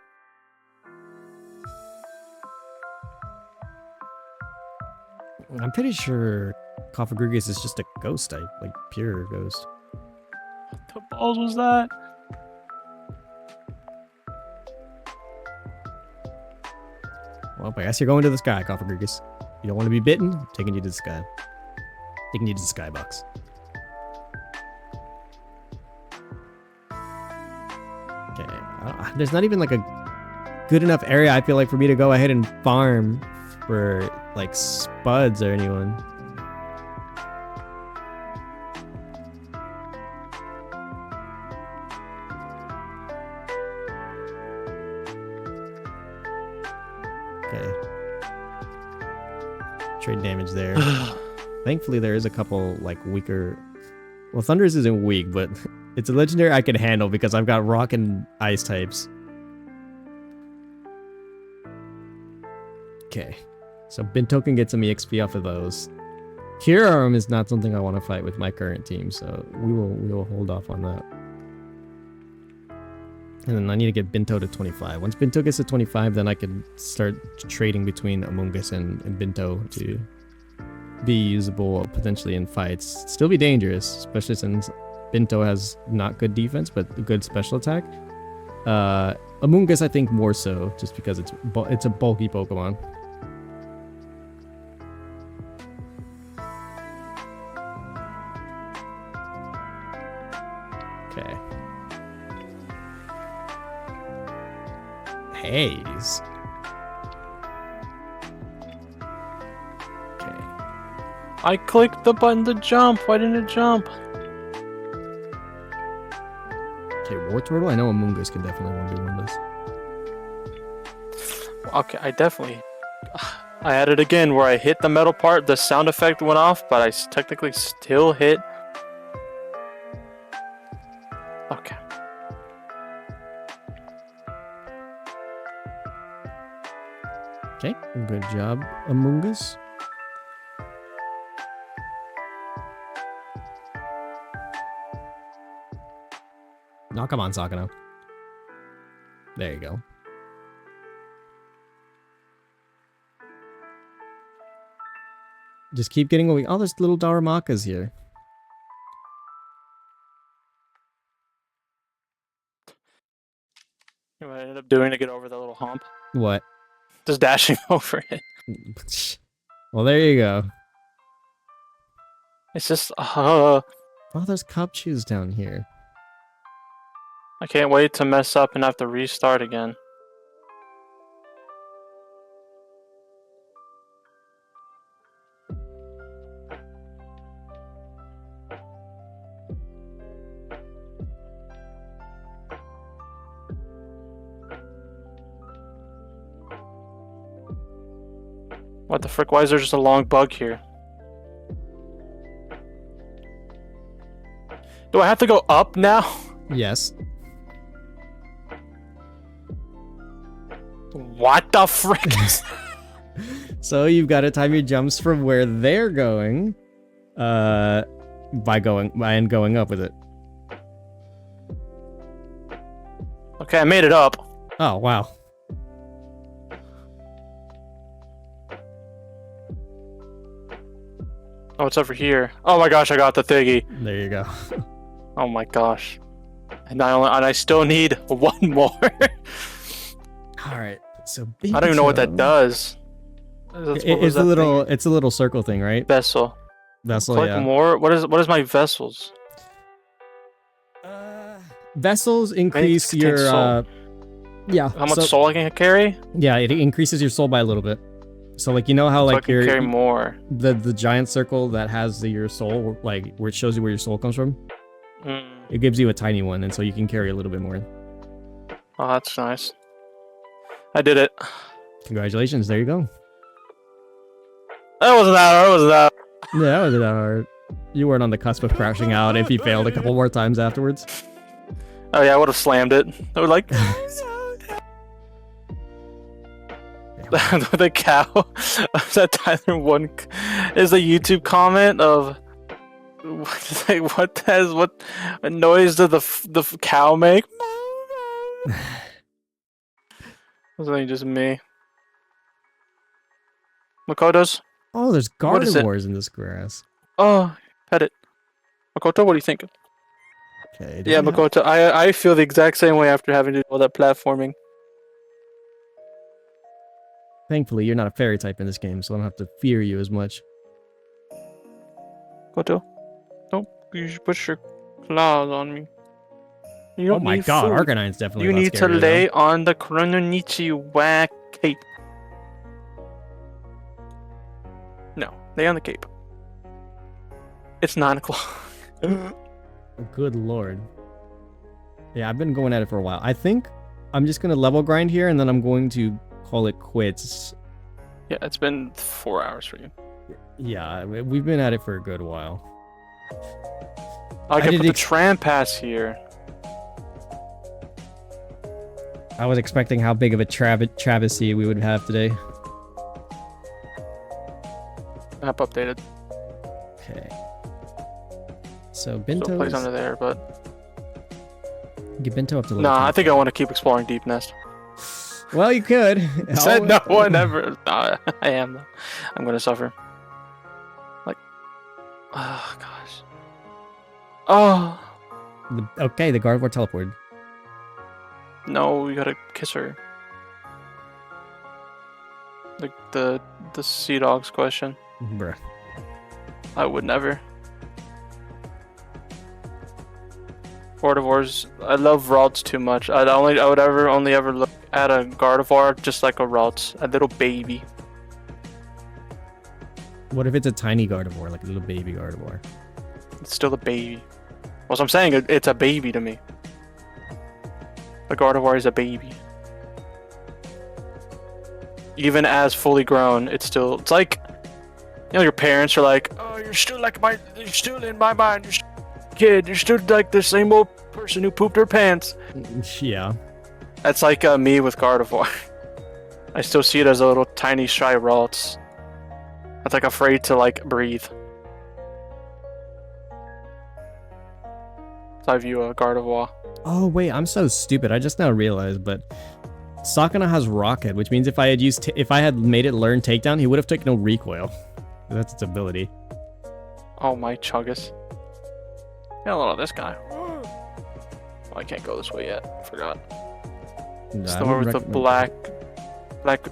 I'm pretty sure Cofagrigus is just a ghost type, like pure ghost. What the balls was that? Well, I guess you're going to the sky, Cofagrigus. You don't want to be bitten? I'm taking you to the sky. Taking you to the skybox. Okay, there's not even like a good enough area, I feel like, for me to go ahead and farm for like Spuds or anyone. Okay. trade damage there. Thankfully, there is a couple like weaker. Well, Thundurus isn't weak, but it's a legendary I can handle because I've got rock and ice types. Okay, so Binto can get some EXP off of those. Kyurem is not something I want to fight with my current team, so we will hold off on that. And then I need to get Binto to 25. Once Binto gets to 25, then I can start trading between Amoonguss and Binto to be usable potentially in fights. Still be dangerous, especially since Binto has not good defense, but good special attack. Amoonguss, I think, more so, just because it's a bulky Pokemon. Okay. Haze. Okay. I clicked the button to jump. Why didn't it jump? Okay, War Turtle. I know Amoonguss can definitely 1v1 this. Okay, I had it again where I hit the metal part, the sound effect went off, but I technically still hit. Okay. Okay, good job, Amoonguss. No, come on, Sakano. There you go. Just keep getting away. Oh, there's little Darumaka's here. You know what I ended up doing to get over that little hump? What? Just dashing over it. Well, there you go. It's just, Oh, there's Cupchews down here. I can't wait to mess up and have to restart again. What the frick? Why is there just a long bug here? Do I have to go up now? Yes. What the frick? So you've got to time your jumps from where they're going, by going up with it. Okay, I made it up. Oh wow. Oh, it's over here. Oh my gosh, I got the thingy. There you go. Oh my gosh. And I still need one more. All right. So I don't even know what that does. It's a little circle thing, right? Vessel. Vessel, Collect yeah. more. What is my vessels? Vessels increase 16 your soul. yeah. How much soul I can carry? Yeah, it increases your soul by a little bit. So like you know how So I like can carry more. the giant circle that has your soul, like where it shows you where your soul comes from. It gives you a tiny one, and so you can carry a little bit more. Oh, that's nice. I did it. Congratulations, there you go. That wasn't that hard, was that? Yeah, that wasn't that hard. You weren't on the cusp of crashing out if you failed a couple more times afterwards. Oh yeah, I would have slammed it. I would like the cow. That Tyler one is a YouTube comment of what noise does the cow make? Wasn't just me. Makoto's. Oh, there's What is it? Gardevoirs in this grass. Oh, pet it. Makoto, what do you think? Okay. Yeah, Makoto, I feel the exact same way after having to do all that platforming. Thankfully, you're not a fairy type in this game, so I don't have to fear you as much. Makoto, don't you push your claws on me. You Oh don't my need god, food. Arcanine's definitely You not need to scary, lay on the Chrononichi whack cape. No, lay on the cape. It's 9 o'clock. though. Good lord. Yeah, I've been going at it for a while. I think I'm just going to level grind here, and then I'm going to call it quits. Yeah, it's been 4 hours for you. Yeah, we've been at it for a good while. I can did put the ex- tram pass here. I was expecting how big of a travesty we would have today. Map updated. Okay. So Still Bento. plays under there, but Get Bento up to level nah, I 10. think I want to keep exploring Deep Nest. Well, you could. Said no one ever. Nah, I am though. I'm gonna suffer. Like, oh gosh. Oh Okay, the Gardevoir teleported. no, you gotta kiss her. The Sea Dogs question. Bruh. I would never. Gardevoirs. I love Ralts too much. I would only ever look at a Gardevoir just like a Ralts, a little baby. What if it's a tiny Gardevoir, like a little baby Gardevoir? It's still a baby. Well, so I'm saying it's a baby to me. The Gardevoir is a baby. Even as fully grown, it's like, you know, your parents are like, oh, you're still in my mind, you're still a kid, you're still like the same old person who pooped her pants. Yeah. That's like me with Gardevoir. I still see it as a little tiny shy Ralts. That's like afraid to like breathe. So I view a Gardevoir. Oh wait, I'm so stupid. I just now realized, but Sakana has Rocket, which means if I had made it learn Takedown, he would have taken no recoil. That's its ability. Oh my Chuggus. Get a lot of this guy. Oh, I can't go this way yet. Forgot. It's the one with the black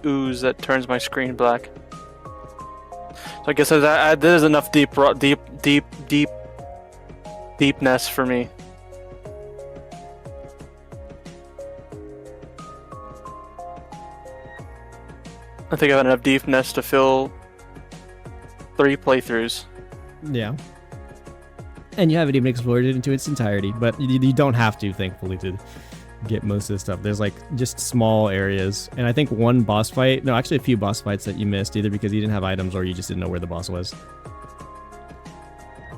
ooze that turns my screen black. So I guess there's enough deepness for me. I think I have enough deepness to fill 3 playthroughs. Yeah. And you haven't even explored it into its entirety, but you don't have to, thankfully, to get most of this stuff. There's like just small areas, and I think one boss fight, no, actually a few boss fights that you missed, either because you didn't have items or you just didn't know where the boss was.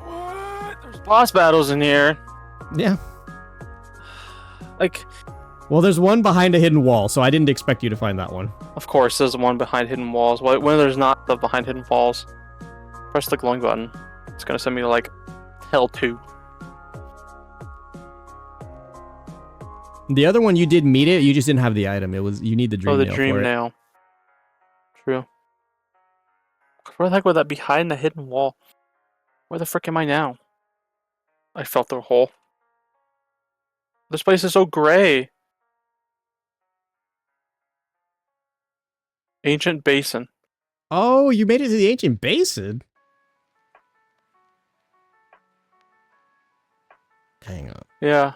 What? There's boss battles in here. Yeah. Like, well, there's one behind a hidden wall, so I didn't expect you to find that one. of course, there's one behind hidden walls. When there's not stuff behind hidden walls, press the glowing button. It's gonna send me to like Hell 2. The other one, you did meet it, you just didn't have the item. You need the dream nail. Oh, the dream for it. nail. True. Where the heck would that be hiding a hidden wall? Where the frick am I now? I felt the hole. This place is so gray. Ancient Basin. Oh, you made it to the ancient basin. Hang on. Yeah.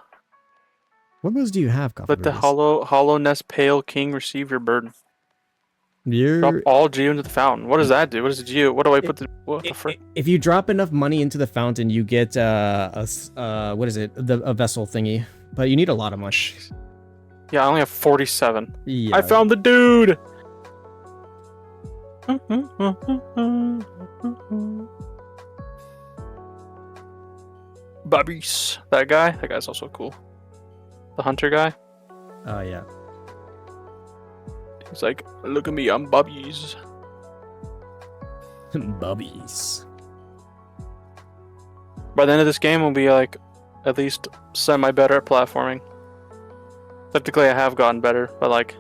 What moves do you have, Let the hollowness pale king receive your burden. Drop all Geo into the fountain. What does that do? What is the Geo? What do I put the? What the frick? If you drop enough money into the fountain, you get what is it? A vessel thingy. But you need a lot of money. Yeah, I only have 47. Yeah. I found the dude. Bubbies. That guy? That guy's also cool. The hunter guy? Oh, yeah. He's like, look at me, I'm Bubbies. Bubbies. By the end of this game, we'll be like, at least semi-better at platforming. Technically, I have gotten better, but like...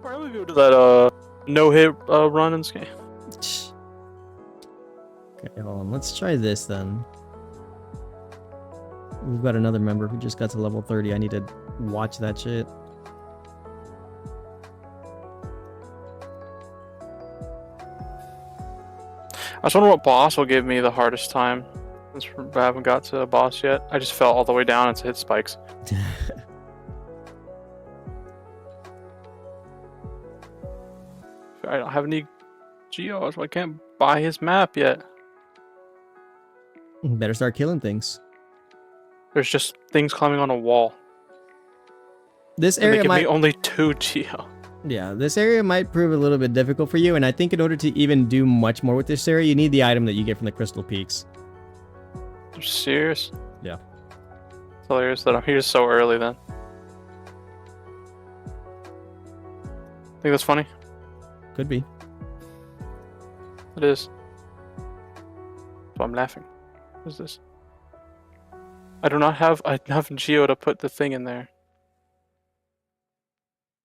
Probably go to that, no-hit run in this game. Okay, hold on. Let's try this then. We've got another member who just got to level 30. I need to watch that shit. I just wonder what boss will give me the hardest time. Since I haven't got to a boss yet. I just fell all the way down and hit spikes. I don't have any Geos, so I can't buy his map yet. Better start killing things. There's just things climbing on a wall. This And they area give might... me only 2 Geo. Yeah, this area might prove a little bit difficult for you, and I think in order to even do much more with this area, you need the item that you get from the Crystal Peaks. You're serious? Yeah. It's hilarious that I'm here so early then. Think that's funny? Could be. It is. So I'm laughing. What is this? I don't have Geo to put the thing in there.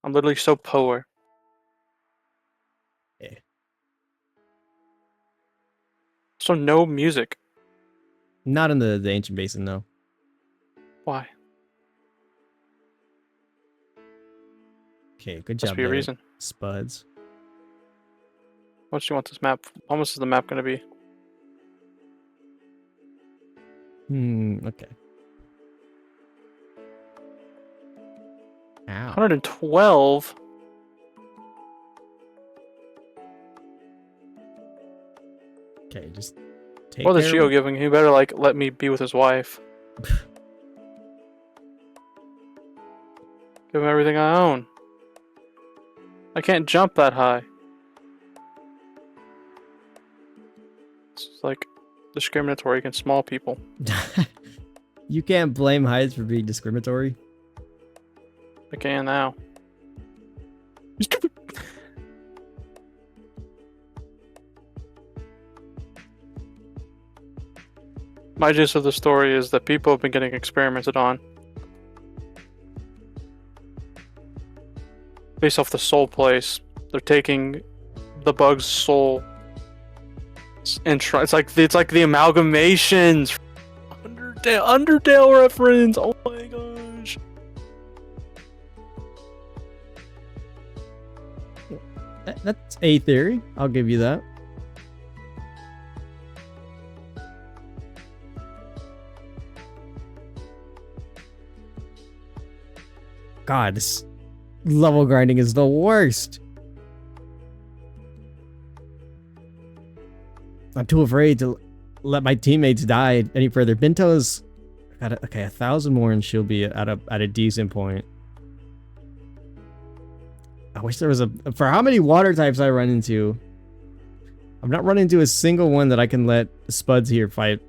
I'm literally so poor. Yeah. So no music. Not in the Ancient Basin, no. Why? Okay, good Must job be a there, reason. Spuds. What do you want this map? How much is the map gonna be? Okay. Ow. 112? Okay, just take What is care Geo of- giving? He better like let me be with his wife. Give him everything I own. I can't jump that high. It's like discriminatory against small people. You can't blame heights for being discriminatory. I can now. You stupid. My gist of the story is that people have been getting experimented on based off the soul place. They're taking the bug's soul and try. It's like the amalgamations. Undertale reference. Oh my gosh. That's a theory. I'll give you that. God, this level grinding is the worst. I'm too afraid to let my teammates die any further. Binto's got okay, 1,000 more and she'll be at a decent point. I wish there was for how many water types I run into. I've not run into a single one that I can let Spuds here fight.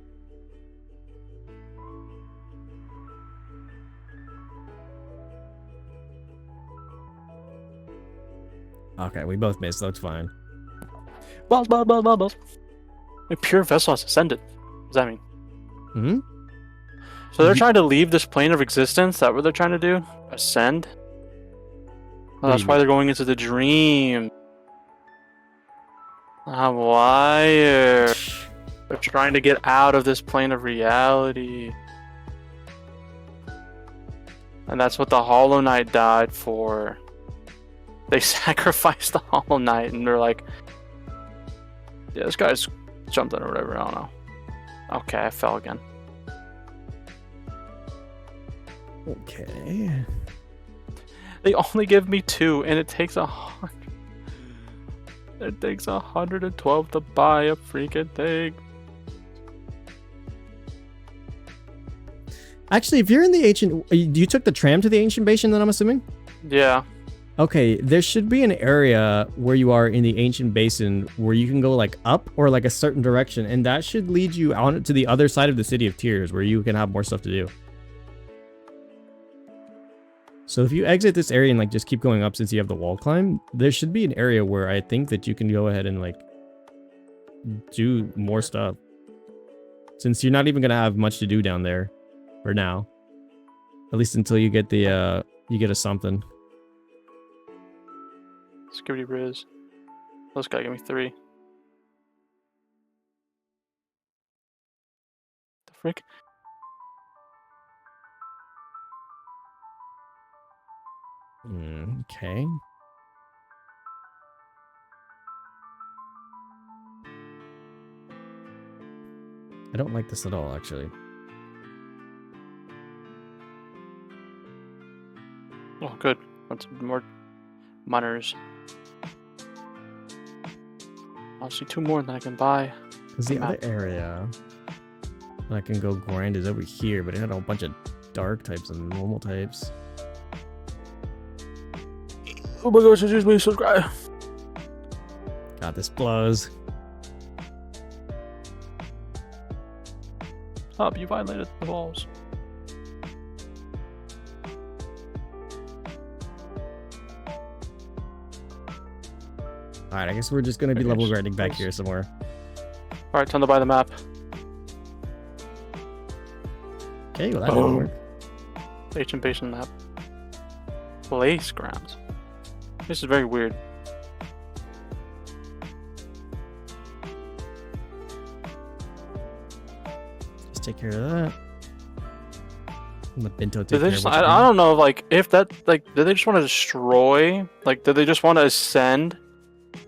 Okay, we both missed. That's fine. Balls. My pure vessel has ascended. What does that mean? Hmm? So they're trying to leave this plane of existence? Is that what they're trying to do? Ascend? What Oh, do that's you why mean? they're going into the dream. I'm wired. They're trying to get out of this plane of reality. And that's what the Hollow Knight died for. They sacrificed the Hollow Knight and they're like, yeah, this guy's something or whatever, I don't know. Okay, I fell again. Okay. They only give me 2 and it takes 100. It takes 112 to buy a freaking thing. Actually, if you're in the ancient, you took the tram to the ancient basin, then I'm assuming. Yeah. Okay, there should be an area where you are in the ancient basin where you can go like up or like a certain direction, and that should lead you out to the other side of the City of Tears where you can have more stuff to do. So if you exit this area and like just keep going up since you have the wall climb, there should be an area where I think that you can go ahead and like do more stuff. Since you're not even gonna have much to do down there for now. At least until you get the you get a something. Security Riz. This guy gave me 3. The frick? Okay. I don't like this at all, actually. Oh, good. Want some more miners. I'll see 2 more than I can buy. Because the other area that I can go grind is over here, but it had a whole bunch of dark types and normal types. Oh my gosh, excuse me, subscribe. God, this blows. Stop, you violated the walls. Alright, I guess we're just gonna be Okay, level just grinding back close. here somewhere. Alright, time to buy the map. Okay, well that didn't Oh. work. Ancient Basin map. Place grounds. This is very weird. Just take care of that. Let Bento take Did they care just, of what I don't know, like, if that, like, did they just want to destroy? Like, did they just want to ascend?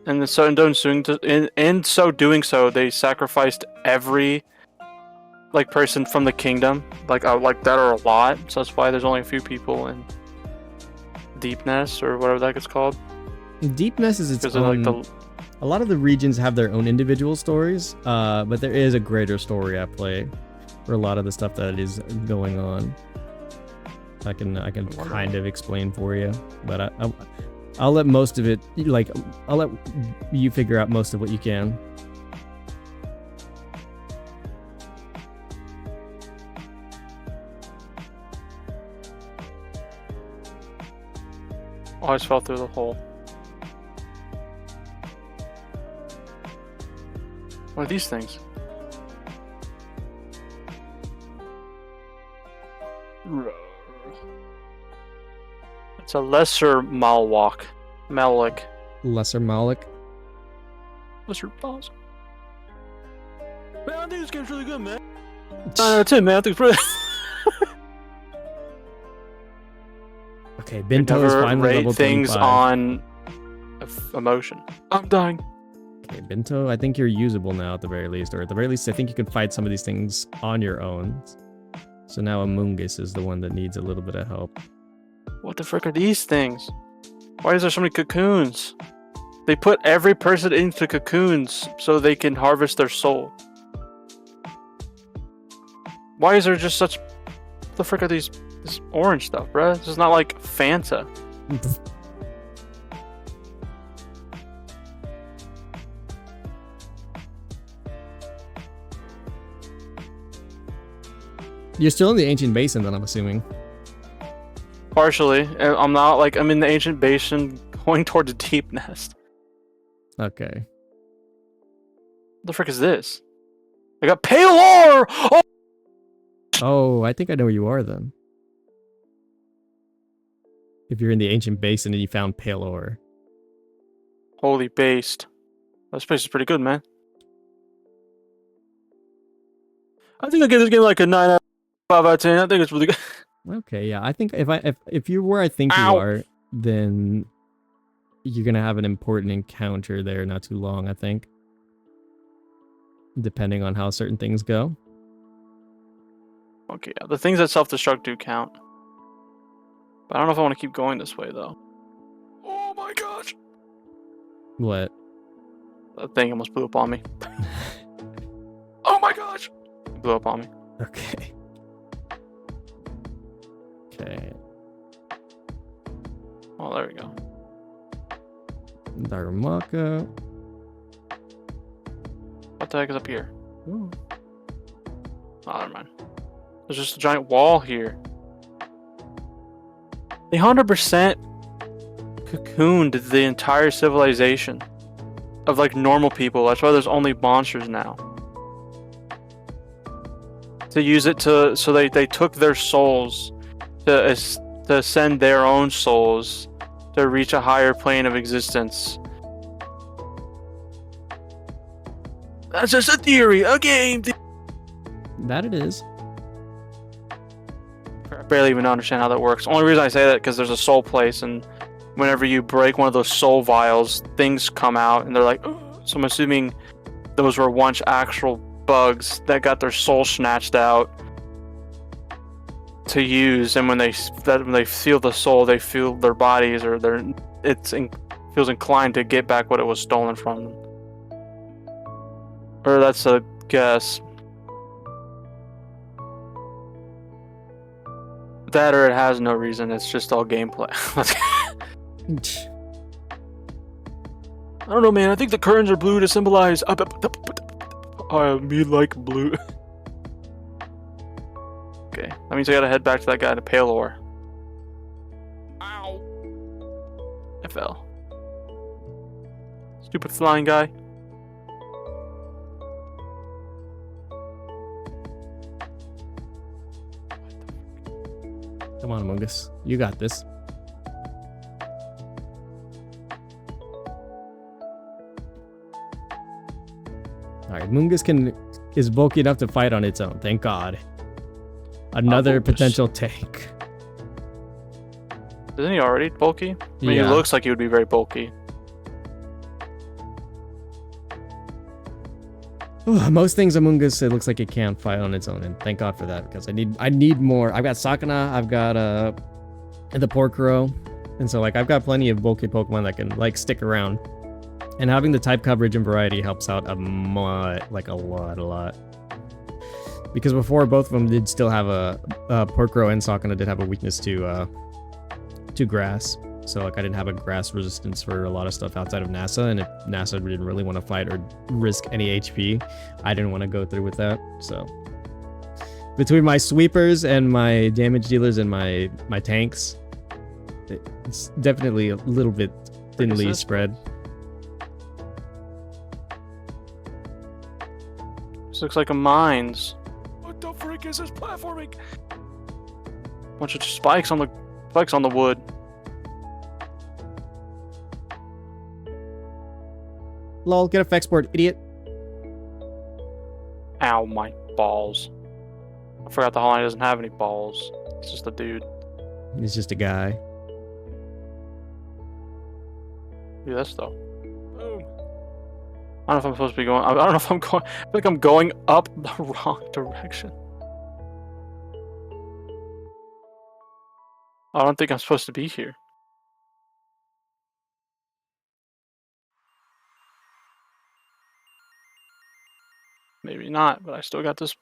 And then so in so doing so, they sacrificed every, like, person from the kingdom. Like that are a lot. So that's why there's only a few people in Deepness, or whatever that gets called. Deepness is its Because of, own. like, the... A lot of the regions have their own individual stories, but there is a greater story at play for a lot of the stuff that is going on. I can kind of explain for you, but I'll let most of it, like, I'll let you figure out most of what you can. Always fell through the hole. What are these things? It's a lesser Malwalk. Malik. Lesser Malik. Lesser boss. Man, I think this game's really good, man. 9 out of 10, man. I think it's really... Okay, Bento is Never finally rate level things 25. on emotion. I'm dying. Okay, Bento, I think you're usable now at the very least, or at the very least, I think you can fight some of these things on your own. So now Amoongus is the one that needs a little bit of help. What the frick are these things? Why is there so many cocoons? They put every person into cocoons so they can harvest their soul. Why is there just such... What the frick are these... This orange stuff, bruh? This is not like Fanta. You're still in the Ancient Basin, then, I'm assuming. Partially. I'm not like... I'm in the Ancient Basin going toward the Deep Nest. Okay. What the frick is this? I got Pale Ore! Oh! Oh, I think I know where you are, then. If you're in the Ancient Basin and you found Pale Ore. Holy based. This place is pretty good, man. I think I'll give this game like a 9 out of 5 out of 10. I think it's really good. Okay, yeah. I think if you're where I think you Ow. are, then you're gonna have an important encounter there not too long, I think. Depending on how certain things go. Okay, yeah. The things that self-destruct do count. But I don't know if I want to keep going this way, though. Oh my gosh! What? That thing almost blew up on me. Oh my gosh! It blew up on me. Okay. Okay. Oh, there we go. Darumaka. What the heck is up here? Ooh. Oh, never mind. There's just a giant wall here. They 100% cocooned the entire civilization of like normal people. That's why there's only monsters now. To use it to, so they took their souls to send their own souls to reach a higher plane of existence. That's just a theory, a game. That it is. I barely even understand how that works. Only reason I say that because there's a soul place, and whenever you break one of those soul vials, things come out, and they're like, "Ugh." So I'm assuming those were once actual bugs that got their soul snatched out to use, and when they feel the soul, they feel their bodies, or feels inclined to get back what it was stolen from them. Or that's a guess. That or it has no reason. It's just all gameplay. don't know, man. I think the curtains are blue to symbolize. Me like blue. Okay, that means I gotta head back to that guy to Palor. Ow! I fell. Stupid flying guy. Come on, Mungus. You got this. Alright, Mungus is bulky enough to fight on its own, thank God. Another potential tank. Isn't he already bulky? I mean, Yeah. he looks like he would be very bulky. Most things Among Us, it looks like it can't fight on its own, and thank God for that, because I need more. I've got Sakana, I've got the Porkero, and so like I've got plenty of bulky Pokemon that can like stick around. And having the type coverage and variety helps out a lot. Because before, both of them did still have Porkero and Sakana did have a weakness to grass. So like I didn't have a grass resistance for a lot of stuff outside of NASA, and if NASA didn't really want to fight or risk any HP, I didn't want to go through with that. So between my sweepers and my damage dealers and my tanks, it's definitely a little bit thinly spread. This looks like a mines. What the frick is this platforming? Bunch of spikes on the wood. Lol, get a Fex board, idiot. Ow, my balls. I forgot the Hollow doesn't have any balls. It's just a dude. He's just a guy. Do this though. Boom. I don't know if I'm supposed to be going. I don't know if I'm going. I feel like I'm going up the wrong direction. I don't think I'm supposed to be here. Maybe not, but I still got this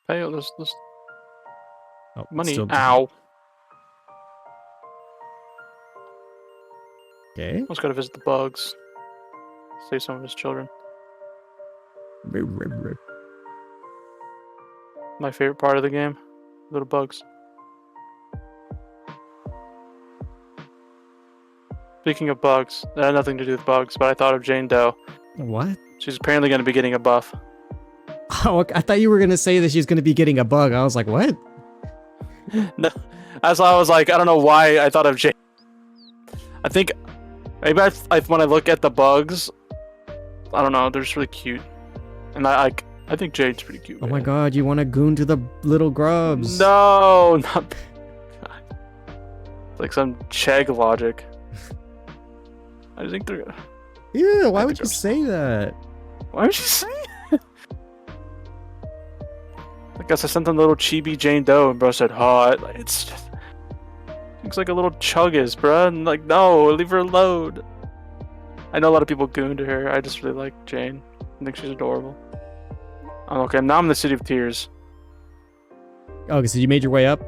this Oh, money. still- Ow. Okay. Let's go to visit the bugs. Save some of his children. My favorite part of the game. Little bugs. Speaking of bugs, that had nothing to do with bugs, but I thought of Jane Doe. What? She's apparently going to be getting a buff. Oh, I thought you were gonna say that she's gonna be getting a bug. I was like, what? No, that's why I was like, I don't know why I thought of Jane. I think maybe when I look at the bugs, I don't know, they're just really cute, and I think Jade's pretty cute. Oh my God, you want to goon to the little grubs? No, not. God. It's like some Chegg logic. I think they're gonna. Yeah, why would you say that? Why would you say it? I guess I sent them a little chibi Jane Doe, and bro said, "Hot." Like, it's just looks like a little chuggas, bro. And like, no, leave her alone. I know a lot of people goon to her. I just really like Jane. I think she's adorable. Okay, now I'm in the City of Tears. Oh, so you made your way up?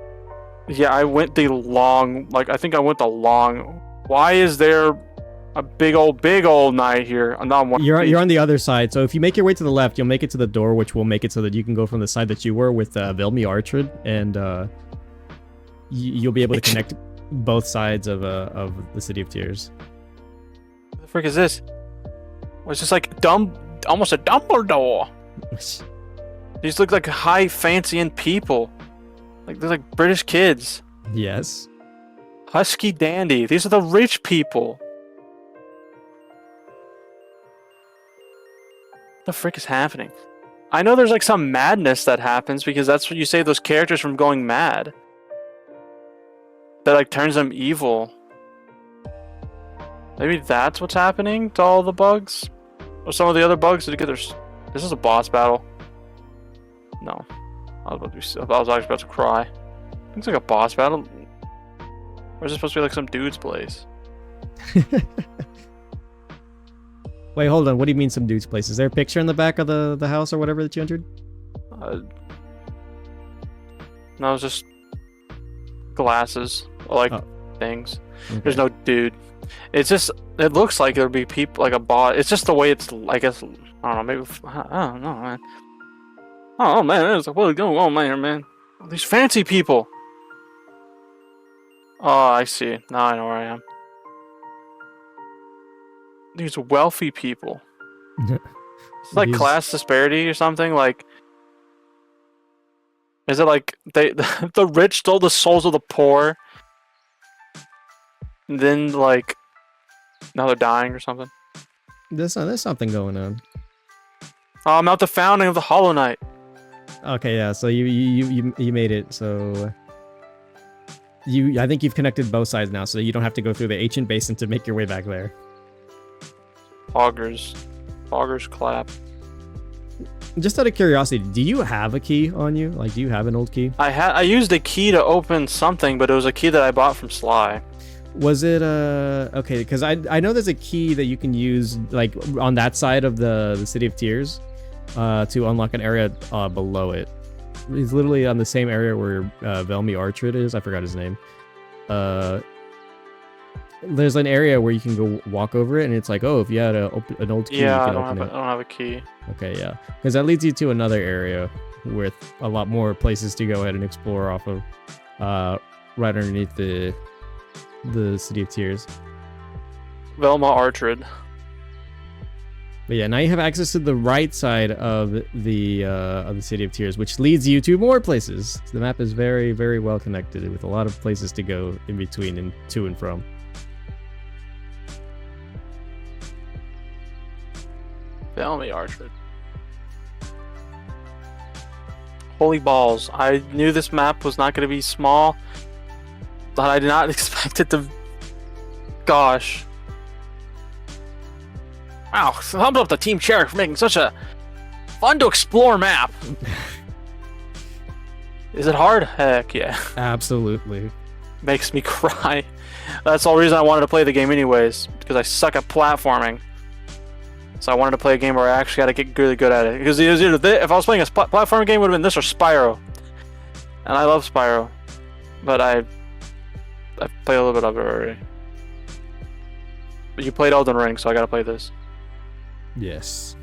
Yeah, I went the long. I think I went the long. Why is there a big old knight here? I'm not one. You're on the other side, so if you make your way to the left, you'll make it to the door, which will make it so that you can go from the side that you were with Vilmi Archard, and you'll be able to connect both sides of the City of Tears. What the frick is this? It's just like almost a Dumbledore. These look like high fancying people. Like they're like British kids. Yes. Husky dandy. These are the rich people. What the frick is happening? I know there's like some madness that happens because that's what you save those characters from going mad. That like turns them evil. Maybe that's what's happening to all the bugs? Or some of the other bugs? This is a boss battle. No. I was actually about to cry. Looks like a boss battle. Or is it supposed to be like some dude's place? Wait, hold on. What do you mean some dude's place? Is there a picture in the back of the house or whatever that you entered? No, it's just glasses. Things. There's no dude. It's just, it looks like there'd be people, like a bot. It's just the way it's, I guess, I don't know, maybe, I don't know, man. Oh, man, it's like, what's going on, man? These fancy people. Oh, I see. Now I know where I am. These wealthy people. It's like class disparity or something, like... Is it like they the rich stole the souls of the poor? And then like now they're dying or something? There's something going on. Oh, I'm at the founding of the Hollow Knight. Okay, yeah. So you made it. So I think you've connected both sides now, so you don't have to go through the ancient basin to make your way back there. Poggers clap. Just out of curiosity, do you have a key on you? Like, do you have an old key? I used a key to open something, but it was a key that I bought from Sly. Was it okay? Because I know there's a key that you can use like on that side of the City of Tears, to unlock an area below it. It's literally on the same area where Velmy Archrid is. I forgot his name. There's an area where you can go walk over it, and it's like, oh, if you had an old key, Yeah, you I can don't open have it. I don't have a key. Okay, yeah, because that leads you to another area with a lot more places to go ahead and explore off of, right underneath the City of Tears. Velma Archrid. But yeah, now you have access to the right side of the City of Tears, which leads you to more places. The map is very, very well connected with a lot of places to go in between and to and from. Velma Archrid. Holy balls. I knew this map was not going to be small, but I did not expect it to... Gosh. Wow, thumbs up to Team Cherry for making such a fun to explore map. Is it hard? Heck yeah. Absolutely. Makes me cry. That's the whole reason I wanted to play the game anyways, because I suck at platforming. So I wanted to play a game where I actually got to get really good at it. Because it was either if I was playing a platforming game, it would have been this or Spyro. And I love Spyro. But I've played a little bit of it already. But you played Elden Ring, so I got to play this. Yes.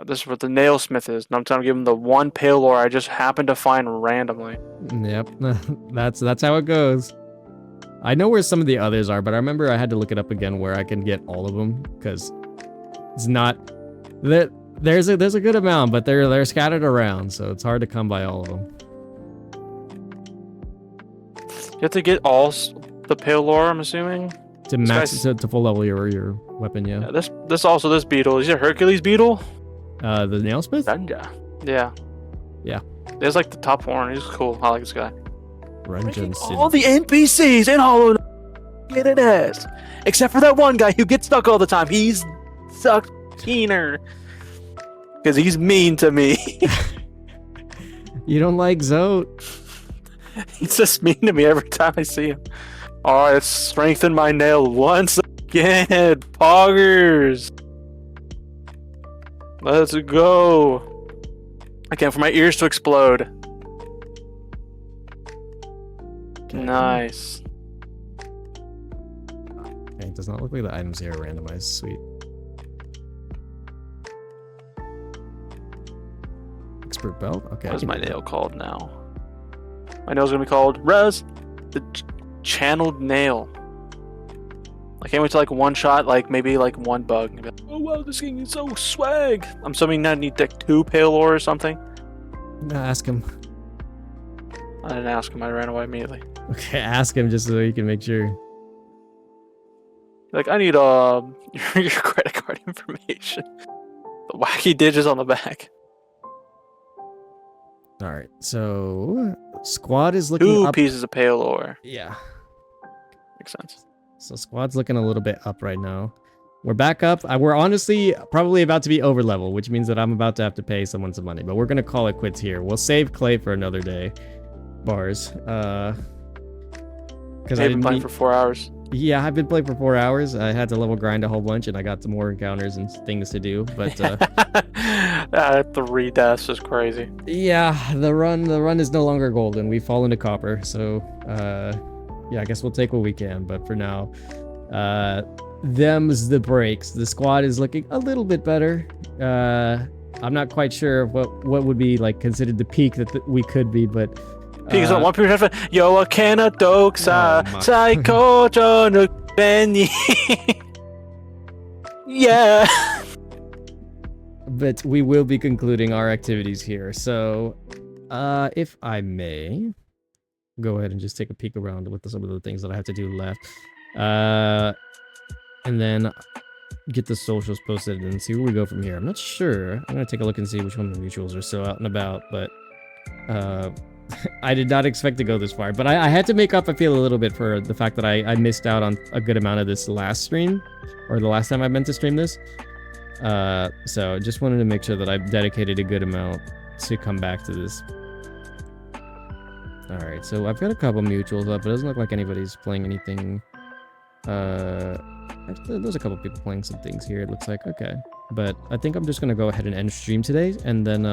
This is what the Nailsmith is. And I'm trying to give him the one pale ore I just happened to find randomly. Yep. That's how it goes. I know where some of the others are, but I remember I had to look it up again where I can get all of them, because it's not that there's a good amount, but they're scattered around, so it's hard to come by all of them. You have to get all the pale ore, I'm assuming. To max to full level your weapon, yeah. This beetle. Is it Hercules beetle? The Nailsmith? Yeah. Yeah. There's like the top horn. He's cool. I like this guy. All the NPCs in Hollow Knight get an ass, except for that one guy who gets stuck all the time. He's sucked keener because he's mean to me. You don't like Zote? He's just mean to me every time I see him. All right, strengthen my nail once again, poggers. Let's go. I can't for my ears to explode. Okay. Nice. Okay, it does not look like the items here are randomized. Sweet. Expert belt? Okay. What is my nail called now? My nail's gonna be called Rez, the channeled nail. I can't wait to like one shot, like maybe like one bug. And be like, oh wow, this thing is so swag. I'm assuming I need like 2 pale ore or something. No, ask him. I didn't ask him. I ran away immediately. Okay, ask him just so you can make sure. Like, I need your credit card information. The wacky digits on the back. All right, so squad is looking 2 up. pieces of pale ore. Yeah, Makes sense. so squad's looking a little bit up right now. We're back up. We're honestly probably about to be over level, which means that I'm about to have to pay someone some money. But we're gonna call it quits here. We'll save Clay for another day. Bars. Because I've been playing for 4 hours. Yeah, I've been playing for 4 hours. I had to level grind a whole bunch, and I got some more encounters and things to do. But 3 deaths is crazy. yeah, the run is no longer golden. We've fallen to copper. So yeah, I guess we'll take what we can. But for now, them's the breaks. The squad is looking a little bit better. I'm not quite sure what would be like considered the peak that we could be, but Because one people have yo akena doksa Oh my- psycho jono benny. Yeah. but we will be concluding our activities here. So, if I may, go ahead and just take a peek around with some of the things that I have to do left, and then get the socials posted and see where we go from here. I'm not sure. I'm gonna take a look and see which one of the mutuals are still out and about, but I did not expect to go this far, but I had to make up, I feel, a little bit for the fact that I missed out on a good amount of this last stream, or the last time I meant to stream this. So just wanted to make sure that I've dedicated a good amount to come back to this. Alright, so I've got a couple mutuals up. It doesn't look like anybody's playing anything. Actually, there's a couple people playing some things here, it looks like. Okay. But I think I'm just going to go ahead and end stream today, and then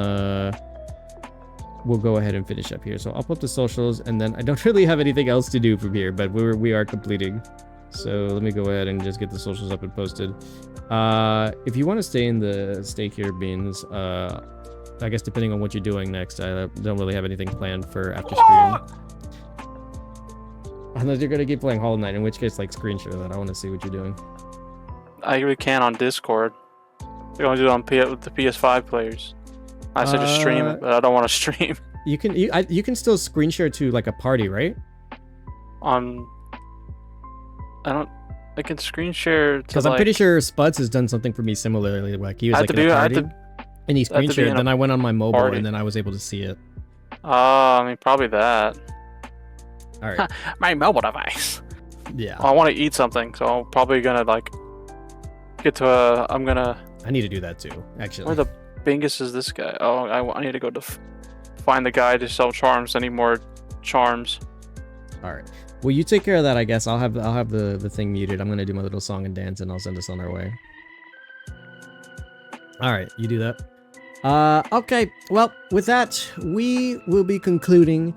we'll go ahead and finish up here. So I'll put the socials, and then I don't really have anything else to do from here, but we are completing. So let me go ahead and just get the socials up and posted. If you want to stay in the stay here, Beans, I guess depending on what you're doing next, I don't really have anything planned for after stream. Unless you're gonna keep playing Hollow Knight, in which case, like, screen share that. I want to see what you're doing. I really can on Discord. You're gonna do it on with the PS5 players. I said just stream it, but I don't want to stream. You can still screen share to like a party, right? I can screen share to, Because I'm pretty sure Spuds has done something for me similarly. Like he was like in a party, and he screen shared. Then I went on my mobile, party. and then I was able to see it. I mean, probably that. All right. My mobile device. Yeah. Well, I want to eat something, so I'm probably gonna like get to a. I'm gonna. I need to do that too, actually. Where the bingus is this guy? Oh, I need to go to find the guy to sell charms. I need more charms. All right. Well, you take care of that, I guess. I'll have the thing muted. I'm gonna do my little song and dance, and I'll send us on our way. All right, you do that. Okay. Well, with that, we will be concluding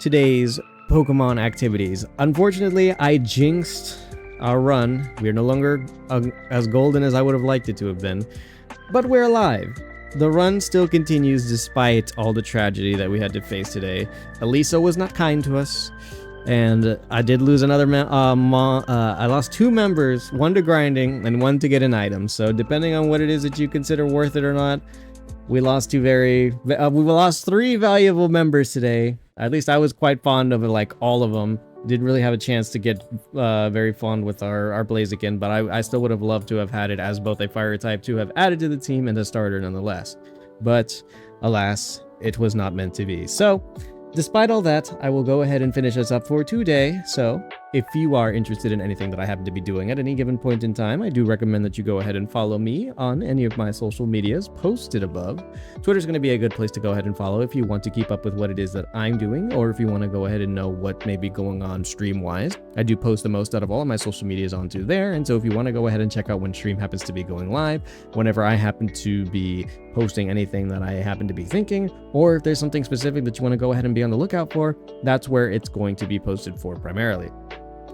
today's Pokemon activities. Unfortunately, I jinxed our run. We are no longer as golden as I would have liked it to have been, but we're alive. The run still continues despite all the tragedy that we had to face today. Elisa was not kind to us, and I did lose another I lost 2 members, one to grinding and one to get an item. So depending on what it is that you consider worth it or not, we lost 3 valuable members today. At least I was quite fond of it, like all of them. Didn't really have a chance to get very fond with our Blaziken, but I still would have loved to have had it as both a fire type to have added to the team and a starter nonetheless. But alas, it was not meant to be. So despite all that, I will go ahead and finish us up for today. So if you are interested in anything that I happen to be doing at any given point in time, I do recommend that you go ahead and follow me on any of my social medias posted above. Twitter's going to be a good place to go ahead and follow if you want to keep up with what it is that I'm doing, or if you want to go ahead and know what may be going on stream-wise. I do post the most out of all of my social medias onto there, and so if you want to go ahead and check out when stream happens to be going live, whenever I happen to be posting anything that I happen to be thinking, or if there's something specific that you want to go ahead and be on the lookout for, that's where it's going to be posted for primarily.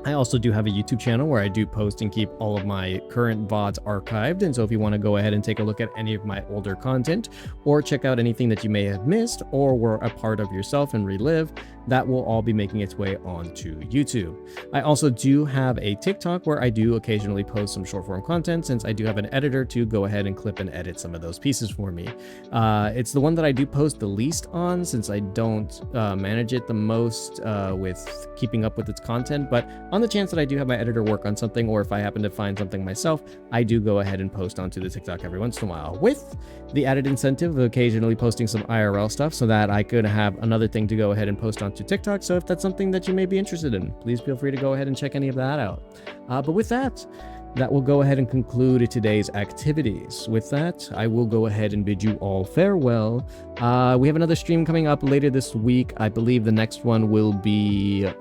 I also do have a YouTube channel where I do post and keep all of my current VODs archived, and so if you want to go ahead and take a look at any of my older content, or check out anything that you may have missed, or were a part of yourself and relive, that will all be making its way onto YouTube. I also do have a TikTok where I do occasionally post some short form content, since I do have an editor to go ahead and clip and edit some of those pieces for me. It's the one that I do post the least on, since I don't manage it the most with keeping up with its content, but on the chance that I do have my editor work on something, or if I happen to find something myself, I do go ahead and post onto the TikTok every once in a while, with the added incentive of occasionally posting some IRL stuff so that I could have another thing to go ahead and post onto TikTok. So if that's something that you may be interested in, please feel free to go ahead and check any of that out. But with that, that will go ahead and conclude today's activities. With that, I will go ahead and bid you all farewell. We have another stream coming up later this week. I believe the next one will be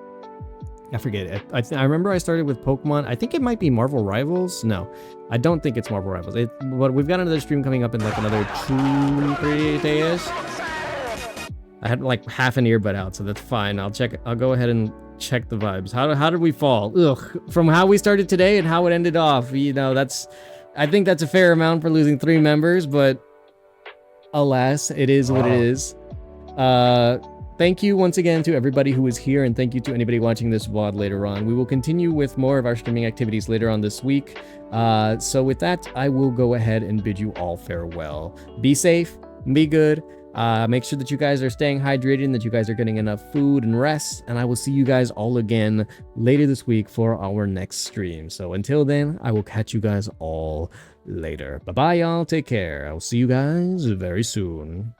I forget it. I remember I started with Pokemon. I think it might be Marvel Rivals. No, I don't think it's Marvel Rivals. But we've got another stream coming up in like another 2-3 days. I had like half an earbud out, so that's fine. I'll go ahead and check the vibes. How did we fall? Ugh. From how we started today and how it ended off. You know, I think that's a fair amount for losing 3 members, but alas, it is what it is. Thank you once again to everybody who is here, and thank you to anybody watching this VOD later on. We will continue with more of our streaming activities later on this week. So with that, I will go ahead and bid you all farewell. Be safe, be good. Make sure that you guys are staying hydrated and that you guys are getting enough food and rest. And I will see you guys all again later this week for our next stream. So until then, I will catch you guys all later. Bye-bye, y'all. Take care. I will see you guys very soon.